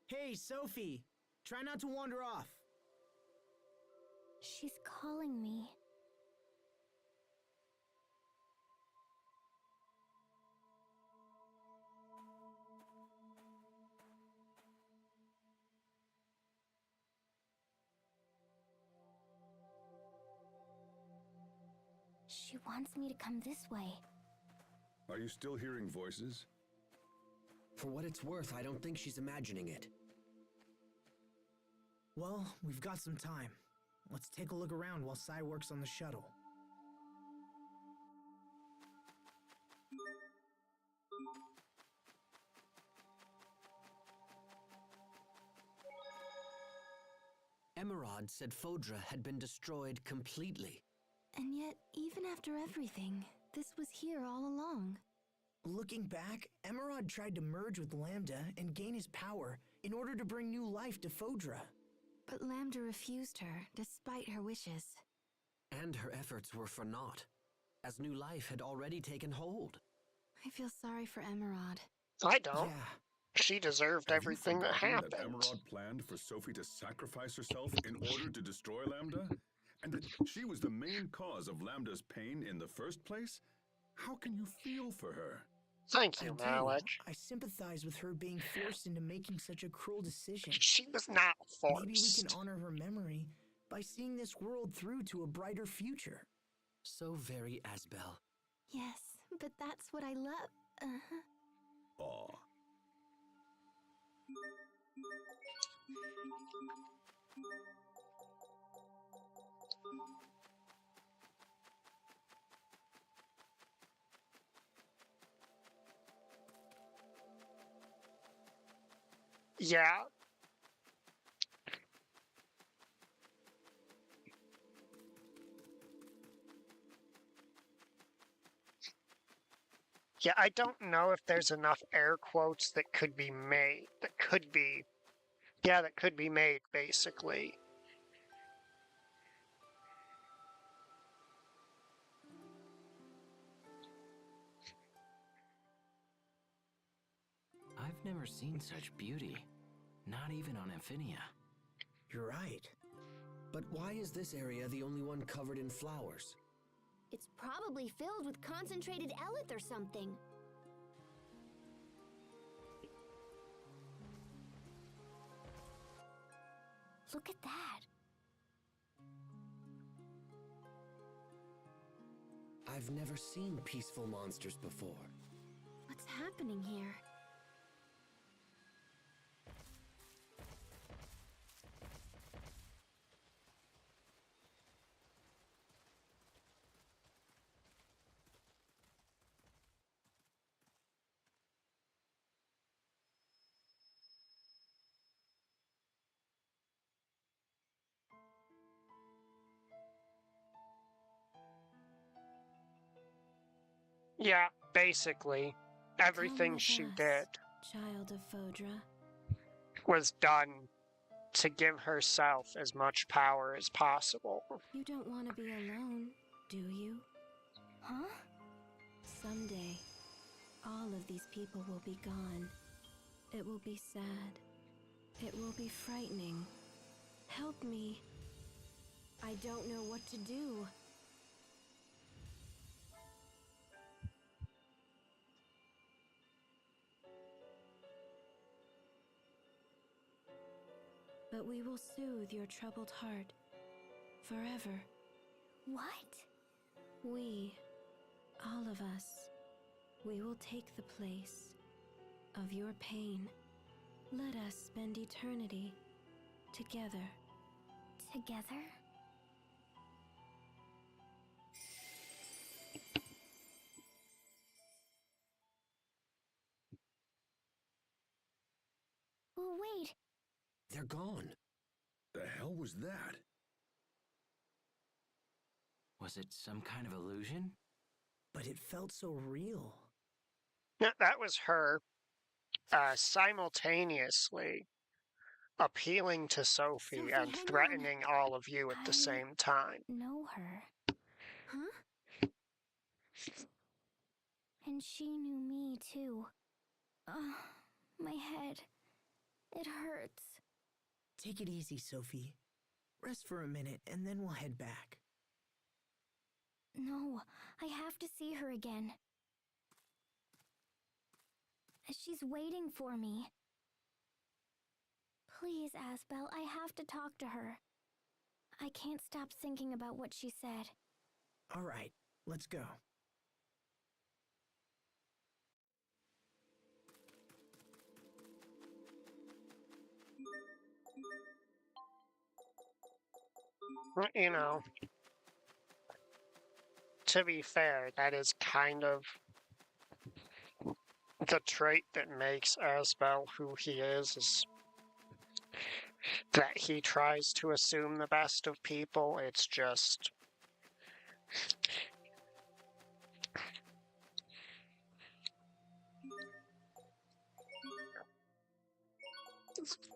Hey, Sophie! Try not to wander off. She's calling me. She wants me to come this way. Are you still hearing voices? For what it's worth, I don't think she's imagining it. Well, we've got some time. Let's take a look around while Sai works on the shuttle. Emerald said Fodra had been destroyed completely. And yet, even after everything, this was here all along. Looking back, Emerald tried to merge with Lambda and gain his power in order to bring new life to Fodra. But Lambda refused her, despite her wishes. And her efforts were for naught, as new life had already taken hold. I feel sorry for Emerald. I don't. Yeah. She deserved Have you everything that forgotten happened. that Emerald planned for Sophie to sacrifice herself in order to destroy Lambda? And that she was the main cause of Lambda's pain in the first place? How can you feel for her? Thank I you, do. Malik. I sympathize with her being forced into making such a cruel decision. She was not forced. Maybe we can honor her memory by seeing this world through to a brighter future. So very Asbel. Yes, but that's what I love. Uh-huh. Aw. Yeah. Yeah, I don't know if there's enough air quotes that could be made. That could be made, basically. I've never seen such beauty. Not even on Infinia. You're right. But why is this area the only one covered in flowers? It's probably filled with concentrated eleth or something. Look at that. I've never seen peaceful monsters before. What's happening here? Yeah, basically. Everything Come with she us, did child of Fodra. was done to give herself as much power as possible. You don't want to be alone, do you? Huh? Someday, all of these people will be gone. It will be sad. It will be frightening. Help me. I don't know what to do. But we will soothe your troubled heart forever. What? We, all of us, we will take the place of your pain. Let us spend eternity together. Together? Oh, wait. They're gone. The hell was that? Was it some kind of illusion? But it felt so real. That was her simultaneously appealing to Sophie Sophie, and hang threatening all of you at the I same time. know her. Huh? And she knew me, too. My head. It hurts. Take it easy, Sophie. Rest for a minute, and then we'll head back. No, I have to see her again. She's waiting for me. Please, Asbel, I have to talk to her. I can't stop thinking about what she said. All right, let's go. You know, to be fair, that is kind of the trait that makes Asbel who he is that he tries to assume the best of people. It's just...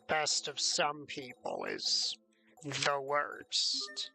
best of some people is the worst.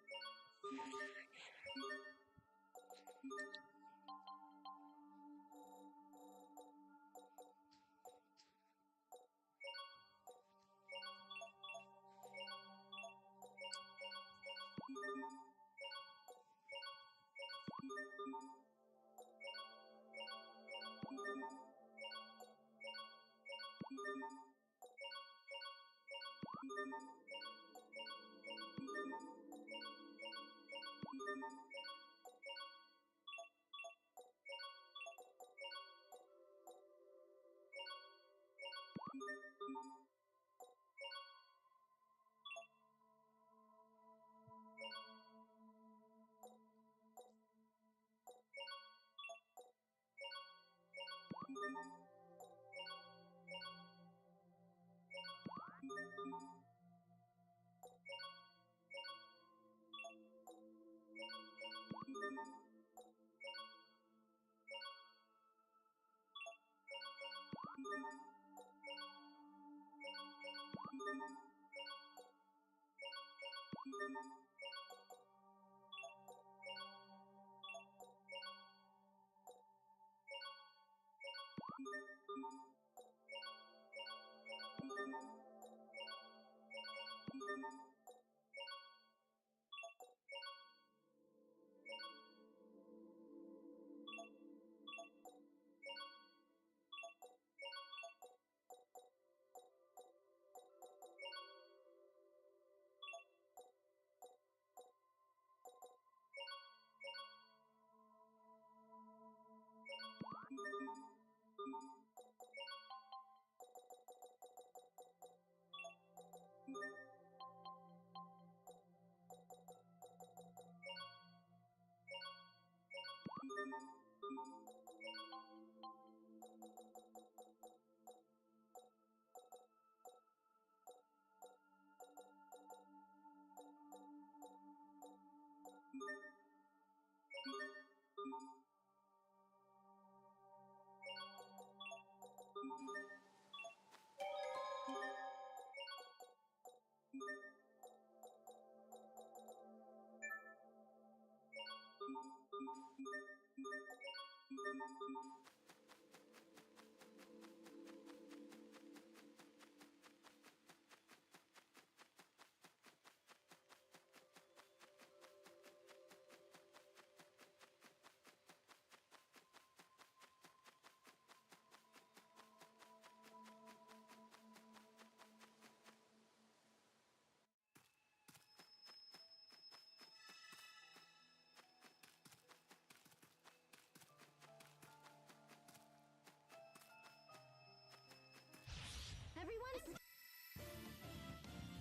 Everyone,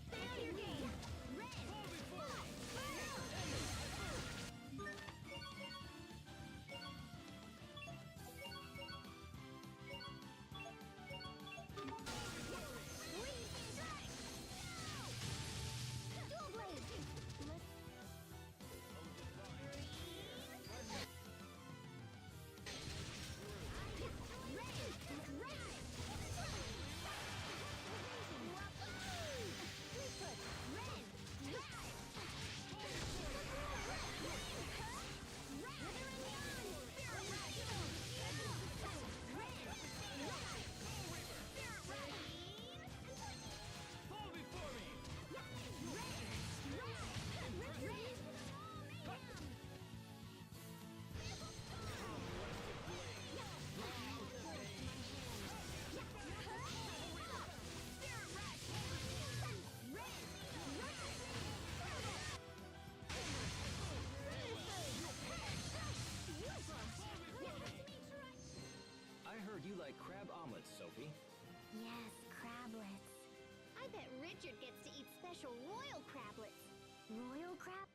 stay on your game. Red, I heard you like crab omelets, Sophie. Yes, crablets. I bet Richard gets to eat special royal crablets. Royal crab?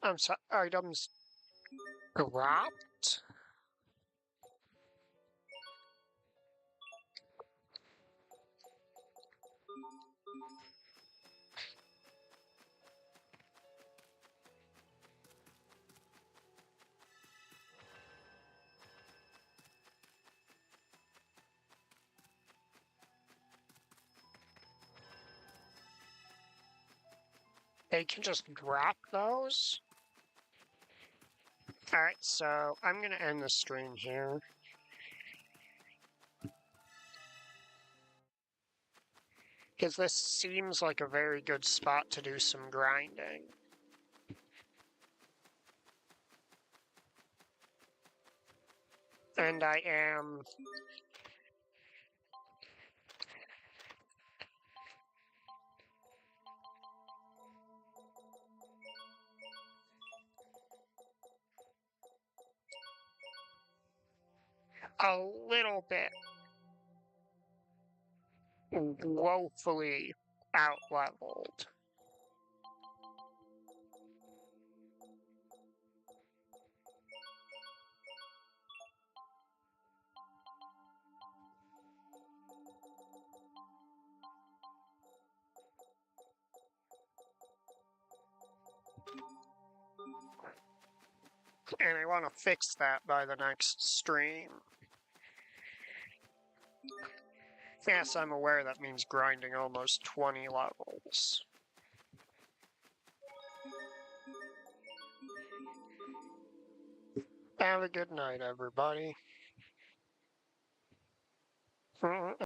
I'm sorry, items dropped? They can just drop those? Alright, so I'm gonna end the stream here. Because this seems like a very good spot to do some grinding. And I am... a little bit woefully out-leveled. And I want to fix that by the next stream. Yes, I'm aware that means grinding almost 20 levels. Have a good night, everybody.